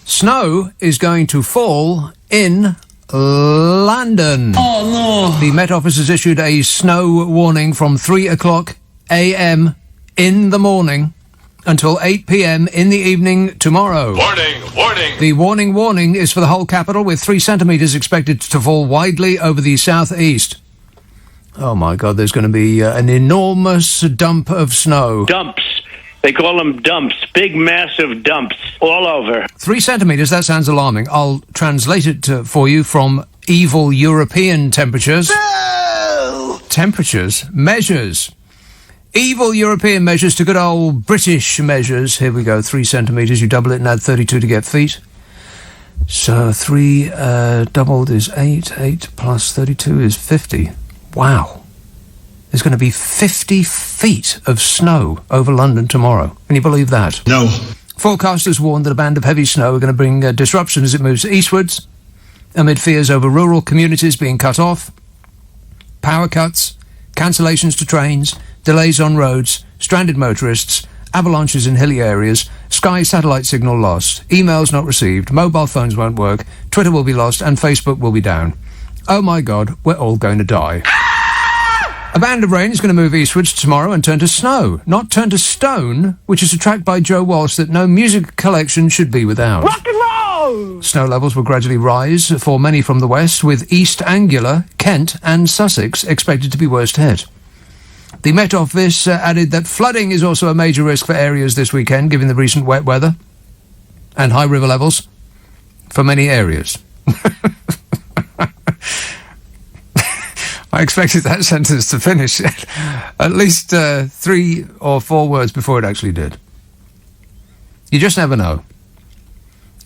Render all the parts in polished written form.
Snow is going to fall in London. Oh, no. The Met Office has issued a snow warning from 3 o'clock a.m. in the morning until 8 p.m. in the evening tomorrow. Warning, warning. The warning is for the whole capital, with 3 centimetres expected to fall widely over the southeast. Oh, my God, there's going to be an enormous dump of snow. Dumps. They call them dumps. Big, massive dumps all over. 3 centimetres, that sounds alarming. I'll translate it for you from evil European temperatures. No! Temperatures? Measures. Evil European measures to good old British measures. Here we go, 3 centimetres. You double it and add 32 to get feet. So 3 doubled is 8. 8 plus 32 is 50. Wow. There's going to be 50 feet of snow over London tomorrow. Can you believe that? No. Forecasters warn that a band of heavy snow are going to bring disruption as it moves eastwards, amid fears over rural communities being cut off, power cuts, cancellations to trains, delays on roads, stranded motorists, avalanches in hilly areas, Sky satellite signal lost, emails not received, mobile phones won't work, Twitter will be lost, and Facebook will be down. Oh my God, we're all going to die. A band of rain is going to move eastwards tomorrow and turn to snow, not turn to stone, which is a track by Joe Walsh that no music collection should be without. Rock and roll! Snow levels will gradually rise for many from the west, with East Anglia, Kent and Sussex expected to be worst hit. The Met Office added that flooding is also a major risk for areas this weekend, given the recent wet weather and high river levels for many areas. I expected that sentence to finish at least 3 or 4 words before it actually did. You just never know.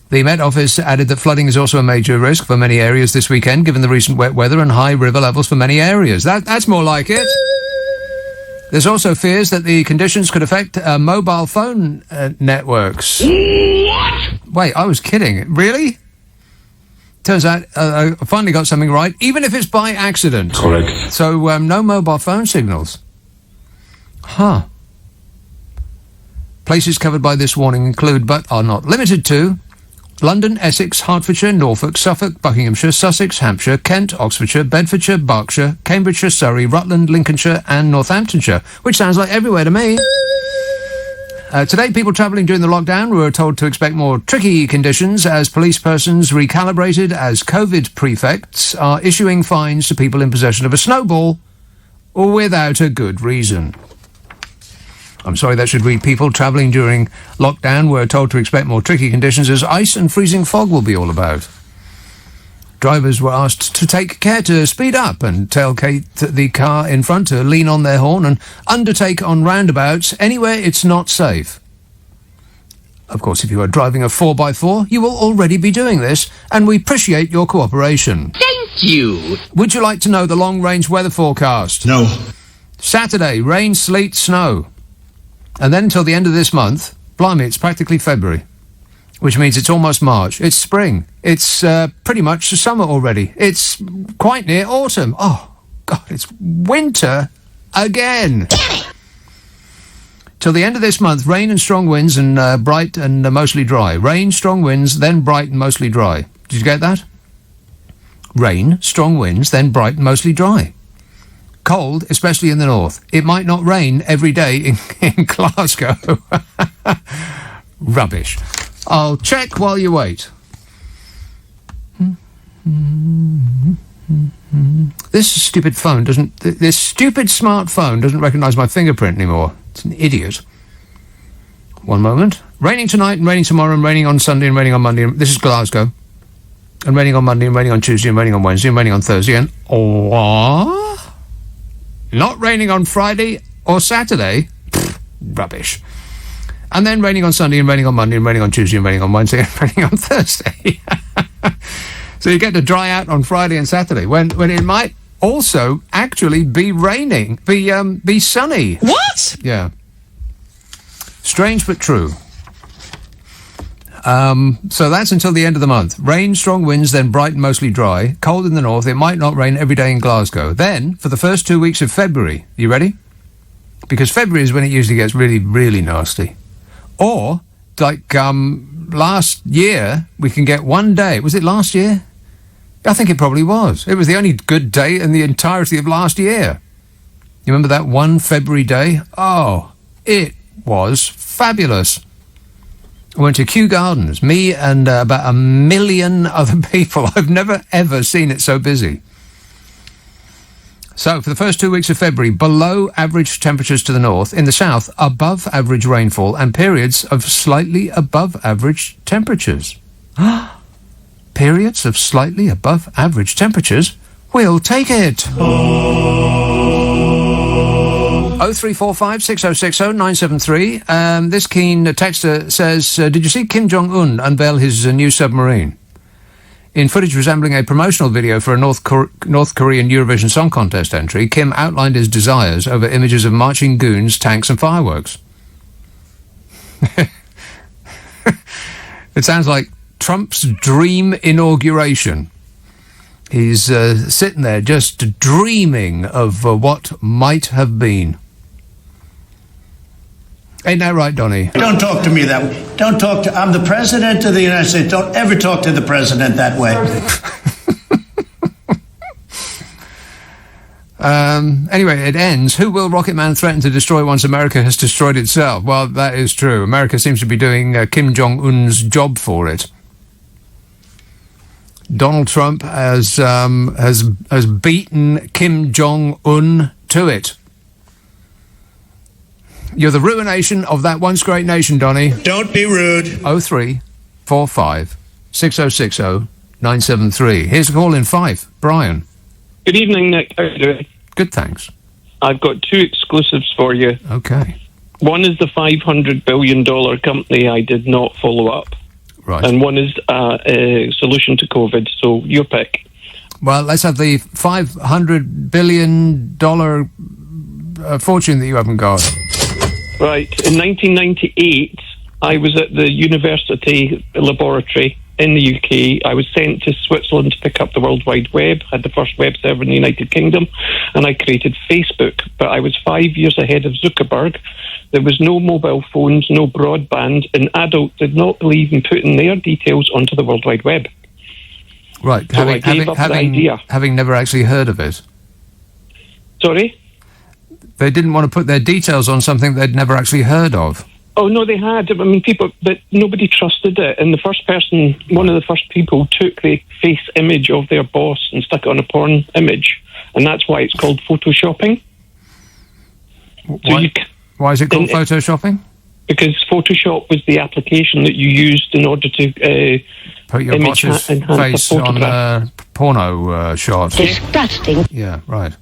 The Met Office added that flooding is also a major risk for many areas this weekend, given the recent wet weather and high river levels for many areas. That's more like it. There's also fears that the conditions could affect mobile phone networks. What? Wait, I was kidding. Really? Turns out I finally got something right, even if it's by accident. Correct. So no mobile phone signals. Huh. Places covered by this warning include, but are not limited to, London, Essex, Hertfordshire, Norfolk, Suffolk, Buckinghamshire, Sussex, Hampshire, Kent, Oxfordshire, Bedfordshire, Berkshire, Cambridgeshire, Surrey, Rutland, Lincolnshire and Northamptonshire, which sounds like everywhere to me. Today, people travelling during the lockdown were told to expect more tricky conditions as police persons recalibrated as COVID prefects are issuing fines to people in possession of a snowball without a good reason. I'm sorry, that should read people travelling during lockdown were told to expect more tricky conditions as ice and freezing fog will be all about. Drivers were asked to take care to speed up and tailgate the car in front to lean on their horn and undertake on roundabouts anywhere it's not safe. Of course, if you are driving a 4x4, you will already be doing this, and we appreciate your cooperation. Thank you. Would you like to know the long-range weather forecast? No. Saturday, rain, sleet, snow. And then until the end of this month, blimey, it's practically February. Which means it's almost March. It's spring. It's pretty much summer already. It's quite near autumn. Oh, God, it's winter again. Till the end of this month, rain and strong winds and bright and mostly dry. Rain, strong winds, then bright and mostly dry. Did you get that? Rain, strong winds, then bright and mostly dry. Cold, especially in the north. It might not rain every day in Glasgow. Rubbish. I'll check while you wait. This stupid smartphone doesn't recognise my fingerprint anymore. It's an idiot. One moment. Raining tonight and raining tomorrow and raining on Sunday and raining on Monday. This is Glasgow. And raining on Monday and raining on Tuesday and raining on Wednesday and raining on Thursday and... what? Not raining on Friday or Saturday? Pfft, rubbish. And then raining on Sunday and raining on Monday and raining on Tuesday and raining on Wednesday and raining on Thursday. So you get to dry out on Friday and Saturday when it might also actually be raining, be sunny. What? Yeah. Strange but true. So that's until the end of the month. Rain, strong winds, then bright and mostly dry. Cold in the north. It might not rain every day in Glasgow. Then, for the first 2 weeks of February, you ready? Because February is when it usually gets really, really nasty. Or like last year we can get one day. Was it last year? I think it probably was. It was the only good day in the entirety of last year. You remember that one February day? Oh, it was fabulous. I went to Kew Gardens, me and about 1 million other people. I've never, ever seen it so busy. So, for the first 2 weeks of February, below average temperatures to the north. In the south, above average rainfall and periods of slightly above average temperatures. Periods of slightly above average temperatures? We'll take it. 0345 6060 973. This keen texter says, did you see Kim Jong-un unveil his new submarine? In footage resembling a promotional video for a North Korean Eurovision Song Contest entry, Kim outlined his desires over images of marching goons, tanks and fireworks. It sounds like Trump's dream inauguration. He's sitting there just dreaming of what might have been. Ain't that right, Donny? Don't talk to me that way. Don't talk to... I'm the President of the United States. Don't ever talk to the President that way. Anyway, it ends. Who will Rocket Man threaten to destroy once America has destroyed itself? Well, that is true. America seems to be doing Kim Jong-un's job for it. Donald Trump has beaten Kim Jong-un to it. You're the ruination of that once great nation, Donny. Don't be rude. 0345 6060 973. Here's a call in Fife. Brian. Good evening, Nick. How are you doing? Good, thanks. I've got two exclusives for you. Okay. One is the $500 billion company I did not follow up. Right. And one is a solution to COVID. So your pick. Well, let's have the $500 billion fortune that you haven't got. Right. In 1998, I was at the university laboratory in the UK. I was sent to Switzerland to pick up the World Wide Web, had the first web server in the United Kingdom, and I created Facebook. But I was 5 years ahead of Zuckerberg. There was no mobile phones, no broadband, and adults did not believe in putting their details onto the World Wide Web. Right. So I gave up the idea. Having never actually heard of it. Sorry? They didn't want to put their details on something they'd never actually heard of. Oh, no, they had. I mean, people, but nobody trusted it. And the first person, one of the first people, took the face image of their boss and stuck it on a porn image. And that's why it's called photoshopping. Why is it called photoshopping? Because Photoshop was the application that you used in order to put your boss's face on a porno shot. Disgusting. Yeah, right.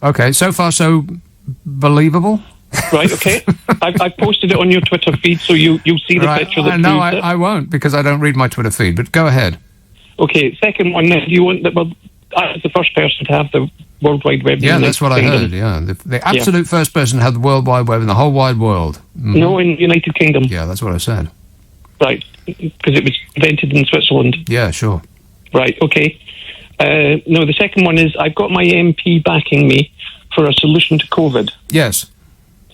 Okay, so far so believable. Right, okay. I've posted it on your Twitter feed, so you'll see the picture that no, proves it. I won't, because I don't read my Twitter feed, but go ahead. Okay, second one, do you want... Well, I was the first person to have the World Wide Web. Yeah, that's what I heard, yeah. The absolute first person to have the World Wide Web in the whole wide world. No, in the United Kingdom. Yeah, that's what I said. Right, because it was invented in Switzerland. Yeah, sure. Right, okay. No, the second one is I've got my MP backing me for a solution to COVID. Yes.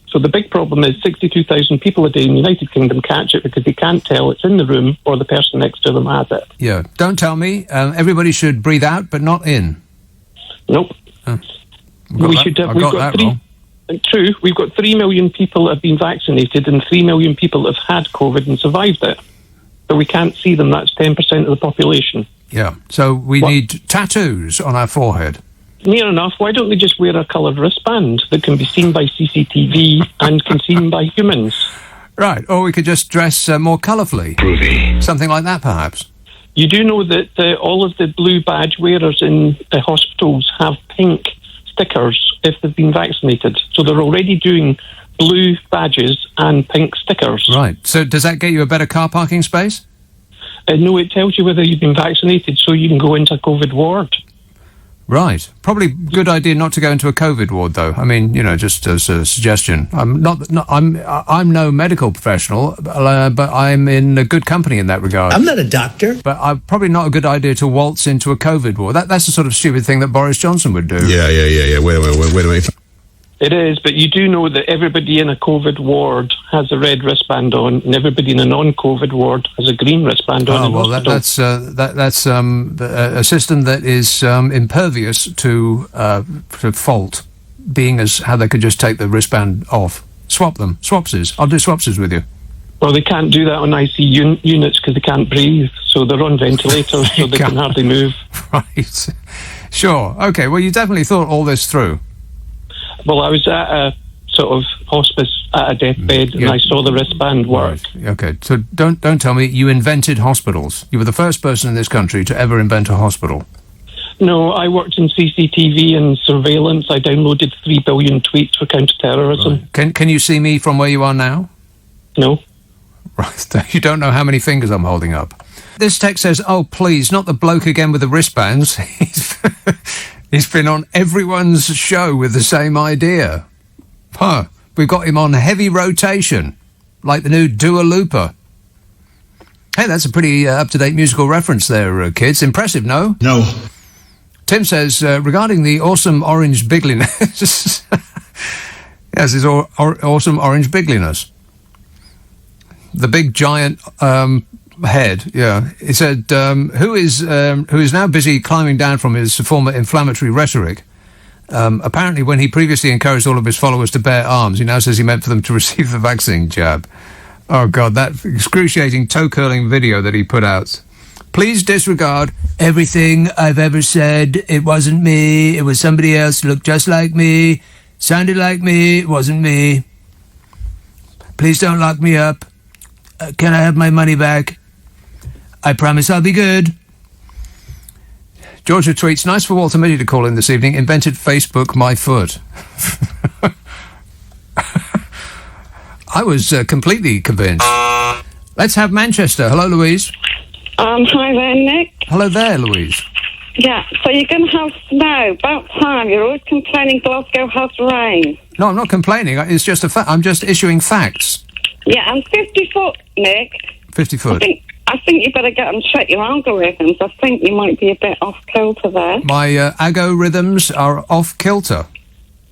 So the big problem is 62,000 people a day in the United Kingdom catch it because they can't tell it's in the room or the person next to them has it. Yeah, don't tell me. Everybody should breathe out, but not in. Nope. I've got that wrong. True, we've got 3 million people have been vaccinated and 3 million people have had COVID and survived it. But we can't see them. That's 10% of the population. Yeah, so we need tattoos on our forehead. Near enough. Why don't we just wear a coloured wristband that can be seen by CCTV and can be seen by humans? Right, or we could just dress more colourfully. Groovy. Something like that, perhaps. You do know that all of the blue badge wearers in the hospitals have pink stickers if they've been vaccinated. So they're already doing blue badges and pink stickers. Right. So does that get you a better car parking space? No, it tells you whether you've been vaccinated so you can go into a COVID ward. Right. Probably good idea not to go into a COVID ward, though. I mean, just as a suggestion. I'm no medical professional, but I'm in a good company in that regard. I'm not a doctor. But probably not a good idea to waltz into a COVID ward. That's the sort of stupid thing that Boris Johnson would do. Yeah. Wait a minute. It is, but you do know that everybody in a COVID ward has a red wristband on, and everybody in a non-COVID ward has a green wristband on. Oh, well, that's a system that is impervious to fault, being as how they could just take the wristband off. Swap them. Swapses. I'll do swapses with you. Well, they can't do that on IC units because they can't breathe, so they're on ventilators, so they can hardly move. Right. Sure. Okay, well, you definitely thought all this through. Well, I was at a sort of hospice at a deathbed, and I saw the wristband work. Right. Okay, so don't tell me you invented hospitals. You were the first person in this country to ever invent a hospital. No, I worked in CCTV and surveillance. I downloaded 3 billion tweets for counter-terrorism. Right. Can you see me from where you are now? No. Right, you don't know how many fingers I'm holding up. This text says, oh, please, not the bloke again with the wristbands. He's been on everyone's show with the same idea. Huh, we've got him on heavy rotation, like the new Dua Lipa. Hey, that's a pretty up-to-date musical reference there, kids. Impressive, no? No. Tim says, regarding the awesome orange bigliness... yes, his awesome orange bigliness. The big giant head, yeah. He said, who is now busy climbing down from his former inflammatory rhetoric. Apparently, when he previously encouraged all of his followers to bear arms, he now says he meant for them to receive the vaccine jab. Oh, God, that excruciating toe-curling video that he put out. Please disregard everything I've ever said. It wasn't me. It was somebody else. Looked just like me. Sounded like me. It wasn't me. Please don't lock me up. Can I have my money back? I promise I'll be good. Georgia tweets, nice for Walter Mitty to call in this evening. Invented Facebook my foot. I was completely convinced. Let's have Manchester. Hello, Louise. Hi there, Nick. Hello there, Louise. Yeah, so you're going to have snow. About time. You're always complaining Glasgow has rain. No, I'm not complaining. It's just a fact. I'm just issuing facts. Yeah, and 50 foot, Nick. 50 foot. I think you better get and check your algorithms. I think you might be a bit off kilter there. My algorithms are off kilter.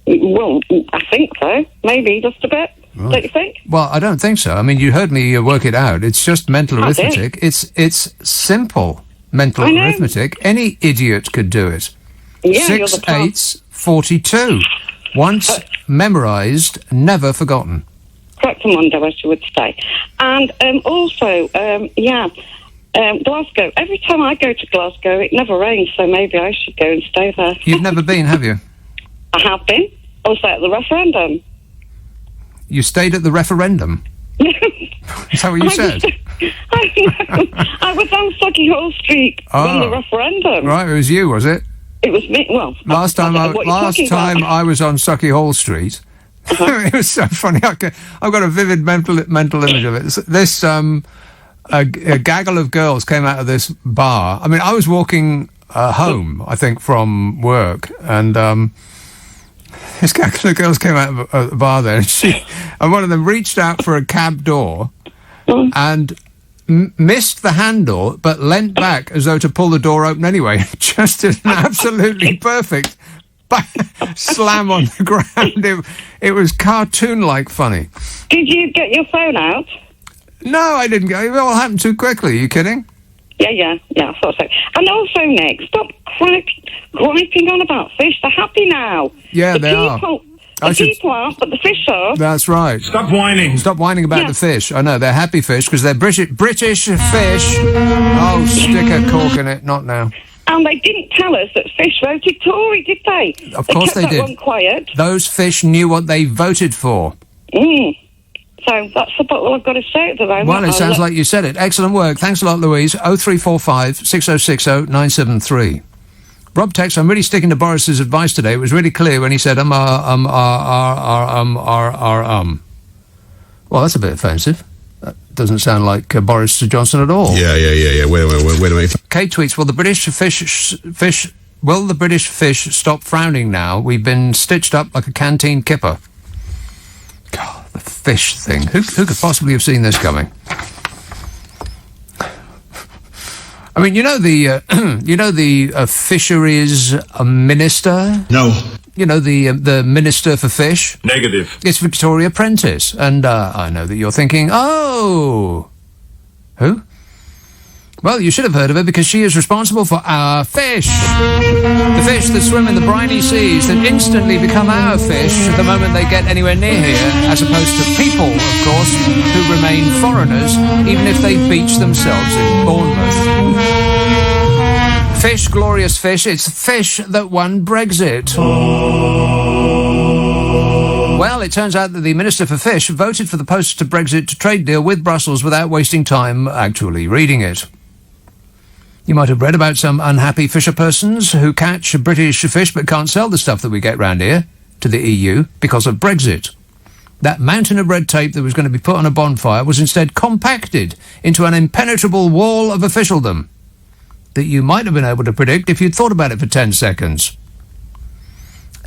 Well, I think so. Maybe just a bit. Right. Don't you think? Well, I don't think so. I mean, you heard me work it out. It's just mental arithmetic. It's simple mental arithmetic. Any idiot could do it. Yeah, 6 8's 42. Once memorised, never forgotten. Correctamundo, as you would say. And also, Glasgow. Every time I go to Glasgow, it never rains, so maybe I should go and stay there. You've never been, have you? I have been. Also at the referendum. You stayed at the referendum? Is that what you said? I was on Sucky Hall Street on the referendum. Right, it was you, was it? It was me. Well, last time I was on Sucky Hall Street. It was so funny. I've got a vivid mental image of it. This a gaggle of girls came out of this bar. I mean, I was walking home, I think, from work, and this gaggle of girls came out of a bar there, and one of them reached out for a cab door and missed the handle, but leant back as though to pull the door open anyway. Just did an absolutely perfect slam on the ground. It was cartoon-like funny. Did you get your phone out? No, I didn't go. It all happened too quickly. Are you kidding? Yeah, I thought so. And also, Nick, stop griping on about fish. They're happy now. Yeah, they are. People aren't, but the fish are. That's right. Stop whining. Stop whining about the fish. I know, they're happy fish because they're British fish. Oh, stick a cork in it. Not now. And they didn't tell us that fish voted Tory, did they? Of course they did. They kept that one quiet. Those fish knew what they voted for. So that's about all I've got to say at the moment. Well, it sounds like you said it. Excellent work. Thanks a lot, Louise. 0345 6060 973. Rob texts, I'm really sticking to Boris's advice today. It was really clear when he said, Well, that's a bit offensive. That doesn't sound like Boris Johnson at all. Yeah. Wait a minute. Kate tweets, will the British fish stop frowning now? We've been stitched up like a canteen kipper. God, the fish thing. Who could possibly have seen this coming? I mean, you know the fisheries minister? No. You know, the Minister for Fish? Negative. It's Victoria Prentice. And I know that you're thinking, oh, who? Well, you should have heard of her because she is responsible for our fish. The fish that swim in the briny seas that instantly become our fish the moment they get anywhere near here, as opposed to people, of course, who remain foreigners even if they beach themselves in Bournemouth. Fish, glorious fish, it's fish that won Brexit. Well, it turns out that the Minister for Fish voted for the post-Brexit trade deal with Brussels without wasting time actually reading it. You might have read about some unhappy fisher persons who catch British fish but can't sell the stuff that we get round here to the EU because of Brexit. That mountain of red tape that was going to be put on a bonfire was instead compacted into an impenetrable wall of officialdom that you might have been able to predict if you'd thought about it for 10 seconds.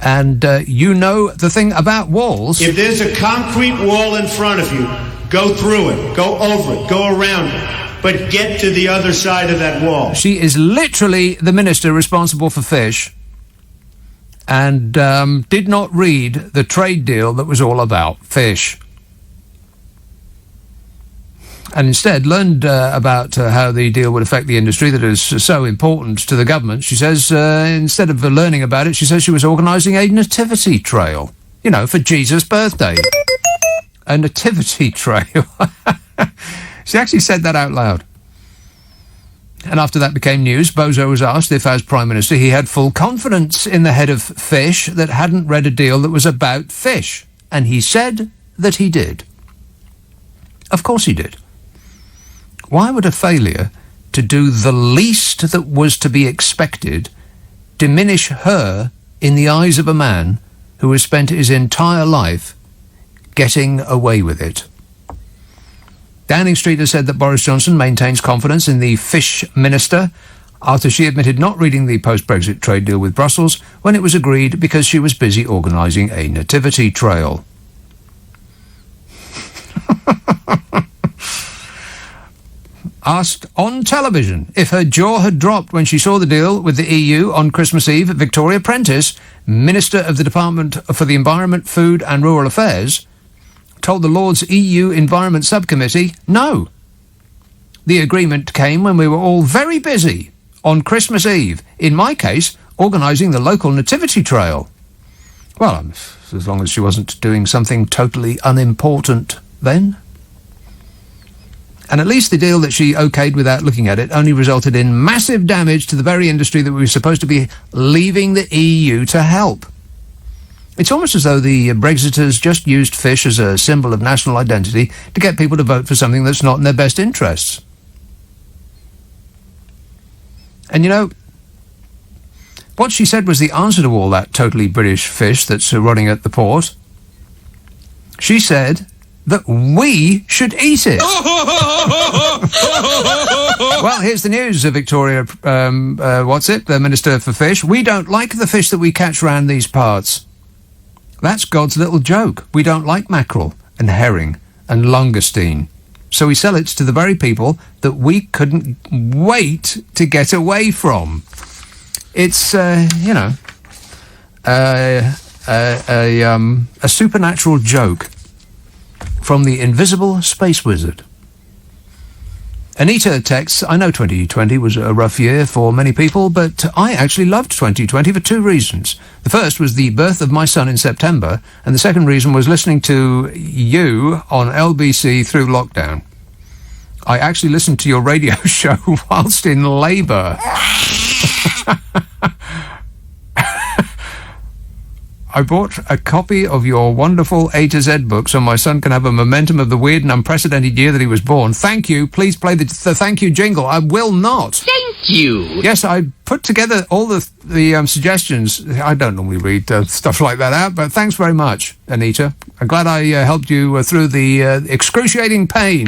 And you know the thing about walls. If there's a concrete wall in front of you, go through it, go over it, go around it, but get to the other side of that wall. She is literally the minister responsible for fish and did not read the trade deal that was all about fish. And instead learned about how the deal would affect the industry that is so important to the government. She says, instead of learning about it, she says she was organising a nativity trail, you know, for Jesus' birthday. A nativity trail. She actually said that out loud. And after that became news, Bozo was asked if, as Prime Minister, he had full confidence in the head of fish that hadn't read a deal that was about fish. And he said that he did. Of course he did. Why would a failure to do the least that was to be expected diminish her in the eyes of a man who has spent his entire life getting away with it? Downing Street has said that Boris Johnson maintains confidence in the fish minister after she admitted not reading the post-Brexit trade deal with Brussels when it was agreed because she was busy organising a nativity trail. Asked on television if her jaw had dropped when she saw the deal with the EU on Christmas Eve, Victoria Prentice, Minister of the Department for the Environment, Food and Rural Affairs, told the Lords EU Environment Subcommittee, no. The agreement came when we were all very busy on Christmas Eve, in my case, organising the local nativity trail. Well, as long as she wasn't doing something totally unimportant then. And at least the deal that she okayed without looking at it only resulted in massive damage to the very industry that we were supposed to be leaving the EU to help. It's almost as though the Brexiters just used fish as a symbol of national identity to get people to vote for something that's not in their best interests. And you know, what she said was the answer to all that totally British fish that's rotting at the port. She said that we should eat it. Well, here's the news, Victoria, the Minister for Fish. We don't like the fish that we catch round these parts. That's God's little joke. We don't like mackerel and herring and langoustine. So we sell it to the very people that we couldn't wait to get away from. It's, a supernatural joke from the invisible space wizard. Anita texts, I know 2020 was a rough year for many people, but I actually loved 2020 for two reasons. The first was the birth of my son in September, and the second reason was listening to you on LBC through lockdown. I actually listened to your radio show whilst in labour. I bought a copy of your wonderful A to Z book so my son can have a momentum of the weird and unprecedented year that he was born. Thank you. Please play the thank you jingle. I will not. Thank you. Yes, I put together all the suggestions. I don't normally read stuff like that out, but thanks very much, Anita. I'm glad I helped you through the excruciating pain.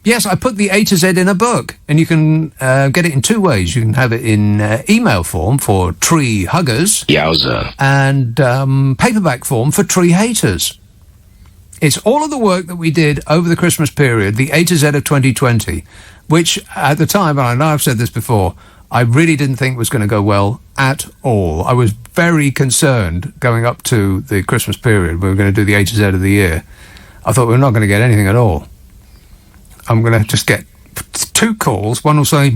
Yes, I put the A to Z in a book, and you can get it in two ways. You can have it in email form for tree huggers. Yowza. And paperback form for tree haters. It's all of the work that we did over the Christmas period, the A to Z of 2020, which at the time, and I know I've said this before, I really didn't think was going to go well at all. I was very concerned going up to the Christmas period. We were going to do the A to Z of the year. I thought we were not going to get anything at all. I'm going to just get 2 calls. One will say,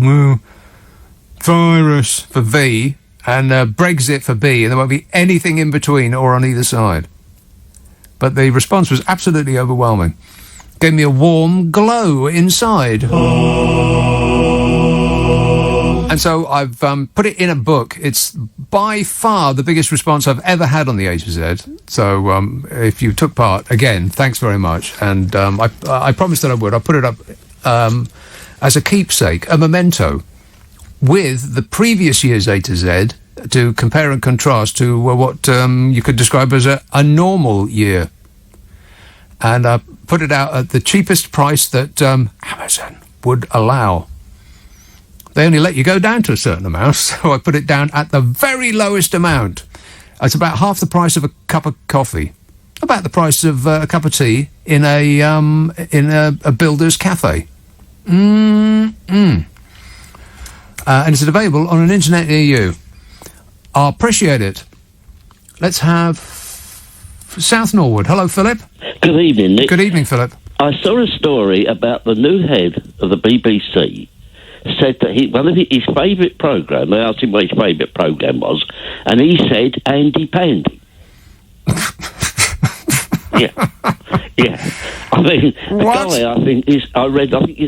virus for V, and Brexit for B, and there won't be anything in between or on either side. But the response was absolutely overwhelming. Gave me a warm glow inside. And so I've put it in a book. It's by far the biggest response I've ever had on the A to Z. So if you took part, again, thanks very much. And I promised that I would. I put it up as a keepsake, a memento, with the previous year's A to Z to compare and contrast to what you could describe as a normal year. And I put it out at the cheapest price that Amazon would allow. They only let you go down to a certain amount, so I put it down at the very lowest amount. It's about half the price of a cup of coffee, about the price of a cup of tea in a builder's cafe. And it's available on an internet near you. I appreciate it. Let's have South Norwood. Hello, Philip. Good evening, Nick. Good evening, Philip. I saw a story about the new head of the BBC said that one of his favourite programme, they asked him what his favourite programme was, and he said Andy Pandy. Yeah. I mean, the guy, I think he's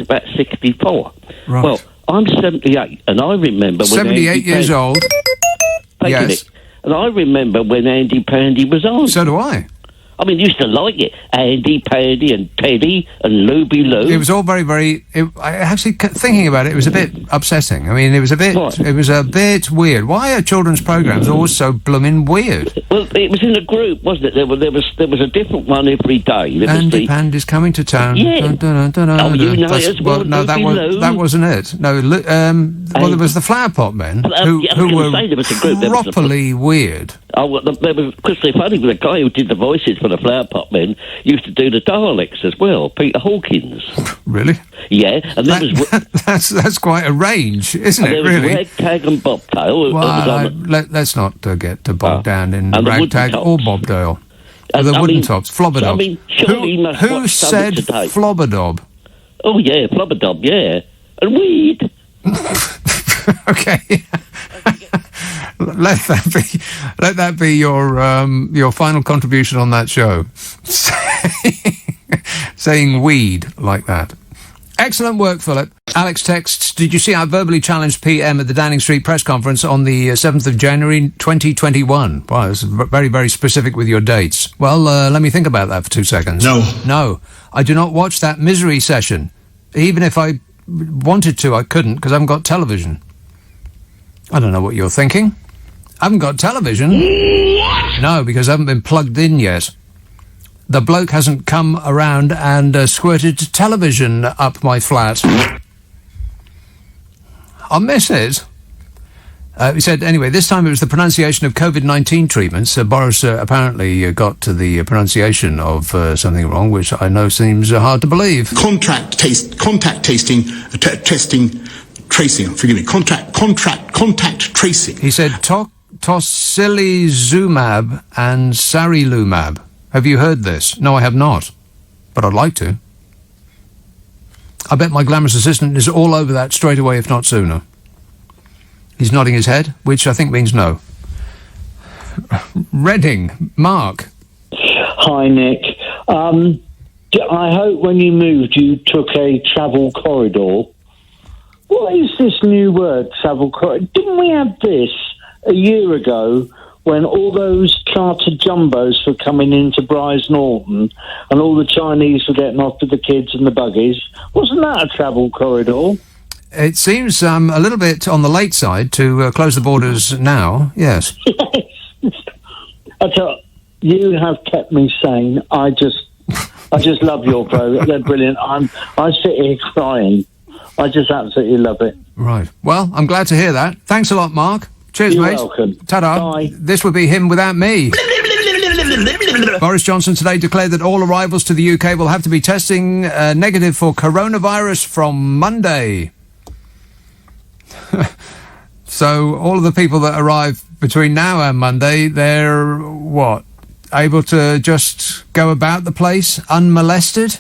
about 64. Right. Well, I'm 78, and I remember when 78 years old. Thank you, Nick. And I remember when Andy Pandy was on. So do I. I mean, used to like it. Andy Pandy and Teddy and Looby Loo. It was all very, very... actually, thinking about it, it was a bit upsetting. I mean, it was a bit... What? It was a bit weird. Why are children's programmes always so blooming weird? Well, it was in a group, wasn't it? There was a different one every day. There was Andy Pandy's coming to town. Yeah. Dun, dun, dun, dun, Oh, you know That's- as well, no, Looby that Loo. wasn't it. No, well, there was the Flower Pot Men, who were there was a group. There was properly weird. Oh, well, there was, because they're funny, the guy who did the voices for the Flower Pot Men used to do the Daleks as well, Peter Hawkins. Really? Yeah, and there was... That's quite a range, isn't it, There was really? Ragtag and Bobtail. Well, let's not get to bog down in and the Ragtag Wooden or Tops. Bobdale. And, The I Wooden mean, Tops, Flobberdob. so, I mean, surely you must Who watch said Thunder today. Flobberdob? Oh, yeah, Flubberdob, yeah. And weed. Okay. Let that be your final contribution on that show. Saying weed like that. Excellent work, Philip. Alex texts, did you see our verbally challenged PM at the Downing Street press conference on the 7th of January 2021? Wow, it's very, very specific with your dates. Well, let me think about that for 2 seconds. No, I do not watch that misery session. Even if I wanted to, I couldn't, because I haven't got television. I don't know what you're thinking. I haven't got television. What? No, because I haven't been plugged in yet. The bloke hasn't come around and squirted television up my flat. I'll miss it. He said, anyway, this time it was the pronunciation of COVID-19 treatments. Boris apparently got to the pronunciation of something wrong, which I know seems hard to believe. Contact tracing, contact tracing. He said tocilizumab and sarilumab. Have you heard this? No, I have not, but I'd like to. I bet my glamorous assistant is all over that straight away, if not sooner. He's nodding his head, which I think means no. Reading, Mark. Hi, Nick. I hope when you moved you took a travel corridor. What is this new word, travel corridor? Didn't we have this a year ago when all those chartered jumbos were coming into Bryce Norton and all the Chinese were getting off with the kids and the buggies? Wasn't that a travel corridor? It seems a little bit on the late side to close the borders now, yes. Yes. I tell you have kept me sane. I just love your program. They're brilliant. I sit here crying. I just absolutely love it. Right. Well, I'm glad to hear that. Thanks a lot, Mark. Cheers, You're mate. welcome. Ta-da. Bye. This would be him without me. Boris Johnson today declared that all arrivals to the UK will have to be testing negative for coronavirus from Monday. So all of the people that arrive between now and Monday, they're, able to just go about the place unmolested?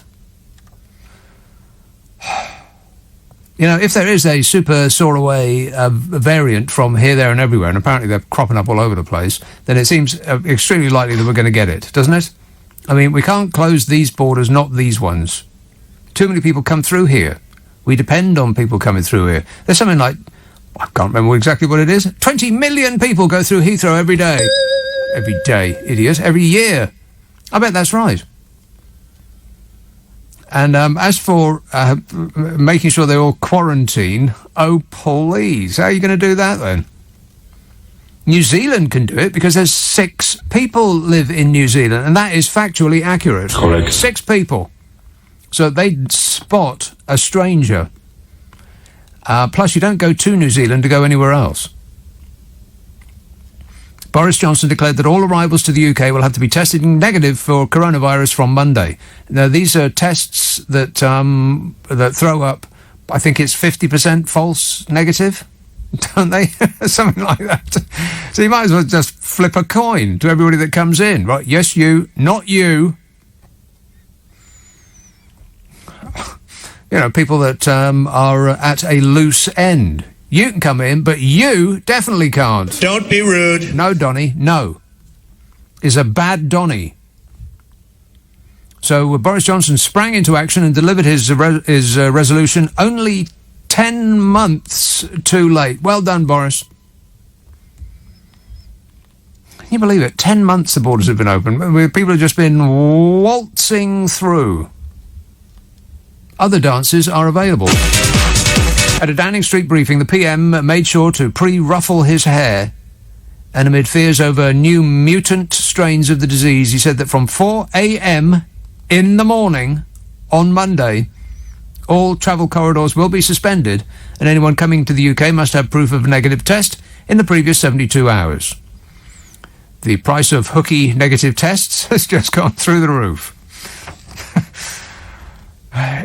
You know, if there is a super soaraway variant from here, there and everywhere, and apparently they're cropping up all over the place, then it seems extremely likely that we're going to get it, doesn't it? I mean, we can't close these borders, not these ones. Too many people come through here. We depend on people coming through here. There's something like, I can't remember exactly what it is, 20 million people go through Heathrow every day. Every day, idiot. Every year. I bet that's right. And as for making sure they all quarantine, oh, please. How are you going to do that, then? New Zealand can do it because there's 6 people live in New Zealand, and that is factually accurate. Correct. 6 people. So they'd spot a stranger. Plus, you don't go to New Zealand to go anywhere else. Boris Johnson declared that all arrivals to the UK will have to be tested negative for coronavirus from Monday. Now, these are tests that that throw up, I think it's 50% false negative, don't they? Something like that. So you might as well just flip a coin to everybody that comes in. Right, yes, you, not you. You know, people that are at a loose end. You can come in, but you definitely can't. Don't be rude. No, Donny, no. Is a bad Donny. So Boris Johnson sprang into action and delivered his resolution only 10 months too late. Well done, Boris. Can you believe it? 10 months the borders have been open. People have just been waltzing through. Other dances are available. At a Downing Street briefing, the PM made sure to pre-ruffle his hair, and amid fears over new mutant strains of the disease, he said that from 4 a.m. in the morning on Monday, all travel corridors will be suspended, and anyone coming to the UK must have proof of a negative test in the previous 72 hours. The price of hooky negative tests has just gone through the roof.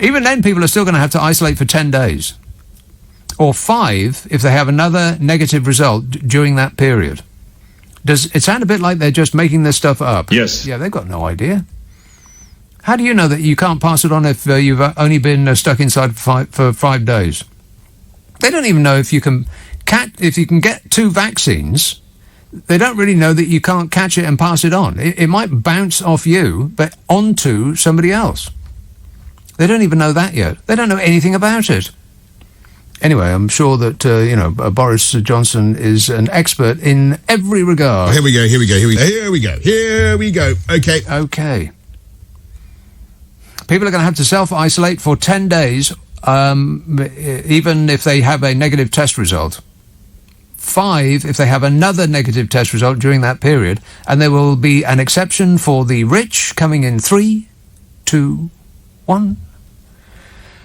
Even then, people are still going to have to isolate for 10 days. Or 5 if they have another negative result during that period. Does it sound a bit like they're just making this stuff up? Yes. Yeah, they've got no idea. How do you know that you can't pass it on if you've only been stuck inside for 5 days? They don't even know if you can get 2 vaccines. They don't really know that you can't catch it and pass it on. It might bounce off you, but onto somebody else. They don't even know that yet. They don't know anything about it. Anyway, I'm sure that, Boris Johnson is an expert in every regard. Here we go. Okay. People are going to have to self-isolate for 10 days, even if they have a negative test result. 5 if they have another negative test result during that period. And there will be an exception for the rich coming in 3, 2, 1...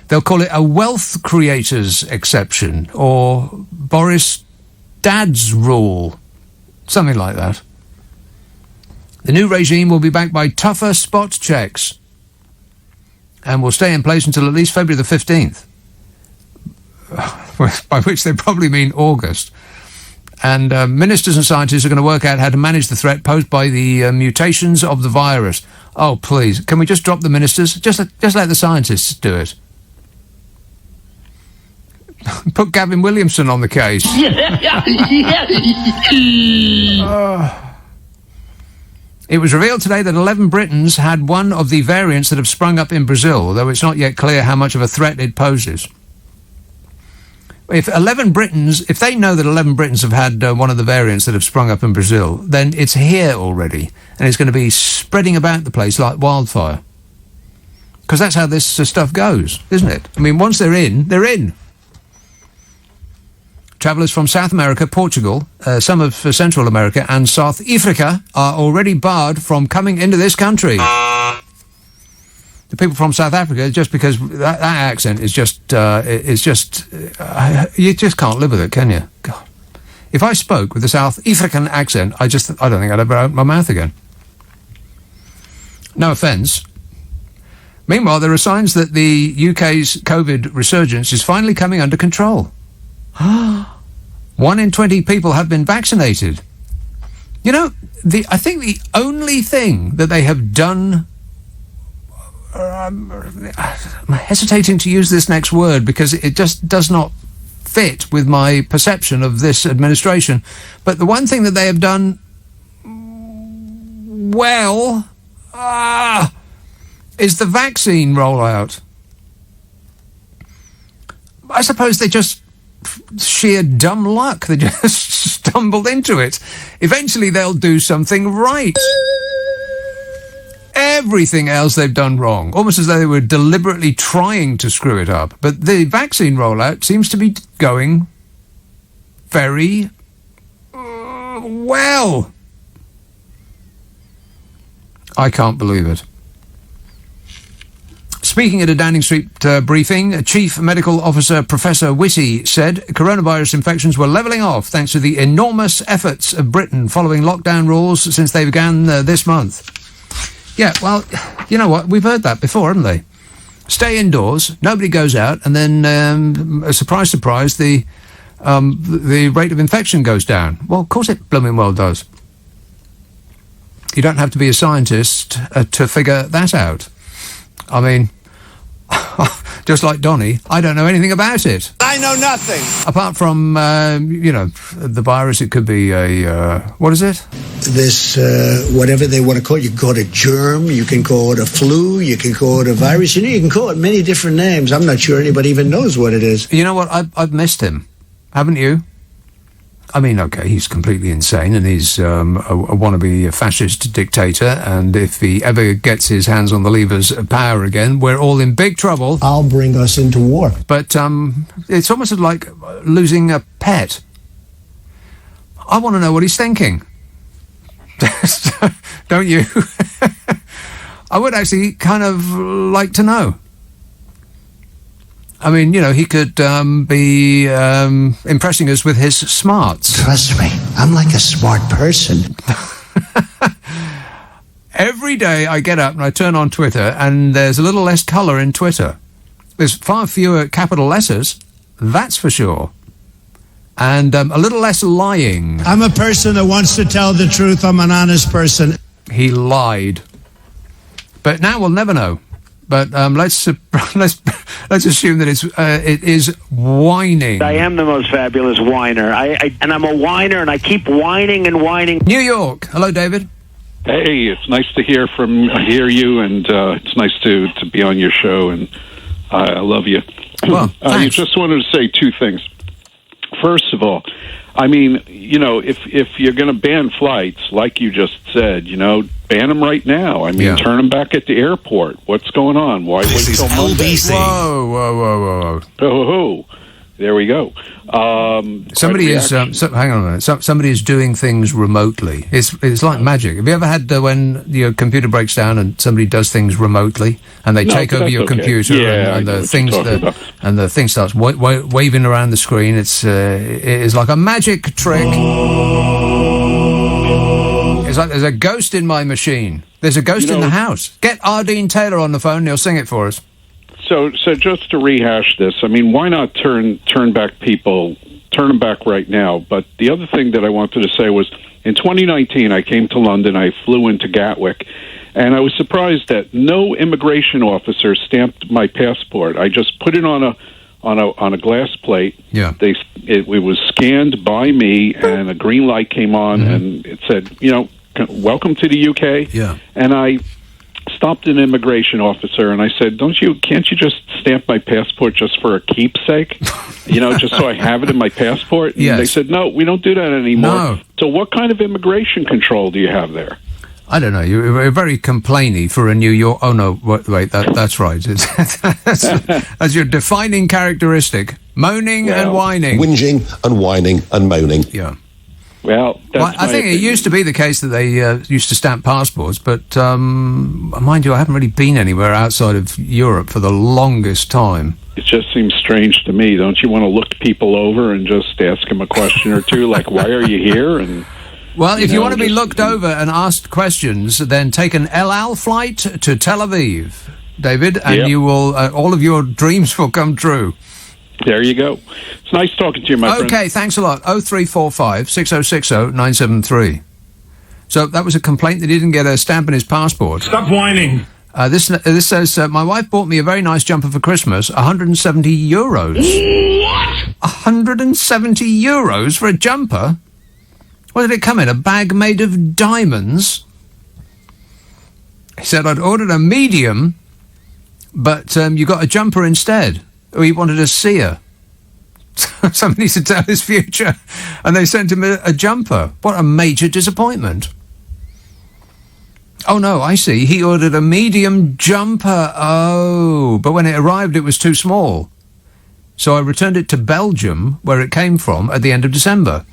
They'll call it a wealth creators exception, or Boris Dad's rule, something like that. The new regime will be backed by tougher spot checks and will stay in place until at least February the 15th, by which they probably mean August. And ministers and scientists are going to work out how to manage the threat posed by the mutations of the virus. Oh, please, can we just drop the ministers? Just let the scientists do it. Put Gavin Williamson on the case. It was revealed today that 11 Britons had one of the variants that have sprung up in Brazil, though it's not yet clear how much of a threat it poses. If they know that 11 Britons have had one of the variants that have sprung up in Brazil, then it's here already, and it's going to be spreading about the place like wildfire. Because that's how this stuff goes, isn't it? I mean, once they're in, they're in. Travellers from South America, Portugal, some of Central America and South Africa are already barred from coming into this country. The people from South Africa, just because that accent is just, you just can't live with it, can you? God. If I spoke with a South African accent, I don't think I'd ever open my mouth again. No offence. Meanwhile, there are signs that the UK's COVID resurgence is finally coming under control. 1 in 20 people have been vaccinated. You know, I think the only thing that they have done... I'm hesitating to use this next word because it just does not fit with my perception of this administration. But the one thing that they have done well is the vaccine rollout. I suppose they just sheer dumb luck. They just stumbled into it. Eventually they'll do something right. Everything else they've done wrong, almost as though they were deliberately trying to screw it up. But the vaccine rollout seems to be going very well. I can't believe it. Speaking at a Downing Street briefing, Chief Medical Officer Professor Whitty said coronavirus infections were levelling off thanks to the enormous efforts of Britain following lockdown rules since they began this month. Yeah, well, you know what? We've heard that before, haven't they? Stay indoors, nobody goes out, and then, surprise, surprise, the rate of infection goes down. Well, of course it blooming well does. You don't have to be a scientist to figure that out. I mean, just like Donny, I don't know anything about it. I know nothing. Apart from, the virus, it could be what is it? This, whatever they want to call it. You can call it a germ, you can call it a flu, you can call it a virus. You can call it many different names. I'm not sure anybody even knows what it is. You know what? I've missed him. Haven't you? I mean, okay, he's completely insane and he's a wannabe fascist dictator, and if he ever gets his hands on the levers of power again, we're all in big trouble. I'll bring us into war. But it's almost like losing a pet. I want to know what he's thinking. Don't you? I would actually kind of like to know. I mean, he could be impressing us with his smarts. Trust me, I'm like a smart person. Every day I get up and I turn on Twitter and there's a little less colour in Twitter. There's far fewer capital letters, that's for sure. And a little less lying. I'm a person that wants to tell the truth. I'm an honest person. He lied. But now we'll never know. But let's assume that it is whining. I am the most fabulous whiner. And I'm a whiner, and I keep whining and whining. New York. Hello, David. Hey, it's nice to hear you, and it's nice to be on your show, and I love you. Well, I just wanted to say two things. First of all, I mean, if you're going to ban flights, like you just said, ban them right now. I mean, turn them back at the airport. What's going on? Why wait till Monday? Whoa. Oh, there we go. Somebody is hang on a minute. Somebody is doing things remotely. It's like magic. Have you ever had when your computer breaks down and somebody does things remotely and they take over your computer and the thing starts waving around the screen? It is like a magic trick. It's like there's a ghost in my machine. There's a ghost in the house. Get Ardeen Taylor on the phone and he'll sing it for us. So just to rehash this, I mean, why not turn back people, turn them back right now? But the other thing that I wanted to say was, in 2019, I came to London, I flew into Gatwick, and I was surprised that no immigration officer stamped my passport. I just put it on a glass plate. Yeah. It was scanned by me, and a green light came on, and it said, welcome to the UK. Yeah. And I stopped an immigration officer and I said, can't you just stamp my passport just for a keepsake? Just so I have it in my passport? Yes. And they said, no, we don't do that anymore. No. So what kind of immigration control do you have there? I don't know. You're very complainy for a New York... Oh, no, wait, that's right. That's your defining characteristic. Moaning and whining. Whinging and whining and moaning. Yeah. Well, I think it used to be the case that they used to stamp passports, but mind you, I haven't really been anywhere outside of Europe for the longest time. It just seems strange to me. Don't you want to look people over and just ask them a question or two, like, why are you here? And Well, if you want to be looked over and asked questions, then take an El Al flight to Tel Aviv, David, and you will all of your dreams will come true. There you go. It's nice talking to you, my friend. Okay, thanks a lot. 0345 6060 973. So that was a complaint that he didn't get a stamp in his passport. Stop whining. This says, my wife bought me a very nice jumper for Christmas, 170 euros. What? 170 euros for a jumper? What did it come in? A bag made of diamonds? He said, I'd ordered a medium, but you got a jumper instead. Or he wanted a seer. Somebody needs to tell his future. And they sent him a jumper. What a major disappointment. Oh, no, I see. He ordered a medium jumper. Oh, but when it arrived, it was too small. So I returned it to Belgium, where it came from, at the end of December.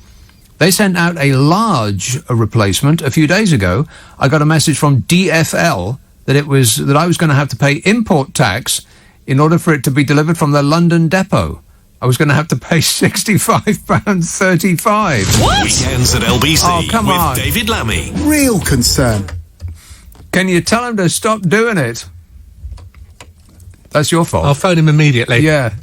They sent out a large replacement a few days ago. I got a message from DFL that I was going to have to pay import tax in order for it to be delivered from the London depot. I was going to have to pay £65.35. What? Weekends at LBC with David Lammy. Real concern. Can you tell him to stop doing it? That's your fault. I'll phone him immediately. Yeah.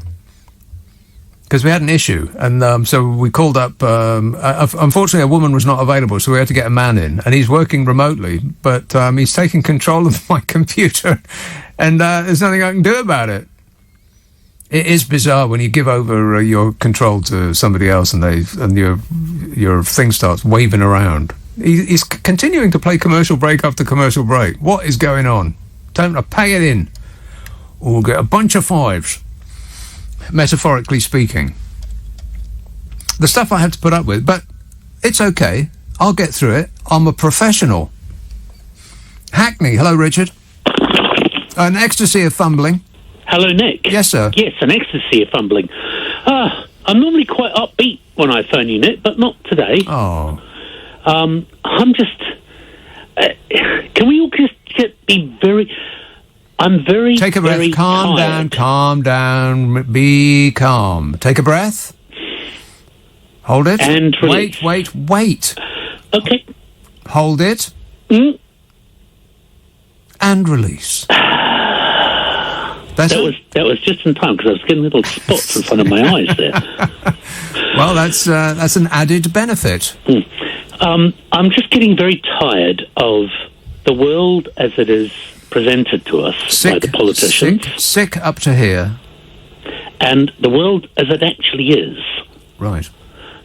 Because we had an issue, and so we called up. Unfortunately, a woman was not available, so we had to get a man in, and he's working remotely, but he's taking control of my computer, and there's nothing I can do about it. It is bizarre when you give over your control to somebody else, and your thing starts waving around. He's continuing to play commercial break after commercial break. What is going on? Time to pay it in, or we'll get a bunch of fives. Metaphorically speaking. The stuff I have to put up with, but it's okay. I'll get through it. I'm a professional. Hackney, hello, Richard. An ecstasy of fumbling. Hello, Nick. Yes, sir. Yes, an ecstasy of fumbling. I'm normally quite upbeat when I phone you, Nick, but not today. Oh. I'm just... can we all just be very... I'm very, Take a breath. very Calm tired. down. Be calm. Take a breath. Hold it. And release. Wait. Okay. Hold it. And release. That was just in time, because I was getting little spots in front of my eyes there. Well, that's an added benefit. I'm just getting very tired of the world as it is presented to us by the politicians. Sick up to here. And the world as it actually is. Right.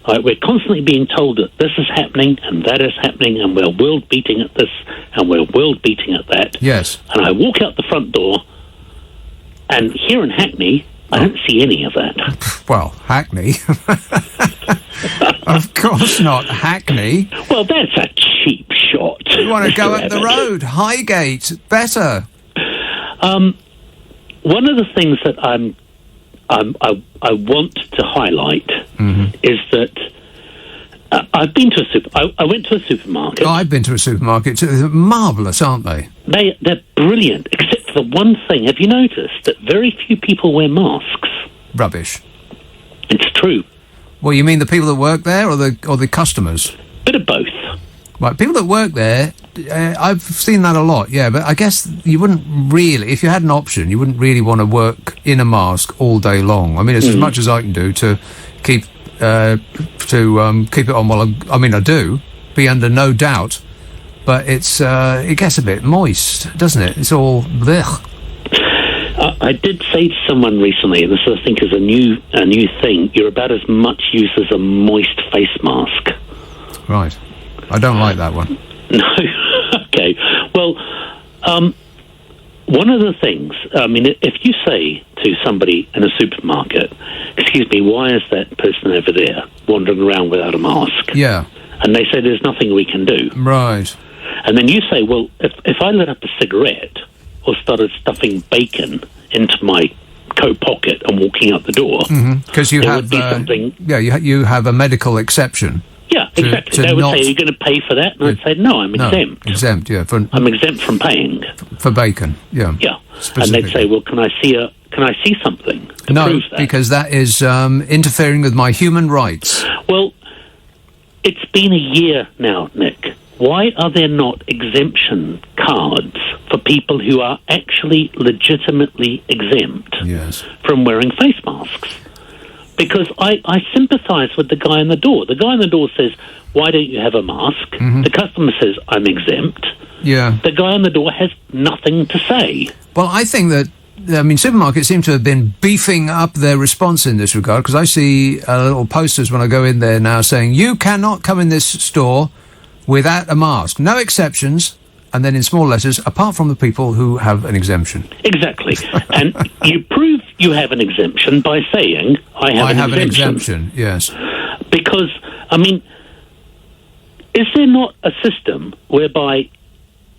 We're constantly being told that this is happening and that is happening, and we're world beating at this and we're world beating at that. Yes. And I walk out the front door, and here in Hackney, I don't see any of that. Well, Hackney. Of course not Hackney. Well, that's a cheap shot. You want to go up the road. Highgate. Better. One of the things that I want to highlight is that I've been to I went to a supermarket. Oh, I've been to a supermarket. They're marvellous, aren't they? They're brilliant, except for the one thing. Have you noticed that very few people wear masks? Rubbish. It's true. Well, you mean the people that work there, or the customers? Bit of both. Right, people that work there, I've seen that a lot, yeah, but I guess you wouldn't really, if you had an option, you wouldn't really want to work in a mask all day long. I mean, it's as much as I can do to keep it on while I do, be under no doubt, but it gets a bit moist, doesn't it? It's all blech. I did say to someone recently, and this I think is a new thing, you're about as much use as a moist face mask. Right. I don't like that one. No. Okay. Well, one of the things, I mean, if you say to somebody in a supermarket, excuse me, why is that person over there wandering around without a mask? Yeah. And they say there's nothing we can do. Right. And then you say, well, if I lit up a cigarette or started stuffing bacon into my coat pocket and walking out the door, because you have something. Yeah, you have a medical exception. Yeah, exactly. They would say, are you going to pay for that? And I'd say, no, I'm exempt. Exempt, yeah. I'm exempt from paying. For bacon, yeah. Yeah. And they'd say, well, can I see something to prove that? Because that is interfering with my human rights. Well, It's been a year now, Nick. Why are there not exemption cards for people who are actually legitimately exempt from wearing face masks? Because I sympathise with the guy on the door. The guy on the door says, why don't you have a mask? The customer says, I'm exempt. Yeah. The guy on the door has nothing to say. Well, I think that, supermarkets seem to have been beefing up their response in this regard, because I see little posters when I go in there now saying, you cannot come in this store without a mask. No exceptions. And then in small letters, apart from the people who have an exemption. Exactly. And you prove you have an exemption by saying, I have an exemption. Yes. Because, is there not a system whereby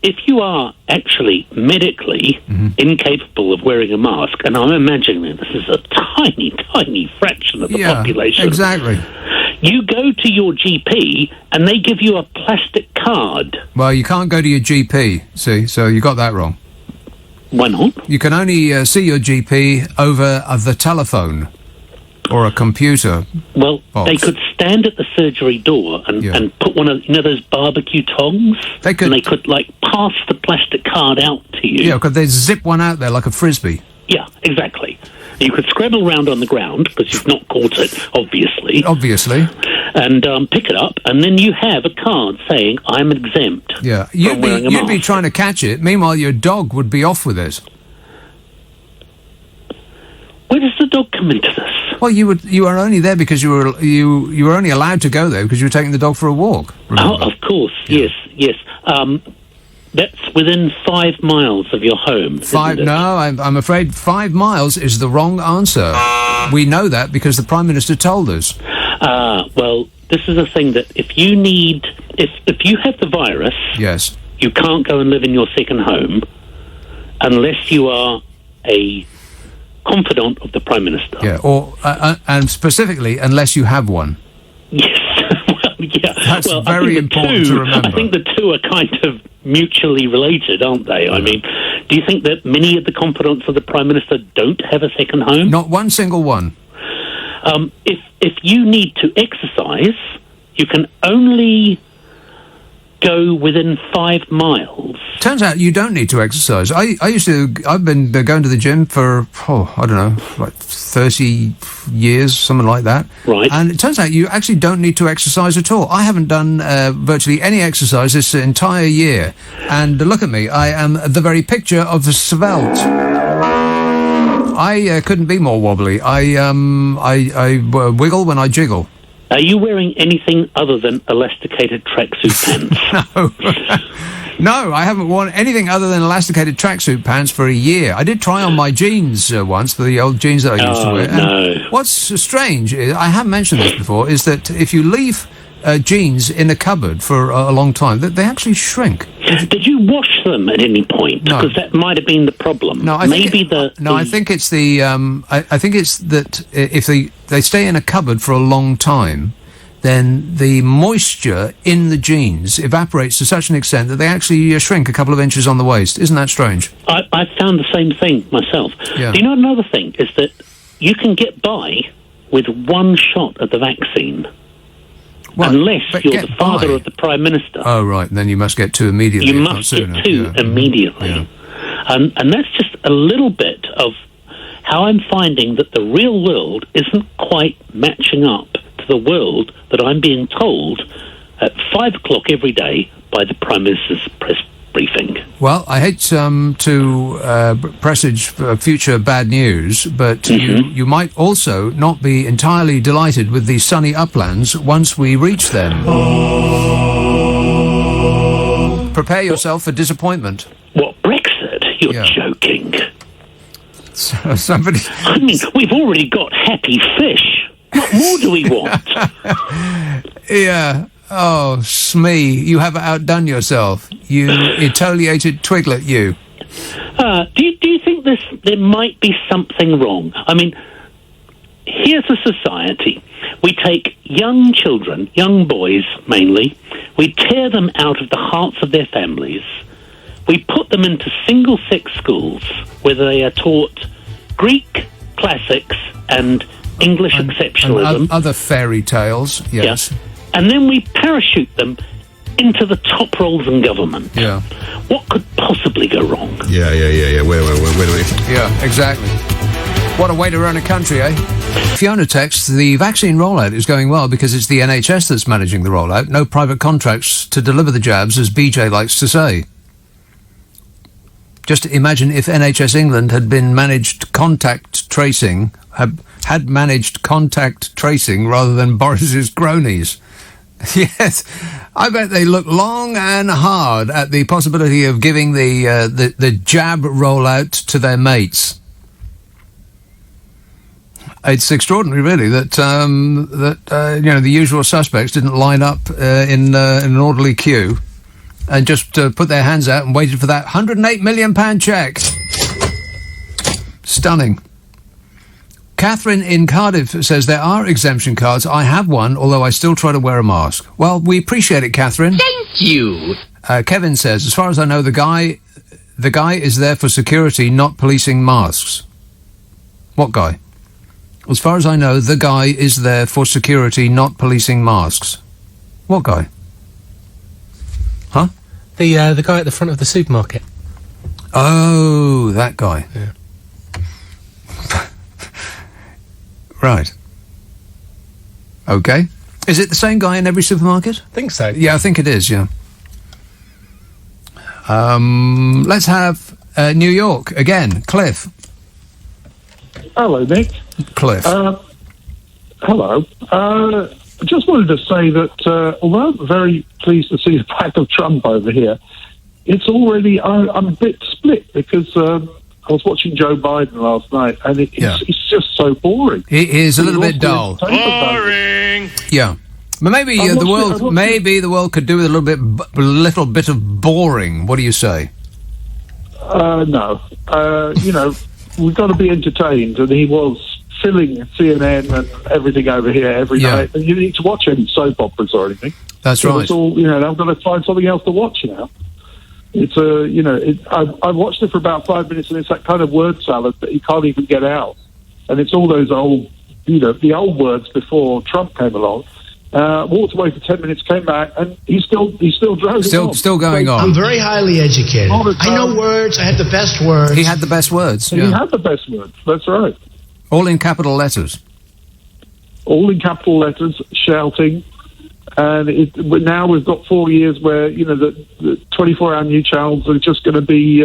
if you are actually medically incapable of wearing a mask, and I'm imagining this is a tiny, tiny fraction of the population. Exactly. You go to your GP and they give you a plastic card. Well, you can't go to your GP, see, so you got that wrong. Why not? You can only see your GP over the telephone or a computer. Well, box. They could stand at the surgery door and put one of those barbecue tongs. They could, and they could pass the plastic card out to you. Yeah, because they zip one out there like a frisbee. Yeah, exactly. You could scrabble around on the ground, because you've not caught it, obviously. And pick it up, and then you have a card saying, I'm exempt from wearing a mask. You'd be trying to catch it. Meanwhile, your dog would be off with it. Where does the dog come into this? Well, you were only there because you were only allowed to go there because you were taking the dog for a walk. Remember? Oh, of course, yes. That's within 5 miles of your home. No, I'm afraid 5 miles is the wrong answer. We know that because the Prime Minister told us. Well, this is a thing that if you have the virus, yes, you can't go and live in your second home unless you are a confidant of the Prime Minister. Yeah, or and specifically, unless you have one. Yes. That's very important to remember. I think the two are kind of mutually related, aren't they? I mean, do you think that many of the confidants of the Prime Minister don't have a second home? Not one single one. If you need to exercise, you can only go within 5 miles. Turns out you don't need to exercise. I've been going to the gym for, I don't know, like 30 years, something like that. Right. And it turns out you actually don't need to exercise at all. I haven't done virtually any exercise this entire year. And look at me, I am the very picture of the svelte. I couldn't be more wobbly. I wiggle when I jiggle. Are you wearing anything other than elasticated tracksuit pants? No, I haven't worn anything other than elasticated tracksuit pants for a year. I did try on my jeans once, the old jeans that I used to wear. No. What's strange, I have mentioned this before, is that if you leave jeans in a cupboard for a long time, they actually shrink. Did you wash them at any point? No. Because that might have been the problem. No, I think it's the. I think it's that if they stay in a cupboard for a long time, then the moisture in the jeans evaporates to such an extent that they actually shrink a couple of inches on the waist. Isn't that strange? I found the same thing myself. Yeah. Do you know another thing? Is that you can get by with one shot of the vaccine. Well, unless you're the father of the Prime Minister. Oh, right. Then you must get two immediately. You must get two immediately. Yeah. And that's just a little bit of how I'm finding that the real world isn't quite matching up to the world that I'm being told at 5 o'clock every day by the Prime Minister's press briefing. Well, I hate to presage future bad news, but you might also not be entirely delighted with the sunny uplands once we reach them. Prepare yourself for disappointment. What, Brexit? You're joking. Somebody... I mean, we've already got happy fish. What more do we want? Yeah. Oh, Smee, you have outdone yourself. You etoliated twiglet, you. Do you think there might be something wrong? I mean, here's a society. We take young children, young boys mainly, we tear them out of the hearts of their families, we put them into single-sex schools where they are taught Greek classics and English exceptionalism. And other fairy tales, yes. Yeah. and then we parachute them into the top roles in government. Yeah. What could possibly go wrong? Yeah. Where do we? Yeah, exactly. What a way to run a country, eh? Fiona texts, the vaccine rollout is going well because it's the NHS that's managing the rollout, no private contracts to deliver the jabs, as BJ likes to say. Just imagine if NHS England had been managed contact tracing, had managed contact tracing rather than Boris's cronies. Yes, I bet they look long and hard at the possibility of giving the jab rollout to their mates. It's extraordinary, really, that the usual suspects didn't line up in an orderly queue and just put their hands out and waited for that £108 million cheque. Stunning. Catherine in Cardiff says there are exemption cards. I have one, although I still try to wear a mask. Well, we appreciate it, Catherine. Thank you. Kevin says, as far as I know, the guy is there for security, not policing masks. What guy? As far as I know, the guy is there for security, not policing masks. What guy? Huh? The guy at the front of the supermarket. Oh, that guy. Yeah. Right. Okay. Is it the same guy in every supermarket? I think so. Yeah, I think it is, yeah. Let's have New York again. Cliff. Hello, Nick. Cliff. Hello. I just wanted to say that although I'm very pleased to see the back of Trump over here, it's already, I'm a bit split because I was watching Joe Biden last night and it's just so boring. It is a little bit dull. Boring. Yeah. But maybe the world could do with a little bit of boring. What do you say? No. We've got to be entertained, and he was filling CNN and everything over here every night, and you need to watch any soap operas or anything. That's right. It's all, I've got to find something else to watch now. It's I watched it for about 5 minutes, and it's that kind of word salad that you can't even get out. And it's all those old, the old words before Trump came along. Walked away for 10 minutes, came back, and he's still drove. Still going on. I'm very highly educated. I know words. I had the best words. He had the best words. He had the best words. That's right. All in capital letters. All in capital letters, shouting. And now we've got 4 years where, the 24-hour news channels are just going to be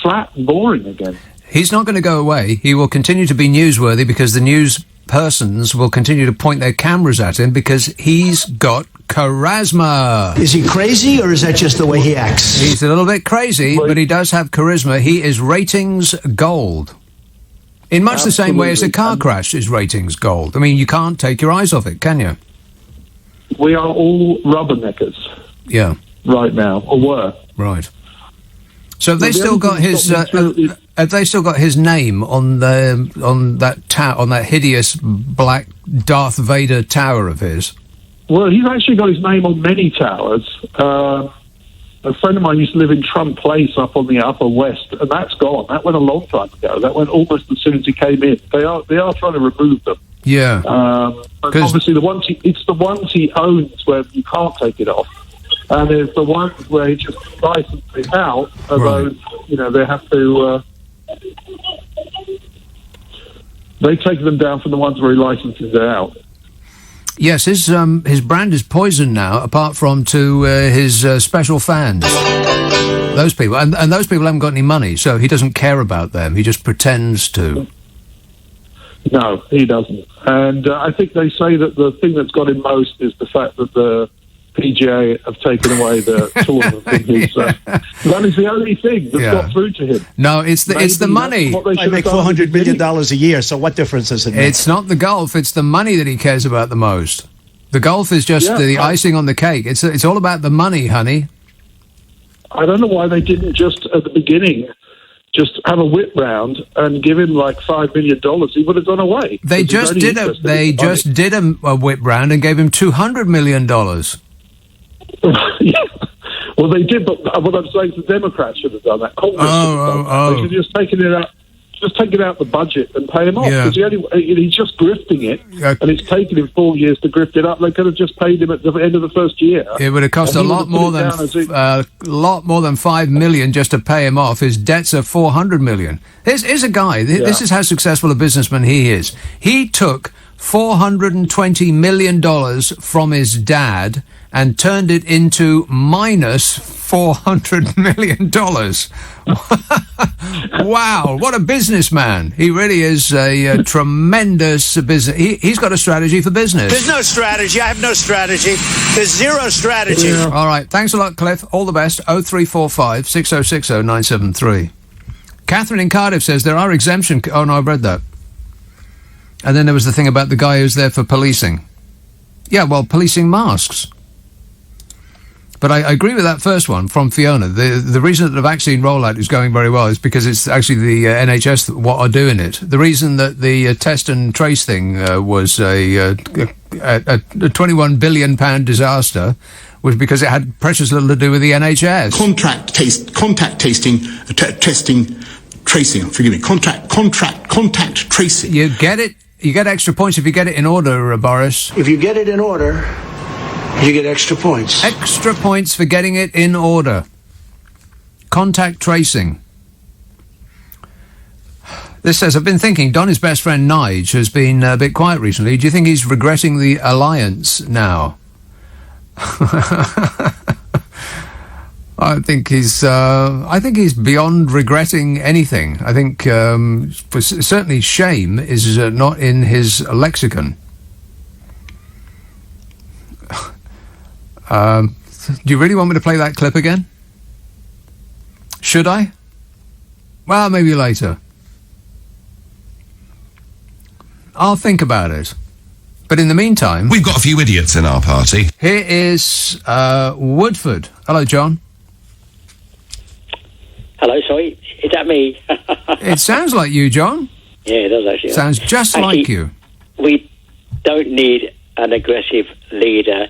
flat and boring again. He's not going to go away. He will continue to be newsworthy because the news persons will continue to point their cameras at him because he's got charisma. Is he crazy, or is that just the way he acts? He's a little bit crazy, but he does have charisma. He is ratings gold. In much the same way as a car crash is ratings gold. I mean, you can't take your eyes off it, can you? We are all rubberneckers. Yeah. Right now, or were. Right. So have they still got his? Have they still got his name on that hideous black Darth Vader tower of his? Well, he's actually got his name on many towers. A friend of mine used to live in Trump Place up on the Upper West, and that's gone. That went a long time ago. That went almost as soon as he came in. They are trying to remove them. Yeah. But obviously, it's the ones he owns where you can't take it off. And there's the ones where he just licenses it out, although, they have to... they take them down from the ones where he licenses it out. Yes, his brand is poison now, apart from to his special fans. Those people. And those people haven't got any money, so he doesn't care about them. He just pretends to. No, he doesn't. And I think they say that the thing that's got him most is the fact that the PGA have taken away the tournament from his. That is the only thing that's got through to him. No, it's the money. I make $400 million a year, so what difference does it make? It's not the golf; it's the money that he cares about the most. The golf is just the icing on the cake. It's all about the money, honey. I don't know why they didn't just at the beginning just have a whip round and give him like $5 million. He would have gone away. They just did a whip round and gave him $200 million. Yeah. Well, they did, but what I'm saying is the Democrats should have done that. Congress should have done that. They should have just taken it out. just take it out the budget and pay him off. Yeah. Because he's just grifting it, and it's taken him 4 years to grift it up. They could have just paid him at the end of the first year. It would have cost a lot more than $5 million just to pay him off. His debts are $400 million. Here's a guy. This is how successful a businessman he is. He took $420 million from his dad and turned it into minus $400 million. Wow, what a businessman. He really is a tremendous business. He's got a strategy for business. There's no strategy. I have no strategy. There's zero strategy. Yeah. All right, thanks a lot, Cliff. All the best. 0345 6060 973. Catherine in Cardiff says there are exemption... Oh, no, I've read that. And then there was the thing about the guy who's there for policing. Yeah, well, policing masks. But I agree with that first one from Fiona. The reason that the vaccine rollout is going very well is because it's actually the NHS what are doing it. The reason that the test and trace thing was a £21 billion disaster was because it had precious little to do with the NHS. Contact tracing. You get it. You get extra points if you get it in order, Boris. If you get it in order, you get extra points. Extra points for getting it in order. Contact tracing. This says, I've been thinking Donny's best friend Nige has been a bit quiet recently. Do you think he's regretting the alliance now? I think he's beyond regretting anything. I think certainly shame is not in his lexicon. Do you really want me to play that clip again? Should I? Well, maybe later. I'll think about it. But in the meantime... We've got a few idiots in our party. Here is Woodford. Hello, John. Hello, sorry. Is that me? It sounds like you, John. Yeah, it does actually. Sounds just like you. We don't need an aggressive leader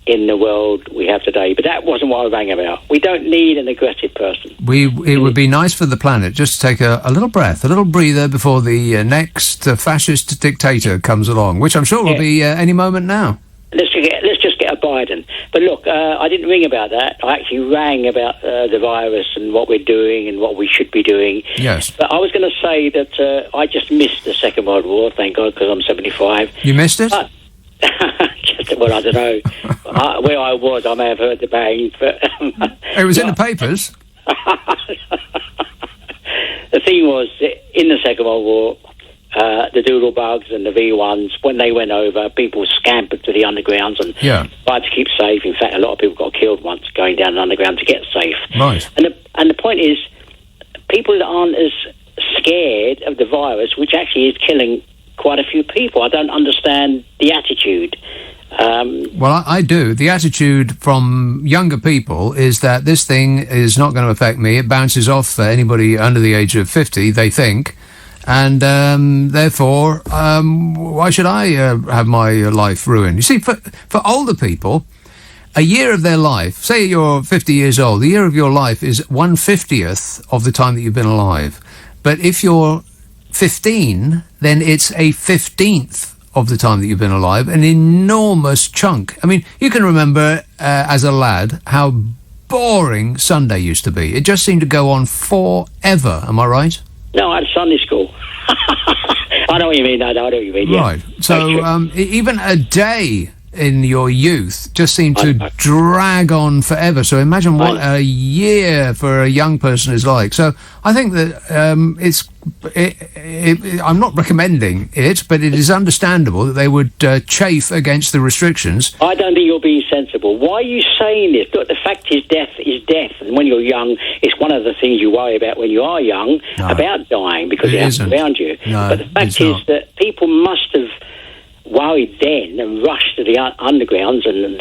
in the world we have today, but that wasn't what I rang about. We don't need an aggressive person. It would be nice for the planet just to take a little breath, a little breather before the next fascist dictator comes along, which I'm sure will be any moment now. Let's just get a Biden. But look, I didn't ring about that. I actually rang about the virus and what we're doing and what we should be doing. Yes. But I was going to say that I just missed the Second World War, thank God, because I'm 75. You missed it? Well, I don't know. Where I was, I may have heard the bang, but... It was in the papers. The thing was, in the Second World War, the doodlebugs and the V1s, when they went over, people scampered to the undergrounds and tried to keep safe. In fact, a lot of people got killed once going down the underground to get safe. Right. And the point is, people aren't as scared of the virus, which actually is killing quite a few people. I don't understand the attitude. Well, I do. The attitude from younger people is that this thing is not going to affect me. It bounces off anybody under the age of 50, they think. And therefore, why should I have my life ruined? You see, for older people, a year of their life, say you're 50 years old, the year of your life is 1/50th of the time that you've been alive. But if you're 15, then it's a 15th of the time that you've been alive, an enormous chunk. I mean, you can remember as a lad how boring Sunday used to be. It just seemed to go on forever. Am I right? No, I had Sunday school. I know what you mean. I know what you mean. Yeah. Right. So even a day in your youth just seemed to drag on forever. So imagine what a year for a young person is like. So I think that I'm not recommending it, but it is understandable that they would chafe against the restrictions. I don't think you're being sensible. Why are you saying this? Look, the fact is death is death. And when you're young, it's one of the things you worry about when you are young, about dying, because it happens around you. No, but the fact is that people must have worried then and rushed to the undergrounds and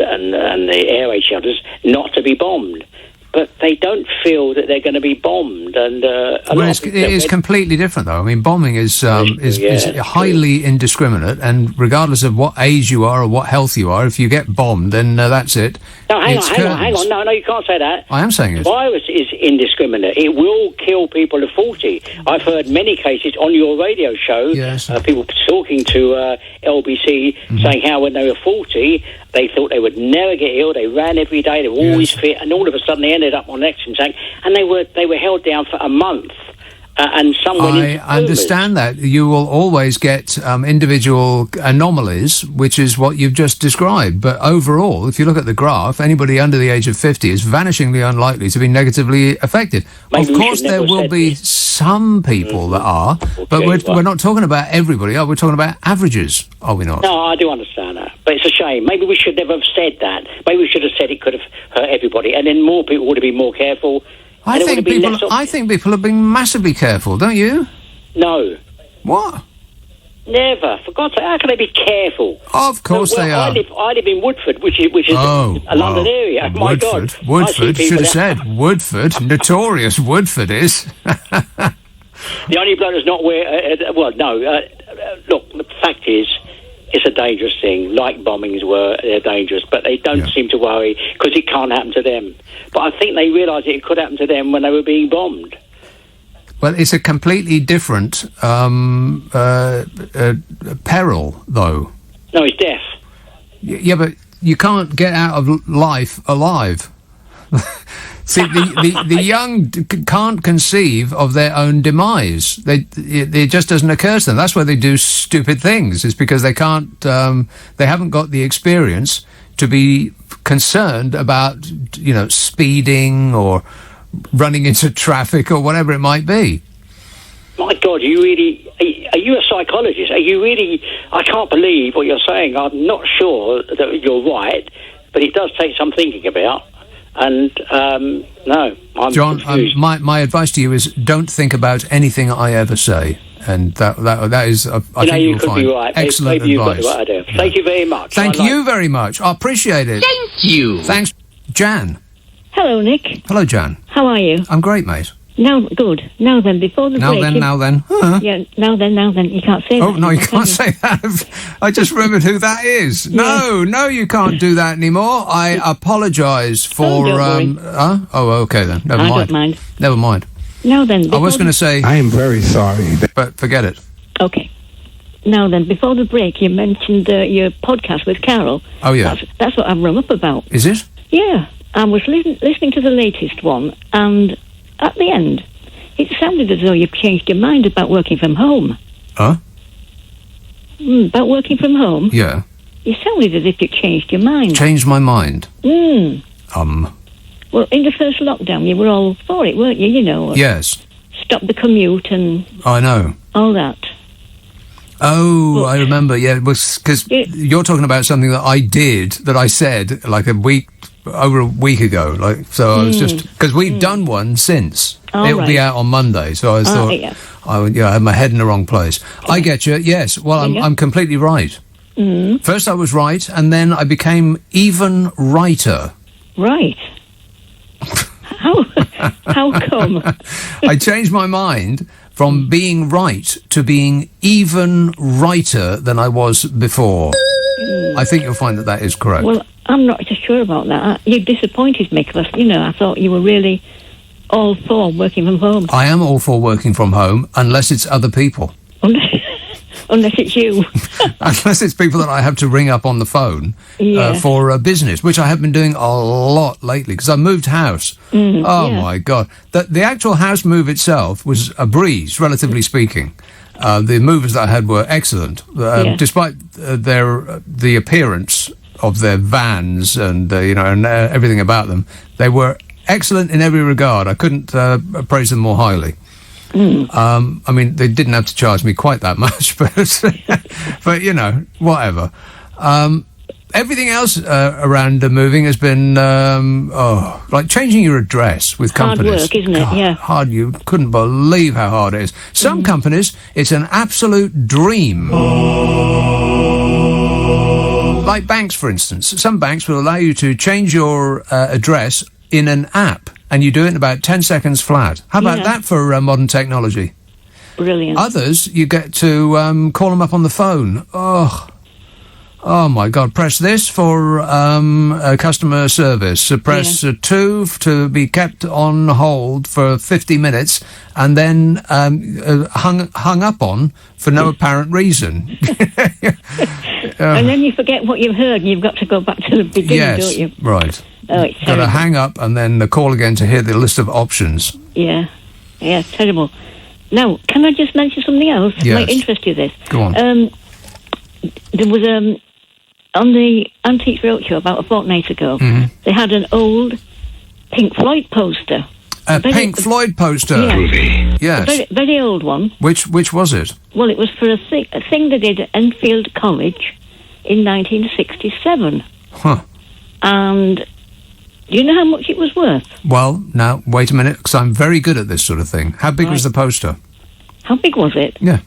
the air raid shelters not to be bombed. but they don't feel that they're going to be bombed. And it is completely different, though. I mean, bombing is highly indiscriminate, and regardless of what age you are or what health you are, if you get bombed, then that's it. No, hang on. No, you can't say that. I am saying it. The virus is indiscriminate. It will kill people of 40. I've heard many cases on your radio show, people talking to LBC saying how when they were 40, they thought they would never get ill. They ran every day. They were always fit, and all of a sudden they ended up on an oxygen tank, and they were held down for a month. And some went into I understand that. You will always get individual anomalies, which is what you've just described. But overall, if you look at the graph, anybody under the age of 50 is vanishingly unlikely to be negatively affected. Maybe of course, there will be some people that are, but we're not talking about everybody, are we? We're talking about averages, are we not? No, I do understand that. But it's a shame. Maybe we should never have said that. Maybe we should have said it could have hurt everybody, and then more people would have been more careful. I think people have been massively careful, don't you? No. What? Never. For God's sake, how can they be careful? Of course they are. I live in Woodford, which is a London area. My God. Woodford, should have said. Woodford. Notorious Woodford is. The only bloke that's not look, the fact is, it's a dangerous thing. Like bombings they're dangerous, but they don't seem to worry because it can't happen to them. But I think they realised it could happen to them when they were being bombed. Well, it's a completely different peril, though. No, it's death. Yeah, but you can't get out of life alive. See, the young can't conceive of their own demise. It just doesn't occur to them. That's why they do stupid things. It's because they can't. They haven't got the experience to be concerned about, speeding or running into traffic or whatever it might be. My God, are you a psychologist? Are you really? I can't believe what you're saying. I'm not sure that you're right, but it does take some thinking about. And no, I'm John, my advice to you is don't think about anything I ever say, and that is I think you could find be right. Excellent maybe advice. You've got the right idea. Thank you very much. Thank you very much. I appreciate it. Thank you. Thanks, Jan. Hello, Nick. Hello, Jan. How are you? I'm great, mate. Now, good. Now then, before the break... Now then. Yeah, now then. You can't say that. Oh, no, you can't say that. I just remembered who that is. Yeah. No, you can't do that anymore. I apologise for... don't worry. Oh, okay then. Never mind. I don't mind. Never mind. Now then... I was going to say... I am very sorry. But forget it. Okay. Now then, before the break, you mentioned your podcast with Carol. Oh, yeah. That's what I've rung up about. Is it? Yeah. I was listening to the latest one, and... at the end, it sounded as though you've changed your mind about working from home. Huh? About working from home? Yeah. You sounded as if you changed your mind. Changed my mind? Well, in the first lockdown, you were all for it, weren't you? Yes. Stop the commute and... I know. all that. Oh, I remember, yeah. It was because you're talking about something that I said like over a week ago. I was just because we've done one since. It'll be out on Monday, so I thought I had my head in the wrong place. Yeah. I get you. Yes. Well, I'm completely right. Mm. First, I was right, and then I became even righter. Right. How come? I changed my mind from being right to being even righter than I was before. I think you'll find that is correct. Well, I'm not so sure about that. You disappointed me because, I thought you were really all for working from home. I am all for working from home, unless it's other people. Unless it's you. Unless it's people that I have to ring up on the phone for business, which I have been doing a lot lately because I moved house. My God. The actual house move itself was a breeze, relatively speaking. The movers that I had were excellent, despite the appearance of their vans and everything about them. They were excellent in every regard. I couldn't praise them more highly. I mean, they didn't have to charge me quite that much, but whatever. Everything else around the moving has been like changing your address with companies. Hard work, isn't it? Yeah. Hard. You couldn't believe how hard it is. Some companies, it's an absolute dream. Like banks, for instance. Some banks will allow you to change your address in an app. and you do it in about 10 seconds flat. How about Yeah. that for modern technology? Brilliant. Others, you get to call them up on the phone. Oh my God! Press this for customer service. Press 2 to be kept on hold for 50 minutes, and then hung up on for no apparent reason. And then you forget what you've heard, and you've got to go back to the beginning, don't you? Right. Oh, it's Got to terrible. hang up and then call again to hear the list of options. Yeah, terrible. Now, can I just mention something else? Yes. Might interest you, this. Go on. There was on the Antiques Roadshow about a fortnight ago, they had an old Pink Floyd poster. A Pink Floyd poster? Yeah. Yes. A very, very old one. Which was it? Well, it was for a thing they did at Enfield College in 1967. Huh. And do you know how much it was worth? Well, now, wait a minute, because I'm very good at this sort of thing. How big was the poster? How big was it? Yeah.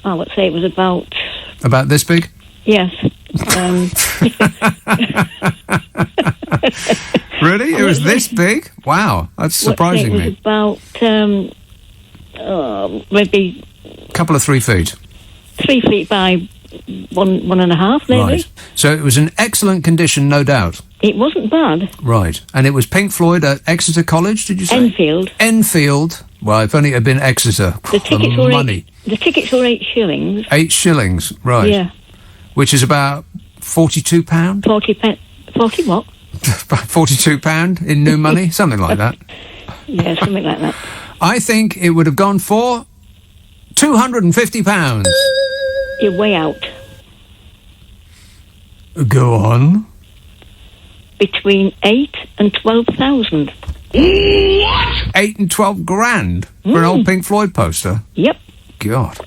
Oh, let's say it was about... About this big? Yes. Really? It was this big? Wow, that's surprising It was me. about maybe Couple of 3 feet. 3 feet by 1.5, maybe. Right. So it was in excellent condition, no doubt. It wasn't bad. Right. And it was Pink Floyd at Exeter College, did you say? Enfield. Enfield. Well, if only it had been Exeter. The tickets were money. The tickets were 8 shillings. 8 shillings, right. Yeah. Which is about £42? 40 what? £42 in new money? Something like that. Yeah, something like that. I think it would have gone for £250. You're way out. Go on. Between 8 and 12,000. What? 8 and 12 grand for an old Pink Floyd poster? Yep. God.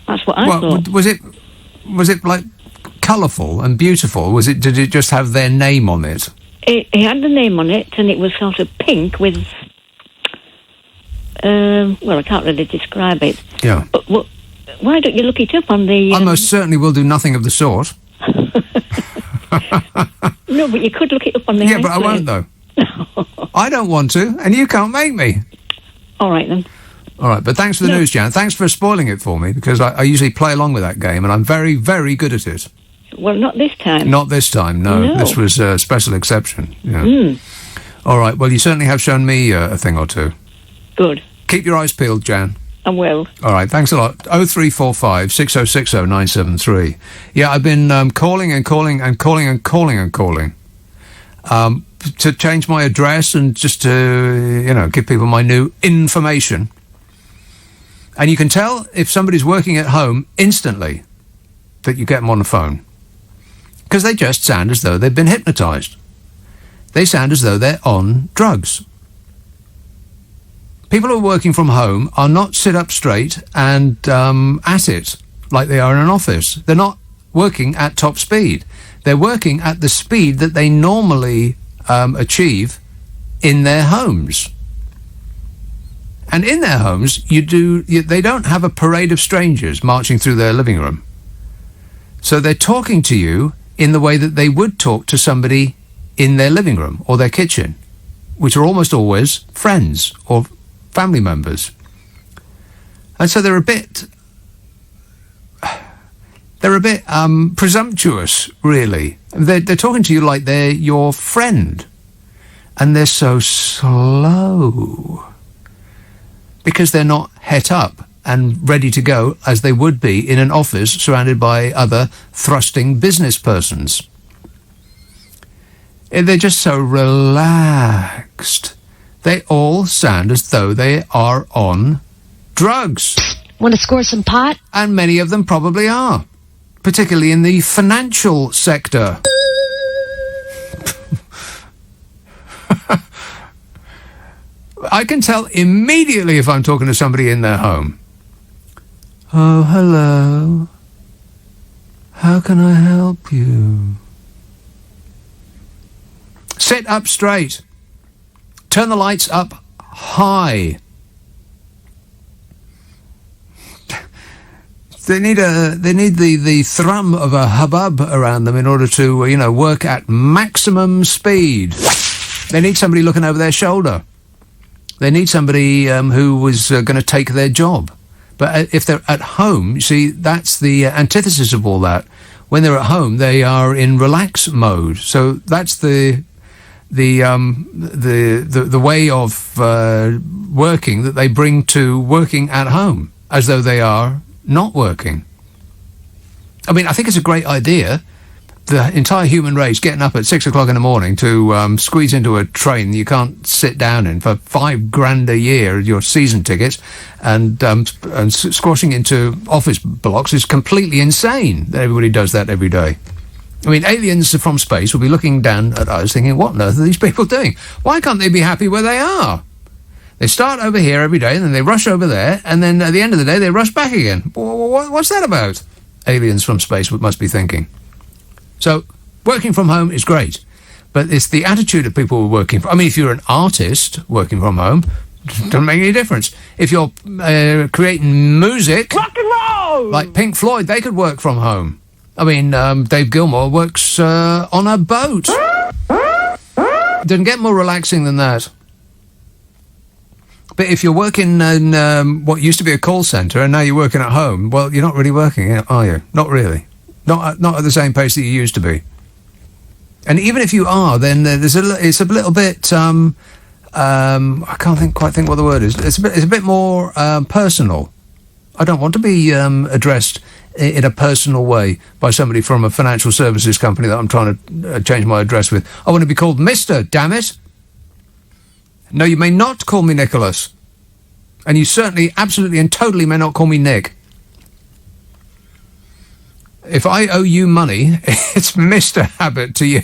That's what I thought. Was it like colourful and beautiful? Did it just have their name on it? It had the name on it, and it was sort of pink with... well, I can't really describe it. Yeah. But why don't you look it up on the... I most certainly will do nothing of the sort. No, but you could look it up on the... Yeah, but I won't, though. I don't want to, and you can't make me. All right, then. All right, but thanks for the news, Jan. Thanks for spoiling it for me, because I usually play along with that game, and I'm very, very good at it. Well, not this time. Not this time, no. This was a special exception. Yeah. All right, well, you certainly have shown me a thing or two. Good. Keep your eyes peeled, Jan. I will. All right, thanks a lot. 0345 6060 973. Yeah, I've been calling to change my address and just to, give people my new information. And you can tell if somebody's working at home instantly that you get them on the phone. Because they just sound as though they've been hypnotised. They sound as though they're on drugs. People who are working from home are not sit up straight and at it like they are in an office. They're not working at top speed. They're working at the speed that they normally achieve in their homes. And in their homes, they don't have a parade of strangers marching through their living room. So they're talking to you in the way that they would talk to somebody in their living room or their kitchen, which are almost always friends or family members. And so they're a bit presumptuous, really. They're talking to you like they're your friend. And they're so slow. Because they're not het up and ready to go as they would be in an office surrounded by other thrusting business persons. They're just so relaxed. They all sound as though they are on drugs. Want to score some pot? And many of them probably are, particularly in the financial sector. I can tell immediately if I'm talking to somebody in their home. Oh, hello. How can I help you? Sit up straight. Turn the lights up high. They need the thrum of a hubbub around them in order to, work at maximum speed. They need somebody looking over their shoulder. They need somebody who was going to take their job. But if they're at home, you see, that's the antithesis of all that. When they're at home, they are in relax mode. So that's the way of working that they bring to working at home, as though they are not working. I mean, I think it's a great idea. The entire human race getting up at 6 o'clock in the morning to squeeze into a train you can't sit down in for $5,000 a year, your season tickets, and squashing into office blocks is completely insane that everybody does that every day. I mean, aliens from space will be looking down at us thinking, what on earth are these people doing? Why can't they be happy where they are? They start over here every day, and then they rush over there, and then at the end of the day, they rush back again. What's that about? Aliens from space must be thinking. So, working from home is great, but it's the attitude of people who are working from... I mean, if you're an artist working from home, it doesn't make any difference. If you're creating music... Rock and roll! Like Pink Floyd, they could work from home. I mean, Dave Gilmour works on a boat. Doesn't get more relaxing than that. But if you're working in what used to be a call centre and now you're working at home, well, you're not really working, are you? Not really. Not at the same pace that you used to be. And even if you are, then it's a little bit. I can't quite think what the word is. It's a bit more personal. I don't want to be addressed in a personal way by somebody from a financial services company that I'm trying to change my address with. I want to be called Mr. Damn it! No, you may not call me Nicholas, and you certainly, absolutely, and totally may not call me Nick. If I owe you money, it's Mr. Habit to you.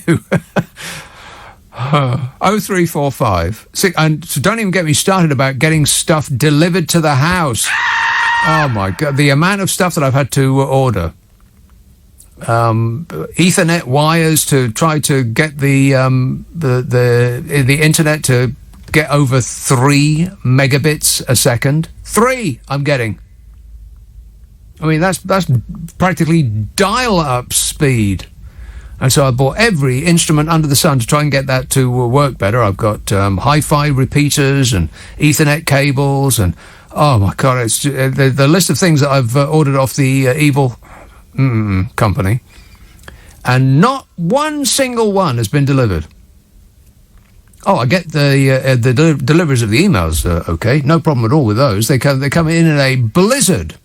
0345. And so don't even get me started about getting stuff delivered to the house. Oh, my God. The amount of stuff that I've had to order. Ethernet wires to try to get the internet to get over 3 megabits a second. 3 I'm getting. I mean, that's practically dial-up speed. And so I bought every instrument under the sun to try and get that to work better. I've got hi-fi repeaters and Ethernet cables and, oh my God, it's the list of things that I've ordered off the evil company. And not one single one has been delivered. Oh, I get the deliveries of the emails, okay. No problem at all with those. They come in a blizzard.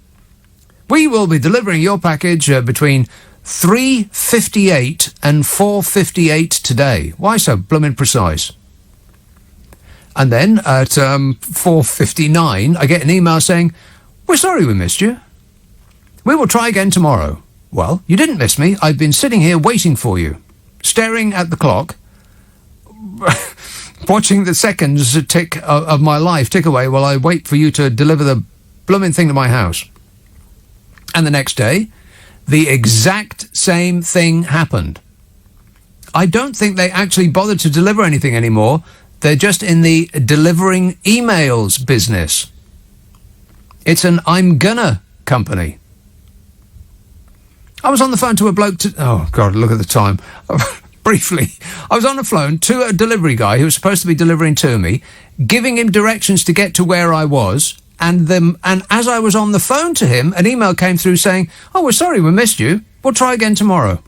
We will be delivering your package between 3:58 and 4:58 today. Why so blooming precise? And then at 4:59, I get an email saying, we're sorry we missed you. We will try again tomorrow. Well, you didn't miss me. I've been sitting here waiting for you, staring at the clock, watching the seconds tick of my life tick away while I wait for you to deliver the blooming thing to my house. And the next day, the exact same thing happened. I don't think they actually bothered to deliver anything anymore. They're just in the delivering emails business. It's an I'm gonna company. I was on the phone to a bloke oh, God, look at the time. Briefly, I was on the phone to a delivery guy who was supposed to be delivering to me, giving him directions to get to where I was. And as I was on the phone to him, an email came through saying, oh, we're sorry we missed you. We'll try again tomorrow.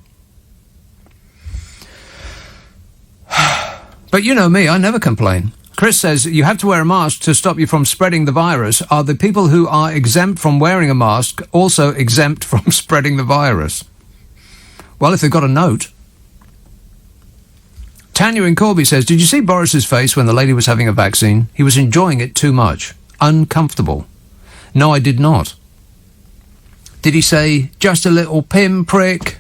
But you know me, I never complain. Chris says, you have to wear a mask to stop you from spreading the virus. Are the people who are exempt from wearing a mask also exempt from spreading the virus? Well, if they've got a note. Tanya in Corby says, did you see Boris's face when the lady was having a vaccine? He was enjoying it too much. Uncomfortable. No, I did not. Did he say, just a little pinprick?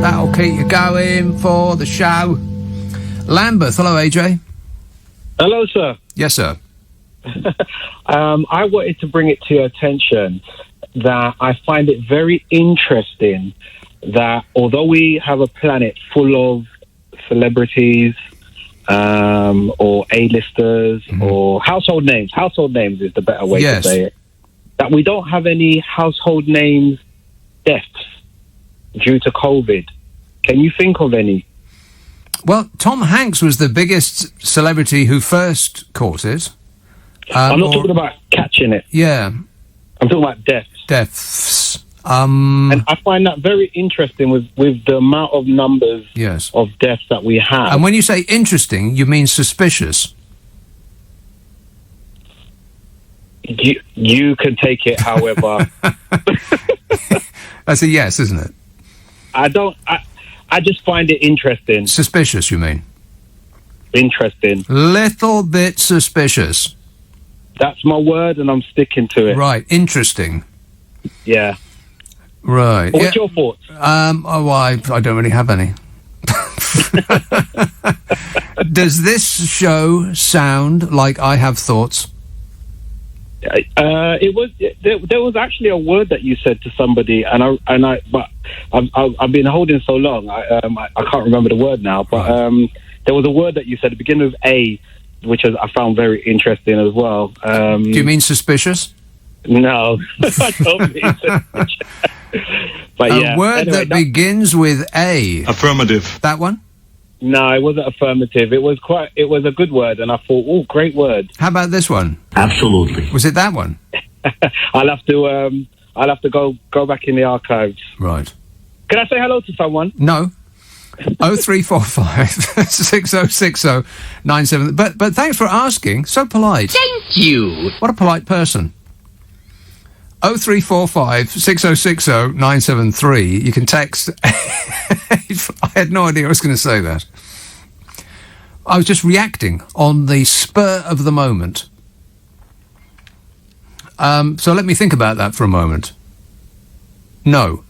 That'll keep you going for the show. Lambeth, hello, AJ. Hello, sir. Yes, sir. I wanted to bring it to your attention that I find it very interesting that although we have a planet full of celebrities, or A-listers, or household names is the better way to say it, that we don't have any household names deaths due to COVID. Can you think of any? Well, Tom Hanks was the biggest celebrity who first caught it. I'm not talking about catching it. Yeah. I'm talking about deaths. Deaths. And I find that very interesting with the amount of numbers of deaths that we have. And when you say interesting, you mean suspicious. You can take it however. That's a yes, isn't it? I just find it interesting. Suspicious, you mean? Interesting. Little bit suspicious. That's my word, and I'm sticking to it. Right. Interesting. Yeah. Right. What's your thoughts? I don't really have any. Does this show sound like I have thoughts? It was. There was actually a word that you said to somebody, but I've been holding so long. I can't remember the word now. But there was a word that you said at the beginning of A, which I found very interesting as well. Do you mean suspicious? No, I don't mean suspicious. But a word that begins with A. Affirmative. That one? No, it wasn't affirmative. It was a good word, and I thought, oh, great word. How about this one? Absolutely. Was it that one? I'll have to go back in the archives. Right. Can I say hello to someone? No. 0345 6060 97. But thanks for asking. So polite. Thank you. What a polite person. 0345 6060 973. You can text. I had no idea I was going to say that. I was just reacting on the spur of the moment. So let me think about that for a moment. No.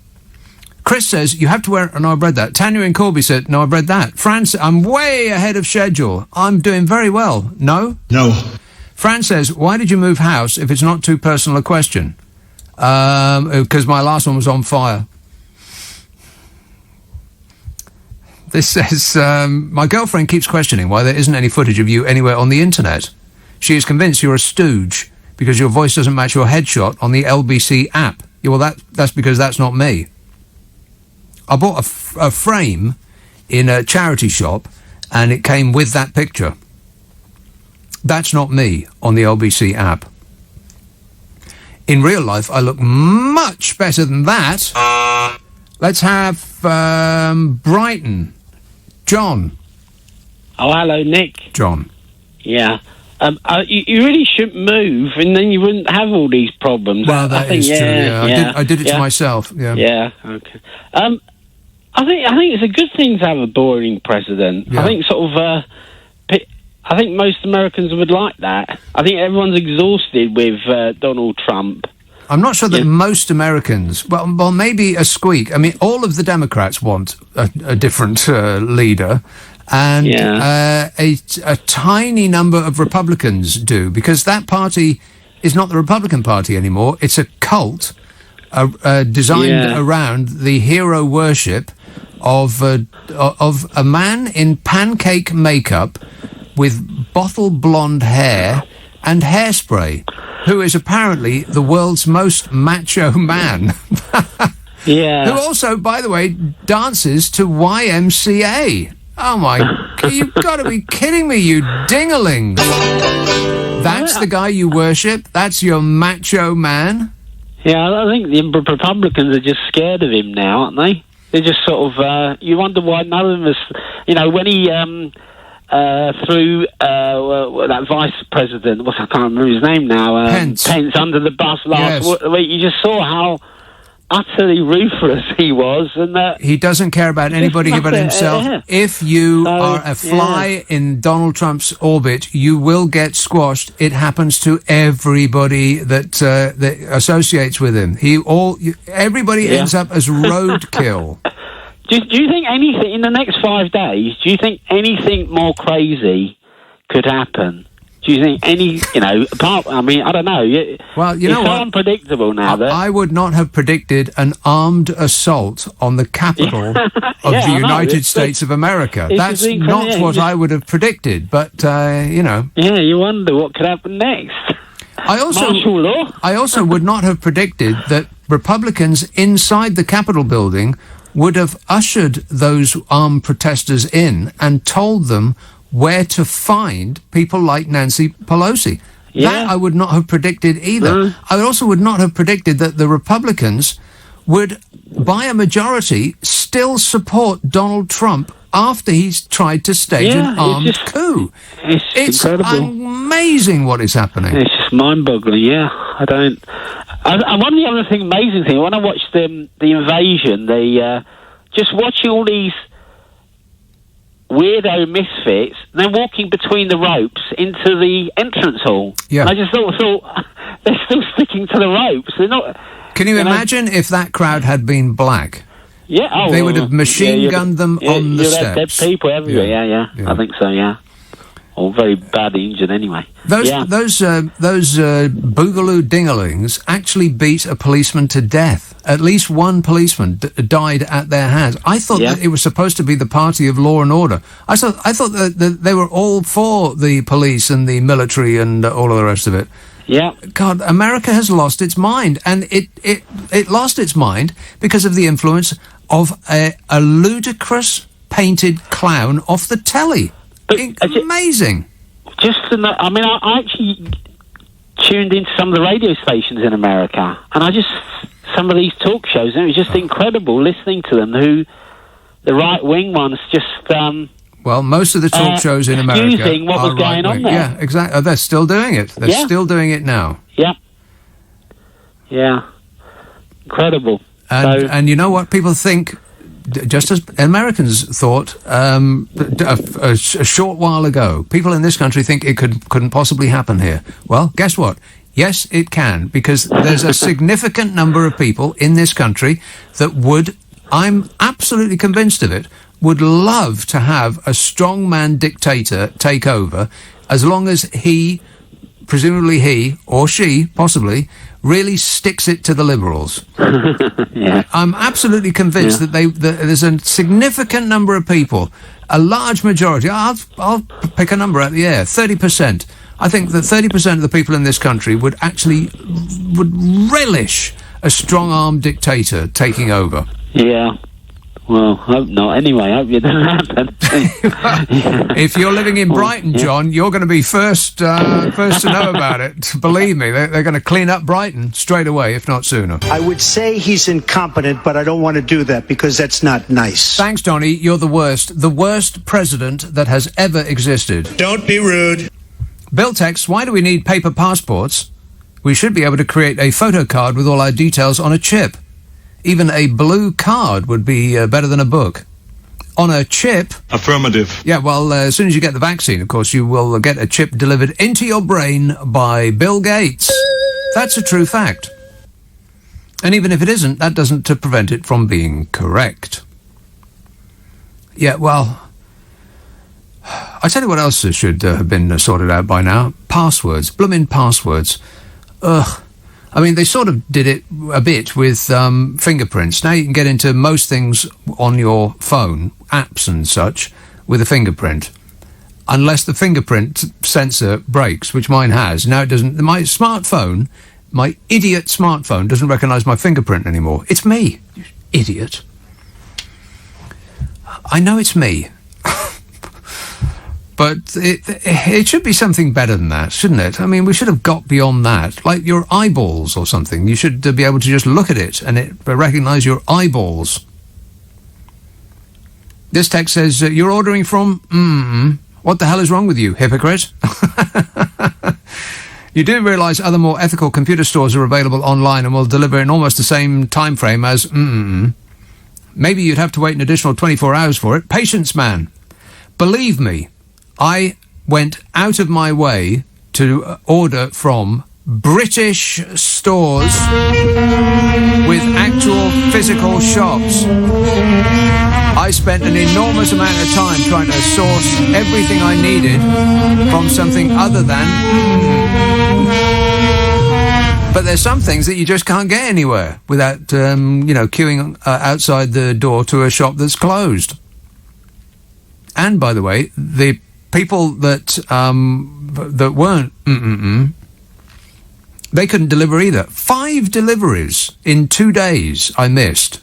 Chris says, you have to wear... No, I've read that. Tanya in Corby said, no, I've read that. Fran, I'm way ahead of schedule. I'm doing very well. No? No. Fran says, why did you move house if it's not too personal a question? Because my last one was on fire. This says, my girlfriend keeps questioning why there isn't any footage of you anywhere on the internet. She is convinced you're a stooge because your voice doesn't match your headshot on the LBC app. Yeah, well, that's because that's not me. I bought a frame in a charity shop, and it came with that picture. That's not me on the LBC app. In real life, I look much better than that. Let's have Brighton. John. Oh, hello, Nick. John. Yeah. You really shouldn't move, and then you wouldn't have all these problems. Well, that is true. Yeah. I did it to myself. Yeah. Yeah. Okay. I think it's a good thing to have a boring president. Yeah. I think I think most Americans would like that. I think everyone's exhausted with Donald Trump. I'm not sure that most Americans... Well, maybe a squeak. I mean, all of the Democrats want a different leader, and a tiny number of Republicans do, because that party is not the Republican Party anymore. It's a cult designed around the hero worship of a man in pancake makeup with bottle blonde hair and hairspray, who is apparently the world's most macho man. Yeah. Who also, by the way, dances to YMCA. Oh my... You've got to be kidding me, you dinglings. That's the guy you worship? That's your macho man? Yeah, I think the Republicans are just scared of him now, aren't they? They're just sort of... you wonder why none of them is... You know, when he... threw that vice president, I can't remember his name now, Pence under the bus last week. You just saw how utterly ruthless he was, and that he doesn't care about anybody but himself. If you are a fly in Donald Trump's orbit, you will get squashed. It happens to everybody that associates with him. Everybody ends up as roadkill. Do you think anything in the next 5 days? Do you think anything more crazy could happen? Do you think any, apart? I mean, I don't know. Well, it's so unpredictable now. I would not have predicted an armed assault on the capital of the United States of America. That's not what I would have predicted. But Yeah, you wonder what could happen next. Martial law. I also would not have predicted that Republicans inside the Capitol building would have ushered those armed protesters in and told them where to find people like Nancy Pelosi. Yeah. That I would not have predicted either. Mm. I also would not have predicted that the Republicans would, by a majority, still support Donald Trump after he's tried to stage an armed coup. It's incredible. Amazing what is happening. It's just mind-boggling, yeah. And one of the other amazing thing, when I watched the invasion, just watching all these weirdo misfits, they're walking between the ropes into the entrance hall. Yeah. And I just thought they're still sticking to the ropes. They're not. Can you imagine if that crowd had been black? Yeah, they would have machine gunned them on the steps. Dead people everywhere. Yeah. I think so. Yeah, or very badly injured anyway. Those boogaloo dingalings actually beat a policeman to death. At least one policeman died at their hands. I thought that it was supposed to be the party of law and order. I thought that they were all for the police and the military and all of the rest of it. Yeah. God, America has lost its mind, and it lost its mind because of the influence of a ludicrous painted clown off the telly. Amazing. I actually tuned into some of the radio stations in America, and some of these talk shows, and it was just incredible listening to them. The right wing ones just. Well, most of the talk shows in America excusing what was going on there. Yeah, exactly. They're still doing it. They're still doing it now. Yeah. Yeah. Incredible. And you know what people think, just as Americans thought a short while ago, people in this country think it couldn't possibly happen here. Well, guess what? Yes, it can, because there's a significant number of people in this country that would, I'm absolutely convinced of it, would love to have a strongman dictator take over, as long as presumably he or she, possibly, really sticks it to the Liberals. Yeah. I'm absolutely convinced that there's a significant number of people, a large majority, I'll pick a number out of the air, 30%. I think that 30% of the people in this country would relish a strong-armed dictator taking over. Yeah. Well, hope not. Anyway, hope it doesn't happen. If you're living in Brighton, John, you're going to be first to know about it. Believe me, they're going to clean up Brighton straight away, if not sooner. I would say he's incompetent, but I don't want to do that because that's not nice. Thanks, Donny. You're the worst president that has ever existed. Don't be rude. Bill texts, why do we need paper passports? We should be able to create a photo card with all our details on a chip. Even a blue card would be better than a book. On a chip... Affirmative. Yeah, well, as soon as you get the vaccine, of course, you will get a chip delivered into your brain by Bill Gates. That's a true fact. And even if it isn't, that doesn't prevent it from being correct. Yeah, well... I tell you what else should have been sorted out by now. Passwords. Bloomin' passwords. Ugh. I mean, they sort of did it a bit with fingerprints. Now you can get into most things on your phone, apps and such, with a fingerprint. Unless the fingerprint sensor breaks, which mine has. Now it doesn't. My idiot smartphone doesn't recognise my fingerprint anymore. It's me, you idiot. I know it's me. But it should be something better than that, shouldn't it? I mean, we should have got beyond that. Like your eyeballs or something. You should be able to just look at it and it recognise your eyeballs. This text says, you're ordering from... What the hell is wrong with you, hypocrite? You do realise other more ethical computer stores are available online and will deliver in almost the same time frame as... Maybe you'd have to wait an additional 24 hours for it. Patience, man. Believe me. I went out of my way to order from British stores with actual physical shops. I spent an enormous amount of time trying to source everything I needed from something other than... But there's some things that you just can't get anywhere without, queuing outside the door to a shop that's closed. And, by the way, the people that weren't they couldn't deliver either. 5 deliveries in 2 days I missed.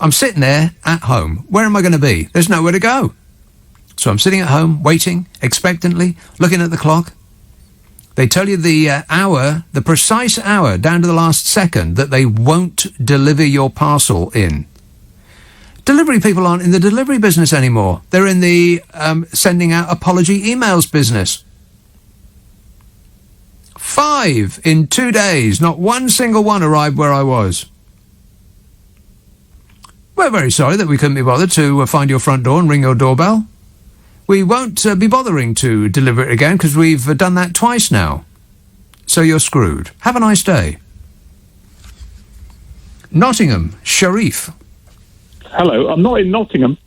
I'm sitting there at home. Where am I going to be? There's nowhere to go. So I'm sitting at home, waiting, expectantly, looking at the clock. They tell you the hour, the precise hour, down to the last second, that they won't deliver your parcel in. Delivery people aren't in the delivery business anymore. They're in the sending out apology emails business. 5 in 2 days. Not one single one arrived where I was. We're very sorry that we couldn't be bothered to find your front door and ring your doorbell. We won't be bothering to deliver it again because we've done that twice now. So you're screwed. Have a nice day. Nottingham, Sharif. Hello, I'm not in Nottingham.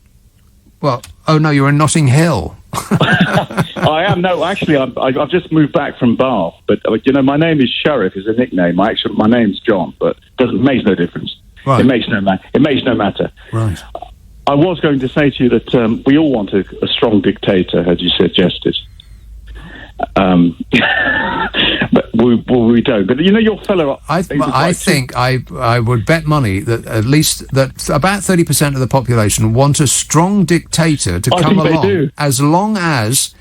Well, oh no, you're in Notting Hill. I am. No, actually, I've just moved back from Bath. But you know, my name is Sheriff. Is a nickname. My name's John, but makes no difference. Right. It makes no matter. Right. I was going to say to you that we all want a strong dictator, as you suggested. But we don't. But you know, your fellow. I think I would bet money that at least that about 30% of the population want a strong dictator to come along, as long as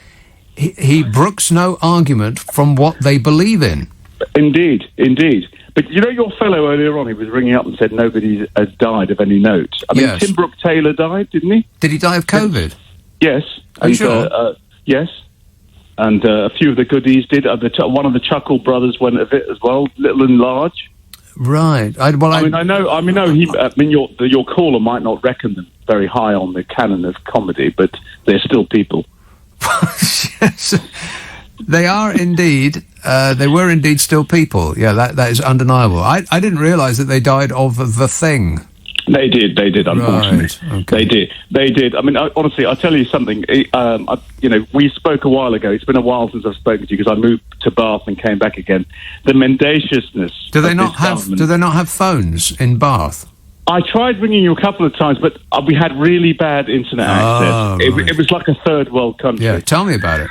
he brooks no argument from what they believe in. Indeed. But you know, your fellow earlier on, he was ringing up and said nobody has died of any note. I mean, Yes. Tim Brooke Taylor died, didn't he? Did he die of COVID? Yes. Are you sure? Yes. And a few of the goodies did. One of the Chuckle brothers went of it as well, Little and Large. Right. Your caller might not reckon them very high on the canon of comedy, but they're still people. Yes. They are indeed. They were indeed still people. Yeah, that is undeniable. I didn't realise that they died of the thing. They did, unfortunately. Right, okay. They did. I mean, honestly, I'll tell you something. We spoke a while ago. It's been a while since I've spoken to you because I moved to Bath and came back again. The mendaciousness. Do they not have phones in Bath? I tried ringing you a couple of times, but we had really bad internet access. Right. It was like a third world country. Yeah, tell me about it.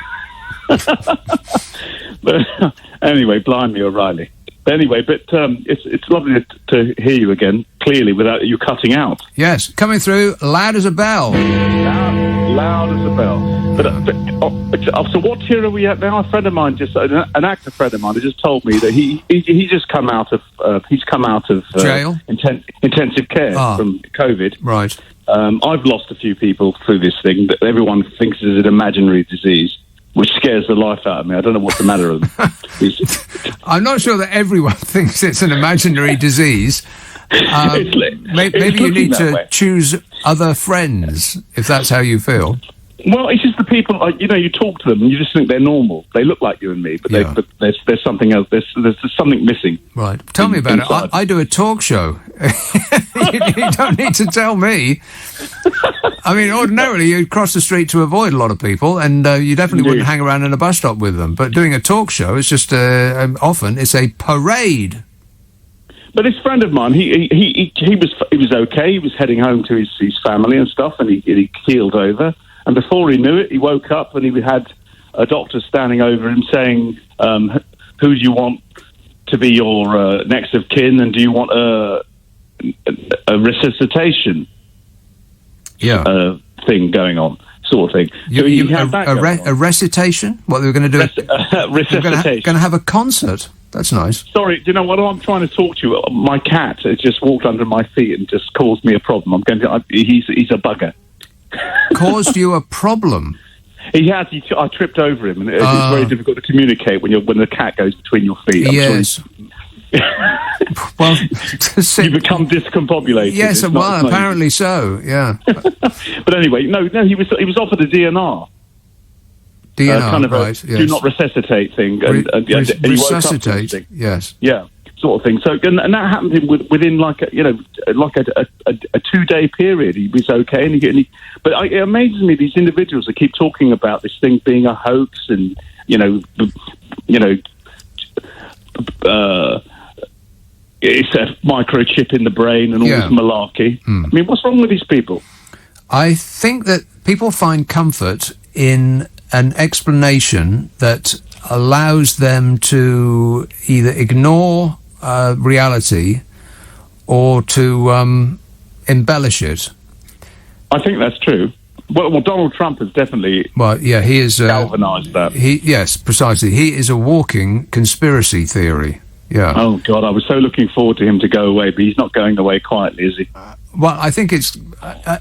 But anyway, blimey, O'Reilly. Anyway, but it's lovely to hear you again, clearly, without you cutting out. Yes, coming through loud as a bell. Loud as a bell. So what tier are we at now? A friend of mine, an actor friend of mine, has just told me that he just come out of jail, intensive care from COVID. Right. I've lost a few people through this thing that everyone thinks is an imaginary disease, which scares the life out of me. I don't know what's the matter with them. I'm not sure that everyone thinks it's an imaginary disease. Maybe you need to choose other friends, if that's how you feel. Well, it's just the people, you talk to them and you just think they're normal. They look like you and me, but there's something else. There's something missing. Right. Tell me about it. I do a talk show. You don't need to tell me. I mean, ordinarily you'd cross the street to avoid a lot of people, and you definitely wouldn't hang around in a bus stop with them. But doing a talk show is just often it's a parade. But this friend of mine, he was okay. He was heading home to his family and stuff, and he keeled over. And before he knew it, he woke up and he had a doctor standing over him saying, "Who do you want to be your next of kin, and do you want a resuscitation?" Thing going on, sort of thing. A recitation? What they were going to do? Resuscitation. Going to have a concert. That's nice. Sorry, do you know what I'm trying to talk to you? My cat has just walked under my feet and just caused me a problem. He's a bugger. Caused you a problem? He has. I tripped over him, and it's very difficult to communicate when the cat goes between your feet. Yes. Well, you become discombobulated. Yes, apparently so. Yeah. But anyway, no, he was offered a DNR. DNR, kind of right? Do not resuscitate thing. And resuscitate. Yes. Yeah, sort of thing. So, and that happened within like a 2-day period. He was okay, but it amazes me these individuals that keep talking about this thing being a hoax, and it's a microchip in the brain and all this malarkey. I mean, what's wrong with these people? I think that people find comfort in an explanation that allows them to either ignore reality or to embellish it. I think that's true. Well, Donald Trump has definitely he is galvanised that. Yes, precisely. He is a walking conspiracy theory. Yeah. Oh, God, I was so looking forward to him to go away, but he's not going away quietly, is he? Well, I think it's...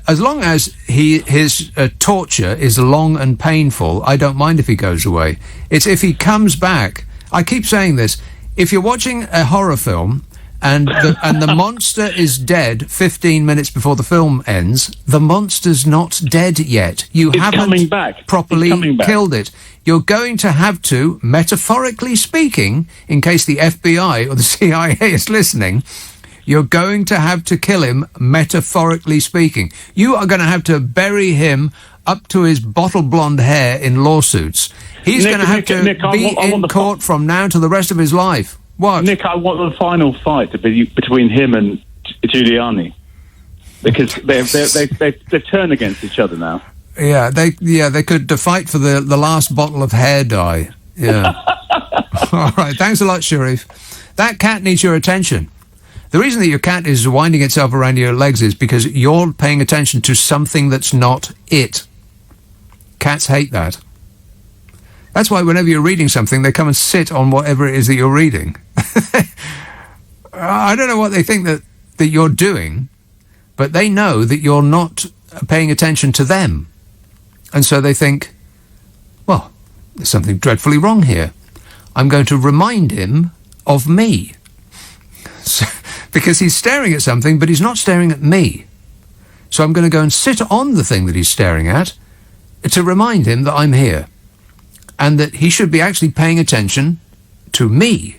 as long as his torture is long and painful, I don't mind if he goes away. It's if he comes back... I keep saying this. If you're watching a horror film and the monster is dead 15 minutes before the film ends, the monster's not dead yet. You haven't properly killed it. You're going to have to, metaphorically speaking, in case the FBI or the CIA is listening, you're going to have to kill him, metaphorically speaking. You are going to have to bury him up to his bottle blonde hair in lawsuits. He's going to have to be in court from now to the rest of his life. What? Nick, I want the final fight to be between him and Giuliani. Because they've turned against each other now. Yeah, they could fight for the last bottle of hair dye. Yeah. All right, thanks a lot, Sharif. That cat needs your attention. The reason that your cat is winding itself around your legs is because you're paying attention to something that's not it. Cats hate that. That's why whenever you're reading something, they come and sit on whatever it is that you're reading. I don't know what they think that you're doing, but they know that you're not paying attention to them. And so they think, well, there's something dreadfully wrong here. I'm going to remind him of me. So, because he's staring at something, but he's not staring at me. So I'm going to go and sit on the thing that he's staring at to remind him that I'm here. And that he should be actually paying attention to me,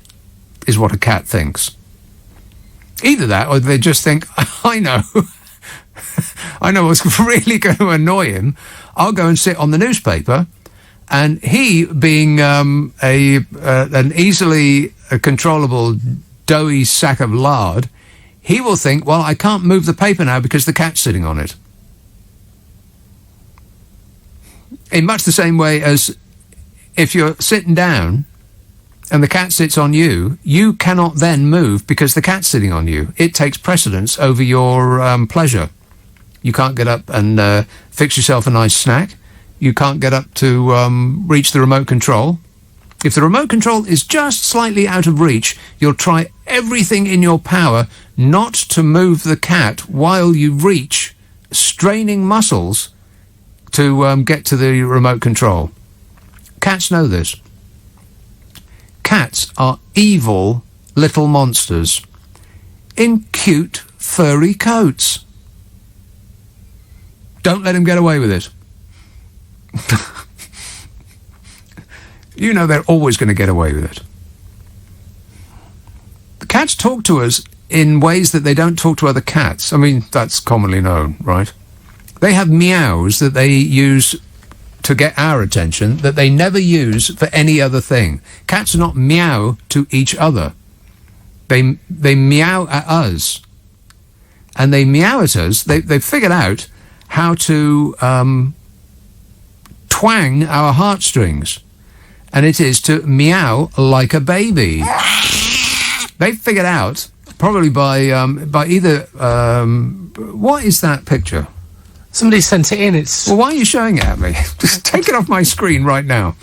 is what a cat thinks. Either that, or they just think, I know what's really going to annoy him. I'll go and sit on the newspaper, and he, being an easily controllable, doughy sack of lard, he will think, well, I can't move the paper now because the cat's sitting on it. In much the same way as if you're sitting down and the cat sits on you, you cannot then move because the cat's sitting on you. It takes precedence over your pleasure. You can't get up and fix yourself a nice snack. You can't get up to reach the remote control. If the remote control is just slightly out of reach, you'll try everything in your power not to move the cat while you reach, straining muscles to get to the remote control. Cats know this. Cats are evil little monsters in cute, furry coats. Don't let him get away with it. You know they're always going to get away with it. The cats talk to us in ways that they don't talk to other cats. I mean, that's commonly known, right? They have meows that they use to get our attention that they never use for any other thing. Cats do not meow to each other. They meow at us. And they meow at us. They've figured out how to twang our heartstrings. And it is to meow like a baby. They've figured out, probably by either... what is that picture? Somebody sent it in. It's... Well, why are you showing it at me? Just take it off my screen right now.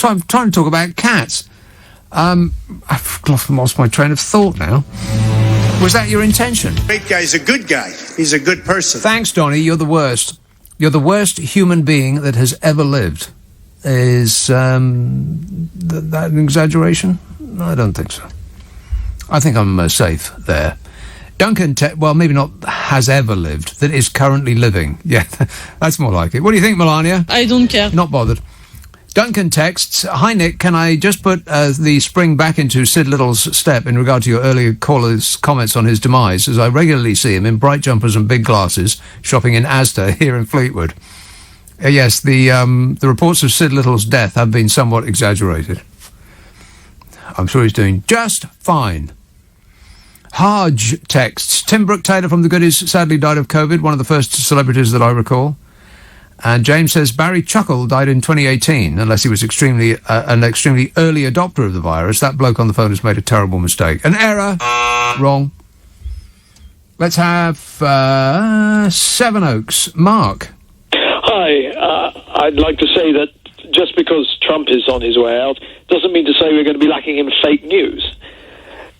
I'm trying to talk about cats. I've lost my train of thought now. Was that your intention? Great guy's a good guy. He's a good person. Thanks, Donny. You're the worst. You're the worst human being that has ever lived. Is that an exaggeration? No, I don't think so. I think I'm safe there. Duncan, well, maybe not has ever lived, that is currently living. Yeah, that's more like it. What do you think, Melania? I don't care. Not bothered. Duncan texts, hi Nick, can I just put the spring back into Sid Little's step in regard to your earlier caller's comments on his demise, as I regularly see him in bright jumpers and big glasses shopping in Asda here in Fleetwood. Yes, the reports of Sid Little's death have been somewhat exaggerated. I'm sure he's doing just fine. Harge texts, Tim Brooke-Taylor from The Goodies sadly died of COVID, one of the first celebrities that I recall. And James says Barry Chuckle died in 2018, unless he was an extremely early adopter of the virus. That bloke on the phone has made a terrible mistake. An error. Wrong. Let's have Sevenoaks. Mark. Hi. I'd like to say that just because Trump is on his way out doesn't mean to say we're going to be lacking in fake news.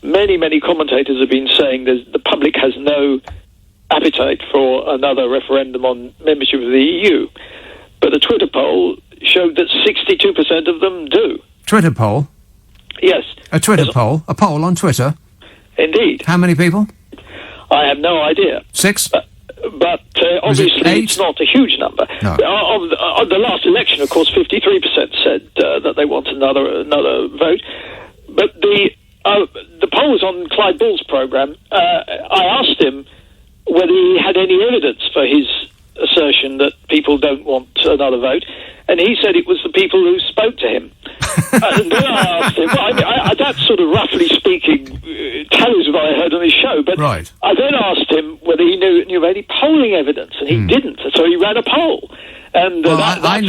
Many, many commentators have been saying that the public has no appetite for another referendum on membership of the EU. But a Twitter poll showed that 62% of them do. Twitter poll? Yes. A Twitter poll? A poll on Twitter? Indeed. How many people? I have no idea. 6? But obviously it's not a huge number. No. Of the last election, of course, 53% said that they want another vote. But the poll was on Clyde Bull's programme. I asked him whether he had any evidence for his assertion that people don't want another vote, and he said it was the people who spoke to him. And then I asked him, well, that sort of roughly speaking tallies with what I heard on his show, but right. I then asked him whether he knew of any polling evidence, and he didn't, so he ran a poll. And I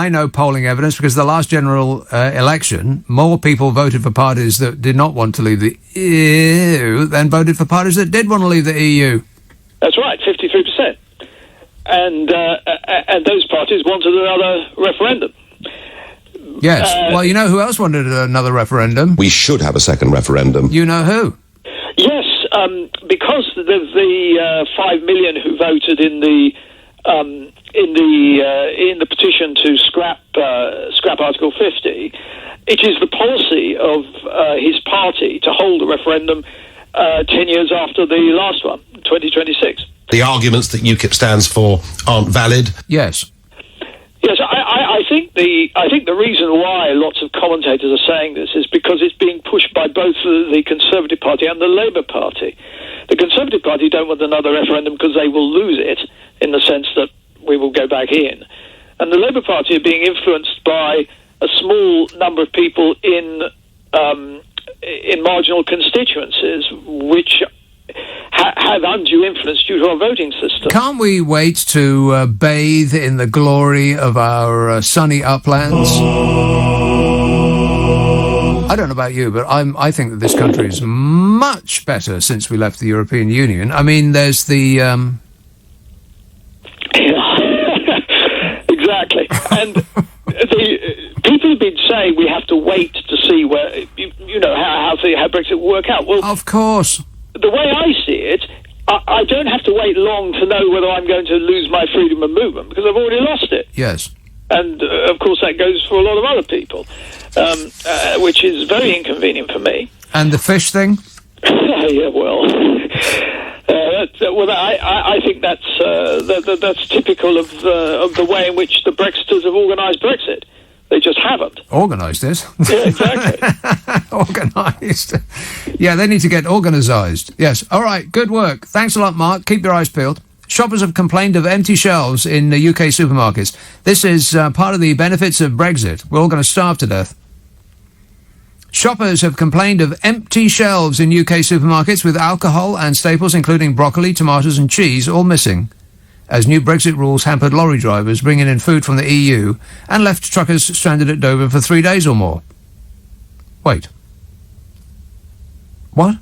know polling evidence because the last general election, more people voted for parties that did not want to leave the EU than voted for parties that did want to leave the EU. That's right, 53%. And those parties wanted another referendum. Yes. Well, you know who else wanted another referendum? We should have a second referendum. You know who? Yes, because of the 5 million who voted in the petition to scrap Article 50, it is the policy of his party to hold a referendum 10 years after the last one, 2026. The arguments that UKIP stands for aren't valid? Yes. Yes, I think the reason why lots of commentators are saying this is because it's being pushed by both the Conservative Party and the Labour Party. The Conservative Party don't want another referendum because they will lose it in the sense that we will go back in. And the Labour Party are being influenced by a small number of people in marginal constituencies which have undue influence due to our voting system. Can't we wait to bathe in the glory of our sunny uplands? I don't know about you, but I think that this country is much better since we left the European Union. I mean, there's the... Exactly. And the people have been saying we have to wait to see where, how Brexit will work out. Well, of course. The way I see it, I don't have to wait long to know whether I'm going to lose my freedom of movement because I've already lost it. Yes. And, of course, that goes for a lot of other people, which is very inconvenient for me. And the fish thing? Yeah, well... I think that's typical of the way in which the Brexiters have organised Brexit. They just haven't. Organised it? Yeah, exactly. Organised. Yeah, they need to get organised. Yes. All right, good work. Thanks a lot, Mark. Keep your eyes peeled. Shoppers have complained of empty shelves in UK supermarkets. This is part of the benefits of Brexit. We're all going to starve to death. Shoppers have complained of empty shelves in UK supermarkets with alcohol and staples including broccoli, tomatoes and cheese all missing, as new Brexit rules hampered lorry drivers bringing in food from the EU and left truckers stranded at Dover for 3 days or more. Wait. What?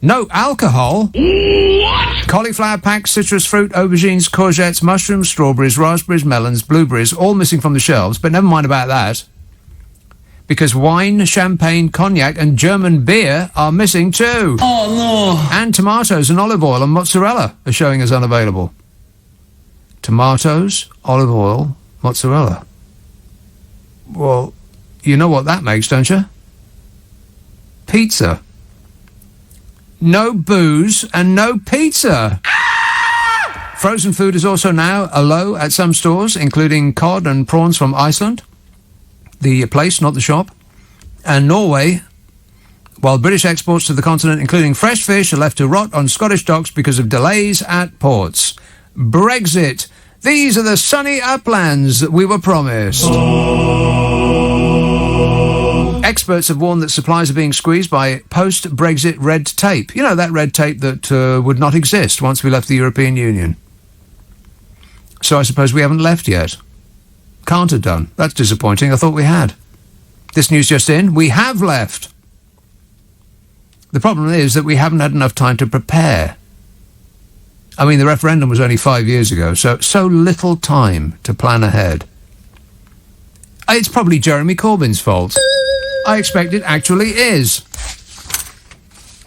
No alcohol? What? Cauliflower packs, citrus fruit, aubergines, courgettes, mushrooms, strawberries, raspberries, melons, blueberries, all missing from the shelves, but never mind about that. Because wine, champagne, cognac and German beer are missing too. Oh, no. And tomatoes and olive oil and mozzarella are showing as unavailable. Tomatoes, olive oil, mozzarella. Well, you know what that makes, don't you? Pizza. No booze and no pizza. Frozen food is also now a low at some stores, including cod and prawns from Iceland. The place, not the shop. And Norway, while British exports to the continent, including fresh fish, are left to rot on Scottish docks because of delays at ports. Brexit. These are the sunny uplands that we were promised. Experts have warned that supplies are being squeezed by post-Brexit red tape. You know, that red tape that would not exist once we left the European Union. So I suppose we haven't left yet. Can't have done. That's disappointing. I thought we had. This news just in. We have left. The problem is that we haven't had enough time to prepare. I mean, the referendum was only 5 years ago, so little time to plan ahead. It's probably Jeremy Corbyn's fault. I expect it actually is.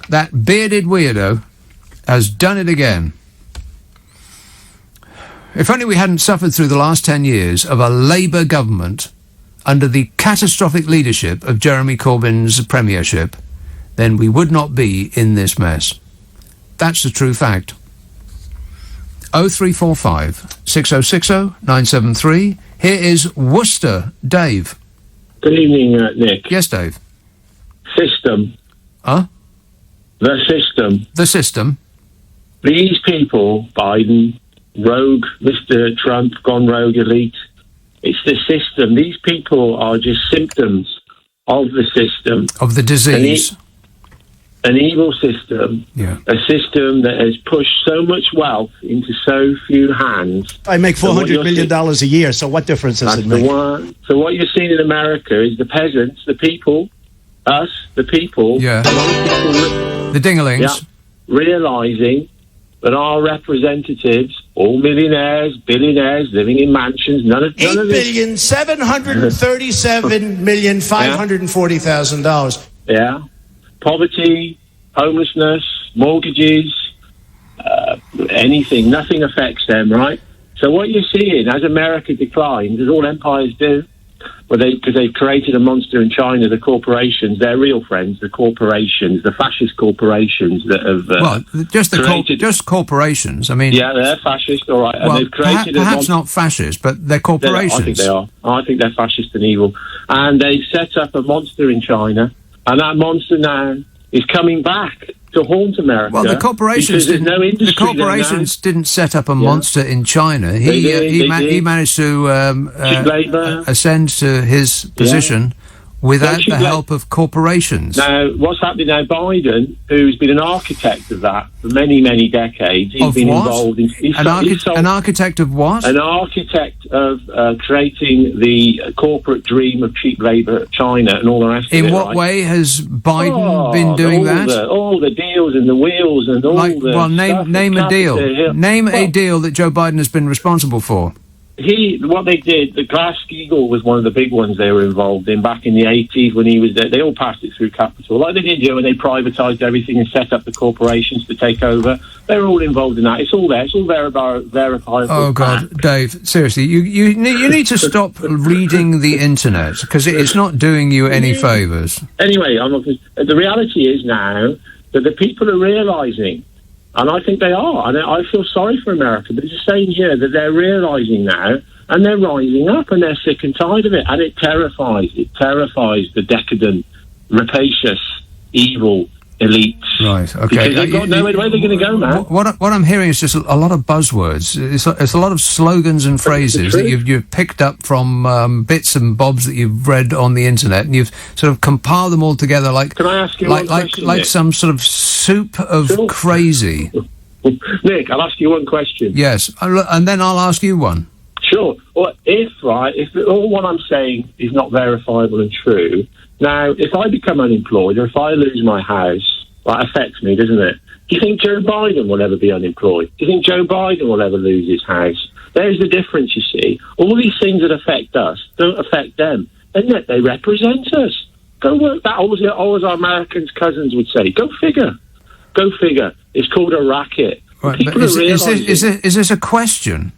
That bearded weirdo has done it again. If only we hadn't suffered through the last 10 years of a Labour government under the catastrophic leadership of Jeremy Corbyn's premiership, then we would not be in this mess. That's the true fact. 0345 6060 973. Here is Worcester Dave. Good evening, Nick. Yes, Dave. System. Huh? The system. The system. These people, Biden, rogue, Mr. Trump, gone rogue elite, it's the system. These people are just symptoms of the system. Of the disease. An evil system. Yeah. A system that has pushed so much wealth into so few hands. I make $400 million a year, so what difference does it make? So what you're seeing in America is the peasants, the people, us, the people. Yeah. The dingalings. Yeah, realising that our representatives, all millionaires, billionaires, living in mansions, none of this. $8,737,540,000. Yeah. Poverty, homelessness, mortgages, anything, nothing affects them, right? So what you're seeing as America declines, as all empires do, because they've created a monster in China, the corporations, their real friends, the corporations, the fascist corporations that have just corporations. I mean, yeah, they're fascist, all right. Well, and they've created perhaps not fascist, but they're corporations. I think they are. I think they're fascist and evil, and they've set up a monster in China, and that monster now is coming back to haunt America. Well, the corporations didn't set up a monster in China. He managed to ascend to his position without the help of corporations. Now, what's happening now? Biden, who's been an architect of that for many, many decades, he's been involved in an architect of what? An architect of creating the corporate dream of cheap labour, China, and all the rest of it. In what way has Biden been doing that? All the deals and the wheels and all the. Well, name a deal. Name a deal that Joe Biden has been responsible for. What they did, the Glass-Steagall was one of the big ones they were involved in back in the 80s when he was there. They all passed it through capital, like they did when they privatised everything and set up the corporations to take over. They were all involved in that. It's all there. It's all verifiable. Oh, God, Dave, seriously, you need to stop reading the internet, because it's not doing you any favours. Anyway, the reality is now that the people are realising, and I think they are. And I feel sorry for America, but it's the same here, that they're realising now, and they're rising up, and they're sick and tired of it. And it terrifies. It terrifies the decadent, rapacious, evil elites. Right, okay. Because they've got nowhere they're going to go, man. What I'm hearing is just a lot of buzzwords. It's a lot of slogans and phrases that you've picked up from bits and bobs that you've read on the internet, and you've sort of compiled them all together like. Can I ask you one question, like Nick? some sort of soup of crazy. Nick, I'll ask you one question. Yes, and then I'll ask you one. Sure. Well, if all what I'm saying is not verifiable and true, now, if I become unemployed or if I lose my house, that affects me, doesn't it? Do you think Joe Biden will ever be unemployed? Do you think Joe Biden will ever lose his house? There's the difference, you see. All these things that affect us don't affect them, and yet they represent us. Go work that, always our Americans' cousins would say. Go figure. Go figure. It's called a racket. Right, but is this a question?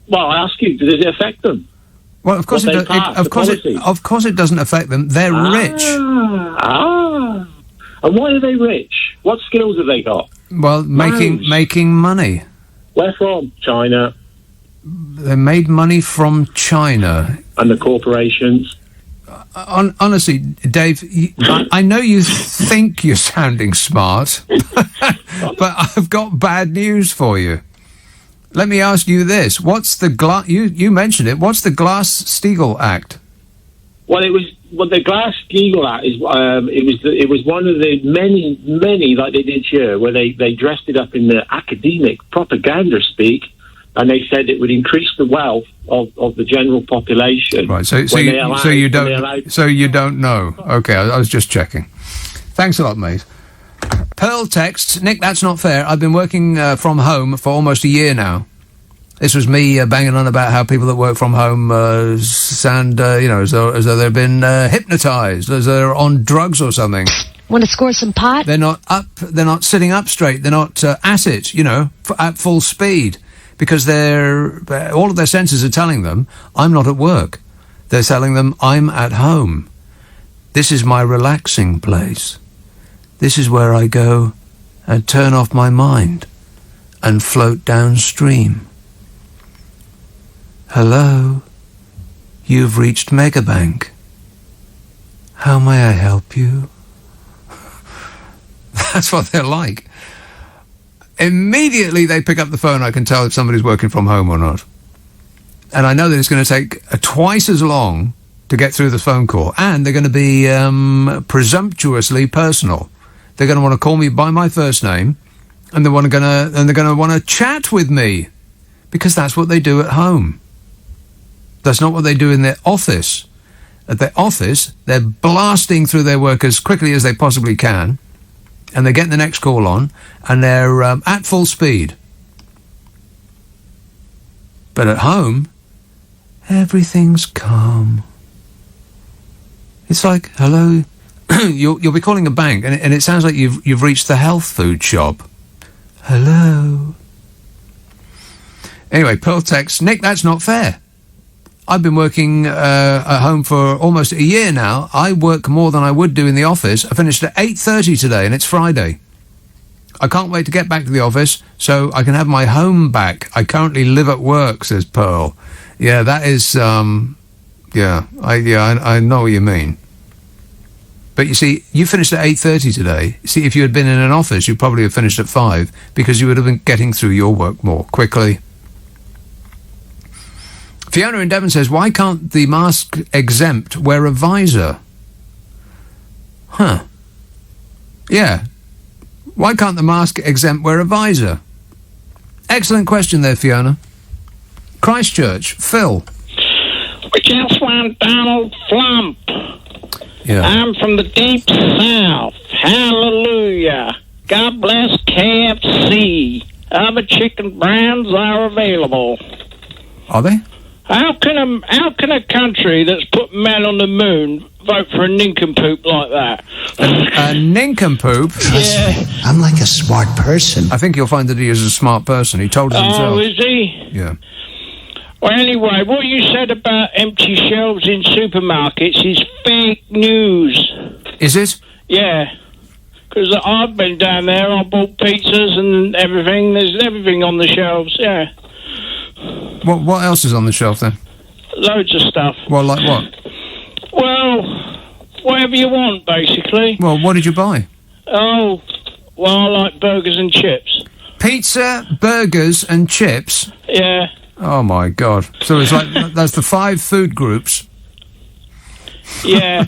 Well, I ask you, does it affect them? Well, of course it does. Of course it doesn't affect them. They're rich. And why are they rich? What skills have they got? Well, making money. Where from? China. They made money from China. And the corporations. Honestly, Dave, I know you think you're sounding smart, but I've got bad news for you. Let me ask you this: what's the you mentioned it? What's the Glass-Steagall Act? Well, the Glass-Steagall Act is it was one of the many like they did here, where they dressed it up in the academic propaganda speak, and they said it would increase the wealth of the general population. Right. So you don't know. Okay, I was just checking. Thanks a lot, mate. Pearl texts, Nick, that's not fair. I've been working from home for almost a year now. This was me banging on about how people that work from home sound, as though they've been hypnotised, as though they're on drugs or something. Want to score some pot? They're not sitting up straight. They're not at it, at full speed. Because all of their senses are telling them, I'm not at work. They're telling them, I'm at home. This is my relaxing place. This is where I go and turn off my mind and float downstream. Hello, you've reached Megabank. How may I help you? That's what they're like. Immediately they pick up the phone, I can tell if somebody's working from home or not. And I know that it's going to take twice as long to get through the phone call, and they're going to be presumptuously personal. They're going to want to call me by my first name, and they're going to want to chat with me, because that's what they do at home. That's not what they do in their office. At their office, they're blasting through their work as quickly as they possibly can, and they're getting the next call on, and they're at full speed. But at home, everything's calm. It's like, hello, you'll be calling a bank, and it sounds like you've reached the health food shop. Hello. Anyway, Pearl texts, Nick, that's not fair. I've been working at home for almost a year now. I work more than I would do in the office. I finished at 8:30 today, and it's Friday. I can't wait to get back to the office so I can have my home back. I currently live at work, says Pearl. Yeah, that is, I know what you mean. But you see, you finished at 8:30 today. See, if you had been in an office, you'd probably have finished at 5, because you would have been getting through your work more quickly. Fiona in Devon says, why can't the mask exempt wear a visor? Huh. Yeah. Why can't the mask exempt wear a visor? Excellent question there, Fiona. Christchurch, Phil. We just want Donald Flump. Yeah. I'm from the deep south. Hallelujah. God bless KFC. Other chicken brands are available. Are they? How can a country that's put men on the moon vote for a nincompoop like that? A nincompoop? Yeah. I'm like a smart person. I think you'll find that he is a smart person. He told us himself. Oh, is he? Yeah. Well, anyway, what you said about empty shelves in supermarkets is fake news. Is it? Yeah. Because I've been down there, I bought pizzas and everything. There's everything on the shelves, yeah. What else is on the shelf then? Loads of stuff. Well, like what? Well, whatever you want, basically. Well, what did you buy? Oh, well, I like burgers and chips. Pizza, burgers and chips? Yeah. Oh, my God. So it's like, that's the 5 food groups. Yeah.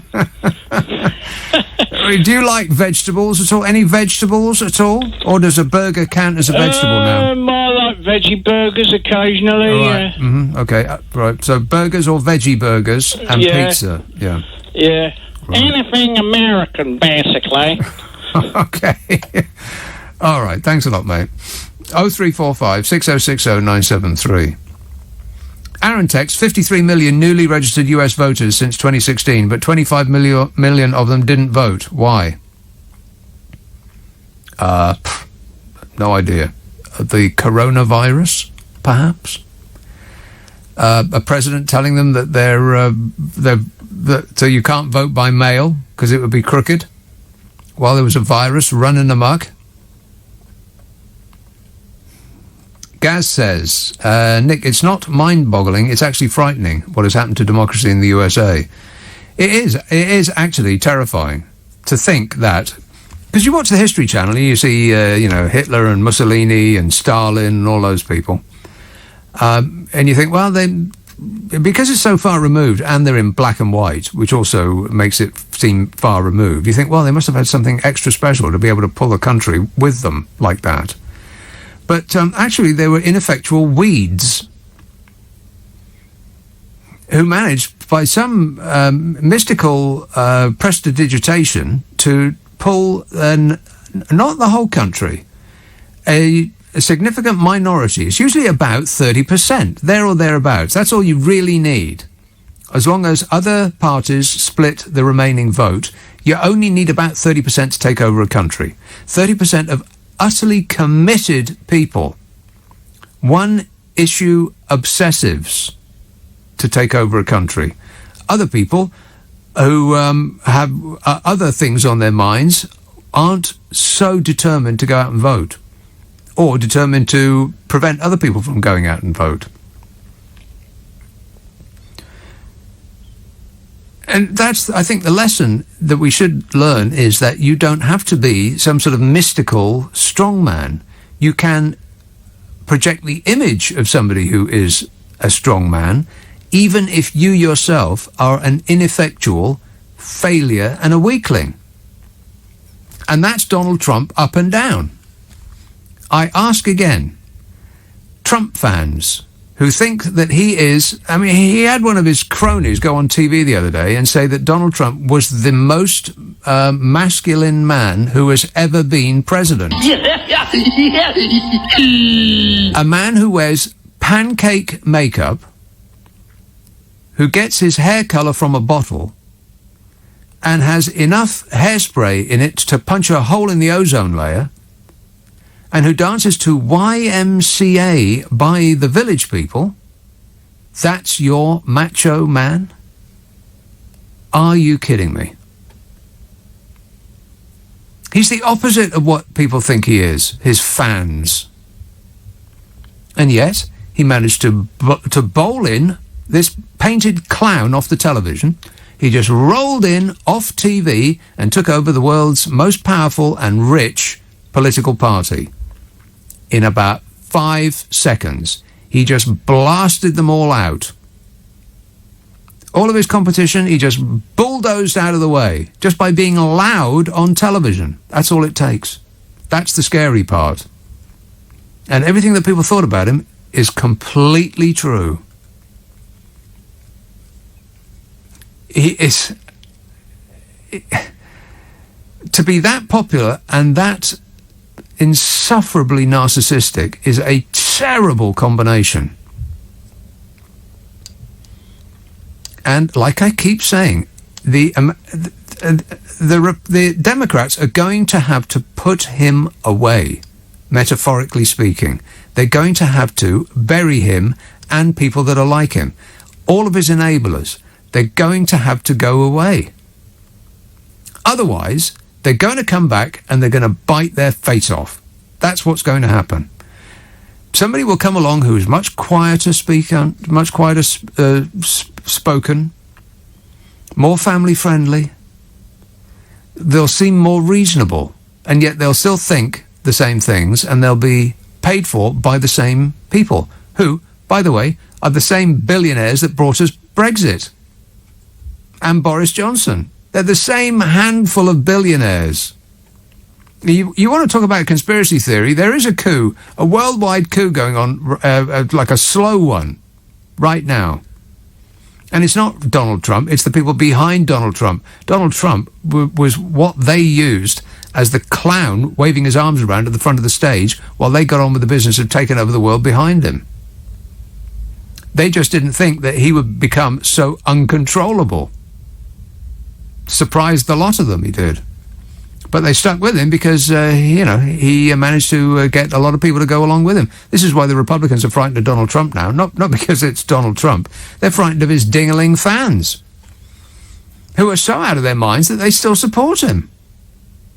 Do you like vegetables at all? Any vegetables at all? Or does a burger count as a vegetable now? I like veggie burgers occasionally, right. yeah. Mm-hmm. Okay, right. So burgers or veggie burgers and pizza, yeah. Yeah. Right. Anything American, basically. Okay. All right, thanks a lot, mate. 0345 6060 973. Aaron texts, 53 million newly registered US voters since 2016, but 25 million of them didn't vote. Why? No idea. The coronavirus, perhaps? A president telling them that so you can't vote by mail because it would be crooked while there was a virus running amok? Gaz says, Nick, it's not mind-boggling, it's actually frightening what has happened to democracy in the USA. It is actually terrifying to think that, because you watch the History Channel and you see, Hitler and Mussolini and Stalin and all those people, and you think, well, because it's so far removed and they're in black and white, which also makes it seem far removed, you think, well, they must have had something extra special to be able to pull the country with them like that. But actually, they were ineffectual weeds who managed, by some mystical prestidigitation, to pull, not the whole country, a significant minority. It's usually about 30%, there or thereabouts. That's all you really need. As long as other parties split the remaining vote, you only need about 30% to take over a country. 30% of utterly committed people, one-issue obsessives, to take over a country. Other people who have other things on their minds aren't so determined to go out and vote, or determined to prevent other people from going out and vote. And that's, I think, the lesson that we should learn is that you don't have to be some sort of mystical strongman. You can project the image of somebody who is a strongman, even if you yourself are an ineffectual failure and a weakling. And that's Donald Trump up and down. I ask again, Trump fans who think that he is... I mean, he had one of his cronies go on TV the other day and say that Donald Trump was the most masculine man who has ever been president. A man who wears pancake makeup, who gets his hair colour from a bottle, and has enough hairspray in it to punch a hole in the ozone layer, and who dances to YMCA by the Village People, that's your macho man? Are you kidding me? He's the opposite of what people think he is, his fans. And yet, he managed to bowl in this painted clown off the television. He just rolled in off TV and took over the world's most powerful and rich political party. In about 5 seconds, he just blasted them all out. All of his competition, he just bulldozed out of the way, just by being loud on television. That's all it takes. That's the scary part. And everything that people thought about him is completely true. He is... To be that popular and that insufferably narcissistic is a terrible combination. And like I keep saying, the Democrats are going to have to put him away, metaphorically speaking. They're going to have to bury him and people that are like him. All of his enablers, they're going to have to go away. Otherwise, they're going to come back and they're going to bite their face off. That's what's going to happen. Somebody will come along who is much quieter spoken, more family friendly. They'll seem more reasonable, and yet they'll still think the same things, and they'll be paid for by the same people, who, by the way, are the same billionaires that brought us Brexit and Boris Johnson. They're the same handful of billionaires. You want to talk about conspiracy theory? There is a coup, a worldwide coup going on, like a slow one, right now. And it's not Donald Trump, it's the people behind Donald Trump. Donald Trump was what they used as the clown waving his arms around at the front of the stage while they got on with the business of taking over the world behind him. They just didn't think that he would become so uncontrollable. Surprised the lot of them, he did. But they stuck with him because, he managed to get a lot of people to go along with him. This is why the Republicans are frightened of Donald Trump now. Not because it's Donald Trump. They're frightened of his ding-a-ling fans, who are so out of their minds that they still support him,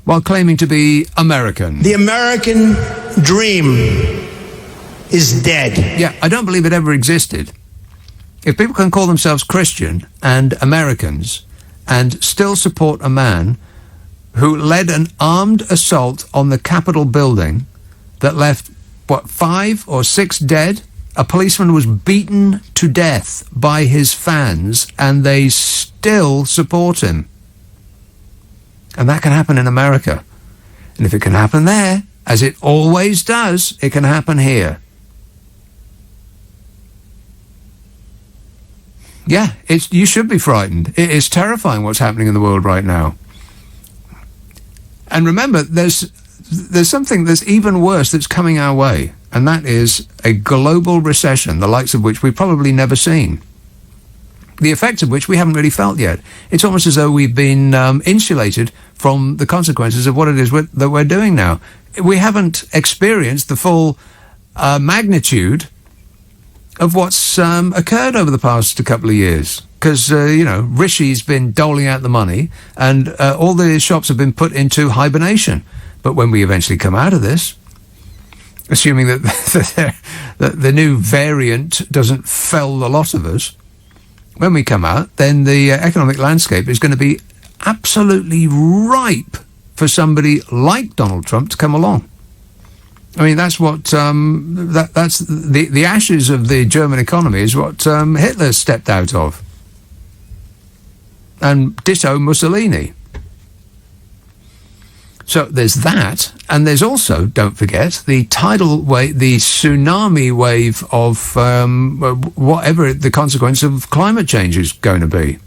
while claiming to be American. The American dream is dead. Yeah, I don't believe it ever existed. If people can call themselves Christian and Americans and still support a man who led an armed assault on the Capitol building that left, 5 or 6 dead? A policeman was beaten to death by his fans, and they still support him. And that can happen in America. And if it can happen there, as it always does, it can happen here. Yeah, you should be frightened. It is terrifying what's happening in the world right now. And remember, there's something that's even worse that's coming our way, and that is a global recession, the likes of which we've probably never seen. The effects of which we haven't really felt yet. It's almost as though we've been insulated from the consequences of what it is that we're doing now. We haven't experienced the full magnitude of what's occurred over the past couple of years. Because, Rishi's been doling out the money, and all the shops have been put into hibernation. But when we eventually come out of this, assuming that the new variant doesn't fell the lot of us, when we come out, then the economic landscape is going to be absolutely ripe for somebody like Donald Trump to come along. I mean, that's what that's the ashes of the German economy is what Hitler stepped out of, and ditto Mussolini. So there's that, and there's also, don't forget, the tidal wave, the tsunami wave of whatever the consequence of climate change is going to be.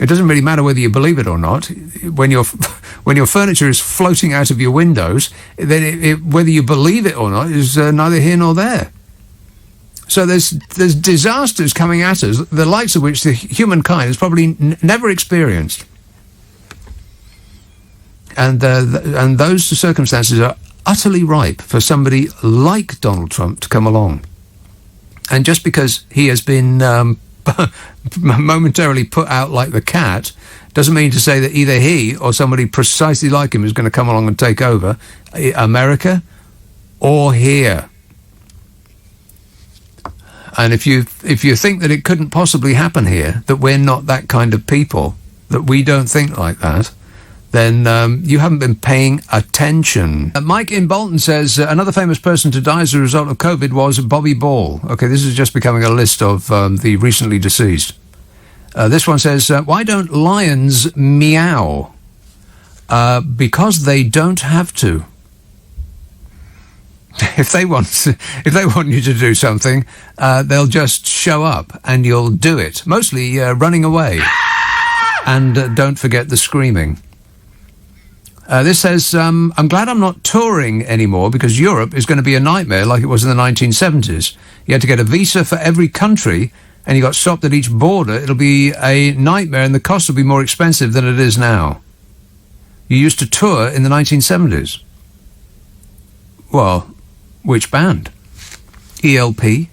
It doesn't really matter whether you believe it or not. When your furniture is floating out of your windows, then whether you believe it or not is neither here nor there. So there's disasters coming at us, the likes of which the humankind has probably never experienced. And those circumstances are utterly ripe for somebody like Donald Trump to come along. And just because he has been momentarily put out like the cat doesn't mean to say that either he or somebody precisely like him is going to come along and take over America or here. And if you think that it couldn't possibly happen here, that we're not that kind of people, that we don't think like that, then you haven't been paying attention. Mike in Bolton says, another famous person to die as a result of COVID was Bobby Ball. Okay, this is just becoming a list of the recently deceased. This one says, why don't lions meow? Because they don't have to. If they want you to do something, they'll just show up and you'll do it. Mostly running away. And don't forget the screaming. This says, I'm glad I'm not touring anymore because Europe is going to be a nightmare like it was in the 1970s. You had to get a visa for every country and you got stopped at each border. It'll be a nightmare and the cost will be more expensive than it is now. You used to tour in the 1970s. Well, which band? ELP?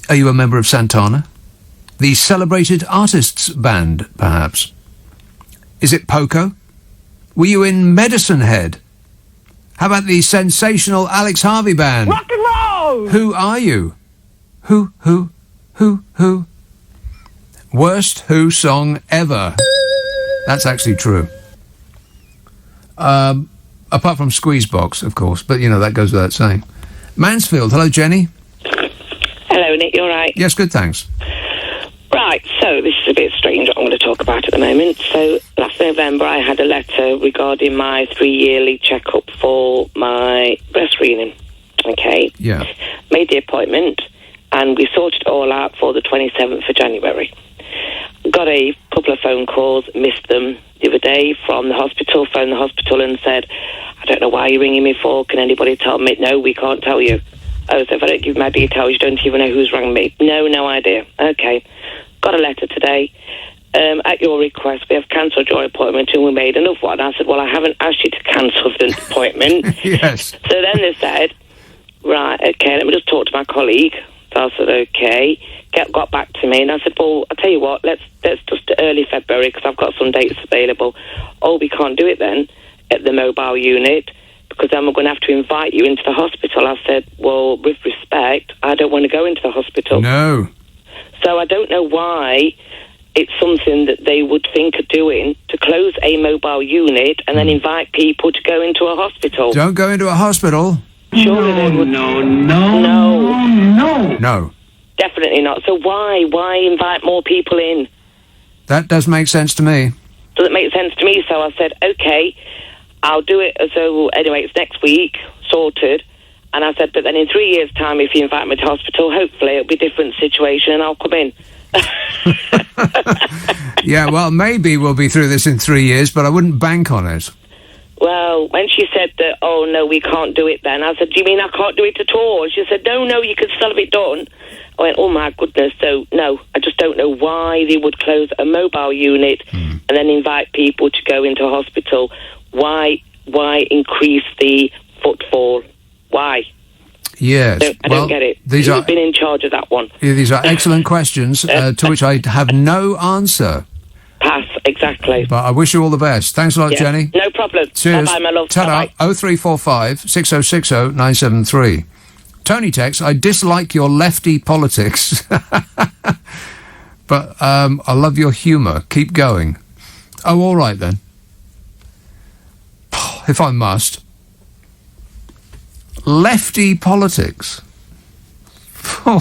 Are you a member of Santana? The Celebrated Artists Band, perhaps? Is it Poco? Were you in Medicine Head? How about the sensational Alex Harvey Band? Rock and roll! Who are you? Who? Worst Who song ever. That's actually true. Apart from Squeezebox, of course, but, that goes without saying. Mansfield, hello, Jenny. Hello, Nick, you all right? Yes, good, thanks. Right, so this is a bit strange what I'm going to talk about at the moment. So last November I had a letter regarding my 3-yearly checkup for my breast screening. Okay? Yeah. Made the appointment and we sorted it all out for the 27th of January. Got a couple of phone calls, missed them the other day from the hospital, phoned the hospital and said, I don't know why you're ringing me for, can anybody tell me? No, we can't tell you. Oh, so if I don't give my details, you don't even know who's rang me? No idea. Okay. Got a letter today. At your request, we have cancelled your appointment and we made another one. I said, well, I haven't asked you to cancel the appointment. Yes. So then they said, right, okay, let me just talk to my colleague. So I said, okay. Got back to me and I said, well, I'll tell you what, let's just do early February because I've got some dates available. Oh, we can't do it then at the mobile unit because then we're going to have to invite you into the hospital. I said, well, with respect, I don't want to go into the hospital. No. So I don't know why it's something that they would think of doing to close a mobile unit and then invite people to go into a hospital. Don't go into a hospital. Surely they would. No. Definitely not. So why invite more people in? That does make sense to me. Does it make sense to me? So I said, okay, I'll do it. So anyway, it's next week, sorted. And I said, but then in 3 years' time, if you invite me to hospital, hopefully it'll be a different situation and I'll come in. Yeah, well, maybe we'll be through this in 3 years, but I wouldn't bank on it. well, when she said that, oh, no, we can't do it then, I said, do you mean I can't do it at all? She said, no, you can still have it done. I went, oh, my goodness. So, no, I just don't know why they would close a mobile unit and then invite people to go into hospital. Why increase the footfall? Why? Yes. I don't get it. Who's been in charge of that one? Yeah, these are excellent questions to which I have no answer. Pass, exactly. But I wish you all the best. Thanks a lot, Jenny. No problem. Cheers. Bye-bye, my love. Ta-da. Bye-bye. 0345 6060 973. Tony texts, I dislike your lefty politics. But I love your humour. Keep going. Oh, all right then. If I must. Lefty politics.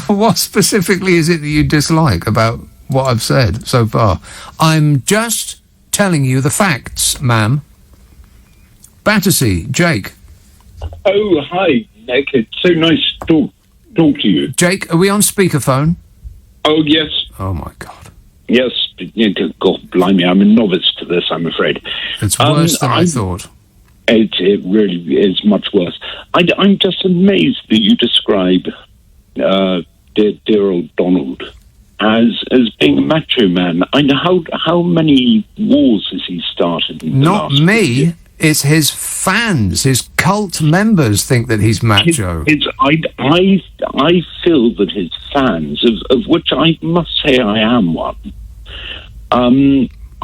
What specifically is it that you dislike about what I've said so far? I'm just telling you the facts, ma'am. Battersea, Jake. Oh, hi, Nick. It's so nice to talk to you. Jake, are we on speakerphone? Oh, yes. Oh, my God. Yes. God, blimey, I'm a novice to this, I'm afraid. It's worse than I thought. It really is much worse. I'm just amazed that you describe dear old Donald as being a macho man. I know how many wars has he started? Not me. It's his fans, his cult members think that he's macho. I feel that his fans, of which I must say I am one,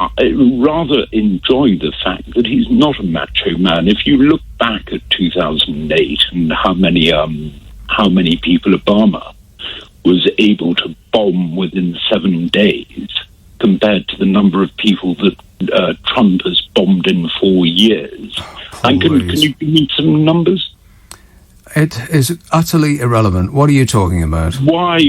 I rather enjoy the fact that he's not a macho man. If you look back at 2008 and how many people Obama was able to bomb within 7 days compared to the number of people that Trump has bombed in 4 years. And can you give me some numbers? It is utterly irrelevant. What are you talking about? Why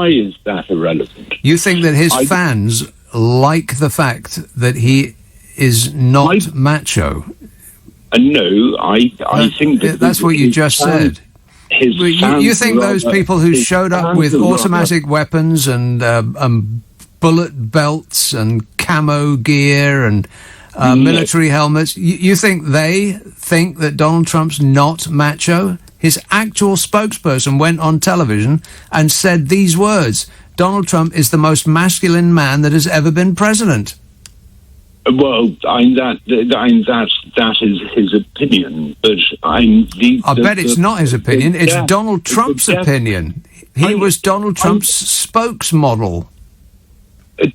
is that irrelevant? You think that his fans like the fact that he is not macho? No, I think that's what you just said. You think those people who showed up with automatic weapons and bullet belts and camo gear and military helmets, you think they think that Donald Trump's not macho? His actual spokesperson went on television and said these words: Donald Trump is the most masculine man that has ever been president. Well, that is his opinion, but I bet it's not his opinion. It's Donald Trump's opinion. He was Donald Trump's spokesmodel.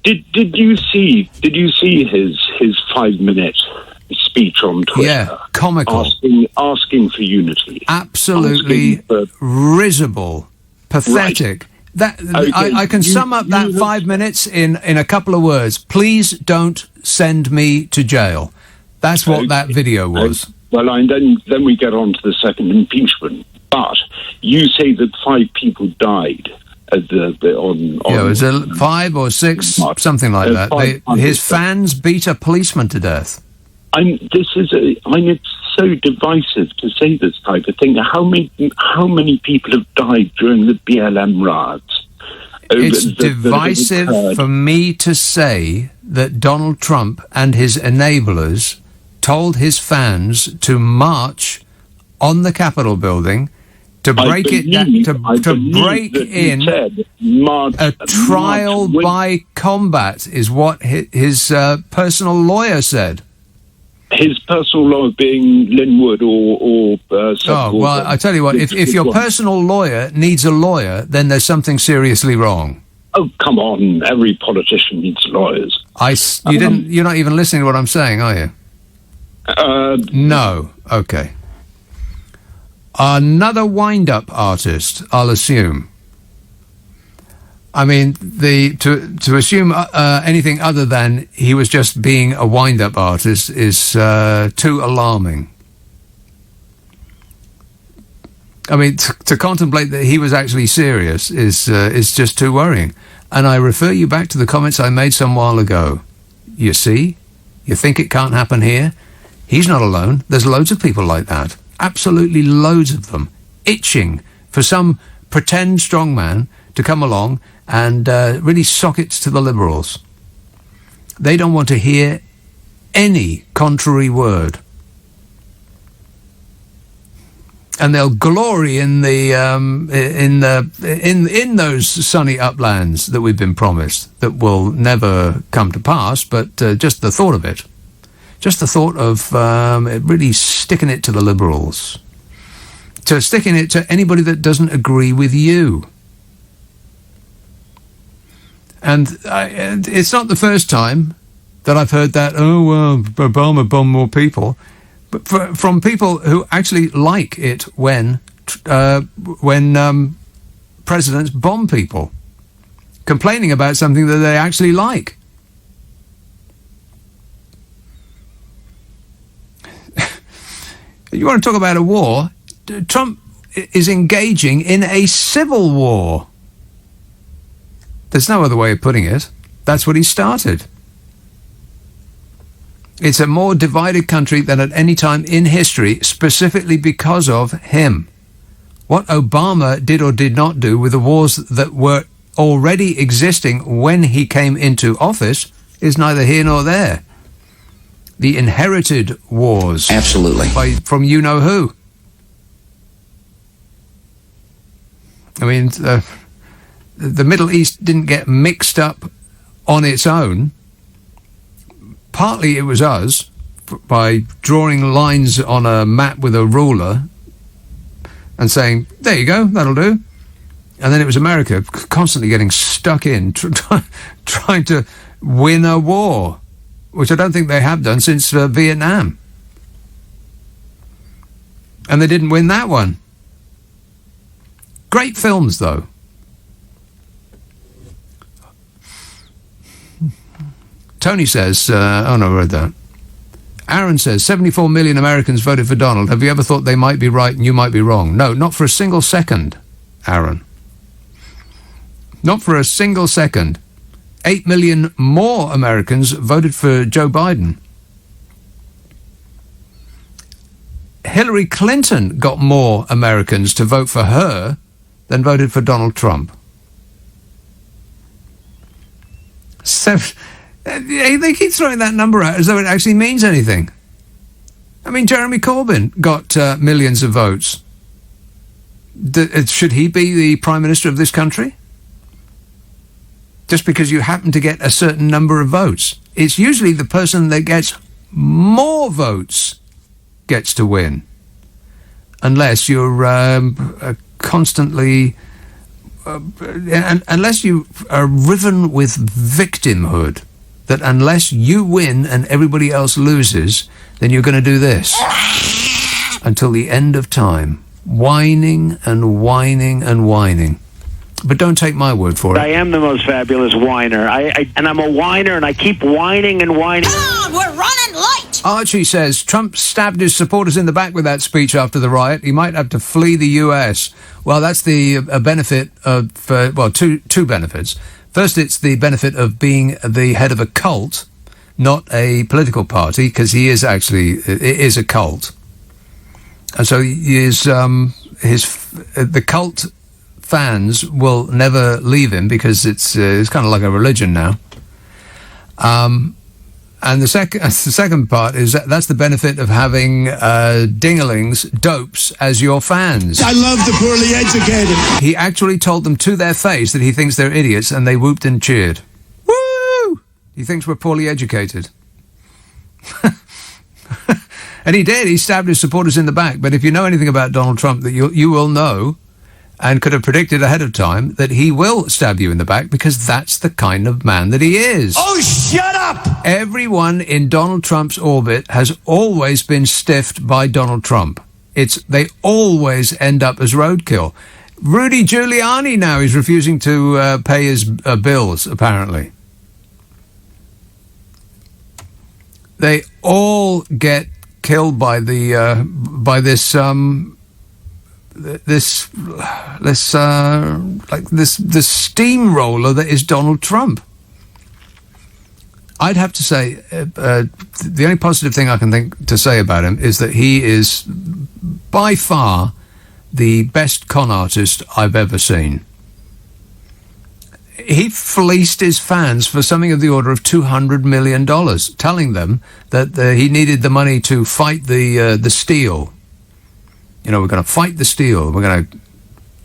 Did you see his 5-minute speech on Twitter? Yeah, comical. Asking for unity. Absolutely risible, pathetic. Right. I can sum up that 5 minutes in a couple of words. Please don't send me to jail. That's what that video was. Well, and then we get on to the second impeachment. But you say that 5 people died it was 5 or 6, something like that. His fans beat a policeman to death. It's so divisive to say this type of thing. How many people have died during the BLM riots? It's divisive for me to say that Donald Trump and his enablers told his fans to march on the Capitol building to break in a trial by combat is what his personal lawyer said. His personal lawyer being Linwood or well, I tell you what, if your personal lawyer needs a lawyer, then there's something seriously wrong. Oh, come on. Every politician needs lawyers. You're not even listening to what I'm saying, are you? No. Okay. Another wind-up artist, I'll assume. I mean, to assume anything other than he was just being a wind-up artist is too alarming. I mean, to contemplate that he was actually serious is just too worrying. And I refer you back to the comments I made some while ago. You see? You think it can't happen here? He's not alone. There's loads of people like that. Absolutely loads of them. Itching for some pretend strongman to come along and really sock it to the Liberals. They don't want to hear any contrary word. and they'll glory in the in those sunny uplands that we've been promised that will never come to pass. But just the thought of it, just the thought of it really sticking it to the Liberals, to sticking it to anybody that doesn't agree with you. And it's not the first time that I've heard that. Oh well, Obama bombed more people. But from people who actually like it when presidents bomb people, complaining about something that they actually like. You want to talk about a war? Trump is engaging in a civil war. There's no other way of putting it. That's what he started. It's a more divided country than at any time in history, specifically because of him. What Obama did or did not do with the wars that were already existing when he came into office is neither here nor there. The inherited wars. Absolutely. From you-know-who. I mean, the Middle East didn't get mixed up on its own. Partly it was us, by drawing lines on a map with a ruler and saying, there you go, that'll do. And then it was America constantly getting stuck in, trying to win a war, which I don't think they have done since Vietnam. And they didn't win that one. Great films, though. Tony says, oh no, I read that. Aaron says, 74 million Americans voted for Donald. Have you ever thought they might be right and you might be wrong? No, not for a single second, Aaron. Not for a single second. 8 million more Americans voted for Joe Biden. Hillary Clinton got more Americans to vote for her than voted for Donald Trump. They keep throwing that number out as though it actually means anything. I mean, Jeremy Corbyn got millions of votes. Should he be the Prime Minister of this country? Just because you happen to get a certain number of votes. It's usually the person that gets more votes gets to win. Unless you're constantly... unless you are riven with victimhood. That unless you win and everybody else loses, then you're going to do this. Until the end of time. Whining and whining and whining. But don't take my word for it. I am the most fabulous whiner. And I'm a whiner, and I keep whining and whining. Come on, we're running late! Archie says, Trump stabbed his supporters in the back with that speech after the riot. He might have to flee the U.S. Well, that's the benefit of, two benefits. First, it's the benefit of being the head of a cult, not a political party, because he is actually, it is a cult. And so the cult fans will never leave him because it's kind of like a religion now. And the second part is that's the benefit of having dinglings, dopes, as your fans. I love the poorly educated. He actually told them to their face that he thinks they're idiots, and they whooped and cheered. Woo! He thinks we're poorly educated. And he did. He stabbed his supporters in the back. But if you know anything about Donald Trump, that you will know, and could have predicted ahead of time, that he will stab you in the back because that's the kind of man that he is. Oh, shut up! Everyone in Donald Trump's orbit has always been stiffed by Donald Trump. They always end up as roadkill. Rudy Giuliani now is refusing to pay his bills, apparently. They all get killed by this steamroller that is Donald Trump. I'd have to say the only positive thing I can think to say about him is that he is by far the best con artist I've ever seen. He fleeced his fans for something of the order of $200 million, telling them that he needed the money to fight the steal. You know, we're going to fight the steal. We're going to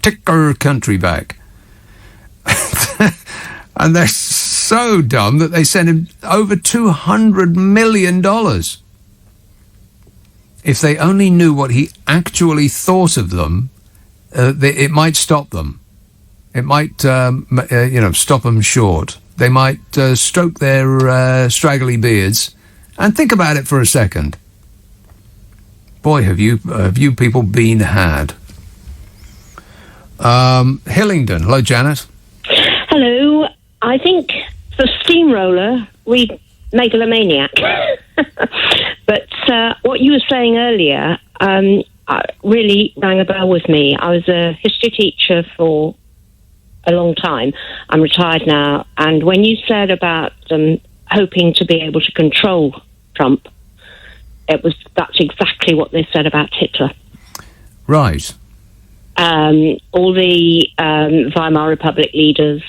take our country back. And they're so dumb that they sent him over $200 million. If they only knew what he actually thought of them, it might stop them. It might, stop them short. They might stroke their straggly beards and think about it for a second. Boy, have you people been had. Hillingdon. Hello, Janet. Hello. I think for Steamroller, we megalomaniac. But what you were saying earlier really rang a bell with me. I was a history teacher for a long time. I'm retired now. And when you said about hoping to be able to control Trump, that's exactly what they said about Hitler. Right. All the Weimar Republic leaders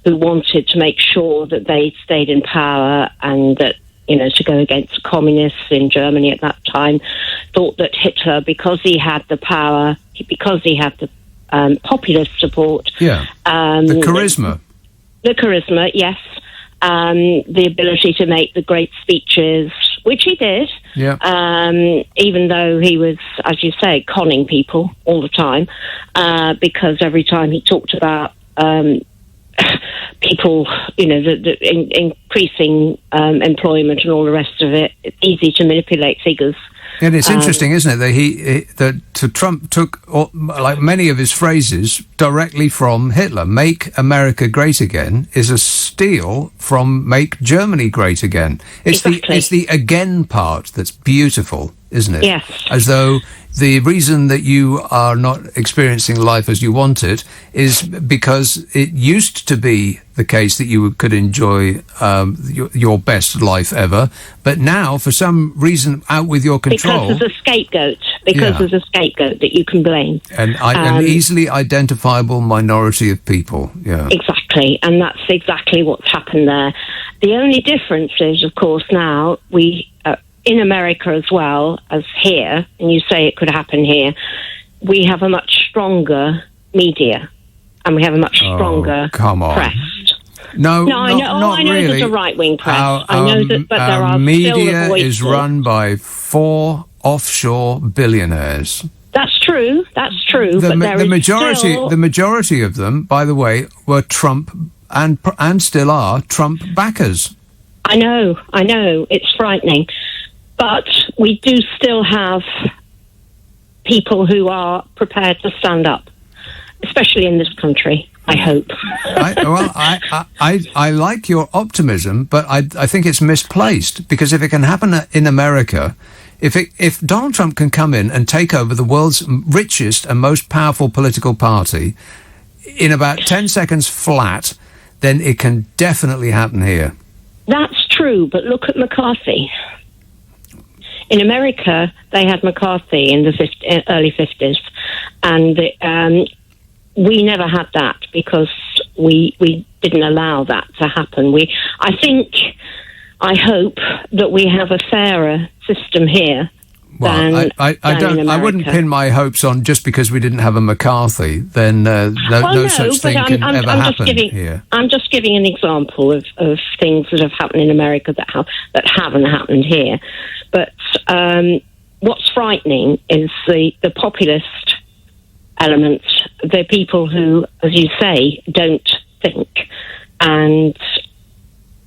who wanted to make sure that they stayed in power and that, to go against communists in Germany at that time, thought that Hitler, because he had the power, because he had the populist support. Yeah. The charisma. The charisma, yes. The ability to make the great speeches, which he did. Yeah. Even though he was, as you say, conning people all the time, because every time he talked about people, the increasing employment and all the rest of it, it's easy to manipulate figures. And it's interesting, isn't it, that Trump took, like many of his phrases, directly from Hitler. Make America great again is a steal from make Germany great again. It's the again part that's beautiful, isn't it? Yes. As though the reason that you are not experiencing life as you want it is because it used to be the case that you could enjoy your best life ever, but now, for some reason, out with your control. Because there's a scapegoat. There's a scapegoat that you can blame. An easily identifiable minority of people. Yeah. Exactly, and that's exactly what's happened there. The only difference is, of course, now we... in America as well as here, and you say it could happen here, we have a much stronger media and we have a much stronger press. No, I know really. There's a right-wing press. I know that, but there are media still voices. is run by 4 offshore billionaires. That's true. The majority of them, by the way, were Trump and still are Trump backers. I know. It's frightening. But we do still have people who are prepared to stand up, especially in this country, I hope. I like your optimism, but I think it's misplaced, because if it can happen in America, if Donald Trump can come in and take over the world's richest and most powerful political party in about 10 seconds flat, then it can definitely happen here. That's true, but look at McCarthy. In America, they had McCarthy in the early 50s, and we never had that because we didn't allow that to happen. I hope that we have a fairer system here. Well, I wouldn't pin my hopes on just because we didn't have a McCarthy. Then no such thing can ever happen here. I'm just giving an example of things that have happened in America that haven't happened here. But what's frightening is the populist elements, the people who, as you say, don't think. And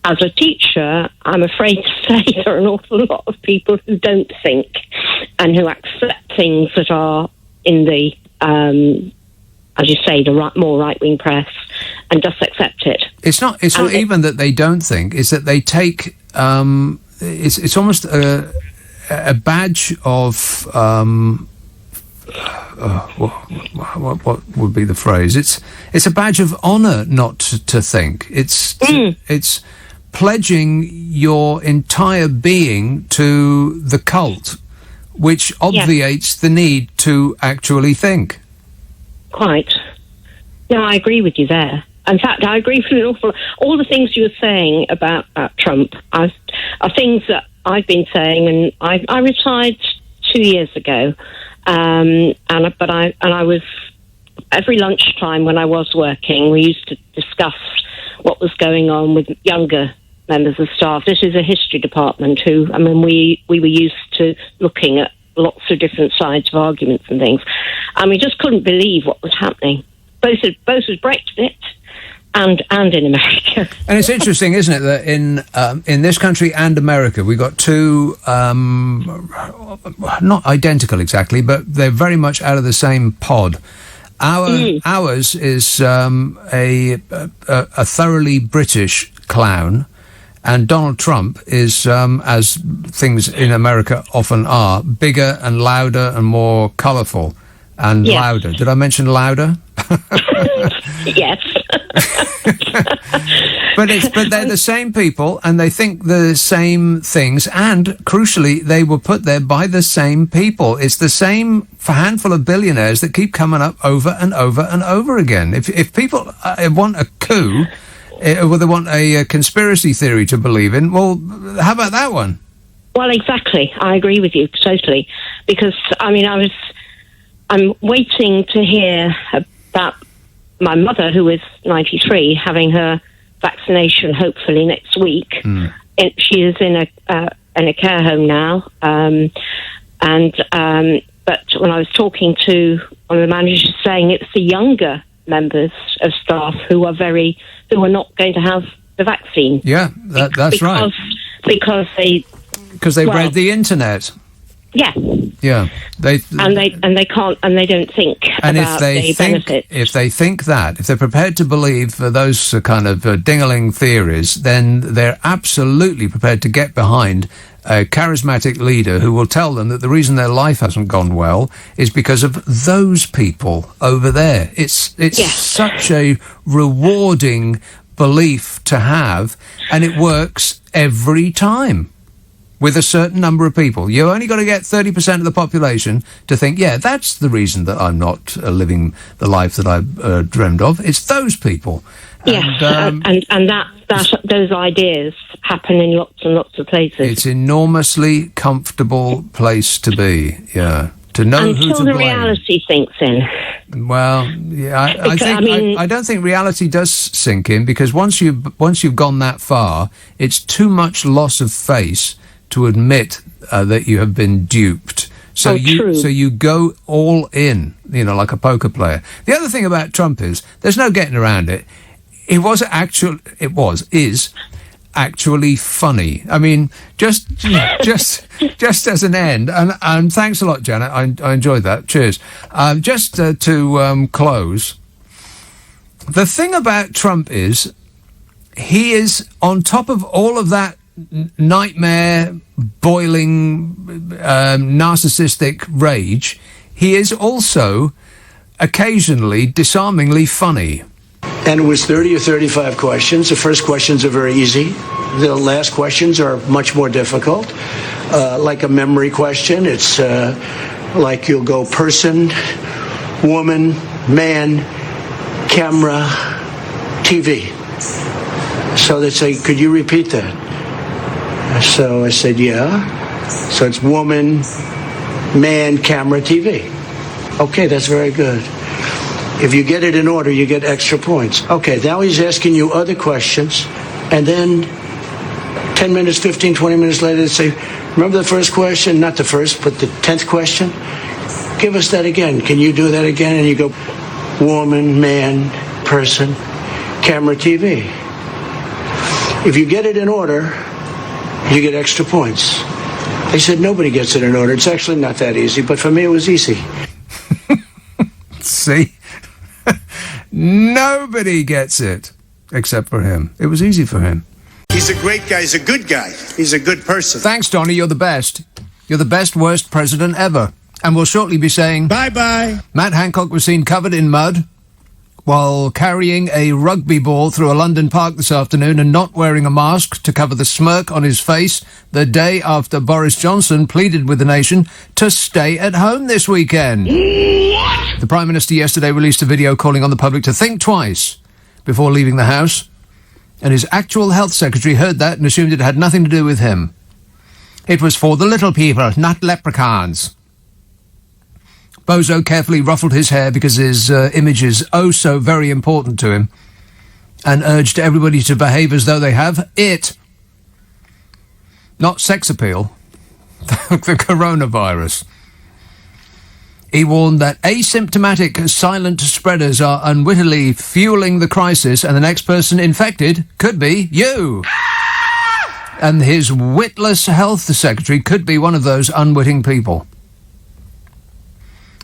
as a teacher, I'm afraid to say there are an awful lot of people who don't think and who accept things that are in the, as you say, the more right-wing press, and just accept it. It's not even that they don't think; it's that they take. It's almost a badge of. What would be the phrase? It's a badge of honour not to think. It's pledging your entire being to the cult, which obviates the need to actually think. Quite. No, I agree with you there. In fact, I agree with an awful. All the things you were saying about Trump are things that I've been saying, and I retired 2 years ago, But I was, every lunchtime when I was working, we used to discuss what was going on with younger members of staff. This is a history department we were used to looking at lots of different sides of arguments and things, and we just couldn't believe what was happening, both with Brexit and in America. And it's interesting, isn't it, that in this country and America, we got two, not identical exactly, but they're very much out of the same pod. Ours is a thoroughly British clown, and Donald Trump is, as things in America often are, bigger and louder and more colourful and louder. Did I mention louder? Yes. But they're the same people, and they think the same things, and crucially, they were put there by the same people. It's the same handful of billionaires that keep coming up over and over and over again. If people want a coup, well, they want a conspiracy theory to believe in, well, how about that one? Well, exactly. I agree with you totally, because I'm waiting to hear about my mother, who is 93, having her vaccination hopefully next week. She is in a care home now, but when I was talking to one of the managers, saying it's the younger members of staff who are not going to have the vaccine. Yeah, that's right. Because they read the internet. Yeah. Yeah. They can't, and they don't think about the benefits. If they think that, if they're prepared to believe those kind of ding-a-ling theories, then they're absolutely prepared to get behind a charismatic leader who will tell them that the reason their life hasn't gone well is because of those people over there. It's such a rewarding belief to have, and it works every time. With a certain number of people. You only got to get 30% of the population to think, yeah, that's the reason that I'm not living the life that I dreamed of. It's those people. Yes, and those ideas happen in lots and lots of places. It's enormously comfortable place to be, yeah. To know who to blame. Until the reality sinks in. Well, yeah, I don't think reality does sink in, because once you've gone that far, it's too much loss of face to admit that you have been duped. So you go all in, like a poker player. The other thing about Trump is there's no getting around it. Is actually funny. I mean, just as an end, and thanks a lot, Janet. I enjoyed that. Cheers. Just to close, the thing about Trump is he is on top of all of that nightmare, boiling, narcissistic rage. He is also occasionally disarmingly funny. And it was 30 or 35 questions. The first questions are very easy. The last questions are much more difficult. Like a memory question, it's like you'll go person, woman, man, camera, TV. So they say, could you repeat that? So I said, yeah. So it's woman, man, camera, TV. Okay, that's very good. If you get it in order, you get extra points. Okay, now he's asking you other questions, and then 10 minutes, 15, 20 minutes later, they say, remember the first question? Not the first, but the 10th question? Give us that again. Can you do that again? And you go, woman, man, person, camera, TV. If you get it in order, you get extra points. They said nobody gets it in order. It's actually not that easy, but for me it was easy. See? Nobody gets it except for him. It was easy for him. He's a great guy. He's a good guy. He's a good person. Thanks, Donny. You're the best. You're the best, worst president ever. And we'll shortly be saying bye-bye. Matt Hancock was seen covered in mud while carrying a rugby ball through a London park this afternoon and not wearing a mask to cover the smirk on his face the day after Boris Johnson pleaded with the nation to stay at home this weekend. What? The Prime Minister yesterday released a video calling on the public to think twice before leaving the house, and his actual health secretary heard that and assumed it had nothing to do with him. It was for the little people, not leprechauns. Bozo carefully ruffled his hair because his image is oh so very important to him, and urged everybody to behave as though they have it. Not sex appeal. The coronavirus. He warned that asymptomatic silent spreaders are unwittingly fueling the crisis, and the next person infected could be you. And his witless health secretary could be one of those unwitting people.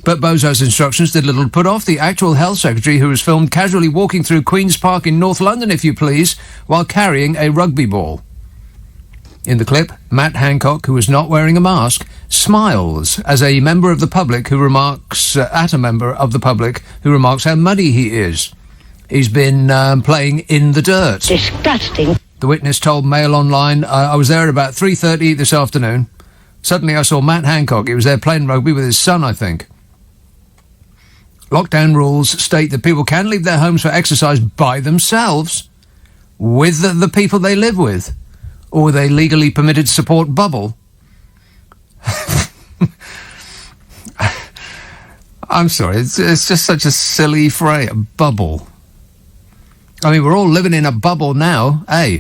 But Bozo's instructions did little to put off the actual health secretary, who was filmed casually walking through Queen's Park in North London, if you please, while carrying a rugby ball. In the clip, Matt Hancock, who is not wearing a mask, smiles as a member of the public who remarks at a member of the public who remarks how muddy he is. He's been playing in the dirt. Disgusting. The witness told Mail Online, I was there at about 3:30 this afternoon. Suddenly I saw Matt Hancock. He was there playing rugby with his son, I think. Lockdown rules state that people can leave their homes for exercise by themselves, with the people they live with, or with a legally permitted support bubble. I'm sorry, it's just such a silly phrase, bubble. I mean, we're all living in a bubble now, eh?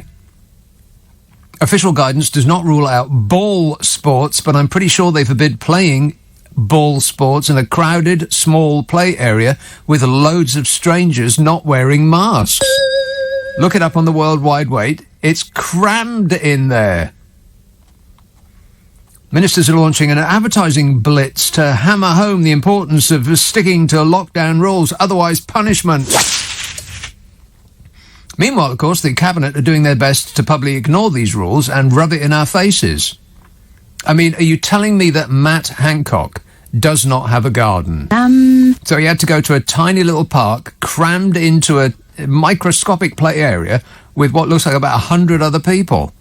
Official guidance does not rule out ball sports, but I'm pretty sure they forbid playing ball sports in a crowded, small play area with loads of strangers not wearing masks. Look it up on the World Wide Web. It's crammed in there. Ministers are launching an advertising blitz to hammer home the importance of sticking to lockdown rules, otherwise punishment. Meanwhile, of course, the Cabinet are doing their best to publicly ignore these rules and rub it in our faces. I mean, are you telling me that Matt Hancock does not have a garden? So he had to go to a tiny little park crammed into a microscopic play area with what looks like about 100 other people.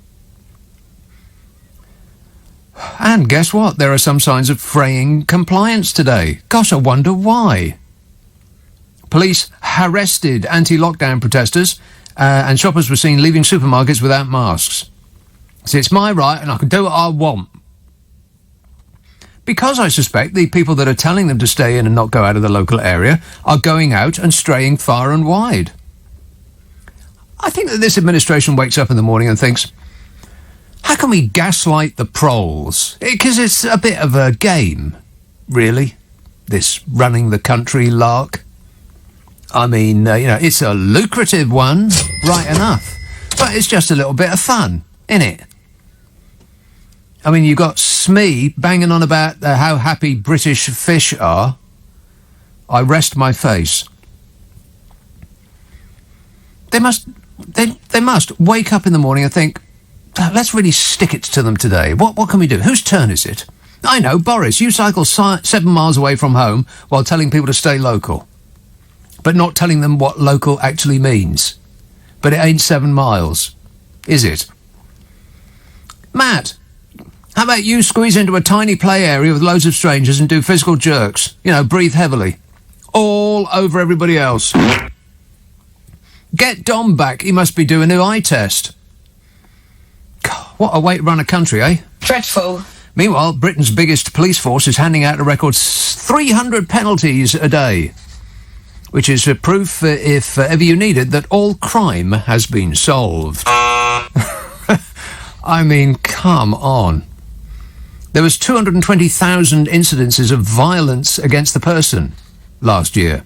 And guess what? There are some signs of fraying compliance today. Gosh, I wonder why. Police arrested anti-lockdown protesters, and shoppers were seen leaving supermarkets without masks. So it's my right and I can do what I want. Because I suspect the people that are telling them to stay in and not go out of the local area are going out and straying far and wide. I think that this administration wakes up in the morning and thinks, how can we gaslight the proles? Because it's a bit of a game, really, this running the country lark. I mean, it's a lucrative one, right enough, but it's just a little bit of fun, innit? I mean, you've got Smee banging on about how happy British fish are. I rest my face. They must wake up in the morning and think, let's really stick it to them today. What can we do? Whose turn is it? I know, Boris, you cycle 7 miles away from home while telling people to stay local, but not telling them what local actually means. But it ain't 7 miles, is it? Matt, how about you squeeze into a tiny play area with loads of strangers and do physical jerks? Breathe heavily. All over everybody else. Get Dom back. He must be doing a new eye test. God, what a way to run a country, eh? Dreadful. Meanwhile, Britain's biggest police force is handing out a record 300 penalties a day, which is proof, if ever you need it, that all crime has been solved. I mean, come on. There was 220,000 incidences of violence against the person last year.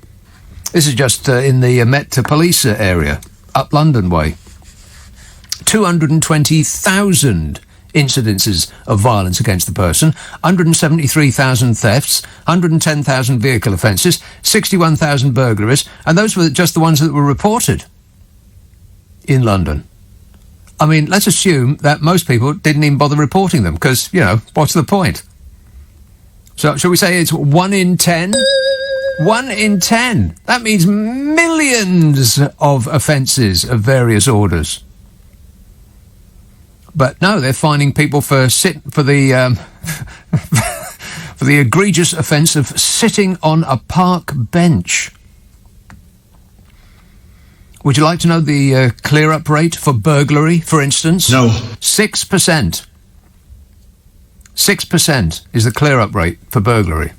This is just in the Met Police area, up London way. 220,000 incidences of violence against the person, 173,000 thefts, 110,000 vehicle offences, 61,000 burglaries, and those were just the ones that were reported in London. I mean, let's assume that most people didn't even bother reporting them, because, what's the point? So, shall we say it's 1 in 10? 1 in 10. That means millions of offences of various orders. But no, they're fining people for the for the egregious offence of sitting on a park bench. Would you like to know the clear-up rate for burglary, for instance? No. 6%. 6% is the clear-up rate for burglary.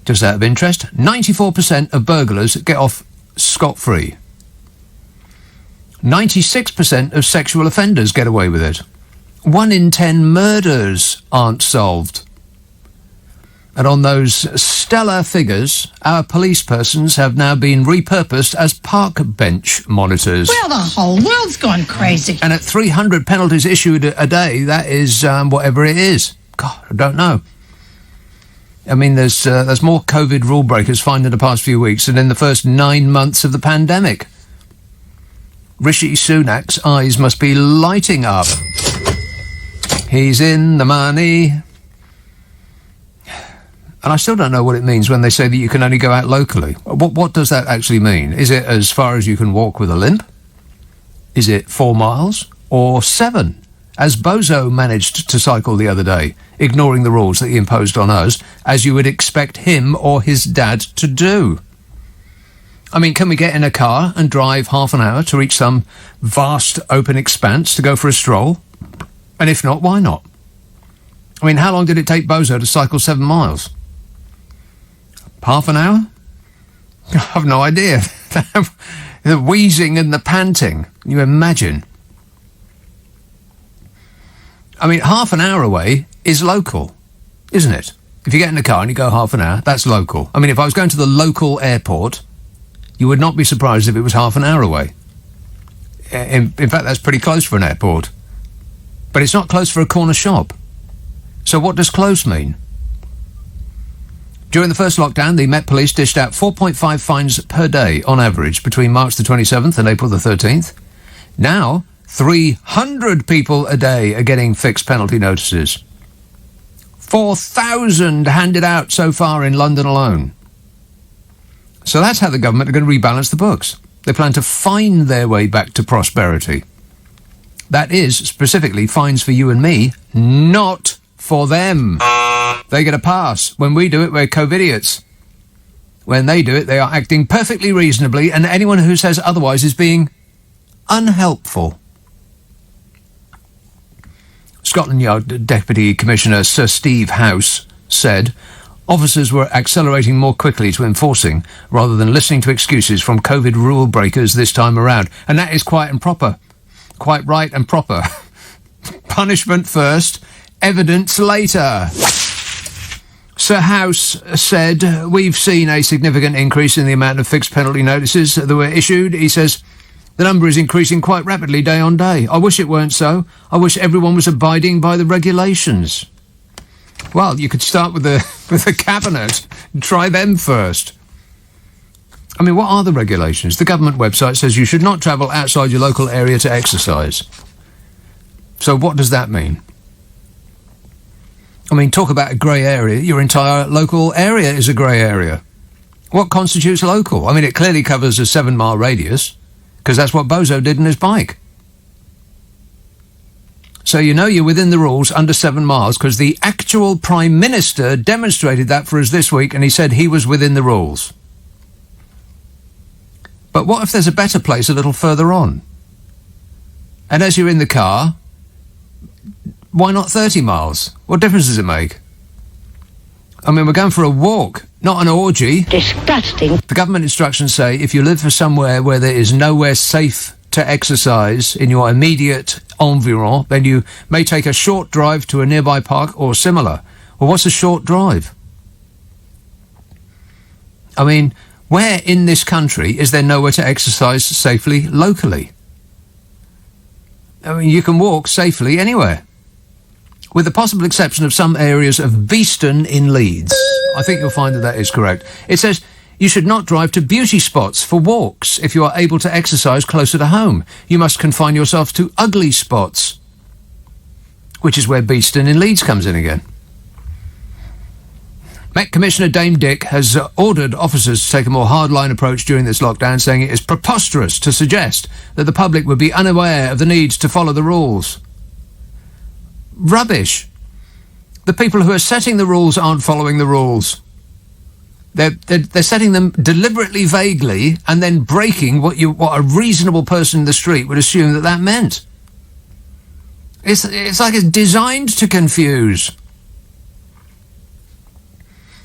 Just out of interest, 94% of burglars get off scot-free. 96% of sexual offenders get away with it. 1 in 10 murders aren't solved. And on those stellar figures, our police persons have now been repurposed as park bench monitors. Well, the whole world's gone crazy. And at 300 penalties issued a day, that is whatever it is. God, I don't know. I mean, there's more COVID rule breakers fined in the past few weeks than in the first 9 months of the pandemic. Rishi Sunak's eyes must be lighting up. He's in the money. And I still don't know what it means when they say that you can only go out locally. What does that actually mean? Is it as far as you can walk with a limp? Is it 4 miles? Or 7? As Bozo managed to cycle the other day, ignoring the rules that he imposed on us, as you would expect him or his dad to do. I mean, can we get in a car and drive half an hour to reach some vast open expanse to go for a stroll? And if not, why not? I mean, how long did it take Bozo to cycle 7 miles? Half an hour? I have no idea. The wheezing and the panting. Can you imagine? I mean, half an hour away is local, isn't it? If you get in a car and you go half an hour, that's local. I mean, if I was going to the local airport, you would not be surprised if it was half an hour away. In fact, that's pretty close for an airport. But it's not close for a corner shop. So what does close mean? During the first lockdown, the Met Police dished out 4.5 fines per day on average between March the 27th and April the 13th. Now, 300 people a day are getting fixed penalty notices. 4,000 handed out so far in London alone. So that's how the government are going to rebalance the books. They plan to fine their way back to prosperity. That is, specifically, fines for you and me, not for them. They get a pass. When we do it, we're COVID-idiots. When they do it, they are acting perfectly reasonably, and anyone who says otherwise is being unhelpful. Scotland Yard Deputy Commissioner Sir Steve House said officers were accelerating more quickly to enforcing rather than listening to excuses from COVID rule breakers this time around. And that is quite and proper. Quite right and proper. Punishment first, evidence later. Sir House said, we've seen a significant increase in the amount of fixed penalty notices that were issued. He says, the number is increasing quite rapidly day on day. I wish it weren't so. I wish everyone was abiding by the regulations. Well, you could start with the cabinet and try them first. I mean, what are the regulations? The government website says you should not travel outside your local area to exercise. So what does that mean? I mean, talk about a grey area. Your entire local area is a grey area. What constitutes local? I mean, it clearly covers a 7-mile radius, because that's what Bozo did in his bike. So you know you're within the rules under 7 miles, because the actual Prime Minister demonstrated that for us this week, and he said he was within the rules. But what if there's a better place a little further on? And as you're in the car, why not 30 miles? What difference does it make? I mean, we're going for a walk, not an orgy. Disgusting. The government instructions say if you live for somewhere where there is nowhere safe to exercise in your immediate environ, then you may take a short drive to a nearby park or similar. Well, what's a short drive? I mean, where in this country is there nowhere to exercise safely locally? I mean, you can walk safely anywhere. With the possible exception of some areas of Beeston in Leeds. I think you'll find that that is correct. It says you should not drive to beauty spots for walks if you are able to exercise closer to home. You must confine yourself to ugly spots, which is where Beeston in Leeds comes in again. Met Commissioner Dame Dick has ordered officers to take a more hardline approach during this lockdown, saying it is preposterous to suggest that the public would be unaware of the need to follow the rules. Rubbish. The people who are setting the rules aren't following the rules. They're setting them deliberately vaguely and then breaking what a reasonable person in the street would assume that meant. It's like it's designed to confuse.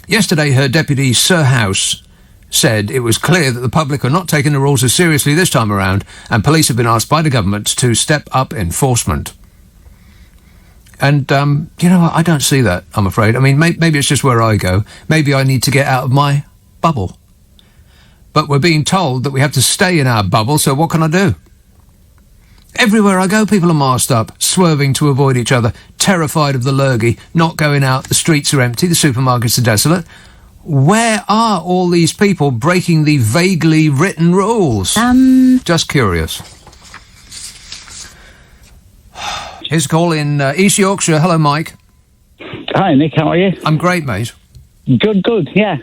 Yesterday, her deputy, Sir House, said it was clear that the public are not taking the rules as seriously this time around, and police have been asked by the government to step up enforcement. And, you know what, I don't see that, I'm afraid. I mean, maybe it's just where I go. Maybe I need to get out of my bubble. But we're being told that we have to stay in our bubble, so what can I do? Everywhere I go, people are masked up, swerving to avoid each other, terrified of the lurgy, not going out, the streets are empty, the supermarkets are desolate. Where are all these people breaking the vaguely written rules? Just curious. Here's a call in East Yorkshire. Hello, Mike. Hi, Nick. How are you? I'm great, mate. Good, yeah.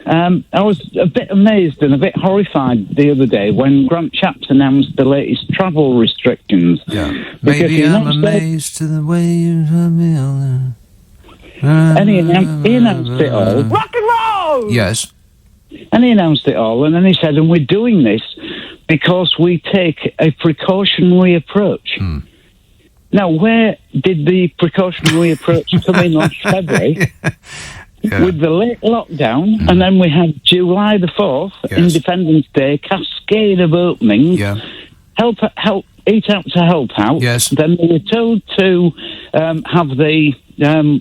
I was a bit amazed and a bit horrified the other day when Grant Shapps announced the latest travel restrictions. Yeah. Maybe I'm amazed to the way you have me on. And he announced it all. Rock and roll! Yes. And he announced it all, and then he said, and we're doing this because we take a precautionary approach. Now, where did the precautionary approach come in last February? With the late lockdown, and then we had July the 4th, Independence Day, cascade of openings, help, eat out to help out. Yes. Then we were told to have the,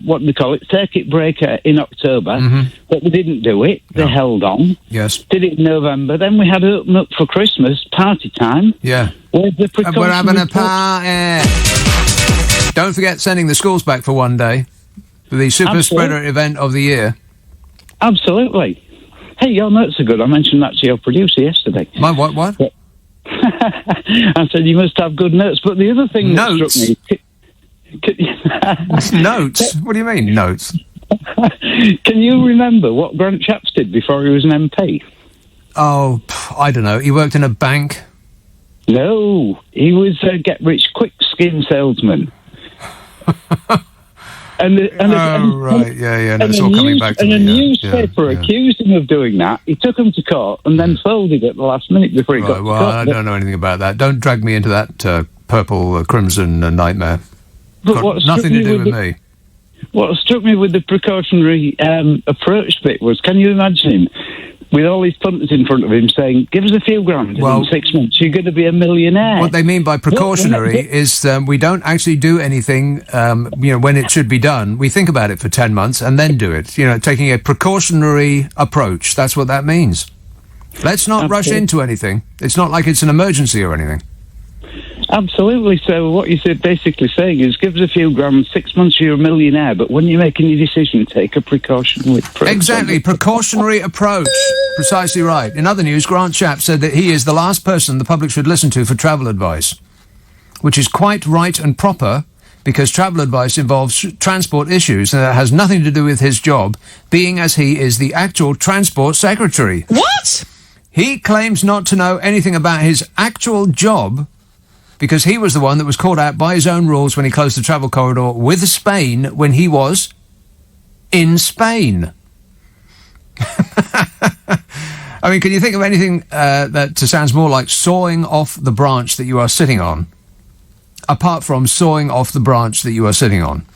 what do they call it, circuit breaker in October, but we didn't do it. They held on. Yes. Did it in November. Then we had to open up for Christmas, party time. Yeah. Where's the precautionary We're having a party. Don't forget sending the schools back for one day. The super spreader event of the year. Absolutely. Hey, your notes are good. I mentioned that to your producer yesterday. My what? I said you must have good notes. But the other thing that struck me... Notes? What do you mean, notes? Can you remember what Grant Shapps did before he was an MP? Oh, I don't know. He worked in a bank? No. He was a get-rich-quick skin salesman. Right, yeah, that's all coming back to me. And a newspaper accused him of doing that. He took him to court and then folded at the last minute before he got to court. I don't know anything about that. Don't drag me into that purple crimson nightmare. But got nothing to do with me. What struck me with the precautionary approach bit was, can you imagine him with all these punters in front of him saying, give us a few grand in 6 months, you're going to be a millionaire. What they mean by precautionary is we don't actually do anything, when it should be done. We think about it for 10 months and then do it. Taking a precautionary approach. That's what that means. Let's not rush into anything. It's not like it's an emergency or anything. Absolutely. So what you're basically saying is, give us a few grand, 6 months you're a millionaire, but when you're making your decision, take a precautionary approach. Exactly, precautionary approach. Precisely right. In other news, Grant Shapps said that he is the last person the public should listen to for travel advice, which is quite right and proper, because travel advice involves transport issues and that has nothing to do with his job, being as he is the actual transport secretary. What? He claims not to know anything about his actual job because he was the one that was caught out by his own rules when he closed the travel corridor with Spain when he was in Spain. I mean, can you think of anything that sounds more like sawing off the branch that you are sitting on, apart from sawing off the branch that you are sitting on?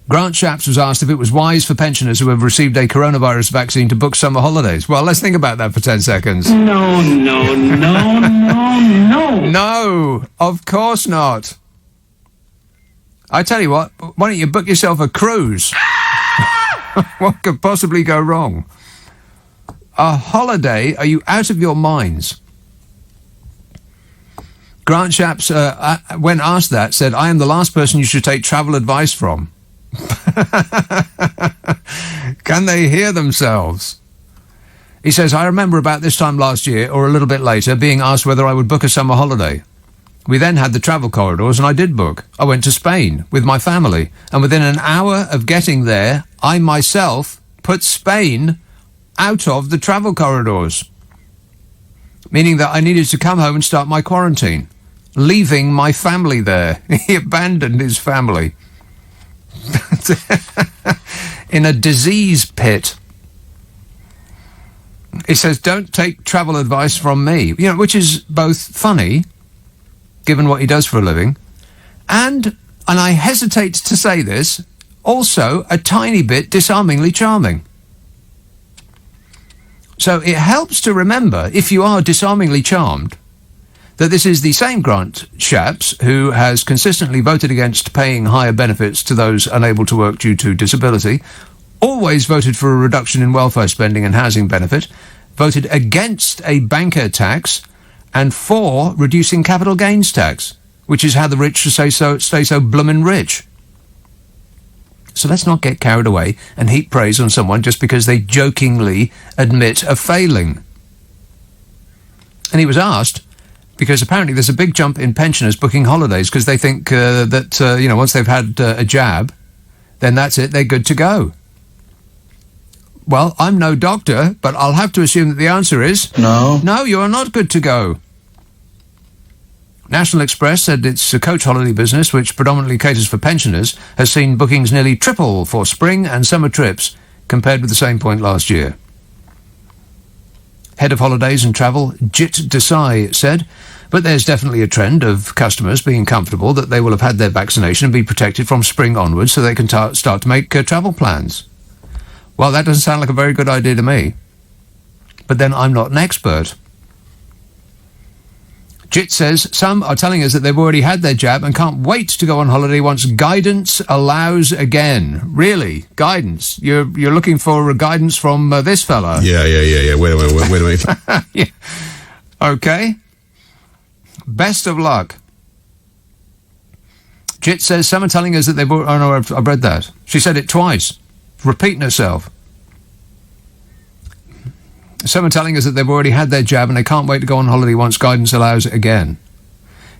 Grant Shapps was asked if it was wise for pensioners who have received a coronavirus vaccine to book summer holidays. Well, let's think about that for 10 seconds. No. No, of course not. I tell you what, why don't you book yourself a cruise? What could possibly go wrong? A holiday? Are you out of your minds? Grant Shapps, when asked that, said, I am the last person you should take travel advice from. Can they hear themselves? He says, I remember about this time last year, or a little bit later, being asked whether I would book a summer holiday. We then had the travel corridors, and I did book. I went to Spain with my family, and within an hour of getting there, I myself put Spain out of the travel corridors, meaning that I needed to come home and start my quarantine, leaving my family there. He abandoned his family in a disease pit. He says, don't take travel advice from me, which is both funny, given what he does for a living, and I hesitate to say this, also a tiny bit disarmingly charming. So it helps to remember, if you are disarmingly charmed, that this is the same Grant Shapps who has consistently voted against paying higher benefits to those unable to work due to disability, always voted for a reduction in welfare spending and housing benefit, voted against a banker tax, and for reducing capital gains tax, which is how the rich stay so bloomin' rich. So let's not get carried away and heap praise on someone just because they jokingly admit a failing. And he was asked, because apparently there's a big jump in pensioners booking holidays because they think that once they've had a jab, then that's it, they're good to go. Well, I'm no doctor, but I'll have to assume that the answer is... No. No, you are not good to go. National Express said its coach holiday business, which predominantly caters for pensioners, has seen bookings nearly triple for spring and summer trips compared with the same point last year. Head of Holidays and Travel, Jit Desai, said, but there's definitely a trend of customers being comfortable that they will have had their vaccination and be protected from spring onwards so they can start to make travel plans. Well, that doesn't sound like a very good idea to me. But then I'm not an expert. Jit says some are telling us that they've already had their jab and can't wait to go on holiday once guidance allows again. Really? Guidance? You're looking for guidance from this fella? Yeah. Wait a minute. Yeah. Okay. Best of luck. Jit says some are telling us that they've... Oh, no, I've read that. She said it twice. Repeating herself. Some are telling us that they've already had their jab and they can't wait to go on holiday once guidance allows it again.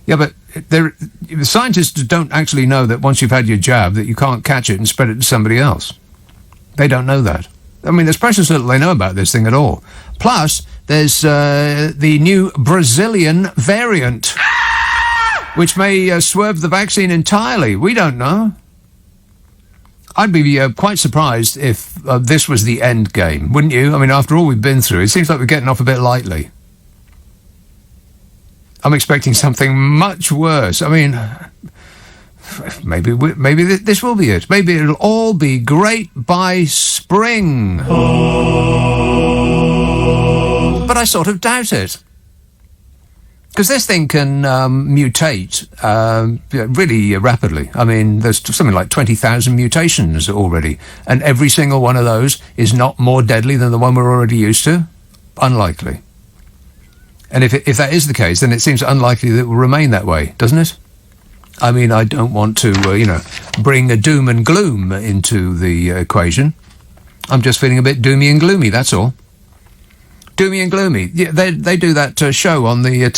Yeah, but the scientists don't actually know that once you've had your jab that you can't catch it and spread it to somebody else. They don't know that. I mean, there's precious little they know about this thing at all. Plus, there's the new Brazilian variant, which may swerve the vaccine entirely. We don't know. I'd be quite surprised if this was the end game, wouldn't you? I mean, after all we've been through, it seems like we're getting off a bit lightly. I'm expecting something much worse. I mean, maybe this will be it. Maybe it'll all be great by spring. But I sort of doubt it. Because this thing can mutate really rapidly. I mean, there's something like 20,000 mutations already. And every single one of those is not more deadly than the one we're already used to. Unlikely. And if that is the case, then it seems unlikely that it will remain that way, doesn't it? I mean, I don't want to, bring a doom and gloom into the equation. I'm just feeling a bit doomy and gloomy, that's all. Doomy and gloomy. Yeah, they do that show on the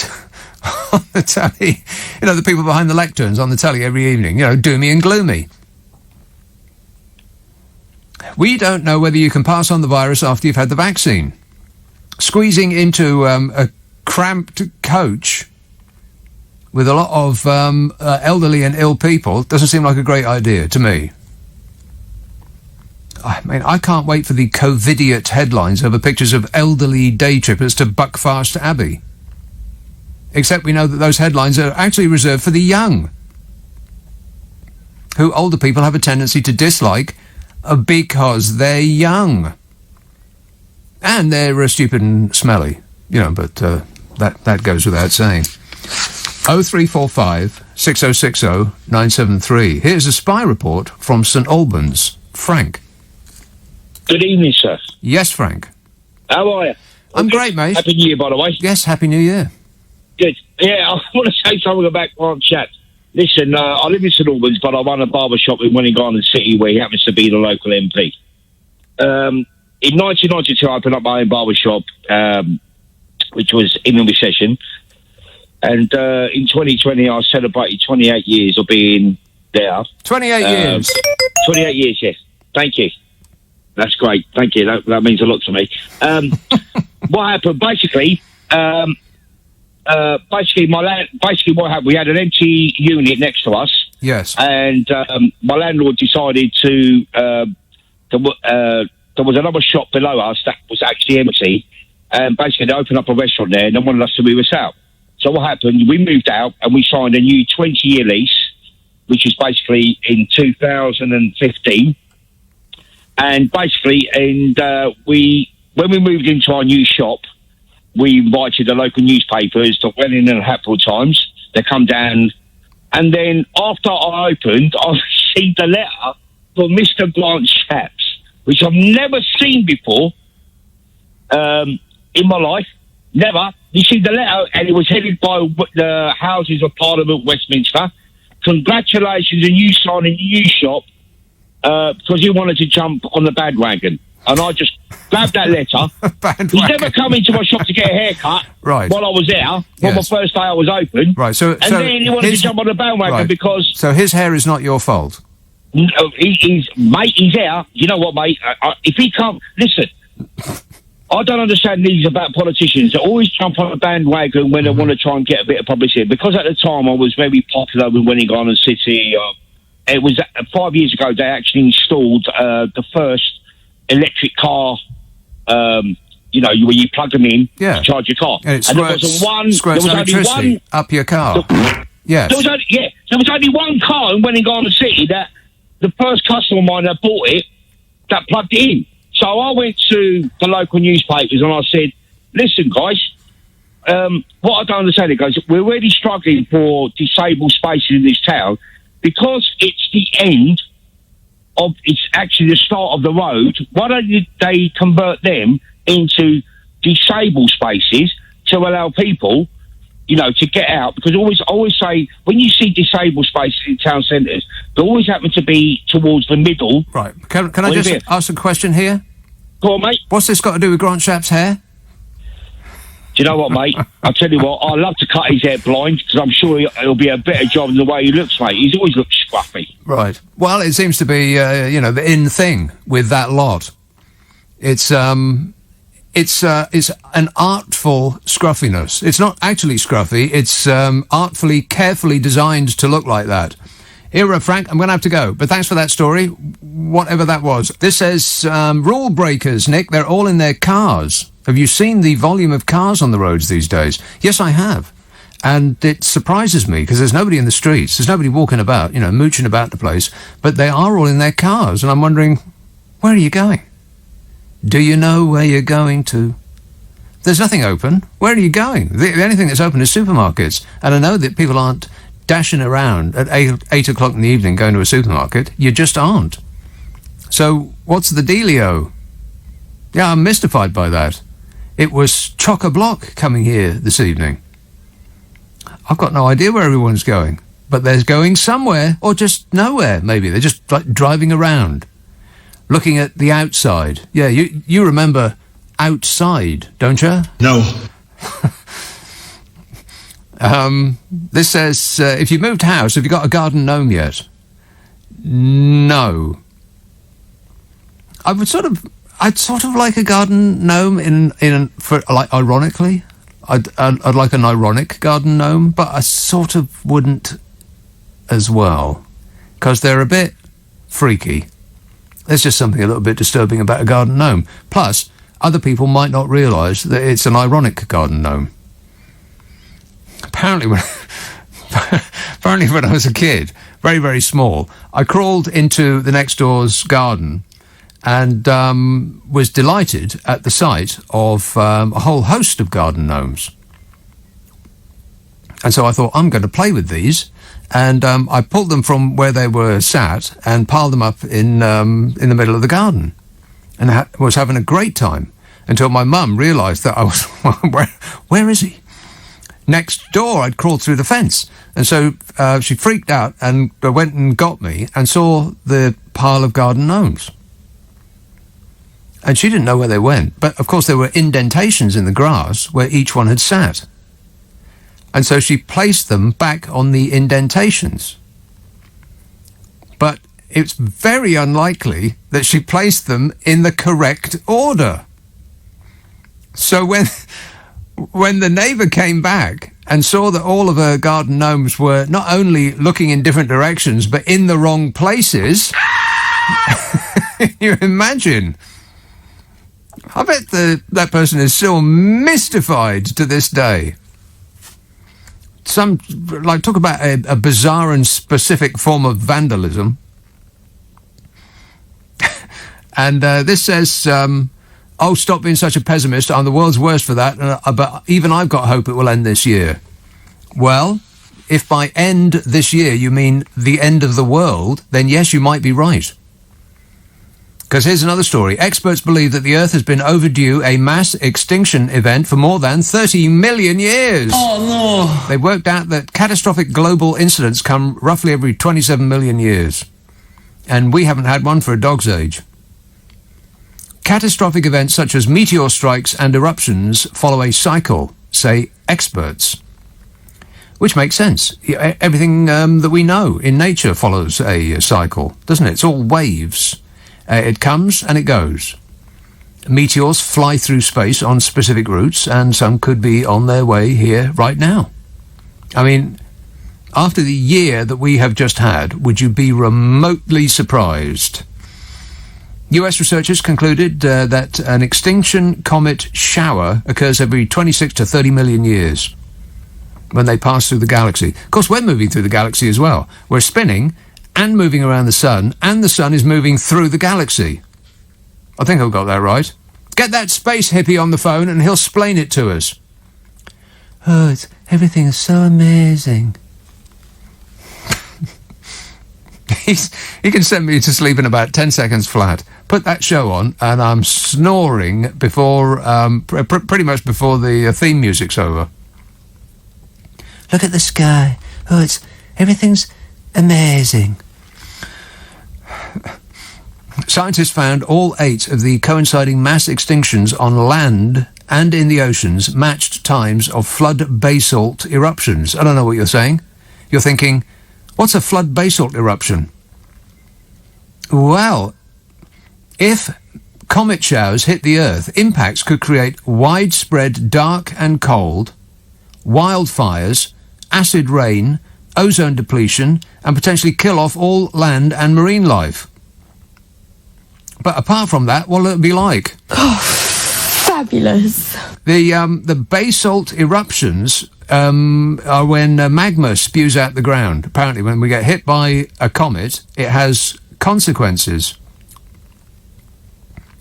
on the telly. The people behind the lecterns on the telly every evening. Doomy and gloomy. We don't know whether you can pass on the virus after you've had the vaccine. Squeezing into a cramped coach with a lot of elderly and ill people doesn't seem like a great idea to me. I mean, I can't wait for the COVIDiot headlines over pictures of elderly day trippers to Buckfast Abbey. Except we know that those headlines are actually reserved for the young, who older people have a tendency to dislike because they're young. And they're stupid and smelly, but that goes without saying. 0345 6060 973. Here's a spy report from St Albans. Frank. Good evening, sir. Yes, Frank. How are you? I'm great, mate. Happy New Year, by the way. Yes, Happy New Year. Good. Yeah, I want to say something about Grant Shapps. Listen, I live in St Albans, but I run a barber shop in Welling Garden City where he happens to be the local MP. In 1992, I opened up my own barber shop, which was in a recession. And in 2020, I celebrated 28 years of being there. 28 years? 28 years, yes. Thank you. That's great. Thank you. That means a lot to me. What happened? Basically, my land. Basically, what happened? We had an empty unit next to us. Yes. And my landlord decided to. There was another shop below us that was actually empty, and basically they opened up a restaurant there, and they wanted us to move us out. So what happened? We moved out, and we signed a new 20-year lease, which is basically in 2015. And basically, we when we moved into our new shop, we invited the local newspapers, the Welling and Hatfield Times. They come down, and then after I opened, I received a letter from Mr. Grant Shapps, which I've never seen before in my life. Never. Received a letter, and it was headed by the Houses of Parliament, Westminster. Congratulations on you signing the new shop, because he wanted to jump on the bandwagon. And I just grabbed that letter. He's never come into my shop to get a haircut while I was there, on my first day I was open. Right, and then he wanted to jump on the bandwagon because... So his hair is not your fault? No, he's there. You know what, mate? If he can't... Listen, I don't understand these about politicians. They always jump on the bandwagon when they want to try and get a bit of publicity. Because at the time I was very popular with Winning Garden City. It was 5 years ago they actually installed the first electric car, where you plug them in to charge your car. And there was only one up your car. Yes. There was only one car in Winning Garden City that the first customer of mine that bought it, that plugged it in. So I went to the local newspapers and I said, listen, guys, what I don't understand, it goes, we're really struggling for disabled spaces in this town because it's the end it's actually the start of the road. Why don't they convert them into disabled spaces to allow people, to get out? Because I always say, when you see disabled spaces in town centres, they always happen to be towards the middle. Right. Can I just ask a question here? Go on, mate. What's this got to do with Grant Shapps' hair? Do you know what, mate? I'll tell you what, I'd love to cut his hair blind because I'm sure it'll be a better job than the way he looks, mate. He's always looked scruffy. Right. Well, it seems to be, the in thing with that lot. It's an artful scruffiness. It's not actually scruffy. It's artfully, carefully designed to look like that. Here, Frank, I'm going to have to go, but thanks for that story, whatever that was. This says, rule breakers, Nick, they're all in their cars. Have you seen the volume of cars on the roads these days? Yes, I have. And it surprises me, because there's nobody in the streets. There's nobody walking about, mooching about the place. But they are all in their cars, and I'm wondering, where are you going? Do you know where you're going to? There's nothing open. Where are you going? The only thing that's open is supermarkets. And I know that people aren't dashing around at 8 o'clock in the evening going to a supermarket. You just aren't. So what's the dealio? Yeah, I'm mystified by that. It was chock-a-block coming here this evening. I've got no idea where everyone's going, but they're going somewhere, or just nowhere, maybe. They're just like driving around, looking at the outside. Yeah, you remember outside, don't you? No. This says, if you moved house, have you got a garden gnome yet? No. I'd sort of like a garden gnome ironically. I'd like an ironic garden gnome, but I sort of wouldn't as well, because they're a bit freaky. There's just something a little bit disturbing about a garden gnome. Plus, other people might not realise that it's an ironic garden gnome. Apparently when I was a kid, very, very small, I crawled into the next door's garden and was delighted at the sight of a whole host of garden gnomes. And so I thought, I'm going to play with these. And I pulled them from where they were sat and piled them up in the middle of the garden. And was having a great time until my mum realised that I was, where is he? Next door, I'd crawled through the fence. And so she freaked out and went and got me and saw the pile of garden gnomes. And she didn't know where they went. But, of course, there were indentations in the grass where each one had sat. And so she placed them back on the indentations. But it's very unlikely that she placed them in the correct order. So when the neighbour came back and saw that all of her garden gnomes were not only looking in different directions, but in the wrong places, you imagine... I bet that person is still mystified to this day. Talk about a bizarre and specific form of vandalism. And this says, Oh, stop being such a pessimist. I'm the world's worst for that, but even I've got hope it will end this year. Well, if by end this year you mean the end of the world, then yes, you might be right. Because here's another story. Experts believe that the Earth has been overdue a mass extinction event for more than 30 million years. Oh, no. They worked out that catastrophic global incidents come roughly every 27 million years. And we haven't had one for a dog's age. Catastrophic events such as meteor strikes and eruptions follow a cycle, say experts. Which makes sense. Everything that we know in nature follows a cycle, doesn't it? It's all waves. It comes and it goes. Meteors fly through space on specific routes, and some could be on their way here right now. I mean, after the year that we have just had, would you be remotely surprised? US researchers concluded that an extinction comet shower occurs every 26 to 30 million years when they pass through the galaxy. Of course, we're moving through the galaxy as well. We're spinning and moving around the sun, and the sun is moving through the galaxy. I think I've got that right. Get that space hippie on the phone and he'll explain it to us. Oh, everything is so amazing. He can send me to sleep in about 10 seconds flat. Put that show on, and I'm snoring before, pretty much before the theme music's over. Look at the sky. Oh, everything's amazing. Scientists found all 8 of the coinciding mass extinctions on land and in the oceans matched times of flood basalt eruptions. I don't know what you're saying. You're thinking, what's a flood basalt eruption? Well, if comet showers hit the Earth, impacts could create widespread dark and cold, wildfires, acid rain, ozone depletion, and potentially kill off all land and marine life. But apart from that, what will it be like? Oh, fabulous. The basalt eruptions are when magma spews out the ground. Apparently, when we get hit by a comet, it has consequences.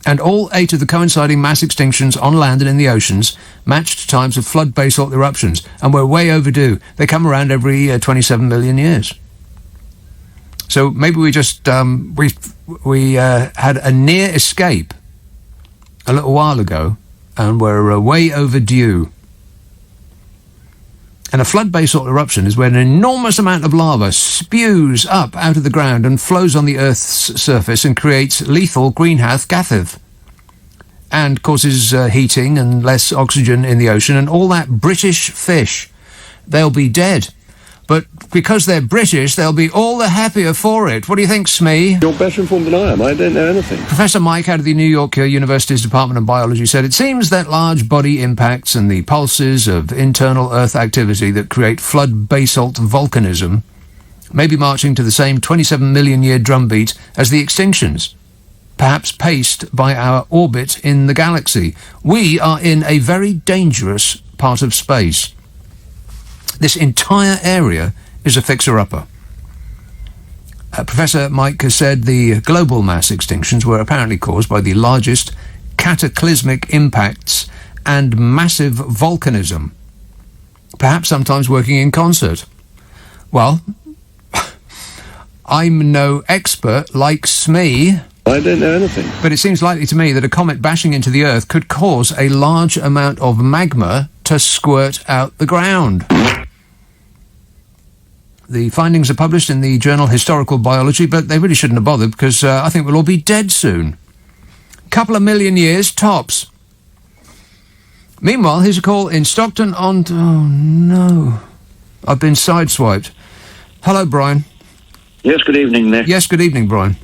And all 8 of the coinciding mass extinctions on land and in the oceans matched times of flood basalt eruptions, and we're way overdue. They come around every 27 million years. So maybe we just we had a near escape a little while ago, and we're way overdue. And a flood basalt eruption is when an enormous amount of lava spews up out of the ground and flows on the Earth's surface and creates lethal greenhouse gases and causes heating and less oxygen in the ocean, and all that British fish, they'll be dead. But because they're British, they'll be all the happier for it. What do you think, Smee? You're better informed than I am. I don't know anything. Professor Mike out of the New York University's Department of Biology said, it seems that large body impacts and the pulses of internal Earth activity that create flood basalt volcanism may be marching to the same 27 million year drumbeat as the extinctions, perhaps paced by our orbit in the galaxy. We are in a very dangerous part of space. This entire area is a fixer-upper. Professor Mike has said the global mass extinctions were apparently caused by the largest cataclysmic impacts and massive volcanism, perhaps sometimes working in concert. Well, I'm no expert like Smee. I don't know anything. But it seems likely to me that a comet bashing into the Earth could cause a large amount of magma to squirt out the ground. The findings are published in the journal Historical Biology, but they really shouldn't have bothered because I think we'll all be dead soon. Couple of million years, tops. Meanwhile, here's a call in Stockton on... Oh, no. I've been sideswiped. Hello, Brian. Yes, good evening, Nick. Yes, good evening, Brian.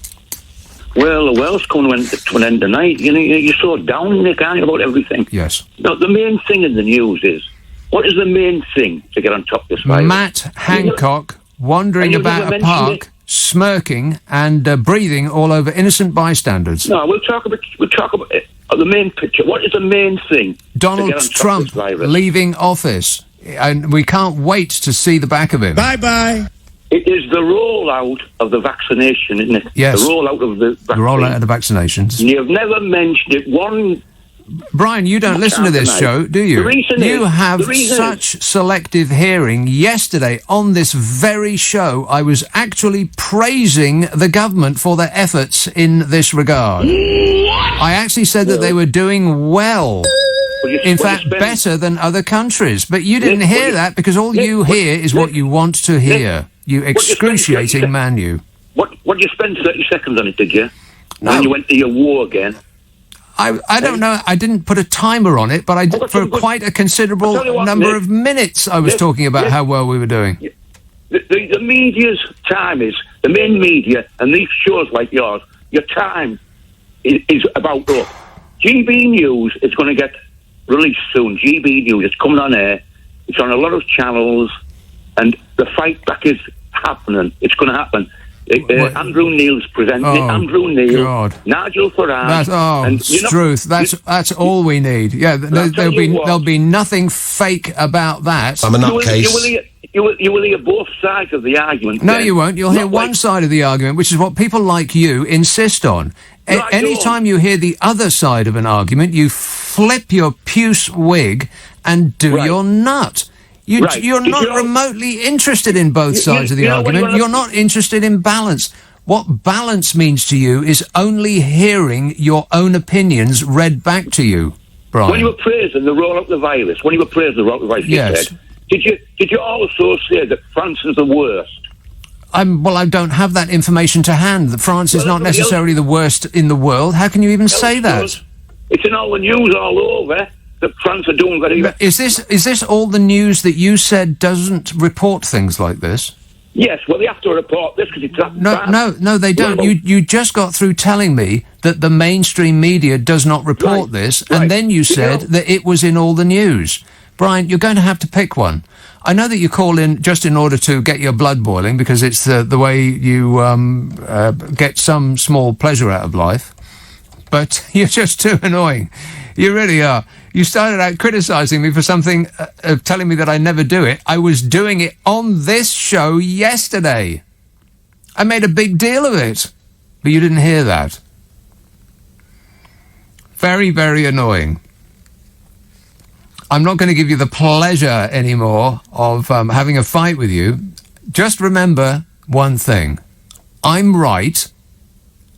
Well, the world's coming to an end tonight. You know, you're so down, Nick, aren't you, about everything? Yes. No, the main thing in the news is, what is the main thing to get on top of this virus? Matt Hancock wandering about a park, smirking and breathing all over innocent bystanders. No, we'll talk about the main picture. What is the main thing? Donald Trump leaving office, and we can't wait to see the back of him. Bye-bye. It is the rollout of the vaccination, isn't it? Yes. The rollout of the vaccine. The rollout of the vaccinations. And you've never mentioned it one Brian, you don't listen to this show, do you? The reason You is- have the reason such selective hearing. Yesterday, on this very show, I was actually praising the government for their efforts in this regard. I actually said that they were doing well. In fact, better than other countries. But you didn't hear that because all you hear is what you want to hear. You excruciating man, you. What did you spend 30 seconds on it, did you? No. When you went to your war again? I don't know. I didn't put a timer on it, but I did, for quite a considerable number of minutes I was talking about how well we were doing. The media's time is, the main media, and these shows like yours, your time is about up. GB News is going to get released soon. GB News, it's coming on air. It's on a lot of channels, and the fight back is happening. It's going to happen. Andrew Neil's presenting it. Andrew Neil, God. Nigel Farage. Struth. That's all we need. Yeah, there'll be nothing fake about that. I'm a nutcase. You will hear both sides of the argument. No, you won't. You'll hear one side of the argument, which is what people like you insist on. Any time you hear the other side of an argument, you flip your puce wig and do your nut. You're not remotely interested in both sides of the argument. You're not interested in balance. What balance means to you is only hearing your own opinions read back to you, Brian. When you were praising the roll up the virus, yes. Did you also say that France is the worst? Well, I don't have that information to hand. That France is not necessarily the worst in the world. How can you even say that? It's in all the news all over that France are doing very well. Is this all the news that you said doesn't report things like this? Yes, well, they have to report this because it's that bad. No, they don't. You just got through telling me that the mainstream media does not report this, and then you said that it was in all the news. Brian, you're going to have to pick one. I know that you call in just in order to get your blood boiling, because it's the way you get some small pleasure out of life, but you're just too annoying. You really are. You started out criticising me for something, telling me that I never do it. I was doing it on this show yesterday. I made a big deal of it, but you didn't hear that. Very, very annoying. I'm not going to give you the pleasure anymore of having a fight with you. Just remember one thing. I'm right,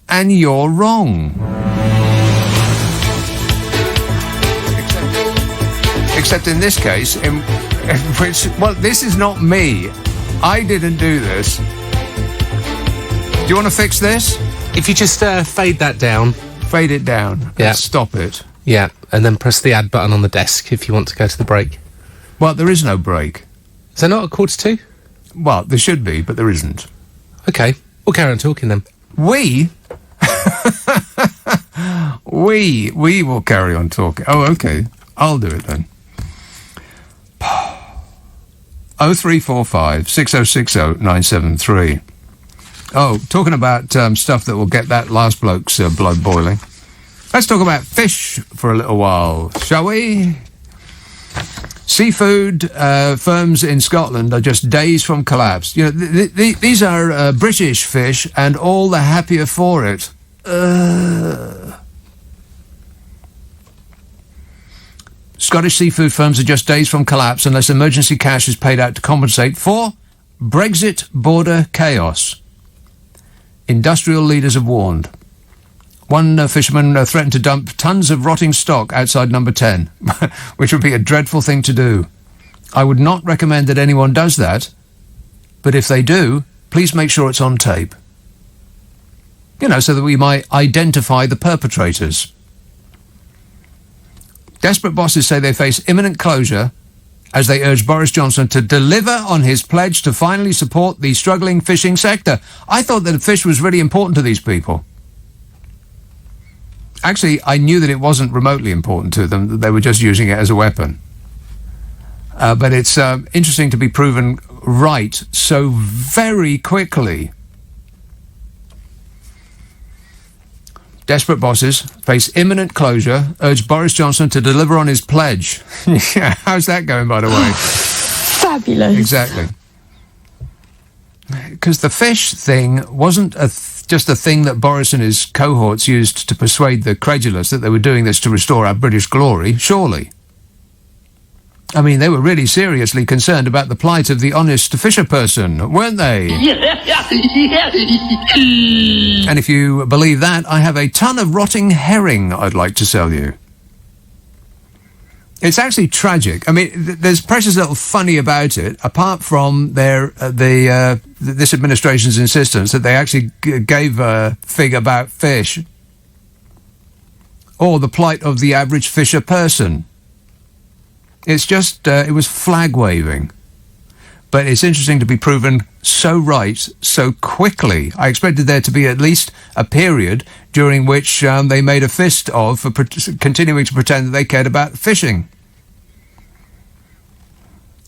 and you're wrong. Except in this case, this is not me. I didn't do this. Do you want to fix this? If you just fade that down. Fade it down. Yeah. And stop it. Yeah, and then press the add button on the desk if you want to go to the break. Well, there is no break. Is there not a 1:45? Well, there should be, but there isn't. Okay, we'll carry on talking then. We will carry on talking. Oh, okay. I'll do it then. 0345 6060 973. Oh, talking about stuff that will get that last bloke's blood boiling. Let's talk about fish for a little while, shall we? Seafood firms in Scotland are just days from collapse. You know, these are British fish, and all the happier for it. Scottish seafood firms are just days from collapse unless emergency cash is paid out to compensate for Brexit border chaos. Industrial leaders have warned. One fisherman threatened to dump tons of rotting stock outside number 10, which would be a dreadful thing to do. I would not recommend that anyone does that, but if they do, please make sure it's on tape. You know, so that we might identify the perpetrators. Desperate bosses say they face imminent closure as they urge Boris Johnson to deliver on his pledge to finally support the struggling fishing sector. I thought that fish was really important to these people. Actually, I knew that it wasn't remotely important to them, that they were just using it as a weapon. But it's interesting to be proven right so very quickly. Desperate bosses face imminent closure, urge Boris Johnson to deliver on his pledge. Yeah, how's that going, by the way? Fabulous. Exactly. Because the fish thing wasn't just a thing that Boris and his cohorts used to persuade the credulous that they were doing this to restore our British glory, surely. I mean, they were really seriously concerned about the plight of the honest fisher person, weren't they? And if you believe that, I have a ton of rotting herring I'd like to sell you. It's actually tragic. I mean, there's precious little funny about it, apart from this administration's insistence that they actually gave a fig about fish, or the plight of the average fisher person. It's just, it was flag-waving. But it's interesting to be proven so right so quickly. I expected there to be at least a period during which they made a fist of for continuing to pretend that they cared about fishing.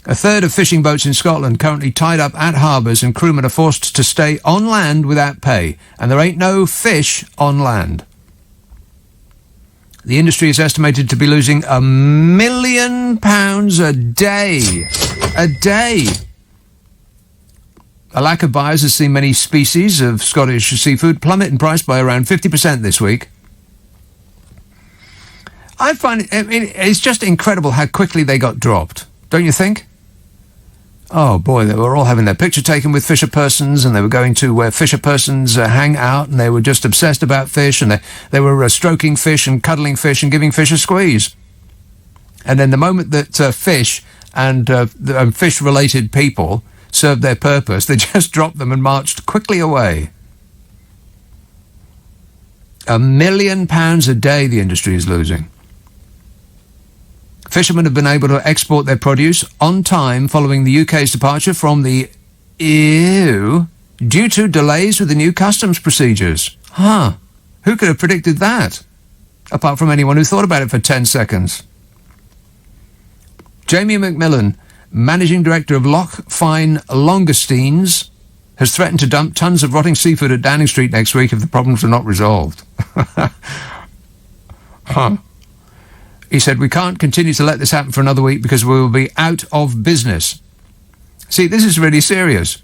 A third of fishing boats in Scotland currently tied up at harbours, and crewmen are forced to stay on land without pay. And there ain't no fish on land. The industry is estimated to be losing £1 million a day. A day. A lack of buyers has seen many species of Scottish seafood plummet in price by around 50% this week. I find it's just incredible how quickly they got dropped, don't you think? Oh boy, they were all having their picture taken with fisher persons, and they were going to where fisher persons hang out, and they were just obsessed about fish, and they were stroking fish and cuddling fish and giving fish a squeeze. And then the moment that fish and fish-related people served their purpose, they just dropped them and marched quickly away. £1 million a day the industry is losing. Fishermen have been able to export their produce on time following the UK's departure from the EU due to delays with the new customs procedures. Huh. Who could have predicted that? Apart from anyone who thought about it for 10 seconds. Jamie McMillan, Managing Director of Loch Fyne Longasteins, has threatened to dump tons of rotting seafood at Downing Street next week if the problems are not resolved. Huh. He said, we can't continue to let this happen for another week because we will be out of business. See, this is really serious.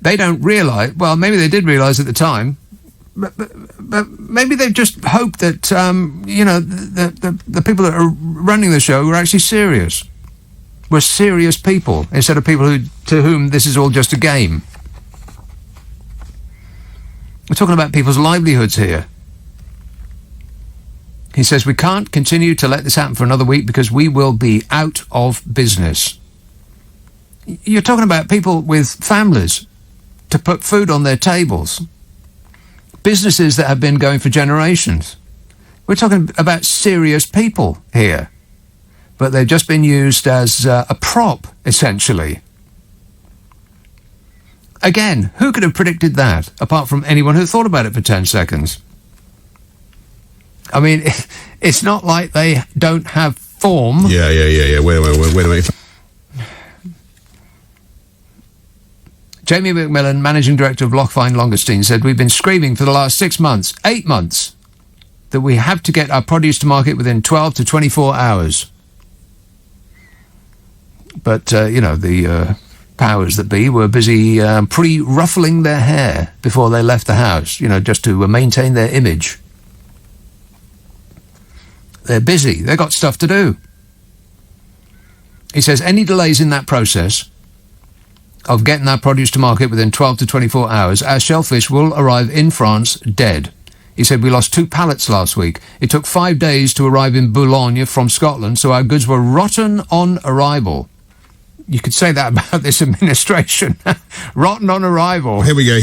They don't realise, well, maybe they did realise at the time, but maybe they've just hoped that, the people that are running the show were actually serious. Were serious people, instead of people to whom this is all just a game. We're talking about people's livelihoods here. He says, we can't continue to let this happen for another week because we will be out of business. You're talking about people with families to put food on their tables. Businesses that have been going for generations. We're talking about serious people here. But they've just been used as a prop, essentially. Again, who could have predicted that, apart from anyone who thought about it for 10 seconds? I mean, it's not like they don't have form. Yeah. Wait a minute. Jamie McMillan, Managing Director of Loch Fyne Longasteins, said, we've been screaming for the last 8 months, that we have to get our produce to market within 12 to 24 hours. But, the powers that be were busy pre-ruffling their hair before they left the house, just to maintain their image. They're busy. They've got stuff to do. He says any delays in that process of getting that produce to market within 12 to 24 hours, our shellfish will arrive in France dead. He said we lost 2 pallets last week. It took 5 days to arrive in Boulogne from Scotland, so our goods were rotten on arrival. You could say that about this administration. Rotten on arrival. Here we go.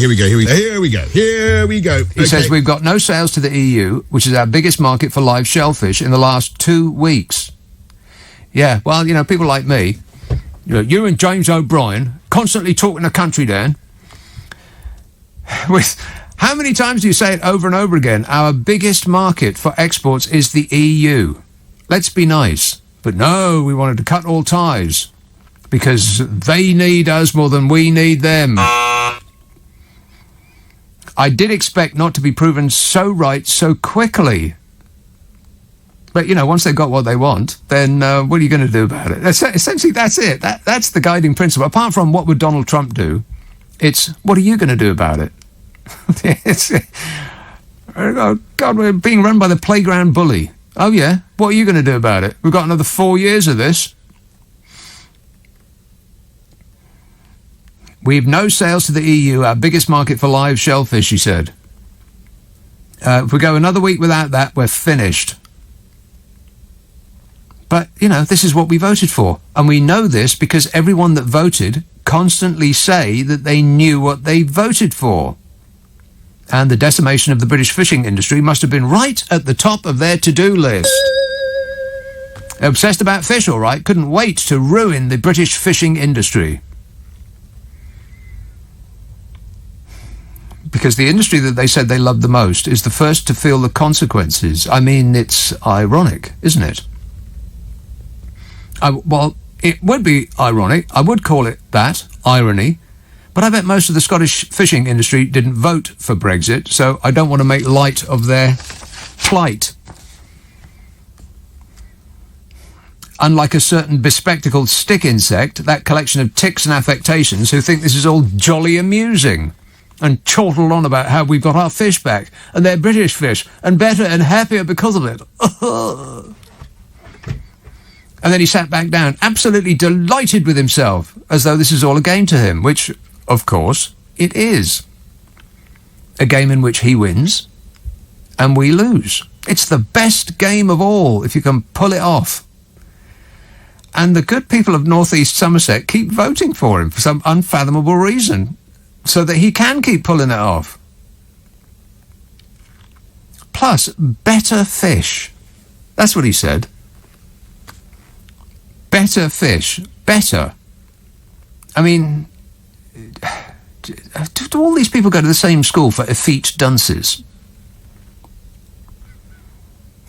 He says we've got no sales to the EU, which is our biggest market for live shellfish, in the last 2 weeks. Yeah, well, people like me, you and James O'Brien, constantly talking the country down. With how many times do you say it over and over again? Our biggest market for exports is the EU. Let's be nice. But no, we wanted to cut all ties. Because they need us more than we need them. I did expect not to be proven so right so quickly. But, once they've got what they want, then what are you going to do about it? Essentially, that's it. That's the guiding principle. Apart from what would Donald Trump do, it's what are you going to do about it? Oh, God, we're being run by the playground bully. Oh, yeah? What are you going to do about it? We've got another 4 years of this. We've no sales to the EU, our biggest market for live shellfish, she said. If we go another week without that, we're finished. But, this is what we voted for. And we know this because everyone that voted constantly say that they knew what they voted for. And the decimation of the British fishing industry must have been right at the top of their to-do list. Obsessed about fish, all right. Couldn't wait to ruin the British fishing industry. Because the industry that they said they loved the most is the first to feel the consequences. I mean, it's ironic, isn't it? Well, it would be ironic. I would call it that, irony. But I bet most of the Scottish fishing industry didn't vote for Brexit, so I don't want to make light of their plight. Unlike a certain bespectacled stick insect, that collection of tics and affectations who think this is all jolly amusing and chortle on about how we've got our fish back and they're British fish and better and happier because of it. And then he sat back down, absolutely delighted with himself, as though this is all a game to him, which, of course, it is. A game in which he wins and we lose. It's the best game of all, if you can pull it off. And the good people of North East Somerset keep voting for him for some unfathomable reason, so that he can keep pulling it off. Plus, better fish. That's what he said. Better fish. Better. I mean, do all these people go to the same school for effete dunces?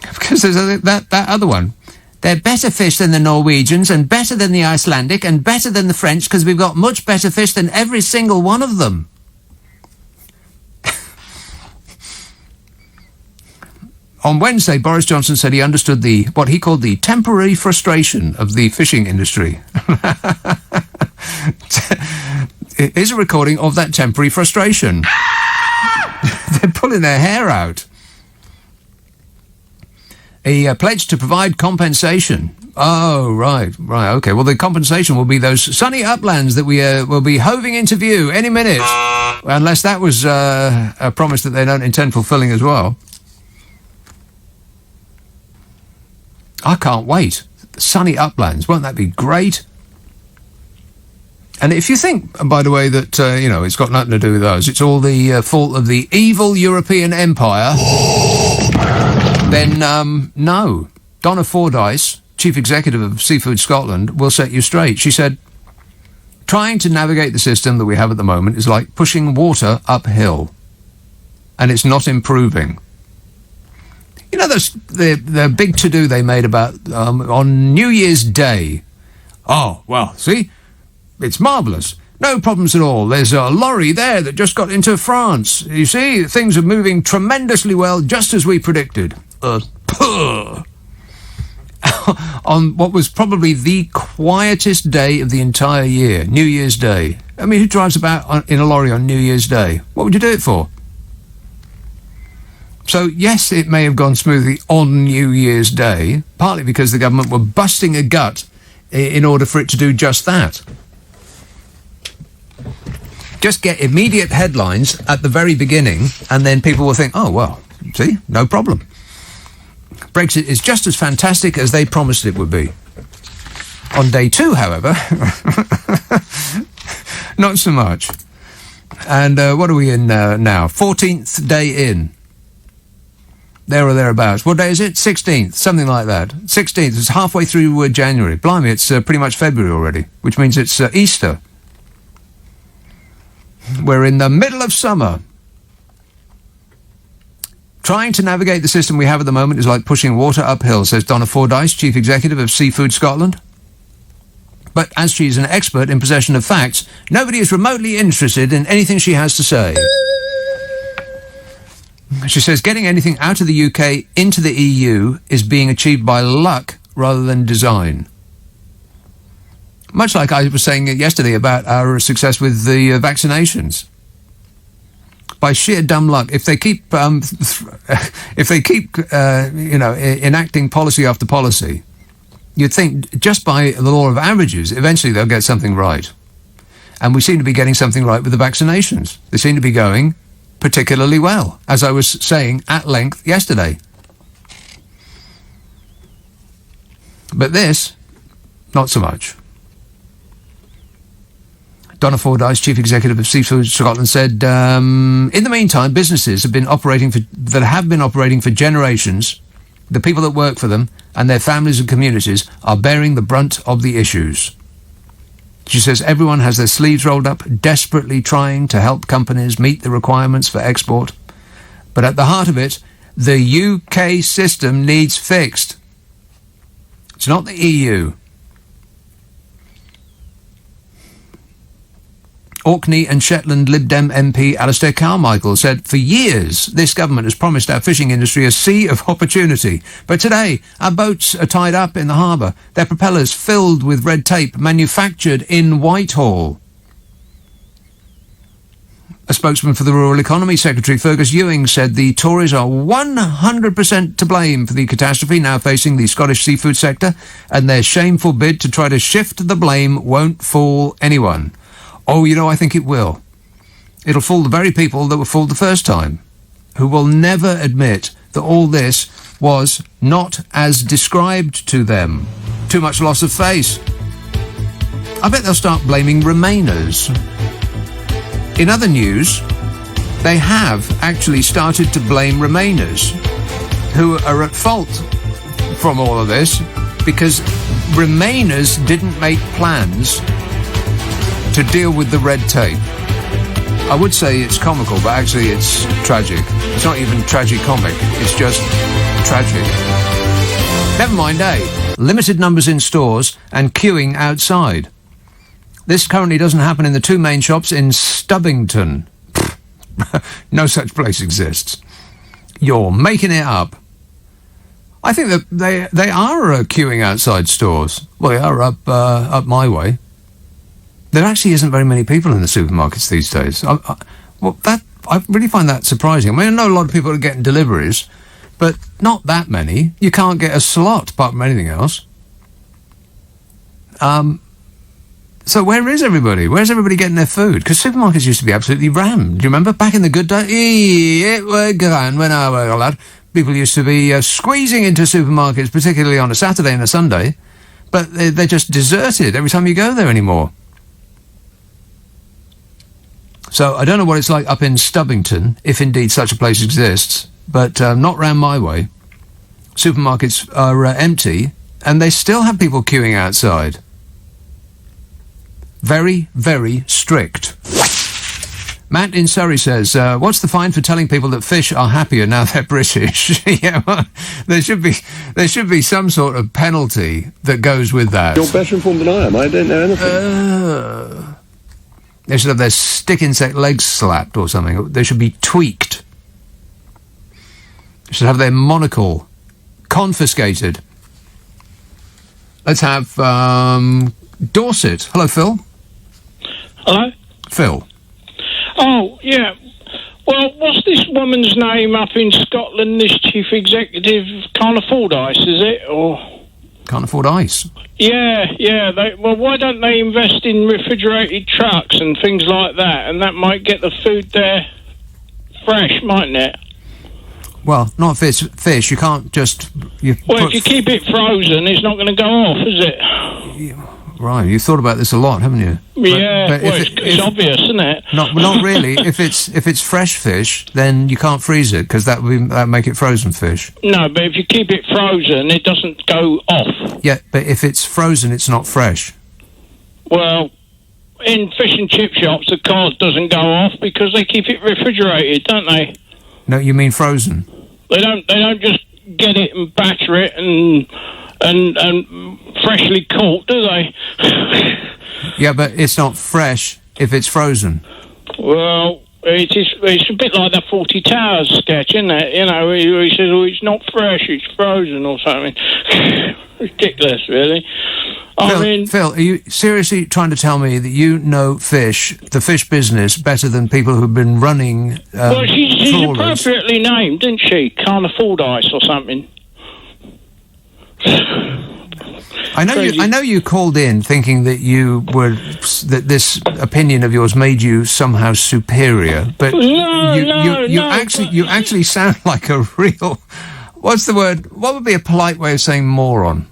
Because there's that other one. They're better fish than the Norwegians and better than the Icelandic and better than the French because we've got much better fish than every single one of them. On Wednesday, Boris Johnson said he understood what he called the temporary frustration of the fishing industry. Here's a recording of that temporary frustration. They're pulling their hair out. He pledged to provide compensation. Oh, right, okay. Well, the compensation will be those sunny uplands that we will be hoving into view any minute. Unless that was a promise that they don't intend fulfilling as well. I can't wait. Sunny uplands, won't that be great? And if you think, by the way, that, it's got nothing to do with us, it's all the fault of the evil European Empire, then, no. Donna Fordyce, Chief Executive of Seafood Scotland, will set you straight. She said, trying to navigate the system that we have at the moment is like pushing water uphill. And it's not improving. You know, the big to-do they made about on New Year's Day. Oh, well, see? It's marvellous. No problems at all. There's a lorry there that just got into France. You see, things are moving tremendously well, just as we predicted. On what was probably the quietest day of the entire year, New Year's Day. I mean, who drives about in a lorry on New Year's Day? What would you do it for? So, yes, it may have gone smoothly on New Year's Day, partly because the government were busting a gut in order for it to do just that. Just get immediate headlines at the very beginning, and then people will think, oh, well, see, no problem. Brexit is just as fantastic as they promised it would be. On day 2, however, not so much. And what are we in now? 14th day in. There or thereabouts. What day is it? 16th, something like that. 16th, it's halfway through January. Blimey, it's pretty much February already, which means it's Easter. We're in the middle of summer. Trying to navigate the system we have at the moment is like pushing water uphill, says Donna Fordyce, Chief Executive of Seafood Scotland. But as she's an expert in possession of facts, nobody is remotely interested in anything she has to say. She says getting anything out of the UK into the EU is being achieved by luck rather than design. Much like I was saying yesterday about our success with the vaccinations. by sheer dumb luck, if they keep enacting policy after policy, you'd think just by the law of averages, eventually they'll get something right. And we seem to be getting something right with the vaccinations. They seem to be going particularly well, as I was saying at length yesterday. But this, not so much. Donna Fordyce, Chief Executive of Seafood Scotland, said, in the meantime, businesses have been operating for generations. The people that work for them and their families and communities are bearing the brunt of the issues. She says everyone has their sleeves rolled up, desperately trying to help companies meet the requirements for export. But at the heart of it, the UK system needs fixed. It's not the EU. Orkney and Shetland Lib Dem MP Alistair Carmichael said, for years this government has promised our fishing industry a sea of opportunity. But today our boats are tied up in the harbour, their propellers filled with red tape manufactured in Whitehall. A spokesman for the Rural Economy Secretary Fergus Ewing said the Tories are 100% to blame for the catastrophe now facing the Scottish seafood sector, and their shameful bid to try to shift the blame won't fool anyone. Oh, I think it will. It'll fool the very people that were fooled the first time, who will never admit that all this was not as described to them. Too much loss of face. I bet they'll start blaming Remainers. In other news, they have actually started to blame Remainers, who are at fault from all of this, because Remainers didn't make plans to deal with the red tape. I would say it's comical, but actually it's tragic. It's not even tragicomic, it's just tragic. Never mind, limited numbers in stores and queuing outside. This currently doesn't happen in the two main shops in Stubbington. No such place exists. You're making it up. I think that they are queuing outside stores. Well, they are up my way. There actually isn't very many people in the supermarkets these days. I really find that surprising. I mean, I know a lot of people are getting deliveries, but not that many. You can't get a slot apart from anything else. So where is everybody? Where's everybody getting their food? Because supermarkets used to be absolutely rammed. Do you remember? Back in the good days, it were grand when I were a lad. People used to be squeezing into supermarkets, particularly on a Saturday and a Sunday, but they're just deserted every time you go there anymore. So I don't know what it's like up in Stubbington, if indeed such a place exists, but not round my way. Supermarkets are empty, and they still have people queuing outside. Very, very strict. Matt in Surrey says, what's the fine for telling people that fish are happier now they're British? Yeah, well, there should be some sort of penalty that goes with that. You're better informed than I am. I don't know anything. They should have their stick insect legs slapped or something. They should be tweaked. They should have their monocle confiscated. Let's have Dorset. Hello, Phil. Hello? Phil. Oh, yeah. Well, what's this woman's name up in Scotland, this chief executive? Can't afford ice, is it? Or can't afford ice? Yeah. Well, why don't they invest in refrigerated trucks and things like that? And that might get the food there fresh, mightn't it? Well, not fish. You can't just... if you keep it frozen, it's not going to go off, is it? Right, you've thought about this a lot, haven't you? But it's obvious, isn't it? Not really. If it's fresh fish, then you can't freeze it, because that would make it frozen fish. No, but if you keep it frozen, it doesn't go off. Yeah, but if it's frozen, it's not fresh. Well, in fish and chip shops, the card doesn't go off because they keep it refrigerated, don't they? No, you mean frozen. They don't just get it and batter it and freshly caught, do they? Yeah, but it's not fresh if it's frozen. Well, it's a bit like that 40 Towers sketch, isn't it? You know, he says, oh, it's not fresh, it's frozen or something. Ridiculous, really. Phil, are you seriously trying to tell me that you know the fish business, better than people who've been running well, she's trawlers? appropriately named, isn't she? Can't afford ice or something. I know you called in thinking that that this opinion of yours made you somehow superior, but you actually sound like a real. What's the word? What would be a polite way of saying moron?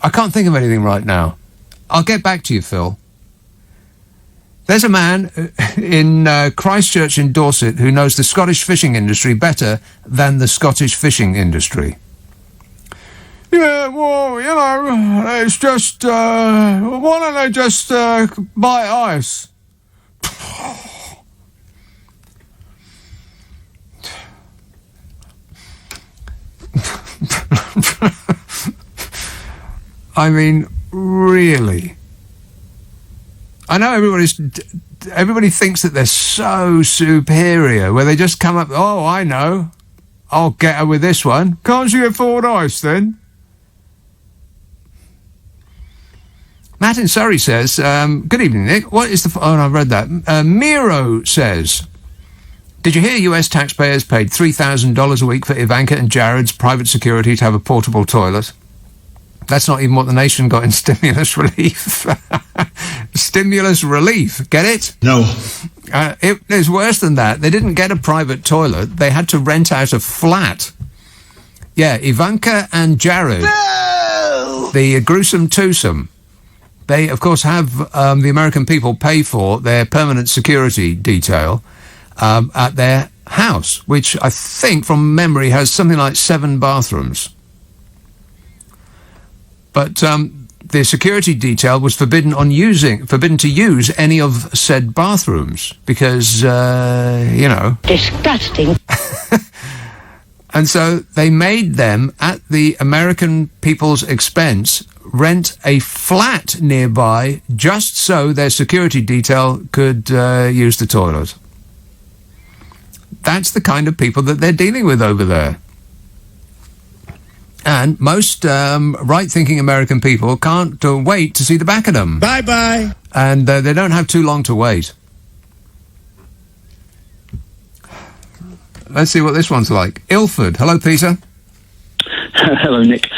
I can't think of anything right now. I'll get back to you, Phil. There's a man in Christchurch in Dorset who knows the Scottish fishing industry better than the Scottish fishing industry. Yeah, well, you know, it's just, why don't they just buy ice? I mean, really? I know everybody thinks that they're so superior, where they just come up, oh, I know, I'll get her with this one. Can't you afford ice, then? Matt in Surrey says, good evening, Nick. What is the... Oh, I've read that. Miro says, did you hear US taxpayers paid $3,000 a week for Ivanka and Jared's private security to have a portable toilet? That's not even what the nation got in stimulus relief. Stimulus relief. Get it? No. It is worse than that. They didn't get a private toilet. They had to rent out a flat. Yeah, Ivanka and Jared. No! The gruesome twosome. They, of course, have the American people pay for their permanent security detail at their house, which I think, from memory, has something like 7 bathrooms. But the security detail was forbidden to use any of said bathrooms because, Disgusting. And so they made them, at the American people's expense, rent a flat nearby just so their security detail could use the toilet. That's the kind of people that they're dealing with over there. And most right-thinking American people can't wait to see the back of them. Bye-bye. And they don't have too long to wait. Let's see what this one's like. Ilford. Hello, Peter. Hello, Nick.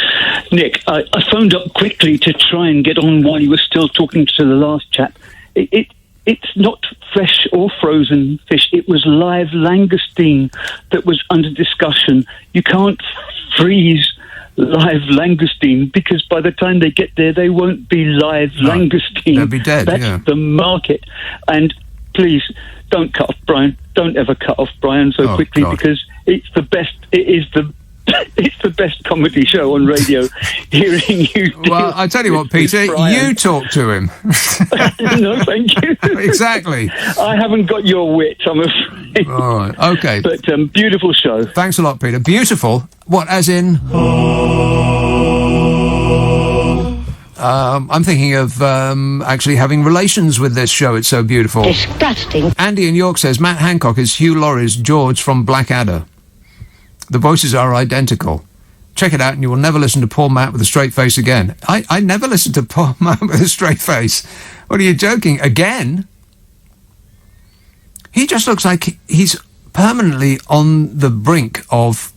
Nick, I phoned up quickly to try and get on while you were still talking to the last chap. It's not fresh or frozen fish. It was live langoustine that was under discussion. You can't freeze live langoustine because by the time they get there, they won't be live langoustine. They'll be dead. That's the market. And please don't cut off Brian. Don't ever cut off Brian so quickly because it's the best. It is the. It's the best comedy show on radio. Hearing you. Well, I tell you what, Peter, you talk to him. No, thank you. Exactly. I haven't got your wit, I'm afraid. All right, okay. But beautiful show. Thanks a lot, Peter. Beautiful. What, as in? I'm thinking of actually having relations with this show. It's so beautiful. Disgusting. Andy in York says Matt Hancock is Hugh Laurie's George from Blackadder. The voices are identical. Check it out and you will never listen to poor Matt with a straight face again. I never listen to poor Matt with a straight face. What are you joking? Again? He just looks like he's permanently on the brink of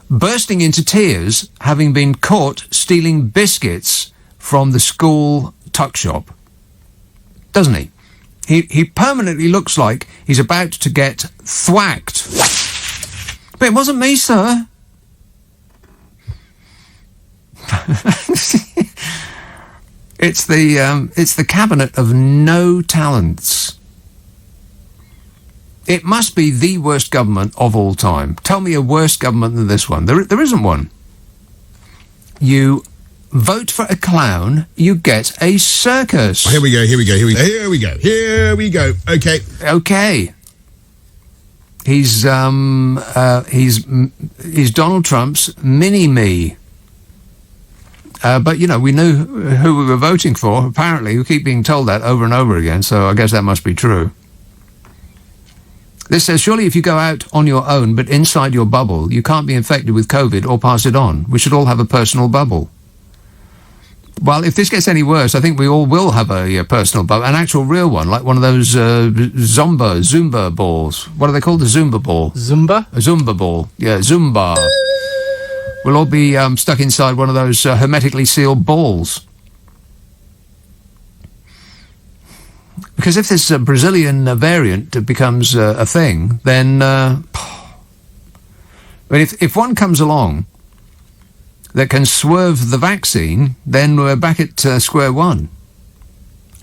bursting into tears, having been caught stealing biscuits from the school tuck shop. Doesn't he? He permanently looks like he's about to get thwacked. But it wasn't me, sir. It's the cabinet of no talents. It must be the worst government of all time. Tell me a worse government than this one. There isn't one. You vote for a clown, you get a circus. Oh, here we go. Okay. He's Donald Trump's mini-me. But, you know, we knew who we were voting for. Apparently, we keep being told that over and over again, so I guess that must be true. This says, surely if you go out on your own, but inside your bubble, you can't be infected with COVID or pass it on. We should all have a personal bubble. Well, if this gets any worse, I think we all will have a personal bubble, an actual real one, like one of those Zumba balls. What are they called? The Zumba ball. Zumba? A Zumba ball. Yeah, Zumba. We'll all be stuck inside one of those hermetically sealed balls. Because if this Brazilian variant becomes a thing, then... I mean, if one comes along that can swerve the vaccine, then we're back at square one.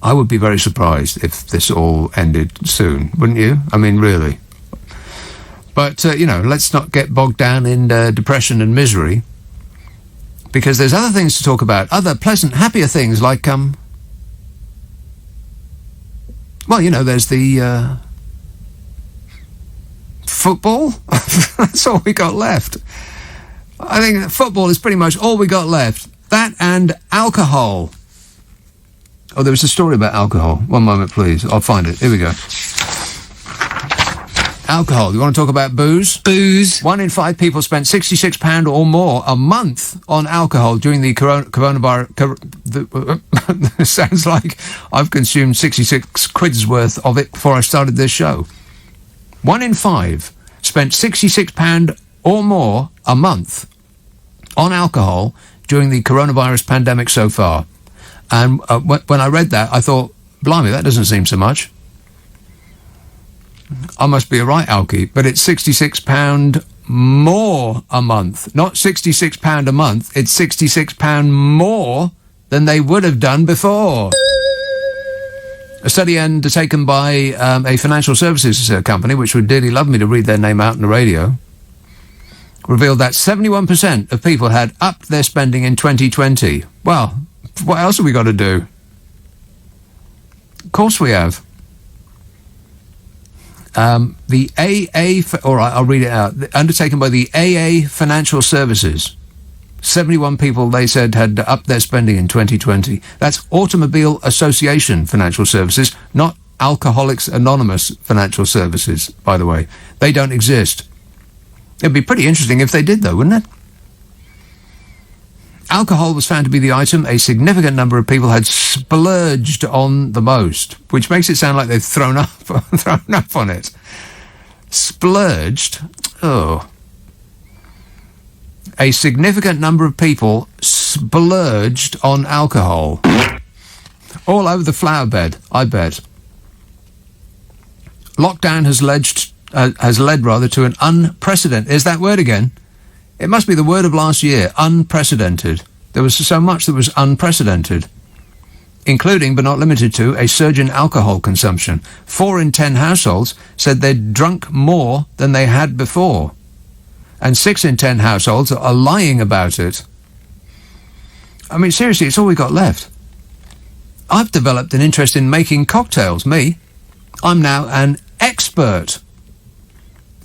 I would be very surprised if this all ended soon, wouldn't you? I mean, really. But, let's not get bogged down in depression and misery, because there's other things to talk about, other pleasant, happier things like, there's the football. That's all we got left. I think that football is pretty much all we got left. That and alcohol. Oh, there was a story about alcohol. One moment, please. I'll find it. Here we go. Alcohol. You want to talk about booze? Booze. 1 in 5 people spent £66 or more a month on alcohol during the coronavirus. Sounds like I've consumed 66 quid's worth of it before I started this show. 1 in 5 spent £66 or more a month on alcohol during the coronavirus pandemic so far. And when I read that, I thought, blimey, that doesn't seem so much. I must be a right alky, but it's £66 more a month. Not £66 a month, it's £66 more than they would have done before. A study undertaken by a financial services company, which would dearly love me to read their name out on the radio, revealed that 71% of people had upped their spending in 2020. Well, what else have we got to do? Of course we have. The AA... all right, I'll read it out. Undertaken by the AA Financial Services. 71 people, they said, had upped their spending in 2020. That's Automobile Association Financial Services, not Alcoholics Anonymous Financial Services, by the way. They don't exist. It'd be pretty interesting if they did, though, wouldn't it? Alcohol was found to be the item a significant number of people had splurged on the most, which makes it sound like they've thrown up on it. Splurged? Oh. A significant number of people splurged on alcohol. All over the flower bed, I bet. Lockdown has led to an unprecedented... Is that word again? It must be the word of last year, unprecedented. There was so much that was unprecedented, including, but not limited to, a surge in alcohol consumption. 4 in 10 households said they'd drunk more than they had before. And 6 in 10 households are lying about it. I mean, seriously, it's all we got left. I've developed an interest in making cocktails, me. I'm now an expert.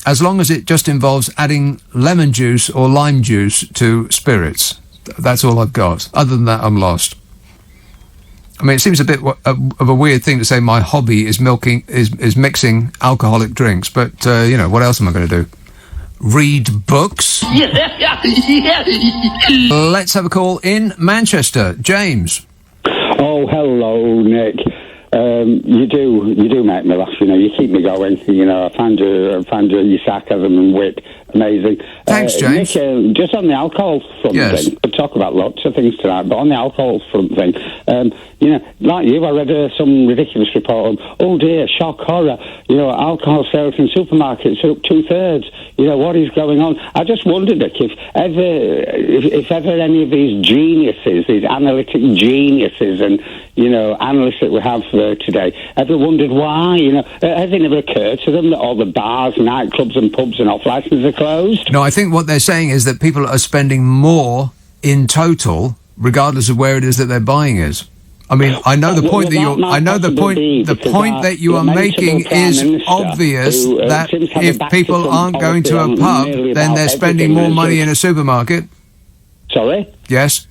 As long as it just involves adding lemon juice or lime juice to spirits. That's all I've got. Other than that, I'm lost. I mean, it seems a bit of a weird thing to say my hobby is mixing alcoholic drinks, but, what else am I going to do? Read books? Let's have a call in Manchester. James. Oh, hello, Nick. You do make me laugh. You keep me going. I find your sarcasm and wit amazing. Thanks, James. Nick, just on the alcohol front thing, we'll talk about lots of things tonight, but on the alcohol front thing, like you, I read some ridiculous report on, oh dear, shock, horror, alcohol sales in supermarkets are up 2/3. What is going on? I just wondered, Nick, if ever any of these geniuses, these analytic geniuses and, analysts that we have today, ever wondered why? Has it never occurred to them that all the bars, nightclubs and pubs and off-license are closed? No, I think what they're saying is that people are spending more in total, regardless of where it is that they're buying is. I mean, I know the point the point that you are making is obvious, that if people aren't going to a pub, then they're spending more money in a supermarket. Sorry? Yes?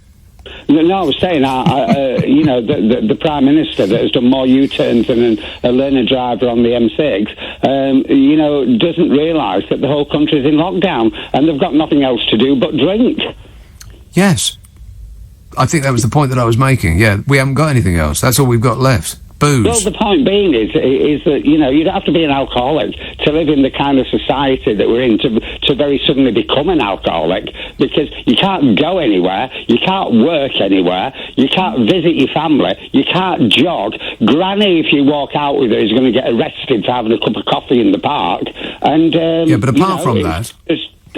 No, I was saying, the Prime Minister that has done more U-turns than a learner driver on the M6, doesn't realise that the whole country's in lockdown and they've got nothing else to do but drink. Yes. I think that was the point that I was making. Yeah, we haven't got anything else. That's all we've got left. Booze. Well, the point being is that, you know, you don't have to be an alcoholic to live in the kind of society that we're in to very suddenly become an alcoholic, because you can't go anywhere, you can't work anywhere, you can't visit your family, you can't jog. Granny, if you walk out with her, is going to get arrested for having a cup of coffee in the park. And yeah, but apart from that...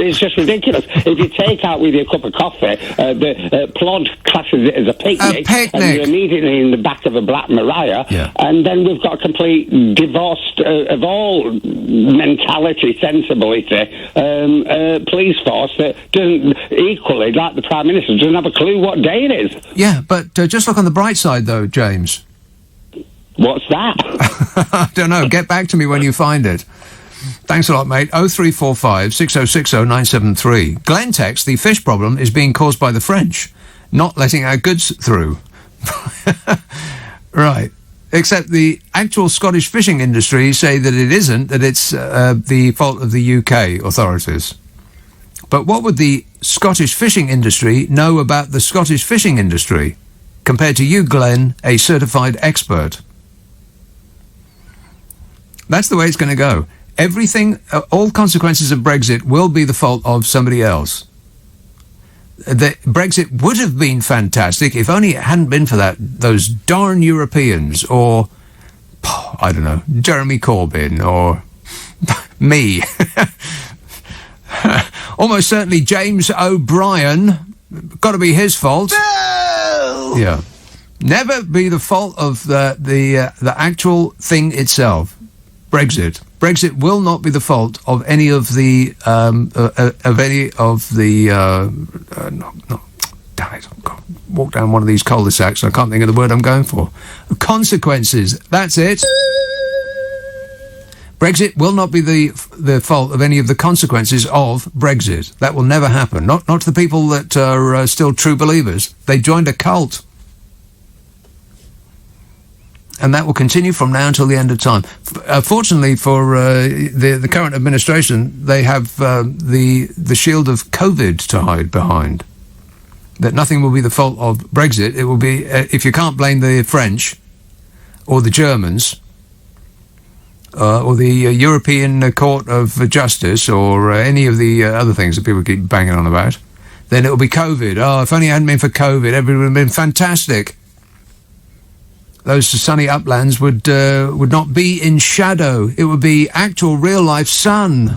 It's just ridiculous. If you take out with you a cup of coffee, the plod classes it as a picnic, and you're immediately in the back of a Black Maria, and then we've got a complete divorce of all mentality, sensibility, police force that doesn't, equally, like the Prime Minister, doesn't have a clue what day it is. Yeah, but just look on the bright side, though, James. What's that? I don't know. Get back to me when you find it. Thanks a lot, mate. 0345 6060 973. Glenn texts, the fish problem is being caused by the French, not letting our goods through. Right. Except the actual Scottish fishing industry say that it isn't, that it's the fault of the UK authorities. But what would the Scottish fishing industry know about the Scottish fishing industry compared to you, Glenn, a certified expert? That's the way it's going to go. Everything, all consequences of Brexit will be the fault of somebody else. Brexit would have been fantastic if only it hadn't been for those darn Europeans, or, I don't know, Jeremy Corbyn, or me. Almost certainly James O'Brien. Got to be his fault. No! Yeah. Never be the fault of the actual thing itself. Brexit. Brexit will not be the fault of any of the no, damn it, I've got to walk down one of these cul-de-sacs and I can't think of the word I'm going for. Consequences. That's it. Brexit will not be the fault of any of the consequences of Brexit. That will never happen. Not to the people that are still true believers. They joined a cult. And that will continue from now until the end of time. Fortunately for the current administration, they have the shield of COVID to hide behind. That nothing will be the fault of Brexit. It will be, if you can't blame the French or the Germans or the European Court of Justice or any of the other things that people keep banging on about, then it will be COVID. Oh, if only it hadn't been for COVID, everything would have been fantastic. Those sunny uplands would not be in shadow. It would be actual real-life sun.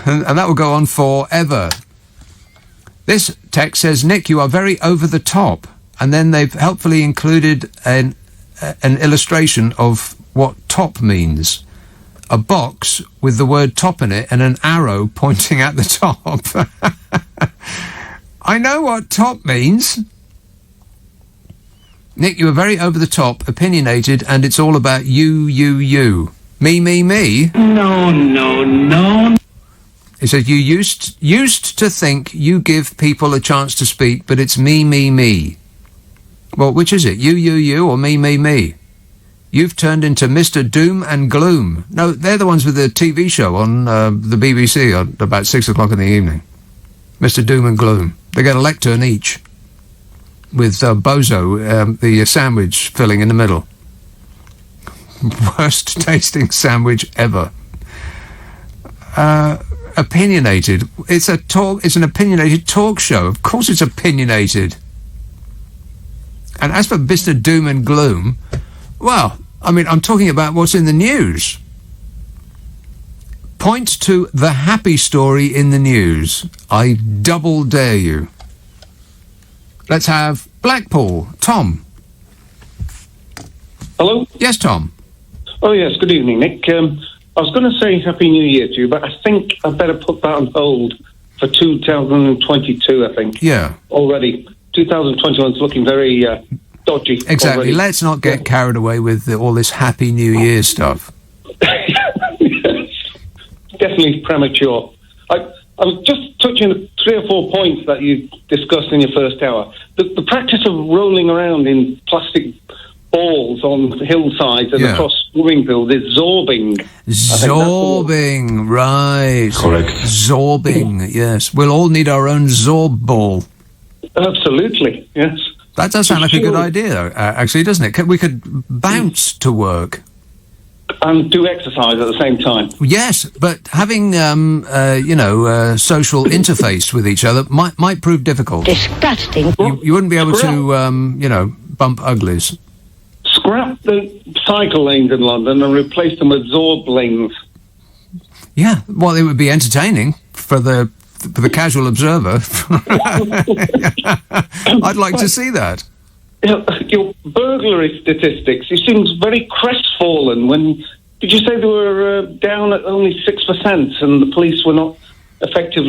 And that will go on forever. This text says, Nick, you are very over the top. And then they've helpfully included an illustration of what top means. A box with the word top in it and an arrow pointing at the top. I know what top means. Nick, you are very over-the-top, opinionated, and it's all about you. Me. No. He said, you used to think you give people a chance to speak, but it's me. Well, which is it? You, or me? You've turned into Mr. Doom and Gloom. No, they're the ones with the TV show on the BBC at about 6 o'clock in the evening. Mr. Doom and Gloom. They get a lectern each, with Bozo, the sandwich filling in the middle. Worst tasting sandwich ever. Opinionated. It's an opinionated talk show. Of course it's opinionated. And as for Mr. Doom and Gloom, well, I mean, I'm talking about what's in the news. Point to the happy story in the news. I double dare you. Let's have Blackpool. Tom. Hello? Yes, Tom. Oh, yes. Good evening, Nick. I was going to say Happy New Year to you, but I think I'd better put that on hold for 2022, I think. Yeah. Already. 2021's looking very dodgy. Exactly. Already. Let's not get carried away with all this Happy New Year stuff. Definitely premature. I was just touching 3 or 4 points that you discussed in your first hour. The practice of rolling around in plastic balls on hillsides and across swimming pools is zorbing. Zorbing, right. Correct. Zorbing, yes. We'll all need our own zorb ball. Absolutely, yes. That does sound like a good idea, actually, doesn't it? We could bounce to work. And do exercise at the same time. Yes, but having, social interface with each other might prove difficult. Disgusting. You wouldn't be able to, bump uglies. Scrap the cycle lanes in London and replace them with zorb lanes. Yeah, well, it would be entertaining for the casual observer. I'd like to see that. Your burglary statistics, you seemed very crestfallen when... Did you say they were down at only 6% and the police were not effective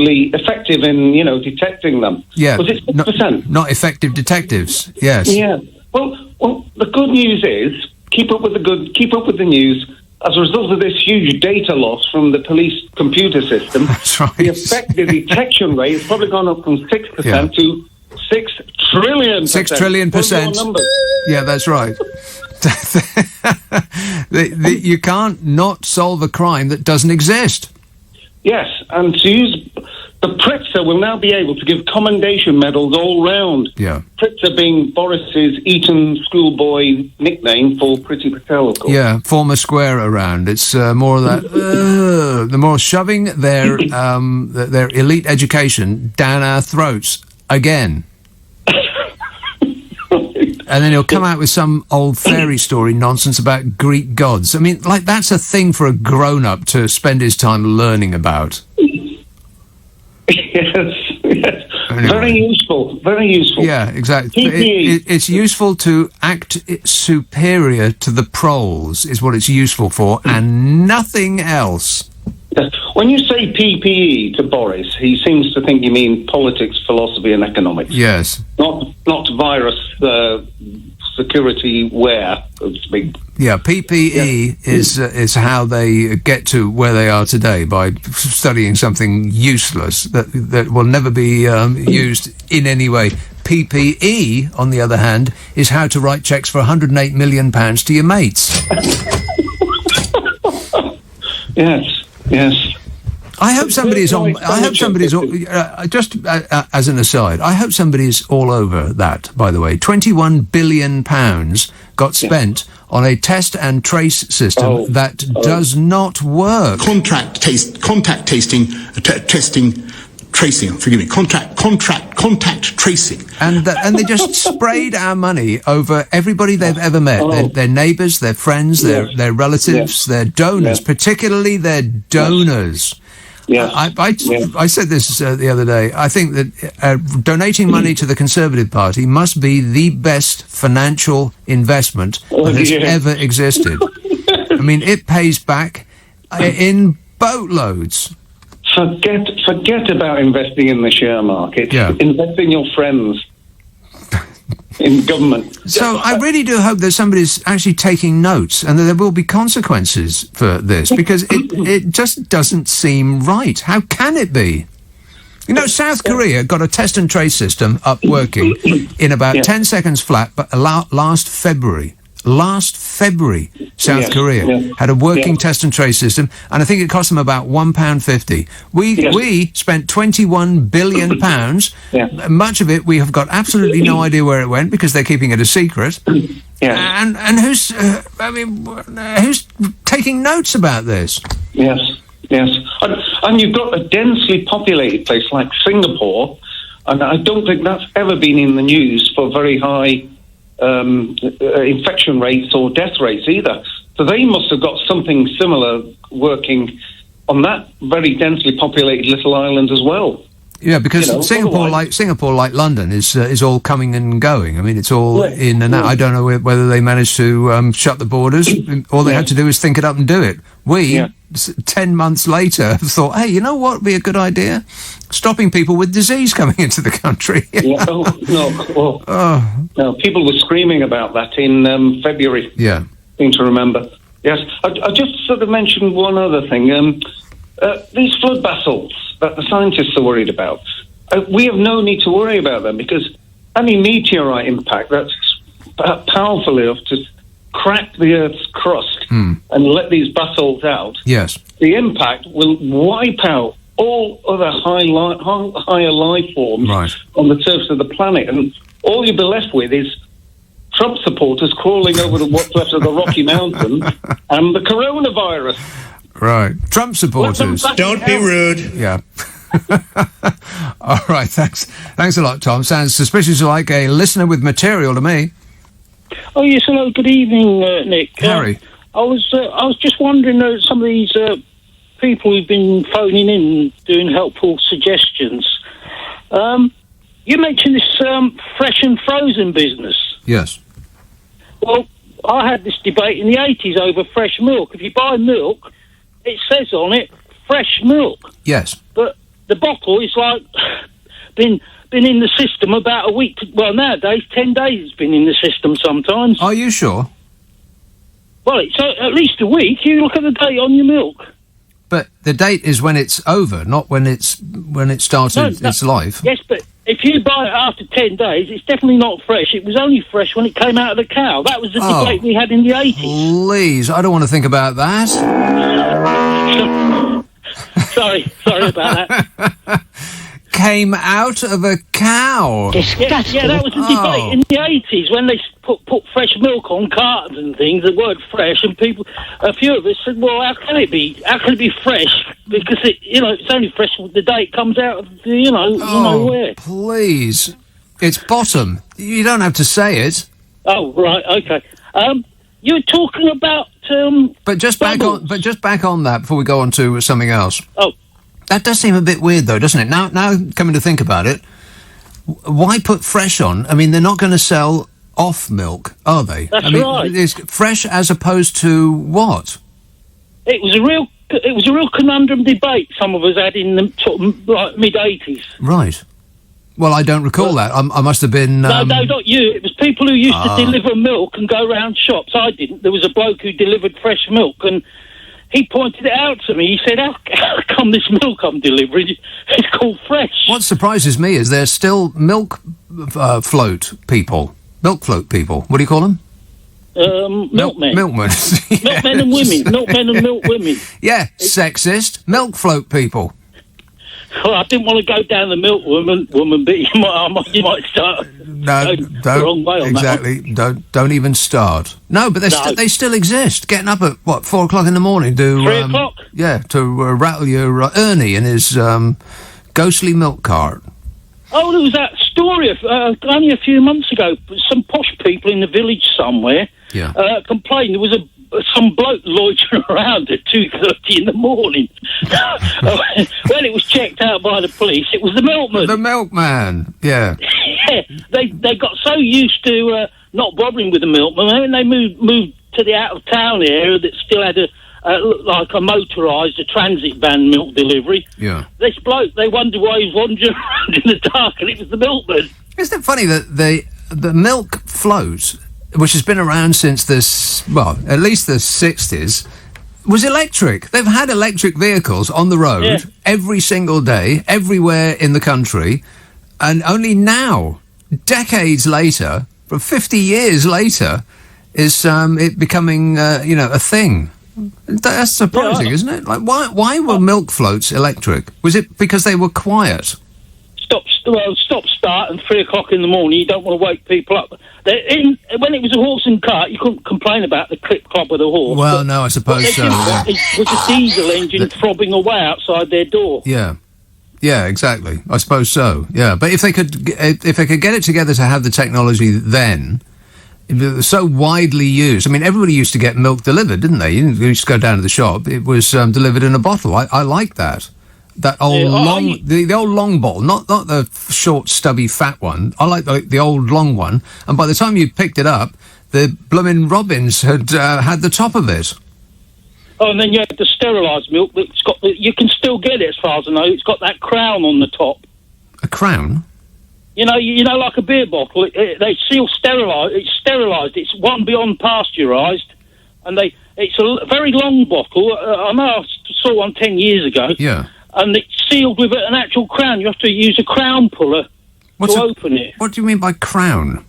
in, detecting them? Yeah. Was it 6%? Not effective detectives, yes. Yeah. Well, the good news is, keep up with the news. As a result of this huge data loss from the police computer system, that's right. The effective detection rate has probably gone up from 6% to 6 trillion. 6 trillion percent. Yeah, that's right. You can't not solve a crime that doesn't exist. Yes, and to use the Pritzker will now be able to give commendation medals all round. Yeah. Pritzker being Boris's Eton schoolboy nickname for Priti Patel, of course. Yeah, former square around. It's more of that. The more shoving their elite education down our throats again. And then he'll come out with some old fairy story nonsense about Greek gods. I mean, that's a thing for a grown-up to spend his time learning about. Yes. Anyway. Very useful. Yeah, exactly. It's useful to act superior to the proles, is what it's useful for, and nothing else. Yes. When you say PPE to Boris, he seems to think you mean politics, philosophy, and economics. Yes. Not virus security wear, so to speak. Yeah, PPE is how they get to where they are today, by studying something useless that will never be used in any way. PPE, on the other hand, is how to write cheques for £108 million to your mates. Yes. I hope somebody's on. Just as an aside, I hope somebody's all over that. By the way, £21 billion got spent on a test and trace system that does not work. Contact tracing. And they just sprayed our money over everybody they've ever met. Their neighbours, their friends, their relatives, their donors, particularly their donors. Yes. I said this the other day. I think that donating money to the Conservative Party must be the best financial investment that has ever existed. I mean, it pays back in boatloads. Forget about investing in the share market. Yeah. Invest in your friends. In government. So I really do hope that somebody's actually taking notes and that there will be consequences for this, because it just doesn't seem right. How can it be? South Korea got a test and trace system up working in about 10 seconds flat, but last February, South Korea had a working test and trace system, and I think it cost them about £1.50. We spent £21 billion. Much of it we have got absolutely no idea where it went, because they're keeping it a secret. And who's taking notes about this? Yes. And you've got a densely populated place like Singapore, and I don't think that's ever been in the news for very high infection rates or death rates either. So they must have got something similar working on that very densely populated little island as well. Yeah, because Singapore, like London, is all coming and going. I mean, it's all in and out. I don't know whether they managed to shut the borders. All they had to do was think it up and do it. 10 months later, thought, hey, you know what would be a good idea? Stopping people with disease coming into the country. No, people were screaming about that in February. Yeah. I seem to remember. Yes. I just sort of mentioned one other thing. These flood basalts that the scientists are worried about, we have no need to worry about them, because any meteorite impact that's powerful enough to crack the Earth's crust and let these basalts out, yes, the impact will wipe out all other higher life forms on the surface of the planet, and all you'll be left with is Trump supporters crawling over what's left of the Rocky Mountains and the coronavirus. Right. Trump supporters. Don't be rude. Yeah. All right, thanks a lot, Tom. Sounds suspiciously like a listener with material to me. Oh yes, hello. Good evening, Nick. Harry. I was just wondering, some of these people who've been phoning in doing helpful suggestions. You mentioned this fresh and frozen business. Yes. Well, I had this debate in the 80s over fresh milk. If you buy milk, it says on it fresh milk. Yes. But the bottle is like been in the system about a week. Well, nowadays 10 days it's been in the system sometimes. Are you sure? Well, it's at least a week. You look at the date on your milk. But the date is when it's over, not when it started its life. Yes, but if you buy it after 10 days, it's definitely not fresh. It was only fresh when it came out of the cow. That was the debate we had in the 80s. Please, I don't want to think about that. Sorry about that. Came out of a cow. Disgusting. Yeah, that was the debate in the 80s when they put fresh milk on cartons and things, the word fresh, and a few of us said, well, how can it be fresh? Because it's only fresh the day it comes out of the, where. Please. It's bottom. You don't have to say it. Oh, right, okay. You were talking about But just back on that before we go on to something else. Oh. That does seem a bit weird, though, doesn't it? Now, coming to think about it, why put fresh on? I mean, they're not going to sell off milk, are they? That's right. It's fresh as opposed to what? It was a real conundrum debate some of us had in the sort of like mid-80s. Right. Well, I don't recall that. I must have been... No, not you. It was people who used to deliver milk and go around shops. I didn't. There was a bloke who delivered fresh milk, and he pointed it out to me. He said, how come this milk I'm delivering is called fresh? What surprises me is there's still milk float people. Milk float people. What do you call them? Milkmen. Milkmen. Yes. Milkmen and women. Milkmen and milk women. Yeah, sexist. Milk float people. Well, I didn't want to go down the milk woman, but you might start the wrong way on exactly. That. Don't even start. No, but they still exist. Getting up at 4 o'clock in the morning to 3 o'clock. Yeah, to rattle your Ernie in his ghostly milk cart. Oh, there was that story only a few months ago. Some posh people in the village somewhere complained there was some bloke loitering around at 2:30 in the morning. When it was checked out by the police, it was the milkman. The milkman, yeah. Yeah, they got so used to not bothering with the milkman, and they moved to the out of town area that still had a transit van milk delivery. Yeah. This bloke, they wondered why he was wandering around in the dark, and it was the milkman. Isn't it funny that the milk float, which has been around since at least the 60s, was electric. They've had electric vehicles on the road every single day, everywhere in the country, and only now, decades later, 50 years later, is it becoming, a thing. That's surprising, isn't it? Like, why were milk floats electric? Was it because they were quiet? Stop start at 3 o'clock in the morning. You don't want to wake people up. When it was a horse and cart, you couldn't complain about the clip clop of the horse. Well, no, I suppose so. It was a diesel engine throbbing away outside their door. Yeah, exactly. I suppose so. Yeah, but if they could get it together to have the technology then. It was so widely used. I mean, everybody used to get milk delivered, didn't they? You used to go down to the shop. It was delivered in a bottle. I like that. That old the old long bottle, not the short, stubby, fat one. I like the old long one. And by the time you picked it up, the blooming robins had had the top of it. Oh, and then you had the sterilised milk that's got. You can still get it, as far as I know. It's got that crown on the top. A crown? You know, like a beer bottle. They seal sterilised. It's sterilised. It's one beyond pasteurised, and it's a very long bottle. I know I saw one 10 years ago. Yeah. And it's sealed with an actual crown. You have to use a crown puller to open it. What do you mean by crown?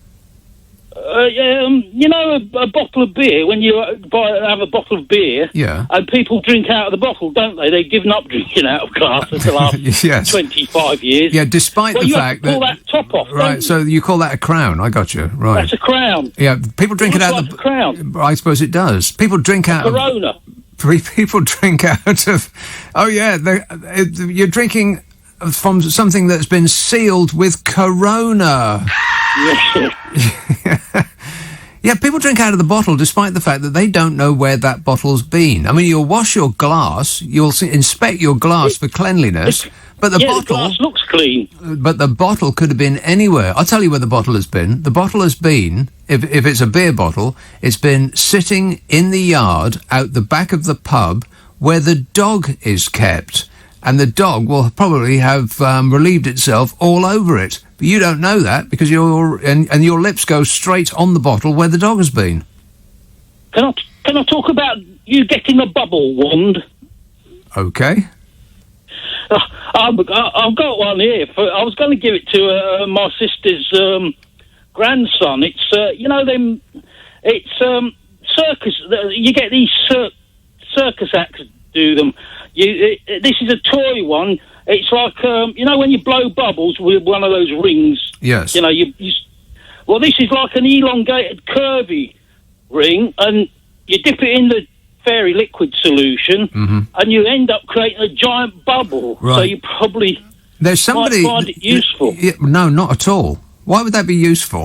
You know, a bottle of beer, when you have a bottle of beer, and people drink out of the bottle, don't they? They've given up drinking out of glass for the last 25 years. Yeah, despite the fact that... pull that top off, right, so you call that a crown, I got you, right. That's a crown. Yeah, people drink it out of the... crown. I suppose it does. People drink out of... Corona. People drink out of... Oh, yeah, you're drinking from something that's been sealed with Corona. Yeah, people drink out of the bottle despite the fact that they don't know where that bottle's been. I mean, you'll wash your glass, you'll inspect your glass for cleanliness, but the bottle... the glass looks clean. But the bottle could have been anywhere. I'll tell you where the bottle has been. The bottle has been, if it's a beer bottle, it's been sitting in the yard out the back of the pub where the dog is kept. And the dog will probably have relieved itself all over it. But you don't know that because your lips go straight on the bottle where the dog has been. Can I talk about you getting a bubble wand? Okay. I've got one here. I was going to give it to my sister's grandson. It's circus. You get these circus acts do them. This is a toy one. It's like when you blow bubbles with one of those rings. Yes. Well, this is like an elongated, curvy ring, and you dip it in the fairy liquid solution, and you end up creating a giant bubble. Right. So you probably might find it useful. No, not at all. Why would that be useful?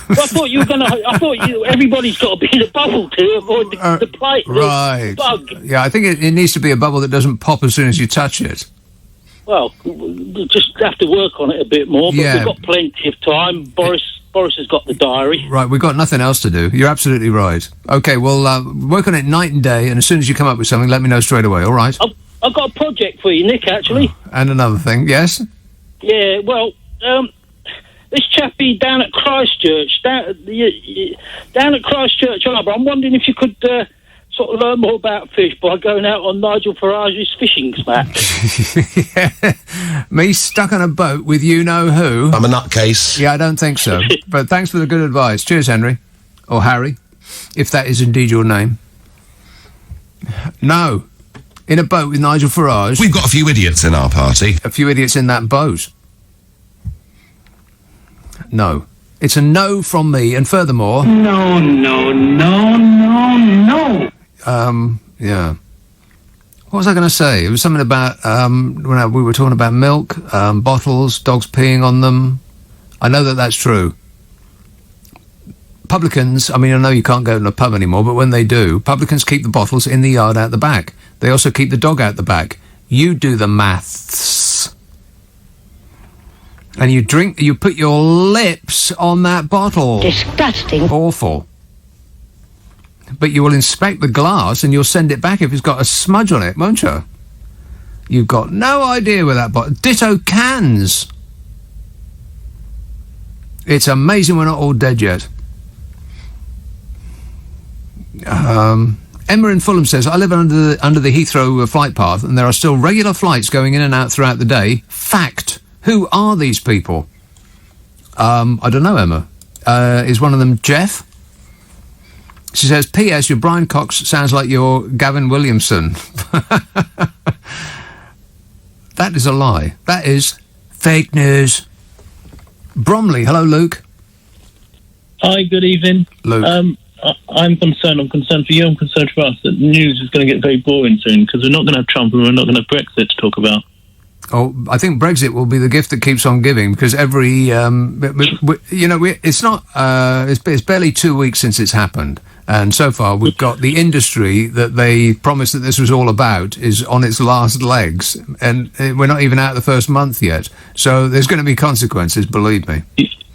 Well, I thought you were gonna. Everybody's got to be in a bubble to avoid the plate. Right. The bug. Yeah, I think it needs to be a bubble that doesn't pop as soon as you touch it. Well, we'll just have to work on it a bit more. But we've got plenty of time. Boris has got the diary. Right, we've got nothing else to do. You're absolutely right. Okay, well, work on it night and day, and as soon as you come up with something, let me know straight away. All right. I've got a project for you, Nick. Actually. And another thing, yes. Yeah. Well. This chappie down at Christchurch, down at Christchurch Harbour, I'm wondering if you could sort of learn more about fish by going out on Nigel Farage's fishing smack. Yeah. Me stuck on a boat with you-know-who. I'm a nutcase. Yeah, I don't think so. But thanks for the good advice. Cheers, Henry. Or Harry, if that is indeed your name. No. In a boat with Nigel Farage. We've got a few idiots in our party. A few idiots in that boat. No. It's a no from me, and furthermore... No. Yeah. What was I going to say? It was something about, when we were talking about milk, bottles, dogs peeing on them. I know that that's true. Publicans, I mean, I know you can't go to a pub anymore, but when they do, publicans keep the bottles in the yard out the back. They also keep the dog out the back. You do the maths. And you put your lips on that bottle. Disgusting. Awful. But you will inspect the glass and you'll send it back if it's got a smudge on it, won't you? You've got no idea where that bottle... Ditto cans. It's amazing we're not all dead yet. Emma in Fulham says, I live under the Heathrow flight path and there are still regular flights going in and out throughout the day. Fact. Who are these people? I don't know, Emma. Is one of them Jeff? She says, P.S. Your Brian Cox sounds like your Gavin Williamson. That is a lie. That is fake news. Bromley, hello, Luke. Hi, good evening. Luke. I'm concerned. I'm concerned for you. I'm concerned for us that the news is going to get very boring soon because we're not going to have Trump and we're not going to have Brexit to talk about. Oh, I think Brexit will be the gift that keeps on giving because every, it's not, it's barely 2 weeks since it's happened. And so far we've got the industry that they promised that this was all about is on its last legs. And we're not even out of the first month yet. So there's going to be consequences, believe me.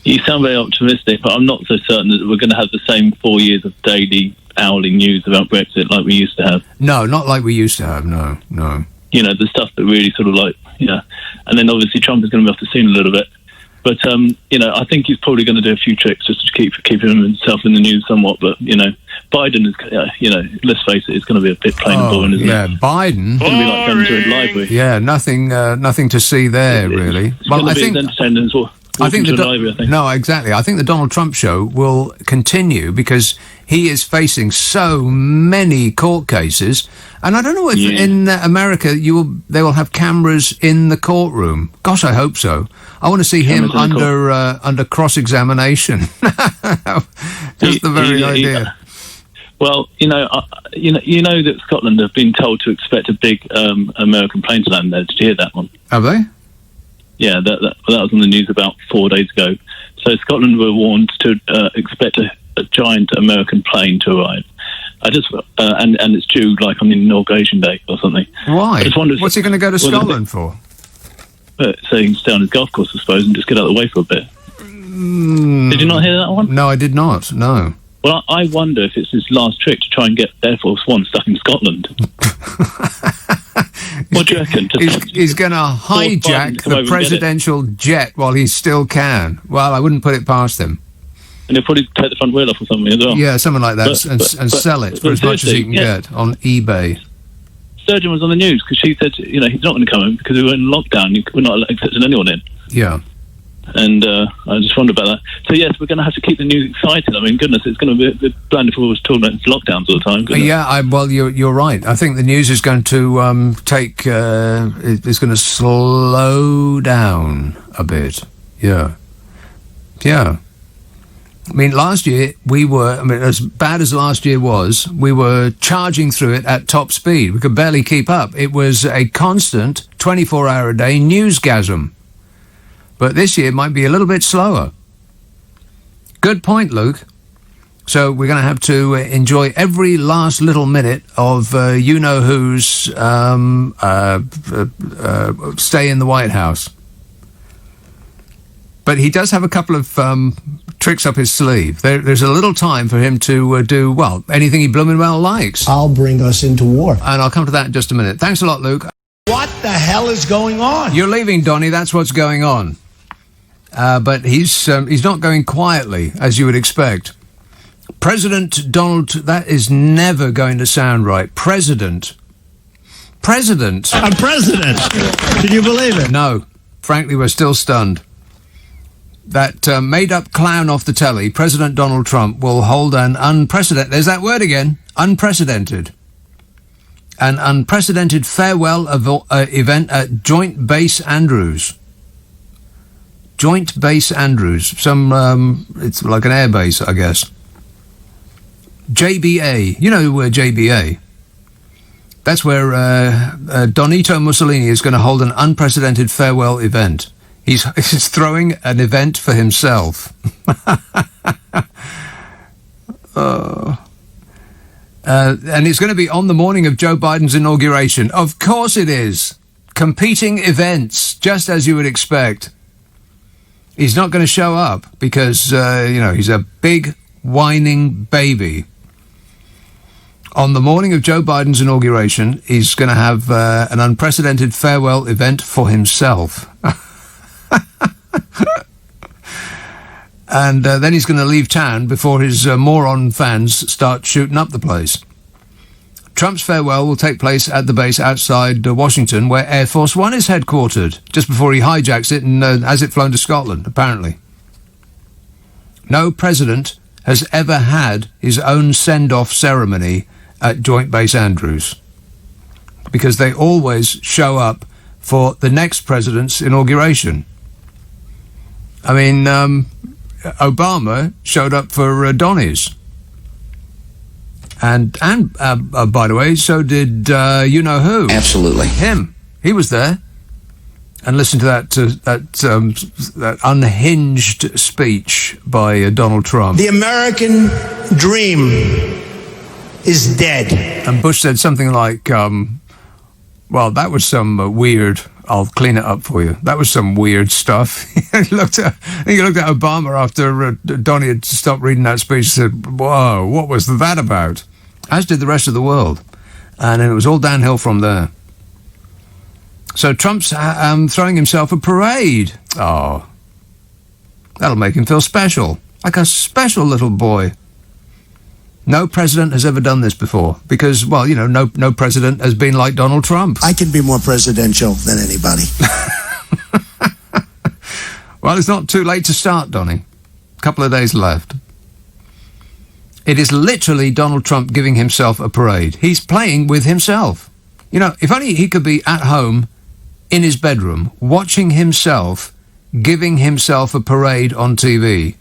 You sound very optimistic, but I'm not so certain that we're going to have the same 4 years of daily, hourly news about Brexit like we used to have. No, not like we used to have, no. You know, the stuff that really sort of like, and then obviously Trump is going to be off the scene a little bit. But, I think he's probably going to do a few tricks just to keep himself in the news somewhat. But, Biden is, let's face it, it's going to be a bit plain and boring, isn't it? Yeah, Biden. It's going to be like going to a library. Yeah, nothing to see there, really. It's going to be as entertaining as well. I think into a library, I think. No, exactly. I think the Donald Trump show will continue because he is facing so many court cases, and I don't know if in America they will have cameras in the courtroom. Gosh, I hope so. I want to see him under cross-examination. Just the very idea. Well, you know that Scotland have been told to expect a big American plane to land there. Did you hear that one? Have they? Yeah, that was on the news about 4 days ago. So Scotland were warned to expect a giant American plane to arrive. I just and it's due like on the inauguration day or something. Why? I just wonder what's he going to go to Scotland for? So he can stay on his golf course, I suppose, and just get out of the way for a bit. Did you not hear that one? No, I did not. No. Well, I wonder if it's his last trick to try and get Air Force One stuck in Scotland. What do you reckon? He's going to hijack the presidential jet while he still can. Well, I wouldn't put it past him. And he'll probably take the front wheel off or something as well. Yeah, something like that, and sell it for as much as he can get on eBay. Sturgeon was on the news because she said, he's not going to come in because we were in lockdown. We're not accepting anyone in. Yeah. And I just wonder about that. So, yes, we're going to have to keep the news excited. I mean, goodness, it's going to be a bit bland if we was talking about lockdowns all the time. Yeah, well, you're right. I think the news is going to it's going to slow down a bit. Yeah. Yeah. I mean, last year as bad as last year was, we were charging through it at top speed. We could barely keep up. It was a constant 24-hour-a-day newsgasm. But this year might be a little bit slower. Good point, Luke. So we're going to have to enjoy every last little minute of you-know-who's stay in the White House. But he does have a couple of tricks up his sleeve. There's a little time for him to do, well, anything he blooming well likes. I'll bring us into war. And I'll come to that in just a minute. Thanks a lot, Luke. What the hell is going on? You're leaving, Donny. That's what's going on. But he's not going quietly, as you would expect. President Donald... That is never going to sound right. President. I'm president. Can you believe it? No. Frankly, we're still stunned. That made-up clown off the telly, President Donald Trump, will hold an unprecedented... There's that word again. Unprecedented. An unprecedented farewell event at Joint Base Andrews. Joint Base Andrews. It's like an air base, I guess. JBA. You know JBA. That's where Donito Mussolini is going to hold an unprecedented farewell event. He's throwing an event for himself. And it's going to be on the morning of Joe Biden's inauguration. Of course it is. Competing events, just as you would expect. He's not going to show up because, he's a big, whining baby. On the morning of Joe Biden's inauguration, he's going to have an unprecedented farewell event for himself. And then he's going to leave town before his moron fans start shooting up the place. Trump's farewell will take place at the base outside Washington, where Air Force One is headquartered, just before he hijacks it and has it flown to Scotland, apparently. No president has ever had his own send-off ceremony at Joint Base Andrews, because they always show up for the next president's inauguration. I mean, Obama showed up for Donny's. And by the way, so did you-know-who. Absolutely. Him. He was there. And listen to that unhinged speech by Donald Trump. The American dream is dead. And Bush said something like, well, that was some weird... I'll clean it up for you. That was some weird stuff. He looked at Obama after Donny had stopped reading that speech and said, whoa, what was that about? As did the rest of the world. And it was all downhill from there. So Trump's throwing himself a parade. Oh, that'll make him feel special. Like a special little boy. No president has ever done this before because, well, no president has been like Donald Trump. I can be more presidential than anybody. Well, it's not too late to start, Donny. A couple of days left. It is literally Donald Trump giving himself a parade. He's playing with himself. You know, if only he could be at home in his bedroom watching himself giving himself a parade on TV,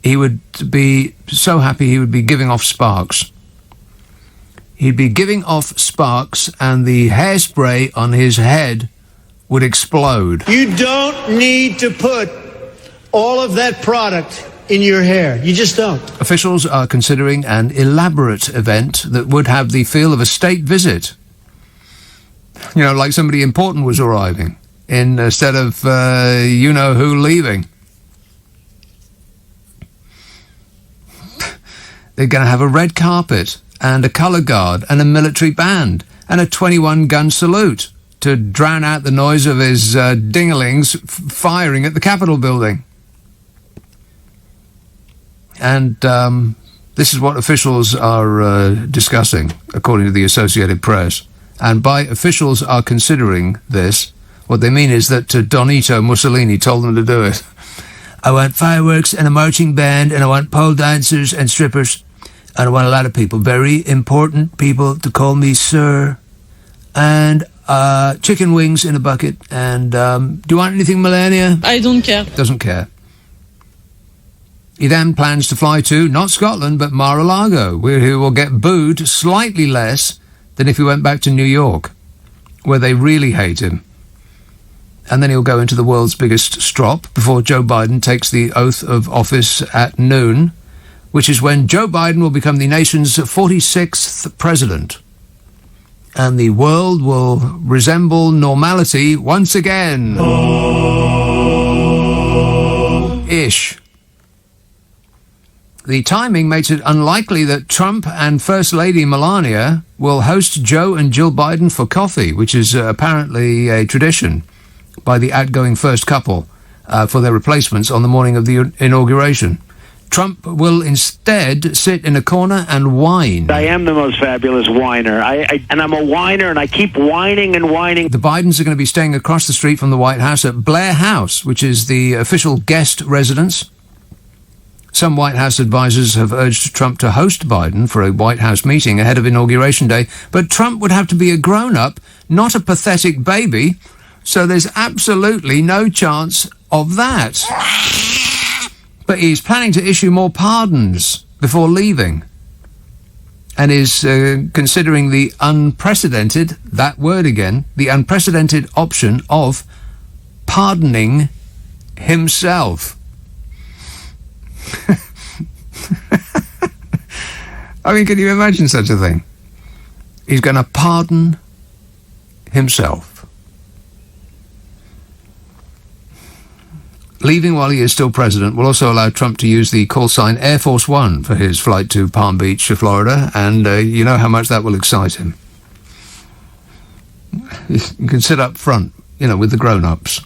he would be so happy he would be giving off sparks. He'd be giving off sparks and the hairspray on his head would explode. You don't need to put all of that product in your hair. You just don't. Officials are considering an elaborate event that would have the feel of a state visit. You know, like somebody important was arriving instead of you-know-who leaving. They're going to have a red carpet and a colour guard and a military band and a 21-gun salute to drown out the noise of his dinglings firing at the Capitol building. And this is what officials are discussing, according to the Associated Press. And by officials are considering this, what they mean is that Donito Mussolini told them to do it. I want fireworks and a marching band, and I want pole dancers and strippers, and I want a lot of people, very important people, to call me sir, and chicken wings in a bucket, and do you want anything, Melania? I don't care. Doesn't care. He then plans to fly to, not Scotland, but Mar-a-Lago, where he will get booed slightly less than if he went back to New York, where they really hate him. And then he'll go into the world's biggest strop before Joe Biden takes the oath of office at noon, which is when Joe Biden will become the nation's 46th president. And the world will resemble normality once again. Ish. The timing makes it unlikely that Trump and First Lady Melania will host Joe and Jill Biden for coffee, which is apparently a tradition by the outgoing first couple for their replacements on the morning of the inauguration. Trump will instead sit in a corner and whine. I am the most fabulous whiner. And I'm a whiner, and I keep whining and whining. The Bidens are going to be staying across the street from the White House at Blair House, which is the official guest residence. Some White House advisors have urged Trump to host Biden for a White House meeting ahead of Inauguration Day, but Trump would have to be a grown-up, not a pathetic baby, so there's absolutely no chance of that. But he's planning to issue more pardons before leaving, and is considering the unprecedented, that word again, the unprecedented option of pardoning himself. I mean, can you imagine such a thing? He's going to pardon himself. Leaving while he is still president will also allow Trump to use the call sign Air Force One for his flight to Palm Beach, Florida, and you know how much that will excite him. You can sit up front, you know, with the grown-ups.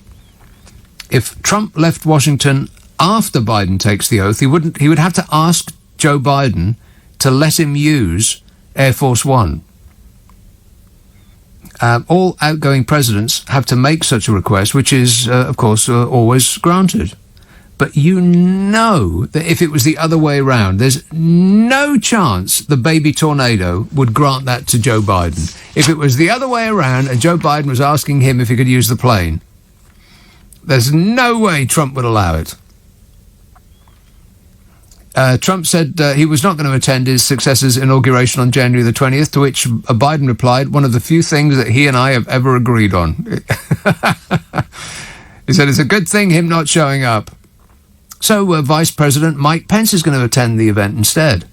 If Trump left Washington after Biden takes the oath, he would have to ask Joe Biden to let him use Air Force One. All outgoing presidents have to make such a request, which is, of course, always granted. But you know that if it was the other way around, there's no chance the baby tornado would grant that to Joe Biden. If it was the other way around and Joe Biden was asking him if he could use the plane, there's no way Trump would allow it. Trump said he was not going to attend his successor's inauguration on January the 20th, to which Biden replied, one of the few things that he and I have ever agreed on. He said it's a good thing him not showing up. So Vice President Mike Pence is going to attend the event instead.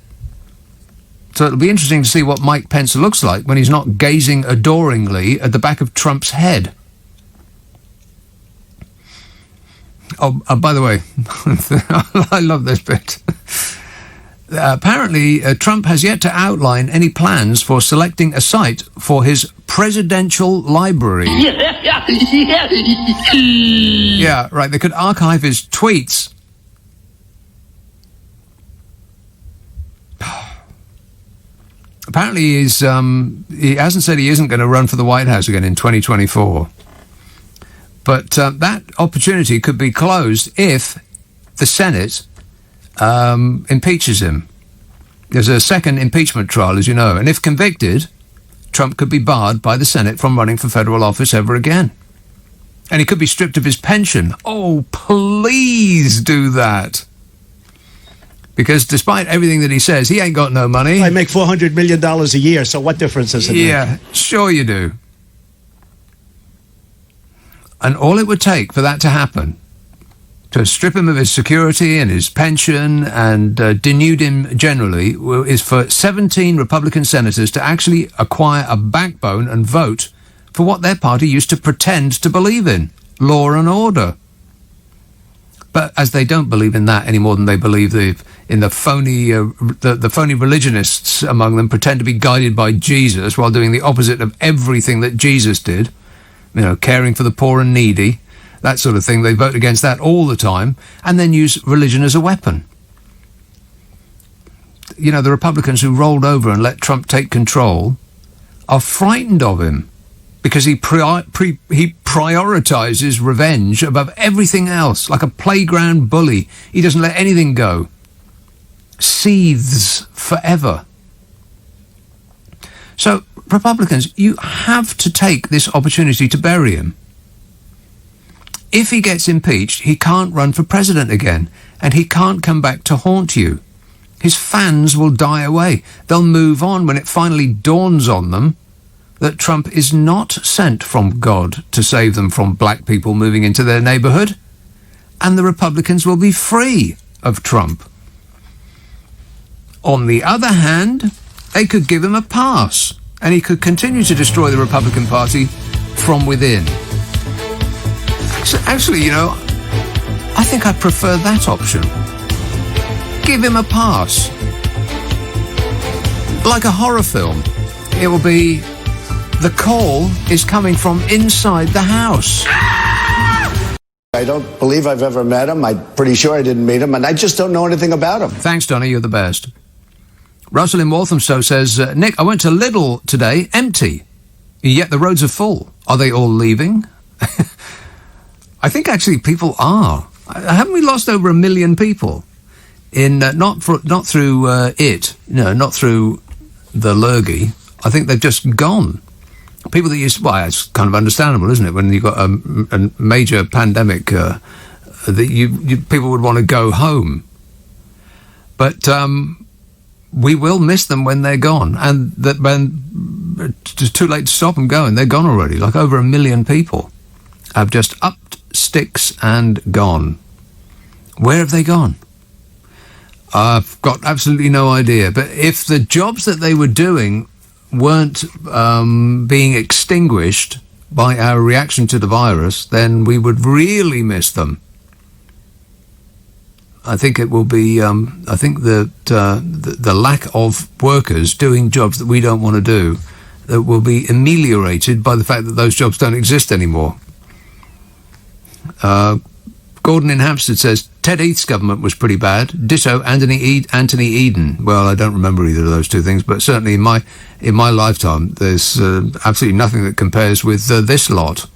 So it'll be interesting to see what Mike Pence looks like when he's not gazing adoringly at the back of Trump's head. Oh, by the way, I love this bit. Apparently, Trump has yet to outline any plans for selecting a site for his presidential library. Yeah, right. They could archive his tweets. Apparently, he hasn't said he isn't going to run for the White House again in 2024. But that opportunity could be closed if the Senate impeaches him. There's a second impeachment trial, as you know, and if convicted, Trump could be barred by the Senate from running for federal office ever again. And he could be stripped of his pension. Oh, please do that. Because despite everything that he says, he ain't got no money. I make $400 million a year, so what difference does it make? Yeah, sure you do. And all it would take for that to happen, to strip him of his security and his pension and denude him generally, is for 17 Republican senators to actually acquire a backbone and vote for what their party used to pretend to believe in, law and order. But as they don't believe in that any more than they believe in the phony the phony religionists among them pretend to be guided by Jesus while doing the opposite of everything that Jesus did, you know, caring for the poor and needy, that sort of thing. They vote against that all the time and then use religion as a weapon. You know, the Republicans who rolled over and let Trump take control are frightened of him because he prioritizes revenge above everything else, like a playground bully. He doesn't let anything go. Seethes forever. So, Republicans, you have to take this opportunity to bury him. If he gets impeached, he can't run for president again, and he can't come back to haunt you. His fans will die away. They'll move on when it finally dawns on them that Trump is not sent from God to save them from black people moving into their neighborhood, and the Republicans will be free of Trump. On the other hand, they could give him a pass, and he could continue to destroy the Republican Party from within. So actually, you know, I think I prefer that option. Give him a pass. Like a horror film. It will be, the call is coming from inside the house. I don't believe I've ever met him. I'm pretty sure I didn't meet him, and I just don't know anything about him. Thanks, Donny. You're the best. Russell in Walthamstow says, Nick, I went to Lidl today, empty, yet the roads are full. Are they all leaving? I think actually people are. Haven't we lost over 1 million people? In not through not through the lurgy. I think they've just gone. People that used, well, it's kind of understandable, isn't it? When you've got a major pandemic, that people would want to go home. But we will miss them when they're gone, and that when it's too late to stop them going, they're gone already. Like over 1 million people have just upped sticks and gone. Where have they gone? I've got absolutely no idea. But if the jobs that they were doing weren't being extinguished by our reaction to the virus, then we would really miss them. I think it will be, I think that the lack of workers doing jobs that we don't want to do, that will be ameliorated by the fact that those jobs don't exist anymore. Gordon in Hampstead says, Ted Heath's government was pretty bad. Ditto Anthony Eden. Well, I don't remember either of those two things, but certainly in my lifetime, there's absolutely nothing that compares with this lot.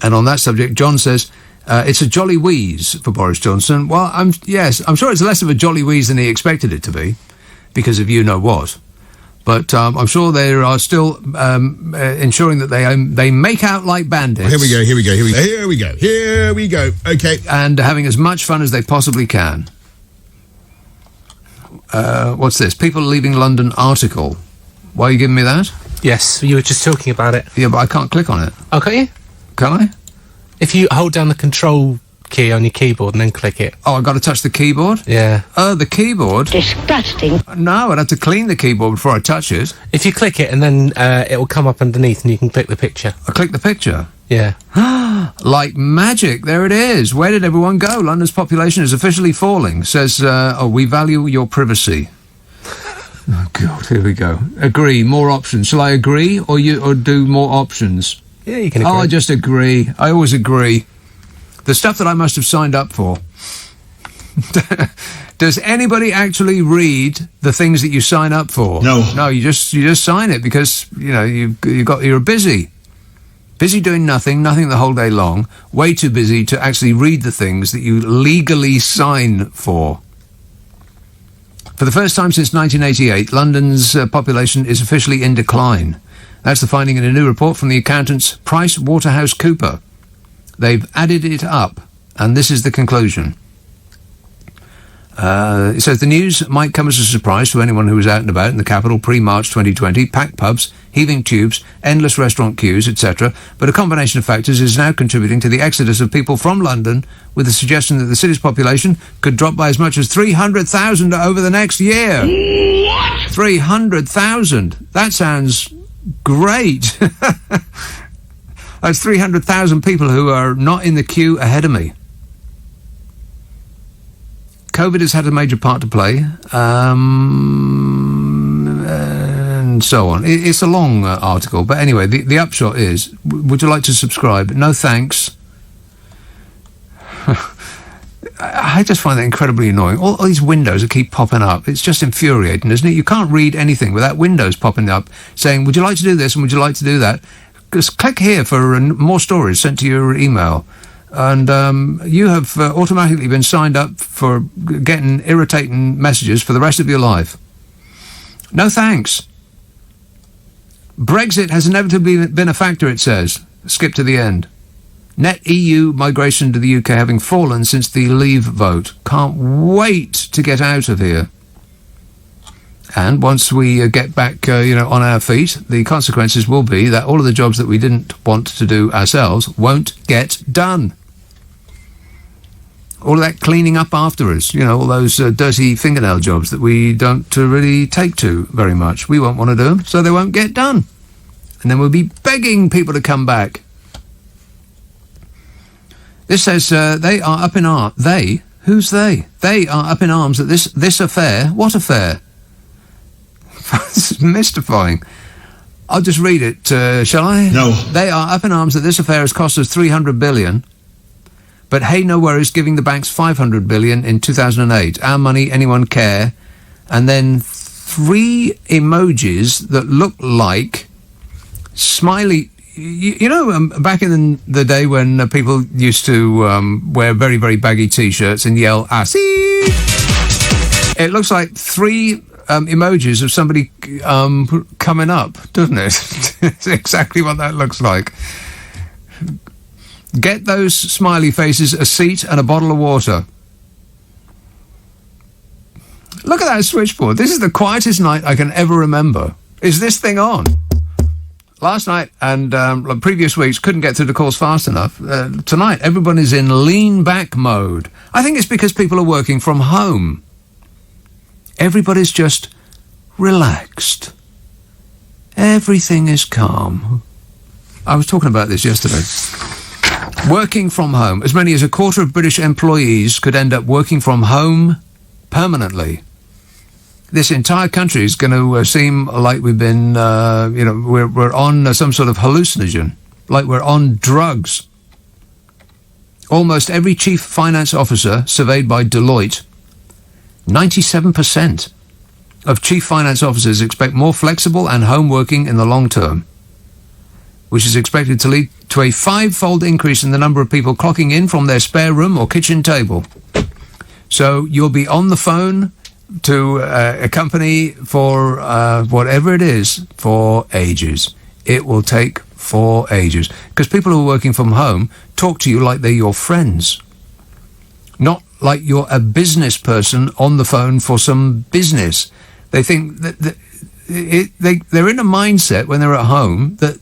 And on that subject, John says, it's a jolly wheeze for Boris Johnson. Well, I'm sure it's less of a jolly wheeze than he expected it to be, because of you know what. But I'm sure they are still ensuring that they make out like bandits. Here we go. Okay. And having as much fun as they possibly can. What's this? People leaving London article. Why are you giving me that? Yes, you were just talking about it. Yeah, but I can't click on it. Oh, can't you? Can I? If you hold down the control key on your keyboard and then click it. Oh, I've got to touch the keyboard? Yeah. Oh, the keyboard? Disgusting. No, I'd have to clean the keyboard before I touch it. If you click it and then it will come up underneath and you can click the picture. I click the picture? Yeah. Like magic, there it is. Where did everyone go? London's population is officially falling. Says, we value your privacy. Oh, God, here we go. Agree, more options. Shall I agree or do more options? Yeah, you can agree. Oh, I just agree. I always agree. The stuff that I must have signed up for. Does anybody actually read the things that you sign up for? No. No, you just sign it because, you know, you're busy. Busy doing nothing the whole day long, way too busy to actually read the things that you legally sign for. For the first time since 1988, London's population is officially in decline. That's the finding in a new report from the accountants PricewaterhouseCoopers. They've added it up, and this is the conclusion. It says the news might come as a surprise to anyone who was out and about in the capital pre-March 2020, packed pubs, heaving tubes, endless restaurant queues, etc. But a combination of factors is now contributing to the exodus of people from London, with the suggestion that the city's population could drop by as much as 300,000 over the next year. What? 300,000. That sounds great. That's 300,000 people who are not in the queue ahead of me. COVID has had a major part to play, and so on. It's a long article, but anyway, the upshot is, would you like to subscribe? No thanks. I just find that incredibly annoying. All these windows that keep popping up, it's just infuriating, isn't it? You can't read anything without windows popping up saying, would you like to do this and would you like to do that? Just click here for more stories sent to your email. And you have automatically been signed up for getting irritating messages for the rest of your life. No thanks. Brexit has inevitably been a factor, it says. Skip to the end. Net EU migration to the UK having fallen since the Leave vote. Can't wait to get out of here. And once we get back, on our feet, the consequences will be that all of the jobs that we didn't want to do ourselves won't get done. All of that cleaning up after us, all those dirty fingernail jobs that we don't really take to very much. We won't want to do them, so they won't get done. And then we'll be begging people to come back. This says they are up in arms. They? Who's they? They are up in arms at this affair. What affair? This is mystifying. I'll just read it, shall I? No. They are up in arms that this affair has cost us $300 billion. But hey, no worries, giving the banks $500 billion in 2008. Our money, anyone care? And then 3 emojis that look like smiley. Back in the day when people used to wear very, very baggy T-shirts and yell, "I see." It looks like 3 emojis of somebody coming up, doesn't it? It's exactly what that looks like. Get those smiley faces a seat and a bottle of water. Look at that switchboard. This is the quietest night I can ever remember. Is this thing on? Last night and previous weeks couldn't get through the calls fast enough. Tonight, everyone is in lean back mode. I think it's because people are working from home. Everybody's just relaxed. Everything is calm. I was talking about this yesterday. Working from home. As many as a quarter of British employees could end up working from home permanently. This entire country is going to seem like we've been, we're on some sort of hallucinogen, like we're on drugs. Almost every chief finance officer surveyed by Deloitte, 97% of chief finance officers expect more flexible and home working in the long term, which is expected to lead to a 5-fold increase in the number of people clocking in from their spare room or kitchen table. So you'll be on the phone to a company for whatever it is for ages. It will take for ages. Because people who are working from home talk to you like they're your friends. Not like you're a business person on the phone for some business. They think that they're in a mindset when they're at home that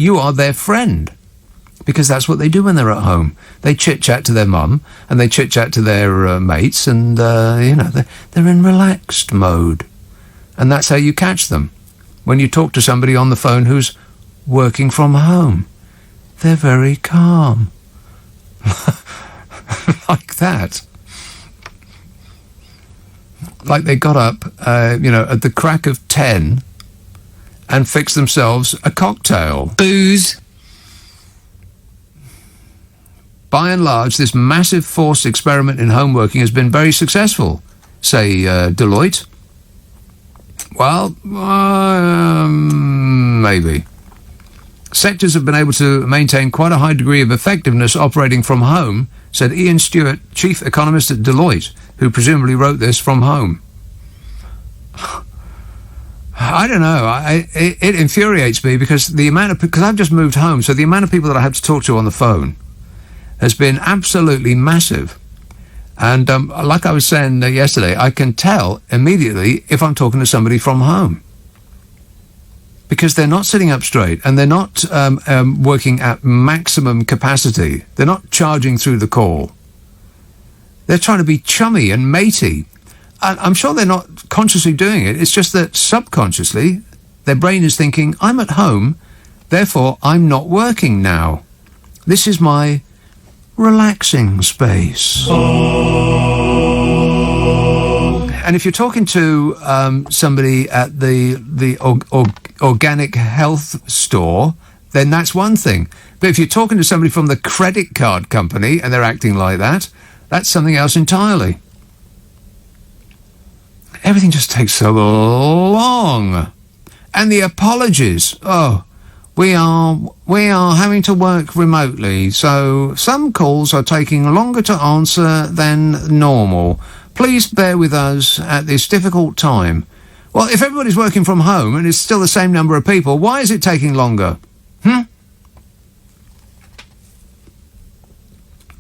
you are their friend, because that's what they do when they're at home. They chit chat to their mum and they chit chat to their mates, and they're in relaxed mode, and that's how you catch them when you talk to somebody on the phone who's working from home. They're very calm, like that. Like they got up, at the crack of 10 and fixed themselves a cocktail. Booze. By and large, this massive forced experiment in home working has been very successful, say Deloitte. Well, maybe. Sectors have been able to maintain quite a high degree of effectiveness operating from home, said Ian Stewart, chief economist at Deloitte, who presumably wrote this from home. I don't know. It infuriates me because because I've just moved home, so the amount of people that I have to talk to on the phone has been absolutely massive. And like I was saying yesterday, I can tell immediately if I'm talking to somebody from home. Because they're not sitting up straight and they're not working at maximum capacity. They're not charging through the call. They're trying to be chummy and matey. I'm sure they're not consciously doing it. It's just that subconsciously their brain is thinking, I'm at home, therefore I'm not working now. This is my relaxing space. And if you're talking to somebody at the organic health store, then that's one thing. But if you're talking to somebody from the credit card company and they're acting like that, that's something else entirely. Everything just takes so long. And the apologies. Oh, we are having to work remotely, so some calls are taking longer to answer than normal. Please bear with us at this difficult time. Well, if everybody's working from home and it's still the same number of people, why is it taking longer?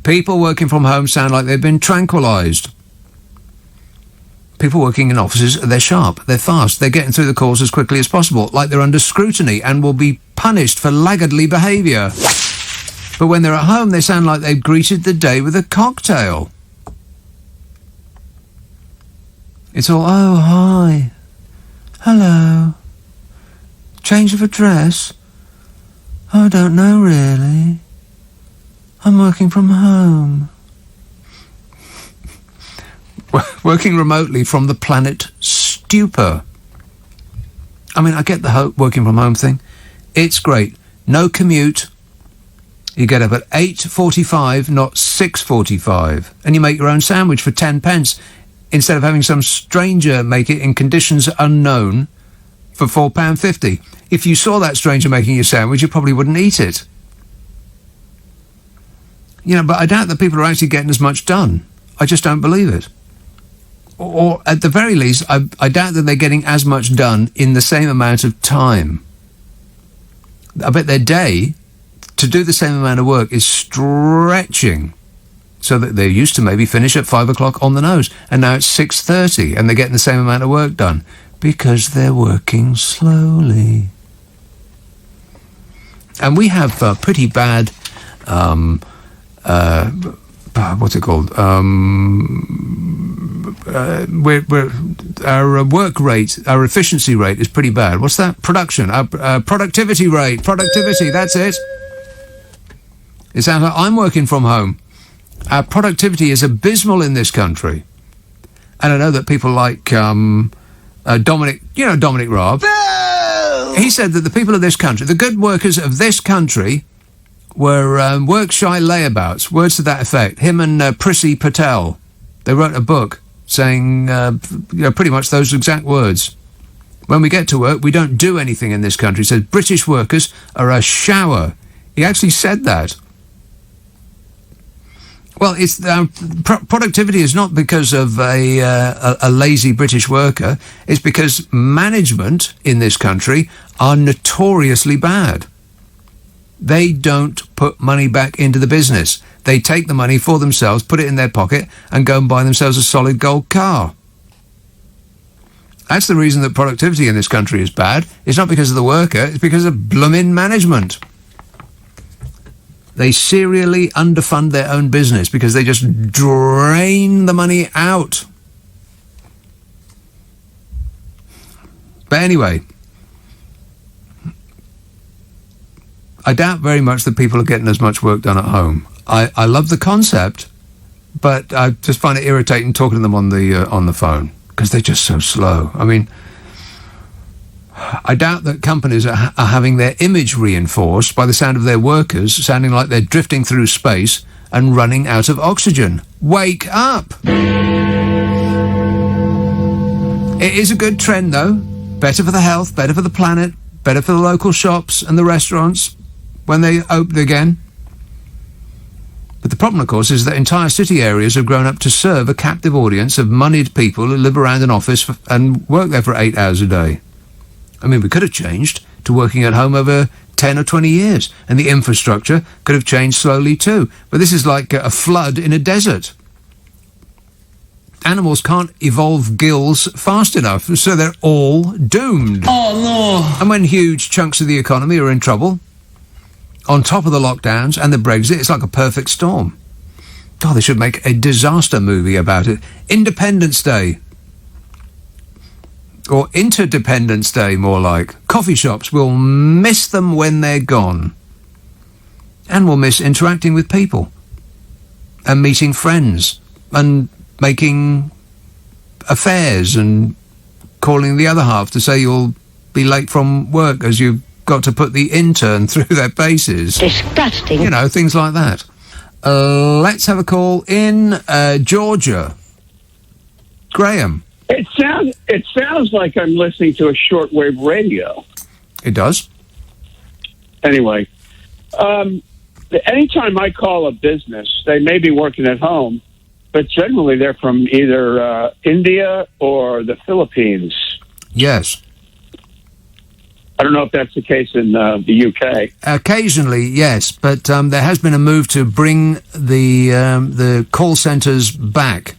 People working from home sound like they've been tranquilised. People working in offices, they're sharp, they're fast, they're getting through the calls as quickly as possible, like they're under scrutiny and will be punished for laggardly behaviour. But when they're at home, they sound like they've greeted the day with a cocktail. It's all, oh, hi, hello, change of address? Oh, I don't know really. I'm working from home. Working remotely from the planet stupor. I mean, I get the working from home thing. It's great. No commute. You get up at 8:45, not 6:45. And you make your own sandwich for 10 pence instead of having some stranger make it in conditions unknown for £4.50. If you saw that stranger making your sandwich, you probably wouldn't eat it. You know, but I doubt that people are actually getting as much done. I just don't believe it. Or at the very least, I doubt that they're getting as much done in the same amount of time. I bet their day, to do the same amount of work, is stretching. So that they used to maybe finish at 5 o'clock on the nose, and now it's 6:30, and they're getting the same amount of work done. Because they're working slowly. And we have pretty bad... what's it called? Our work rate, our efficiency rate is pretty bad. What's that? Production. Our productivity rate. Productivity, that's it. It sounds like I'm working from home. Our productivity is abysmal in this country. And I know that people like Dominic, Dominic Raab. No! He said that the people of this country, the good workers of this country, were work-shy layabouts, words to that effect. Him and Prissy Patel, they wrote a book saying pretty much those exact words. When we get to work, we don't do anything in this country. He said British workers are a shower. He actually said that. Well, it's productivity is not because of a lazy British worker. It's because management in this country are notoriously bad. They don't put money back into the business. They take the money for themselves, put it in their pocket, and go and buy themselves a solid gold car. That's the reason that productivity in this country is bad. It's not because of the worker, it's because of bloomin' management. They serially underfund their own business because they just drain the money out. But anyway, I doubt very much that people are getting as much work done at home. I love the concept, but I just find it irritating talking to them on the phone because they're just so slow. I mean, I doubt that companies are having their image reinforced by the sound of their workers sounding like they're drifting through space and running out of oxygen. Wake up! It is a good trend, though. Better for the health, better for the planet, better for the local shops and the restaurants, when they open again. But the problem, of course, is that entire city areas have grown up to serve a captive audience of moneyed people who live around an office and work there for 8 hours a day. I mean, we could have changed to working at home over 10 or 20 years, and the infrastructure could have changed slowly too. But this is like a flood in a desert. Animals can't evolve gills fast enough, so they're all doomed. Oh, no. And when huge chunks of the economy are in trouble, on top of the lockdowns and the Brexit, it's like a perfect storm. God, they should make a disaster movie about it. Independence Day. Or Interdependence Day, more like. Coffee shops will miss them when they're gone. And will miss interacting with people. And meeting friends. And making affairs. And calling the other half to say you'll be late from work as you've got to put the intern through their paces. Disgusting. You know, things like that. Let's have a call in Georgia. Graham. It sounds like I'm listening to a shortwave radio. It does. Anyway, anytime I call a business, they may be working at home, but generally they're from either India or the Philippines. Yes. I don't know if that's the case in the UK. Occasionally, yes, but there has been a move to bring the call centres back.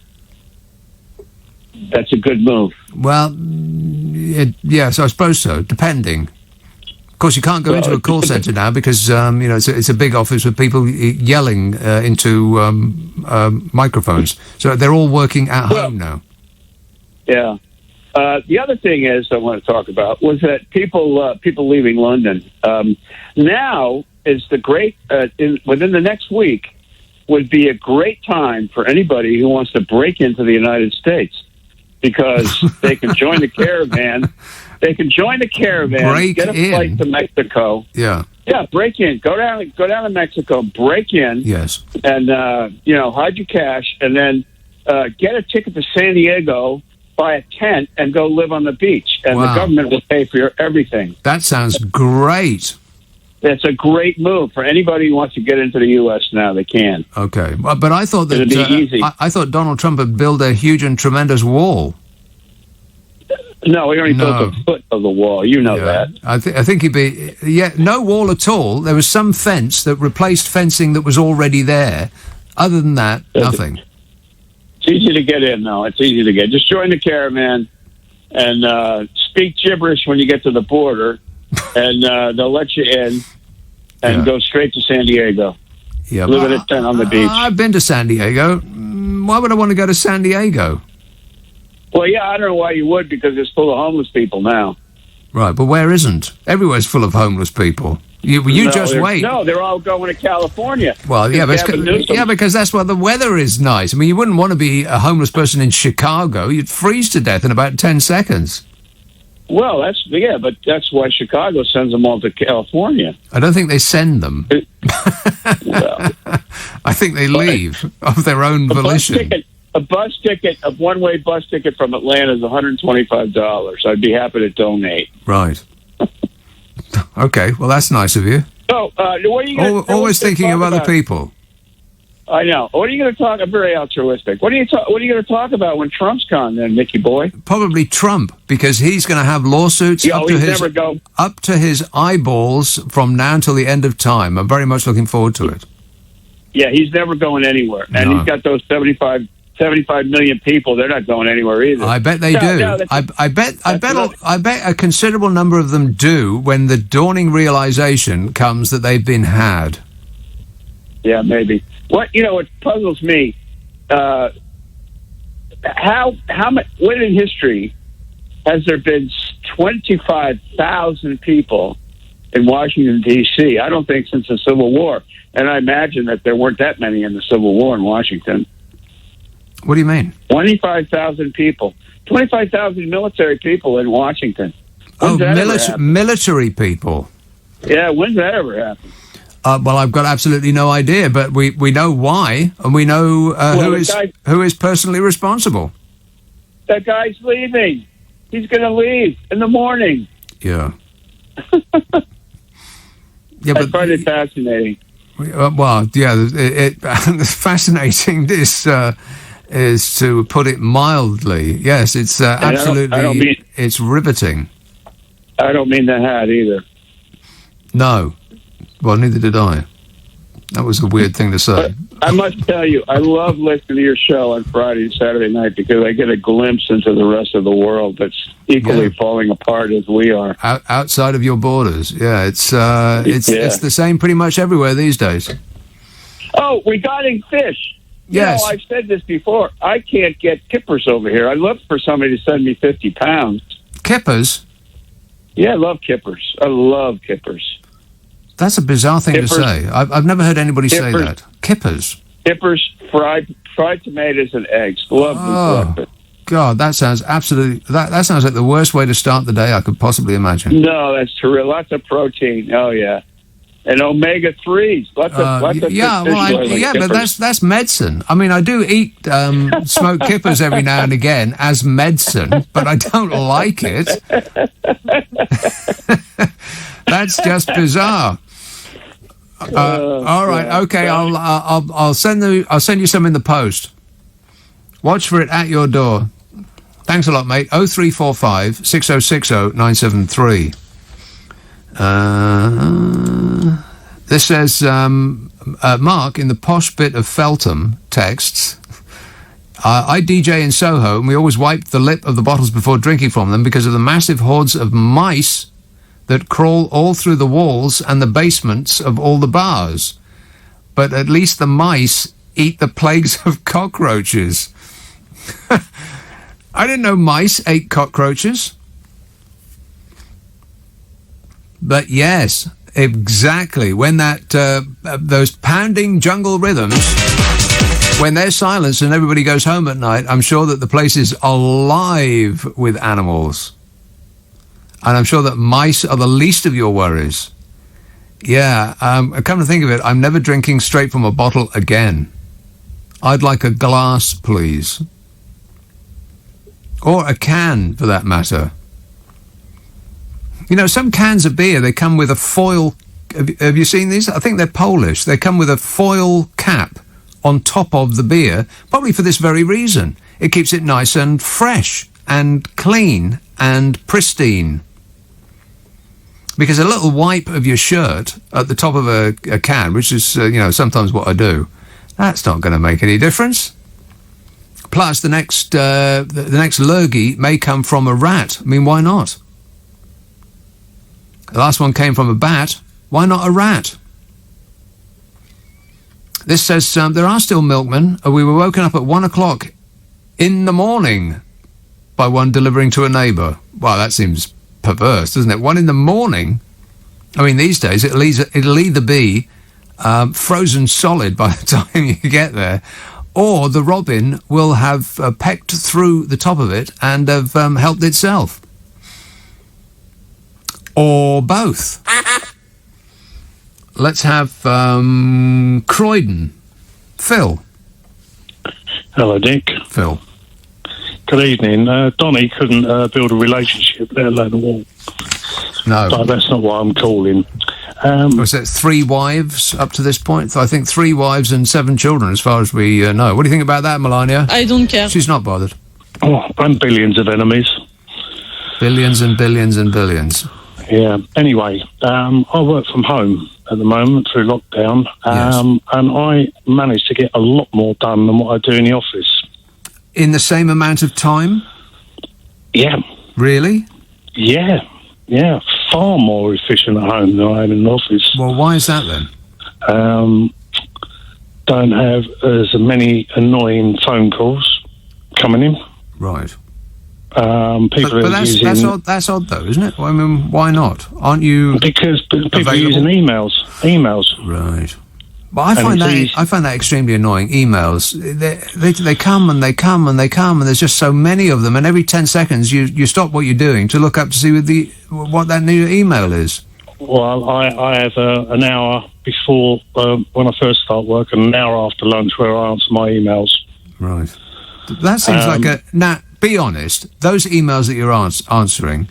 That's a good move. Well, yes, I suppose so, depending. Of course, you can't go into a call centre now because, it's a big office with people yelling into microphones. So they're all working at home now. Yeah. The other thing is I want to talk about was that people leaving London. Now is the great, within the next week, would be a great time for anybody who wants to break into the United States. Because they can join the caravan. They can join the caravan, get a flight to Mexico. Yeah. Yeah, break in. Go down to Mexico, break in. Yes. And, hide your cash, and then get a ticket to San Diego, buy a tent, and go live on the beach. And the government will pay for your everything. That sounds great. It's a great move for anybody who wants to get into the U.S. now. They can. Okay, but I thought that it'd be easy. I thought Donald Trump had built a huge and tremendous wall. No, he only built a foot of the wall. You know that. I think he'd be no wall at all. There was some fence that replaced fencing that was already there. Other than that, nothing. It's easy to get in, though. It's easy to get. Just join the caravan and speak gibberish when you get to the border. And they'll let you in and go straight to San Diego. Yeah, live in a tent on the beach. I've been to San Diego. Why would I want to go to San Diego? Well, yeah, I don't know why you would, because it's full of homeless people now. Right, but where isn't? Everywhere's full of homeless people. You just wait. No, they're all going to California. Well, yeah, because that's where the weather is nice. I mean, you wouldn't want to be a homeless person in Chicago. You'd freeze to death in about 10 seconds. Well, but that's why Chicago sends them all to California. I don't think they send them. I think they leave of their own volition. A one-way bus ticket from Atlanta is $125. I'd be happy to donate. Right. Okay, well, that's nice of you. So, what are you going to always thinking of other people. I know. What are you going to talk? I'm very altruistic. What are you going to talk about when Trump's gone, then, Mickey boy? Probably Trump, because he's going to have lawsuits up to his eyeballs from now until the end of time. I'm very much looking forward to it. Yeah, he's never going anywhere, and he's got those 75 million people. They're not going anywhere either. I bet they do. I bet a considerable number of them do when the dawning realization comes that they've been had. Yeah, maybe. What puzzles me, how much? When in history has there been 25,000 people in Washington D.C.? I don't think since the Civil War, and I imagine that there weren't that many in the Civil War in Washington. What do you mean? 25,000 people, 25,000 military people in Washington. Military people. Yeah, when's that ever happen? Well, I've got absolutely no idea, but we know why, and we know who is personally responsible. That guy's leaving. He's going to leave in the morning. Yeah. Yeah, I find it fascinating. Well, yeah, fascinating. This is to put it mildly. Yes, it's absolutely. I don't mean, it's riveting. I don't mean the hat either. No, well, neither did I. That was a weird thing to say. I must tell you, I love listening to your show on Friday and Saturday night because I get a glimpse into the rest of the world that's equally falling apart as we are. Outside of your borders, yeah, it's the same pretty much everywhere these days. Oh, regarding fish. Yes. You know, I've said this before. I can't get kippers over here. I'd love for somebody to send me 50 pounds. Kippers? Yeah, I love kippers. I love kippers. That's a bizarre thing to say. I've never heard anybody say that. Kippers. Kippers, fried tomatoes and eggs. Love them. God, that sounds absolutely... That sounds like the worst way to start the day I could possibly imagine. No, that's true. Lots of protein. Oh, yeah. And omega-3s. Lots of fish but that's medicine. I mean, I do eat smoked kippers every now and again as medicine, but I don't like it. That's just bizarre. All right, okay. I'll send you some in the post. Watch for it at your door. Thanks a lot, mate. 0345 6060 973. This says, Mark, in the posh bit of Feltham texts, I DJ in Soho, and we always wipe the lip of the bottles before drinking from them because of the massive hordes of mice that crawl all through the walls and the basements of all the bars. But at least the mice eat the plagues of cockroaches. I didn't know mice ate cockroaches. But yes, exactly. When those pounding jungle rhythms, when they're silenced and everybody goes home at night, I'm sure that the place is alive with animals. And I'm sure that mice are the least of your worries. Yeah, come to think of it, I'm never drinking straight from a bottle again. I'd like a glass, please. Or a can, for that matter. You know, some cans of beer, they come with a foil... Have you seen these? I think they're Polish. They come with a foil cap on top of the beer, probably for this very reason. It keeps it nice and fresh and clean and pristine. Because a little wipe of your shirt at the top of a can, which is, sometimes what I do, that's not going to make any difference. Plus, the next lurgy may come from a rat. I mean, why not? The last one came from a bat. Why not a rat? This says, there are still milkmen. We were woken up at 1 o'clock in the morning by one delivering to a neighbour. Well, that seems perverse, doesn't it? 1 in the morning? I mean, these days, it'll either be frozen solid by the time you get there, or the robin will have pecked through the top of it and have helped itself. Or both. Let's have Croydon. Phil. Hello, Nick. Phil. Good evening. Donny couldn't build a relationship, let alone a wall. No. But that's not why I'm calling. Was it 3 wives up to this point? I think 3 wives and 7 children, as far as we know. What do you think about that, Melania? I don't care. She's not bothered. Oh, and billions of enemies. Billions and billions and billions. Yeah. Anyway, I work from home at the moment through lockdown, and I managed to get a lot more done than what I do in the office. In the same amount of time? Yeah. Really? Yeah. Yeah. Far more efficient at home than I am in the office. Well, why is that then? Don't have as many annoying phone calls coming in. Right. People but are using... that's odd though, isn't it? I mean, why not? Aren't you? Because people are using emails. Right. But I find that extremely annoying. Emails, they come and they come and they come, and there's just so many of them. And every 10 seconds, you stop what you're doing to look up to see what that new email is. Well, I have an hour before when I first start work, and an hour after lunch where I answer my emails. Right. That seems like a... Now, be honest. Those emails that you're answering,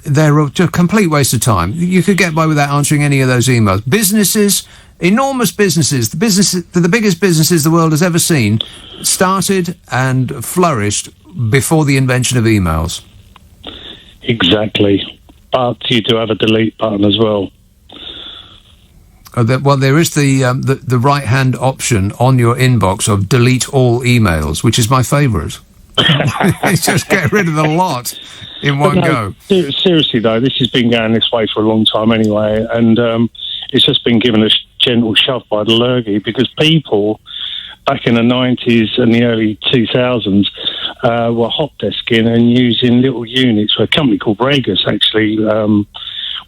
they're a complete waste of time. You could get by without answering any of those emails. Businesses, enormous businesses, the biggest businesses the world has ever seen, started and flourished before the invention of emails. Exactly. But you do have a delete button as well. Well, there is the right-hand option on your inbox of delete all emails, which is my favourite. Just get rid of the lot in one go. Seriously, though, this has been going this way for a long time anyway, and it's just been given a gentle shove by the lurgy, because people back in the 90s and the early 2000s were hot desking and using little units. A company called Regus actually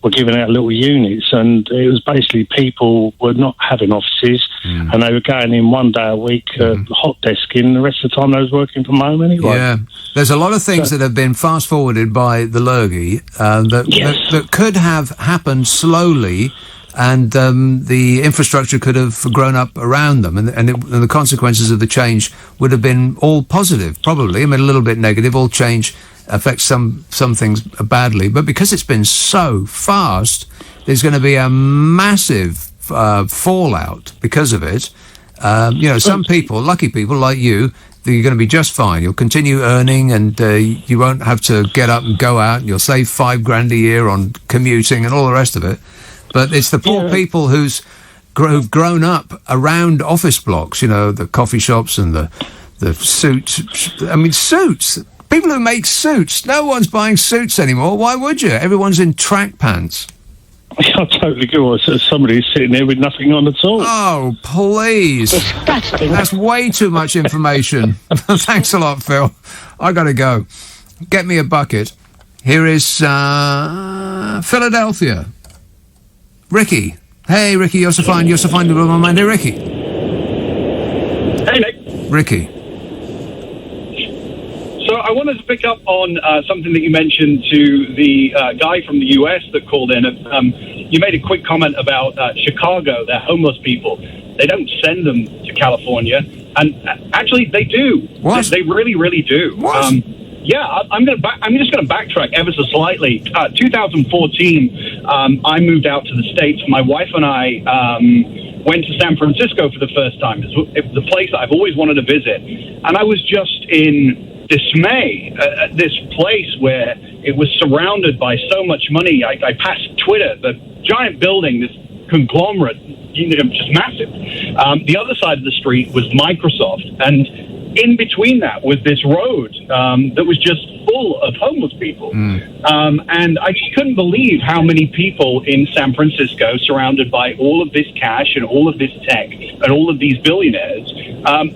were giving out little units, and it was basically people were not having offices, and they were going in one day a week hot desking. The rest of the time they was working from home anyway. Yeah, there's a lot of things that have been fast forwarded by the lurgy that could have happened slowly, and the infrastructure could have grown up around them, and the consequences of the change would have been all positive, probably. I mean, a little bit negative. All change affects some things badly, but because it's been so fast, there's going to be a massive fallout because of it. Some people, lucky people like you, you're going to be just fine. You'll continue earning, and you won't have to get up and go out, and you'll save $5,000 a year on commuting and all the rest of it. But it's the poor people who've grown up around office blocks, the coffee shops and the suits. I mean, suits. People who make suits. No one's buying suits anymore. Why would you? Everyone's in track pants. I totally agree. Somebody's sitting there with nothing on at all. Oh, please. Disgusting. That's way too much information. Thanks a lot, Phil. I got to go. Get me a bucket. Here is Philadelphia. Ricky. Hey, Ricky, you're so fine. You're so fine. Hey, Ricky. Hey, Nick. Ricky. So I wanted to pick up on something that you mentioned to the guy from the U.S. that called in. You made a quick comment about Chicago, their homeless people. They don't send them to California. And actually, they do. What? They really, really do. What? I'm just going to backtrack ever so slightly. 2014, I moved out to the States. My wife and I went to San Francisco for the first time. It was a place that I've always wanted to visit. And I was just in dismay at this place where it was surrounded by so much money. I passed Twitter, the giant building, this conglomerate, just massive. The other side of the street was Microsoft, and in between that was this road that was just full of homeless people. And I just couldn't believe how many people in San Francisco, surrounded by all of this cash and all of this tech and all of these billionaires,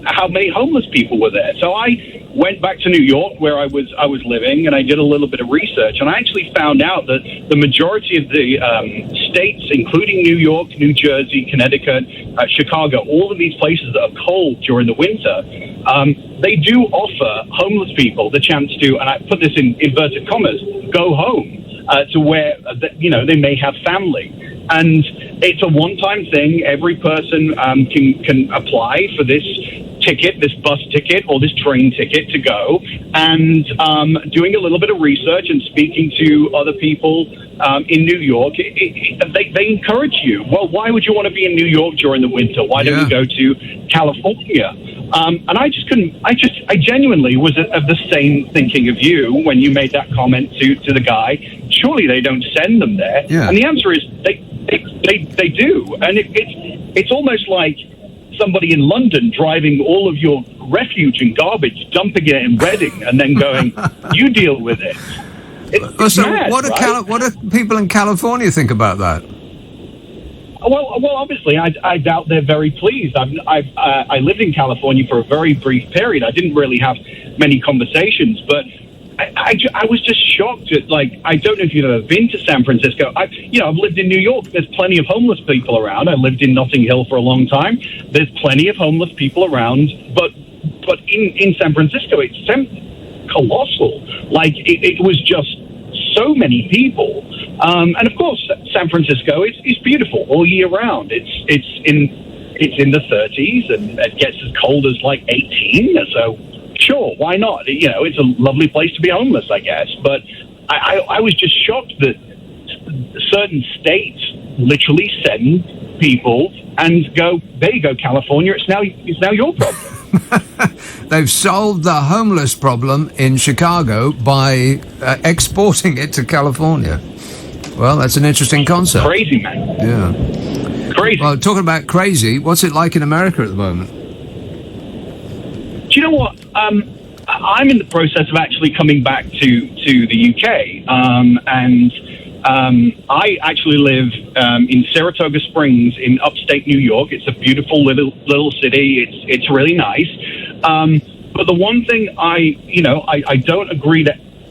how many homeless people were there. So I went back to New York, where I was living, and I did a little bit of research, and I actually found out that the majority of the states, including New York, New Jersey, Connecticut, Chicago, all of these places that are cold during the winter, they do offer homeless people the chance to, and I put this in inverted commas, go home to where they may have family. And it's a one-time thing. Every person can apply for this ticket, this bus ticket or this train ticket to go, and doing a little bit of research and speaking to other people in New York, they encourage you. Well, why would you want to be in New York during the winter? Why don't you go to California? And I genuinely was of the same thinking of you when you made that comment to the guy. Surely they don't send them there. Yeah. And the answer is they do. And it's almost like somebody in London driving all of your refuse and garbage, dumping it in Reading, and then going, you deal with it. It's mad, what do people in California think about that? Well, obviously, I doubt they're very pleased. I lived in California for a very brief period. I didn't really have many conversations, but I was just shocked at, I don't know if you've ever been to San Francisco. I've lived in New York. There's plenty of homeless people around. I lived in Notting Hill for a long time. There's plenty of homeless people around, but in San Francisco, it's colossal. It was just so many people. And of course, San Francisco is beautiful all year round. It's in the 30s, and it gets as cold as 18. So sure, why not? It's a lovely place to be homeless, I guess. But I was just shocked that certain states literally send people and go, there you go, California, it's now your problem. They've solved the homeless problem in Chicago by exporting it to California. Well, that's an interesting concept. Crazy, man. Yeah. Crazy. Well, talking about crazy, what's it like in America at the moment? Do you know what? I'm in the process of actually coming back to the UK, and I actually live in Saratoga Springs in upstate New York. It's a beautiful little city. It's really nice. But the one thing I don't agree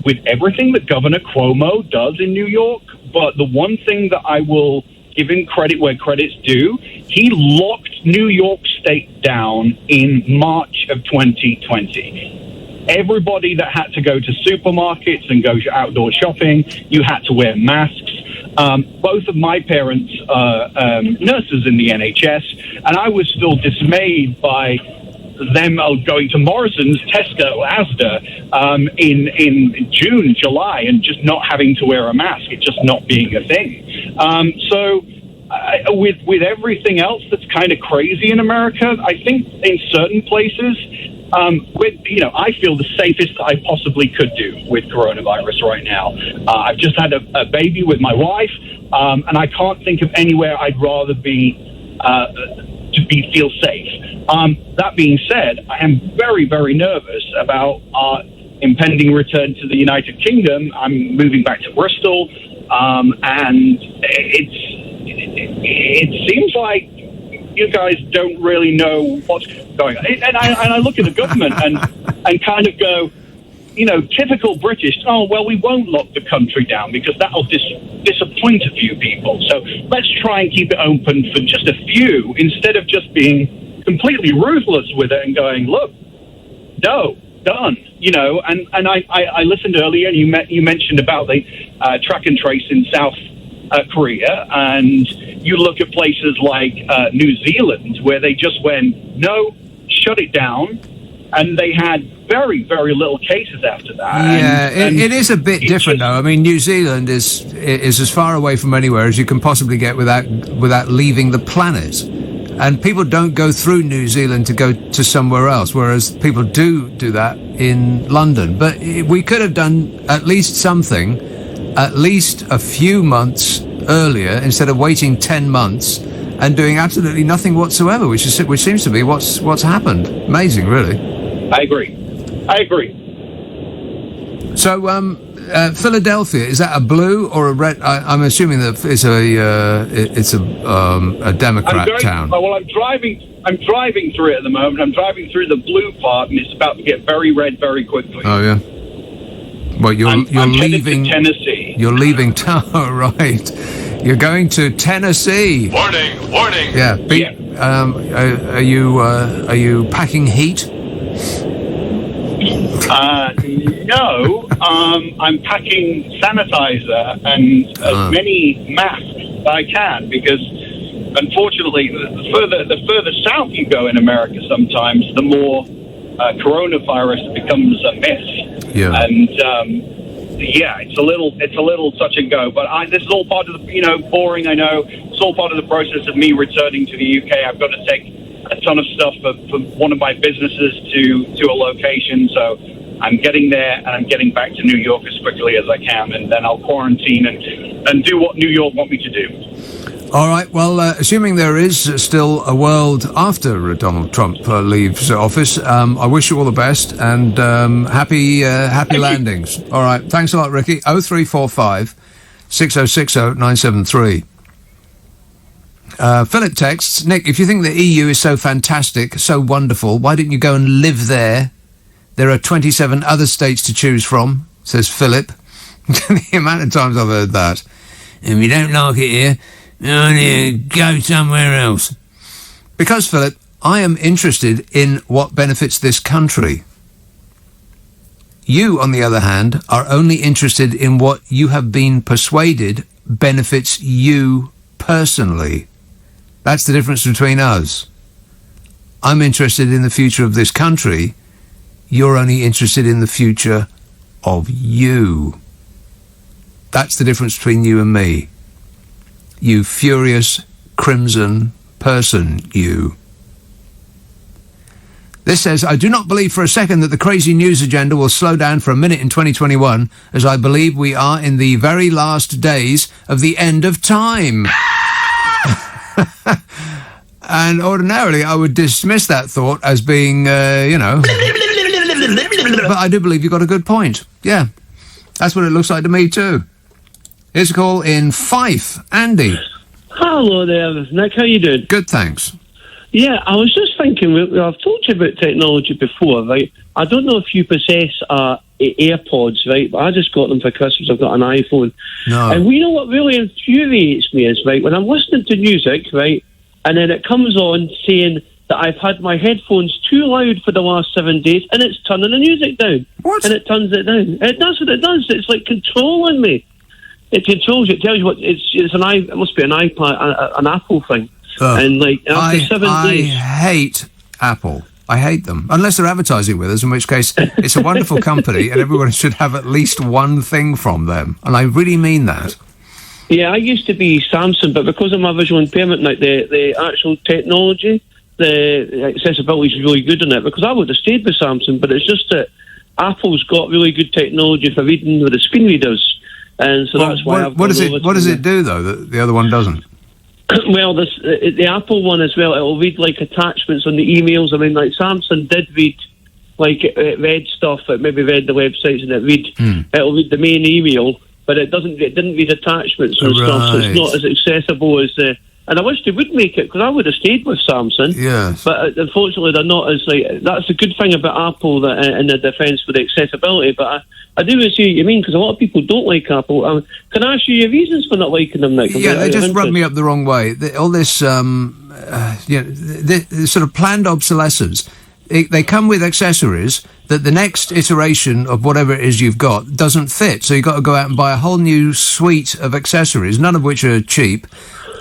with everything that Governor Cuomo does in New York. But the one thing that I will give him credit where credit's due, he locked New York State down in March of 2020. Everybody that had to go to supermarkets and go outdoor shopping, you had to wear masks. Both of my parents are nurses in the NHS, and I was still dismayed by them going to Morrison's, Tesco, Asda in June, July, and just not having to wear a mask. It just not being a thing. With everything else that's kind of crazy in America, I think in certain places, I feel the safest I possibly could do with coronavirus right now. I've just had a baby with my wife, and I can't think of anywhere I'd rather be feel safe. That being said, I am very, very nervous about our impending return to the United Kingdom. I'm moving back to Bristol, and it seems like you guys don't really know what's going on. And I look at the government and kind of go, typical British, we won't lock the country down because that'll disappoint a few people. So let's try and keep it open for just a few instead of just being completely ruthless with it and going, look, no, done. And I listened earlier and you mentioned about the track and trace in South Korea, and you look at places like New Zealand where they just went, no, shut it down, and they had very, very little cases after that. Yeah, it is a bit different, though. I mean, New Zealand is as far away from anywhere as you can possibly get without leaving the planet. And people don't go through New Zealand to go to somewhere else, whereas people do that in London. But we could have done at least something, at least a few months earlier, instead of waiting 10 months and doing absolutely nothing whatsoever, which seems to be what's happened. Amazing, really. I agree. So, Philadelphia, is that a blue or a red? I'm assuming that it's a Democrat town. Well, I'm driving through it at the moment. I'm driving through the blue part, and it's about to get very red very quickly. Oh yeah. Well, you're leaving to Tennessee. You're leaving town, right? You're going to Tennessee. Warning! Yeah. Are you packing heat? No, I'm packing sanitizer and as many masks as I can because, unfortunately, the further south you go in America, sometimes the more coronavirus becomes a myth. Yeah. And it's a little touch and go. But this is all part of the boring. I know it's all part of the process of me returning to the UK. I've got to take a ton of stuff for one of my businesses to a location, so I'm getting there and I'm getting back to New York as quickly as I can, and then I'll quarantine and do what New York want me to do. All right, well, assuming there is still a world after Donald Trump leaves office, I wish you all the best and happy landings. All right, thanks a lot, Ricky. 0345 6060 973. Philip texts, Nick, if you think the EU is so fantastic, so wonderful, why didn't you go and live there? There are 27 other states to choose from, says Philip. The amount of times I've heard that. If you don't like it here, go somewhere else. Because, Philip, I am interested in what benefits this country. You, on the other hand, are only interested in what you have been persuaded benefits you personally. That's the difference between us. I'm interested in the future of this country. You're only interested in the future of you. That's the difference between you and me. You furious crimson person, you. This says, I do not believe for a second that the crazy news agenda will slow down for a minute in 2021, as I believe we are in the very last days of the end of time. And ordinarily, I would dismiss that thought as being, but I do believe you've got a good point. Yeah, that's what it looks like to me, too. Here's a call in Fife. Andy. Hello there, Nick. How you doing? Good, thanks. Yeah, I was just thinking, I've told you about technology before, right? I don't know if you possess AirPods, right? But I just got them for Christmas. I've got an iPhone. No. And you know what really infuriates me is, right, when I'm listening to music, right, and then it comes on saying that I've had my headphones too loud for the last 7 days, and it's turning the music down. What? And it turns it down. It does what it does. It's like controlling me. It controls you. It tells you what it must be an iPad, an Apple thing. And like after 7 days, I hate Apple. I hate them. Unless they're advertising with us, in which case it's a wonderful company and everyone should have at least one thing from them. And I really mean that. Yeah, I used to be Samsung, but because of my visual impairment, like the actual technology, the accessibility is really good in it. Because I would have stayed with Samsung, but it's just that Apple's got really good technology for reading with the screen readers, and so that's why. What does it do though that the other one doesn't? Well, the Apple one as well, it'll read like attachments on the emails. I mean, like Samsung did read, like it read stuff, it maybe read the websites and it'll read the main email, but it didn't read attachments and stuff, so it's not as accessible as and I wish they would make it, because I would have stayed with Samsung. Yes. But unfortunately, they're not as like. That's a good thing about Apple in the defence for the accessibility. But I do see what you mean, because a lot of people don't like Apple. Can I ask you your reasons for not liking them, Nick? Yeah, they just rub me up the wrong way. All this, this sort of planned obsolescence. They come with accessories that the next iteration of whatever it is you've got doesn't fit. So you've got to go out and buy a whole new suite of accessories, none of which are cheap.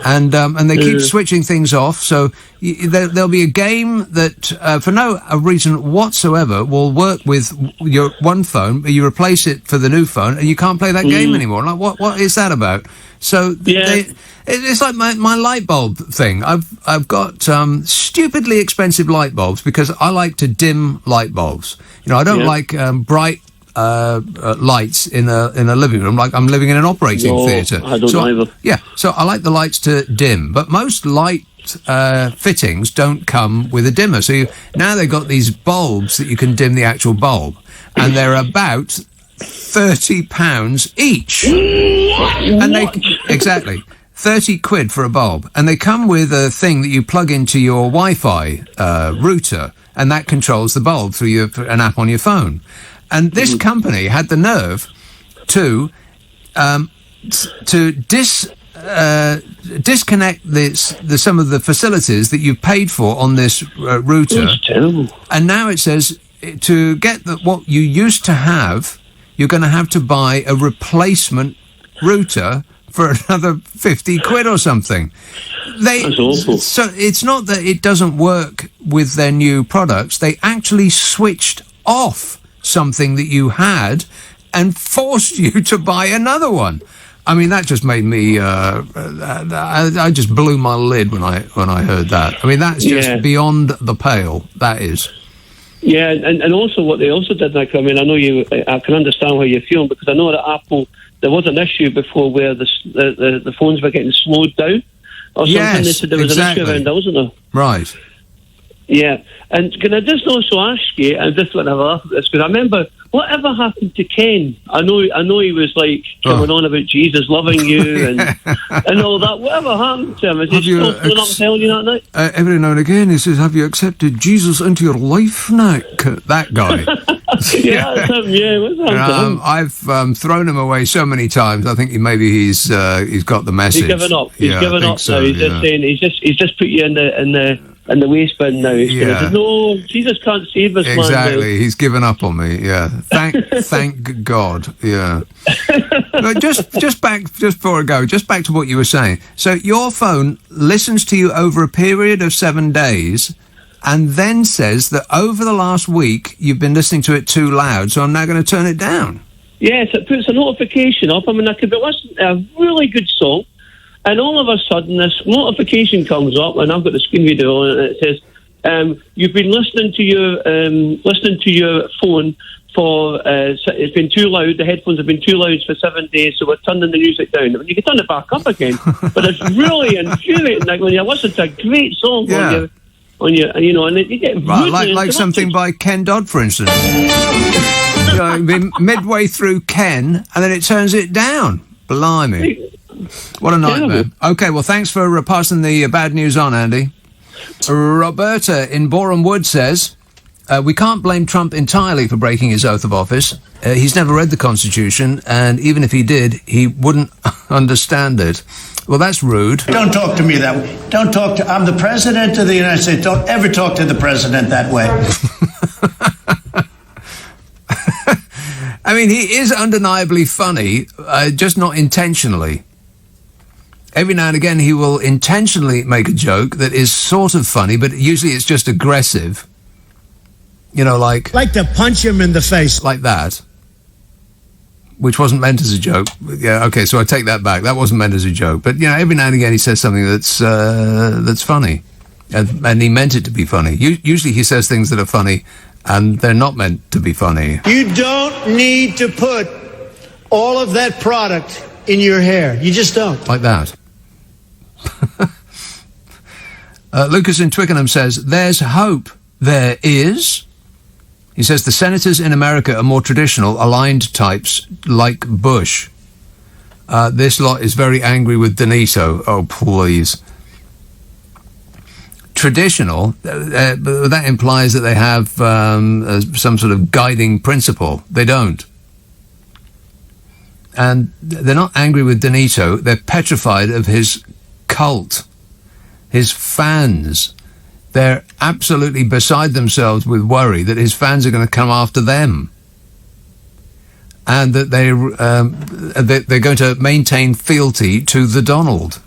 And they keep switching things off. So there'll be a game that, for no reason whatsoever, will work with your one phone, but you replace it for the new phone, and you can't play that game anymore. Like, what is that about? So it's like my light bulb thing. I've got stupidly expensive light bulbs because I like to dim light bulbs. You know, I don't like bright lights in a living room, like I'm living in an operating theatre. I don't either. Yeah, so I like the lights to dim, but most light fittings don't come with a dimmer. So now they've got these bulbs that you can dim the actual bulb, and they're about £30 each. And exactly. 30 quid for a bulb, and they come with a thing that you plug into your Wi-Fi router, and that controls the bulb through an app on your phone. And this company had the nerve to disconnect some of the facilities that you've paid for on this router. And now it says to get what you used to have, you're going to have to buy a replacement router for another 50 quid or something. That's awful. So it's not that it doesn't work with their new products. They actually switched off something that you had and forced you to buy another one. I mean, that just made me I just blew my lid when I heard that. I mean, that's just beyond the pale. That is. Yeah, and also what they also did, like, I mean, I can understand how you're feeling, because I know that Apple, there was an issue before where the phones were getting slowed down or something. Yes, they said there was an issue around that, wasn't there? Right. Yeah, and can I just also ask you, and just when I laugh at this, because I remember, whatever happened to Ken? I know he was like coming on about Jesus loving you and all that. Whatever happened to him? Is he still pulling up and telling you that night? Every now and again he says, "Have you accepted Jesus into your life, Nick?" That guy. Yeah, that's him. Yeah, what's happened to him? I've thrown him away so many times. I think maybe he's got the message. He's given up. He's given up now. He's just saying he's just put you in the waste bin now. He's going to say, no, Jesus can't save us, man. Exactly. He's given up on me. Yeah. Thank God. Yeah. But just before I go, just back to what you were saying. So your phone listens to you over a period of 7 days, and then says that over the last week you've been listening to it too loud, so I'm now going to turn it down. Yes, it puts a notification up. I mean, I could be listening to a really good song, and all of a sudden this notification comes up, and I've got the screen video on it, and it says, you've been listening to your phone for, it's been too loud, the headphones have been too loud for 7 days, so we're turning the music down. I mean, you can turn it back up again, but it's really infuriating, like when you listen to a great song on your, and you get right, like something by Ken Dodd, for instance. Midway through Ken, and then it turns it down. Blimey. What a nightmare. Okay, well, thanks for passing the bad news on, Andy. Roberta in Boreham Wood says, we can't blame Trump entirely for breaking his oath of office. He's never read the Constitution, and even if he did, he wouldn't understand it. Well, that's rude. Don't talk to me that way. I'm the president of the United States. Don't ever talk to the president that way. I mean, he is undeniably funny, just not intentionally. Every now and again, he will intentionally make a joke that is sort of funny, but usually it's just aggressive. Like to punch him in the face. Like that. Which wasn't meant as a joke. Yeah, okay, so I take that back. That wasn't meant as a joke. But, every now and again he says something that's funny. And he meant it to be funny. Usually he says things that are funny, and they're not meant to be funny. You don't need to put all of that product in your hair. You just don't. Like that. Lucas in Twickenham says, there's hope. There is. He says the senators in America are more traditional, aligned types like Bush. This lot is very angry with Denito. Oh, please. Traditional, that implies that they have some sort of guiding principle. They don't. And they're not angry with Denito. They're petrified of his cult, his fans. They're absolutely beside themselves with worry that his fans are going to come after them, and that they're going to maintain fealty to the Donald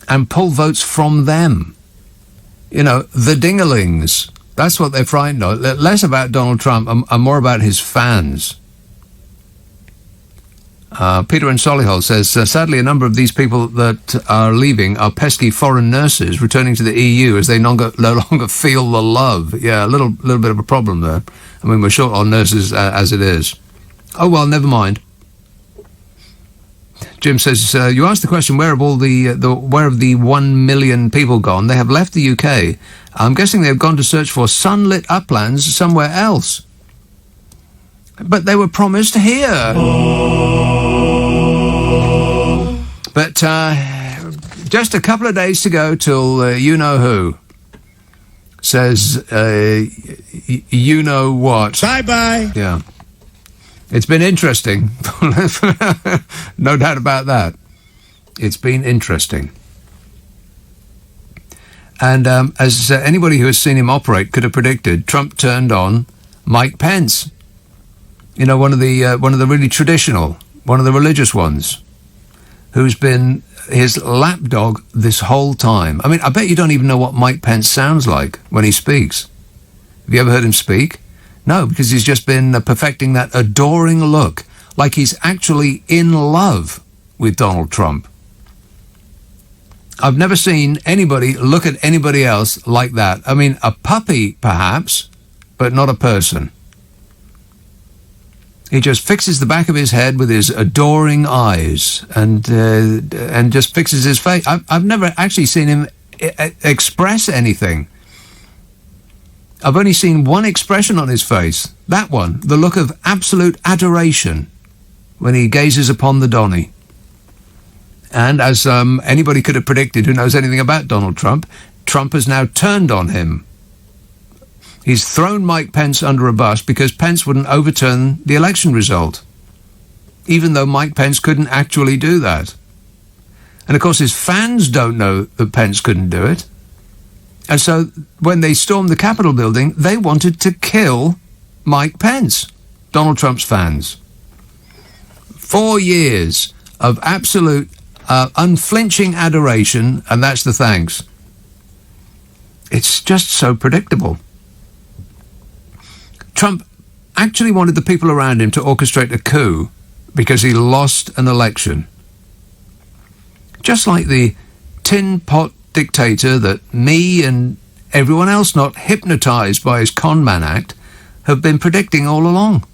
and pull votes from them. The dingalings. That's what they're frightened of. Less about Donald Trump and more about his fans. Peter in Solihull says, sadly, a number of these people that are leaving are pesky foreign nurses returning to the EU as they no longer feel the love. Yeah, a little bit of a problem there. I mean, we're short on nurses as it is. Oh, well, never mind. Jim says, you asked the question, where have the 1 million people gone? They have left the UK. I'm guessing they've gone to search for sunlit uplands somewhere else. But they were promised here. But just a couple of days to go till you-know-who says you-know-what. Bye-bye. Yeah. It's been interesting. No doubt about that. It's been interesting. And as anybody who has seen him operate could have predicted, Trump turned on Mike Pence. One of the really traditional, one of the religious ones, who's been his lapdog this whole time. I mean, I bet you don't even know what Mike Pence sounds like when he speaks. Have you ever heard him speak? No, because he's just been perfecting that adoring look, like he's actually in love with Donald Trump. I've never seen anybody look at anybody else like that. I mean, a puppy, perhaps, but not a person. He just fixes the back of his head with his adoring eyes and just fixes his face. I've never actually seen him express anything. I've only seen one expression on his face. That one, the look of absolute adoration when he gazes upon the Donny. And as anybody could have predicted who knows anything about Donald Trump, Trump has now turned on him. He's thrown Mike Pence under a bus because Pence wouldn't overturn the election result, even though Mike Pence couldn't actually do that. And of course his fans don't know that Pence couldn't do it. And so when they stormed the Capitol building, they wanted to kill Mike Pence, Donald Trump's fans. 4 years of absolute unflinching adoration, and that's the thanks. It's just so predictable. Trump actually wanted the people around him to orchestrate a coup because he lost an election. Just like the tin pot dictator that me and everyone else not hypnotised by his con man act have been predicting all along.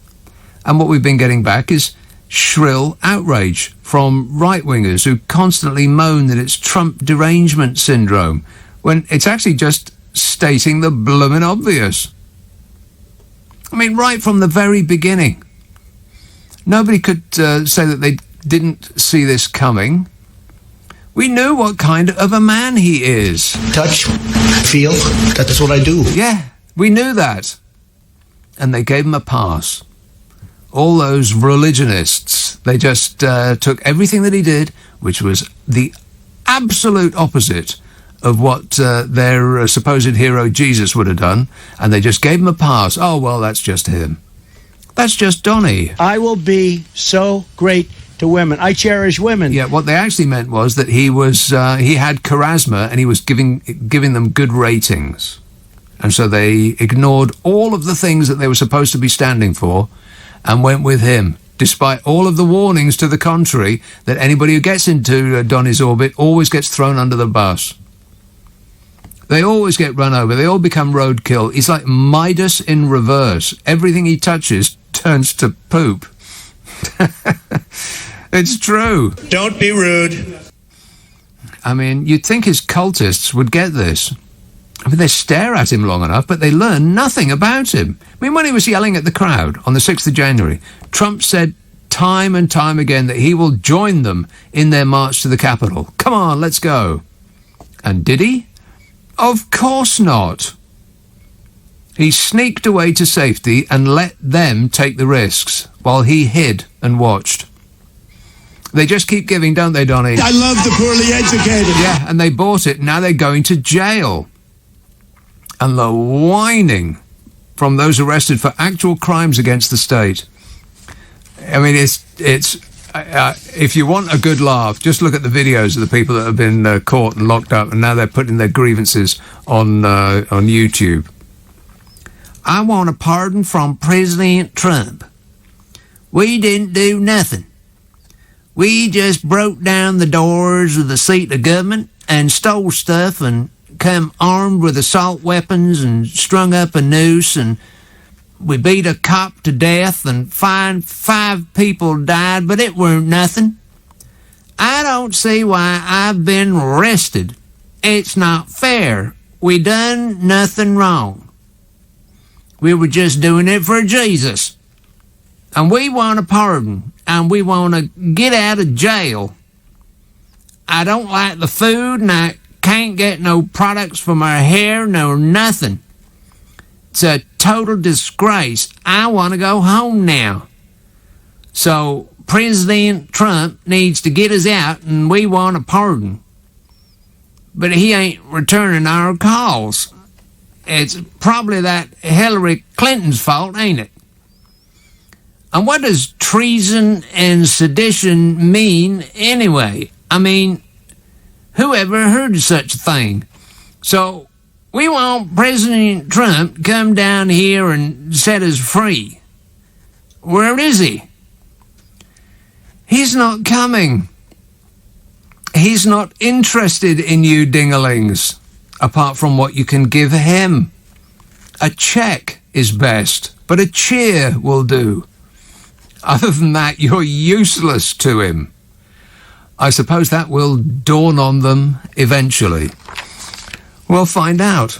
And what we've been getting back is shrill outrage from right-wingers who constantly moan that it's Trump derangement syndrome, when it's actually just stating the bloomin' obvious. I mean, right from the very beginning. Nobody could say that they didn't see this coming. We knew what kind of a man he is. Touch, feel, that's what I do. Yeah, we knew that. And they gave him a pass. All those religionists, they just took everything that he did, which was the absolute opposite of what their supposed hero Jesus would have done, and they just gave him a pass. Oh, well, that's just him. That's just Donny. I will be so great to women. I cherish women. Yeah, what they actually meant was that he had charisma and he was giving them good ratings. And so they ignored all of the things that they were supposed to be standing for and went with him, despite all of the warnings to the contrary that anybody who gets into Donny's orbit always gets thrown under the bus. They always get run over. They all become roadkill. He's like Midas in reverse. Everything he touches turns to poop. It's true. Don't be rude. I mean, you'd think his cultists would get this. I mean, they stare at him long enough, but they learn nothing about him. I mean, when he was yelling at the crowd on the 6th of January, Trump said time and time again that he will join them in their march to the Capitol. Come on, let's go. And did he? Of course not. He sneaked away to safety and let them take the risks while he hid and watched. They just keep giving, don't they, Donny? I love the poorly educated. Yeah, and they bought it. Now they're going to jail. And the whining from those arrested for actual crimes against the state. I mean, it's if you want a good laugh, just look at the videos of the people that have been caught and locked up, and now they're putting their grievances on YouTube. I want a pardon from President Trump. We didn't do nothing. We just broke down the doors of the seat of government and stole stuff and come armed with assault weapons and strung up a noose, and we beat a cop to death and 5 people died, but it weren't nothing. I don't see why I've been arrested. It's not fair. We done nothing wrong. We were just doing it for Jesus. And we want a pardon, and we want to get out of jail. I don't like the food, and I can't get no products for my hair, no nothing. It's a total disgrace. I want to go home now. So President Trump needs to get us out, and we want a pardon. But he ain't returning our calls. It's probably that Hillary Clinton's fault, ain't it? And what does treason and sedition mean anyway? I mean, who ever heard of such a thing? So we want President Trump to come down here and set us free. Where is he? He's not coming. He's not interested in you dingalings, apart from what you can give him. A check is best, but a cheer will do. Other than that, you're useless to him. I suppose that will dawn on them eventually. We'll find out.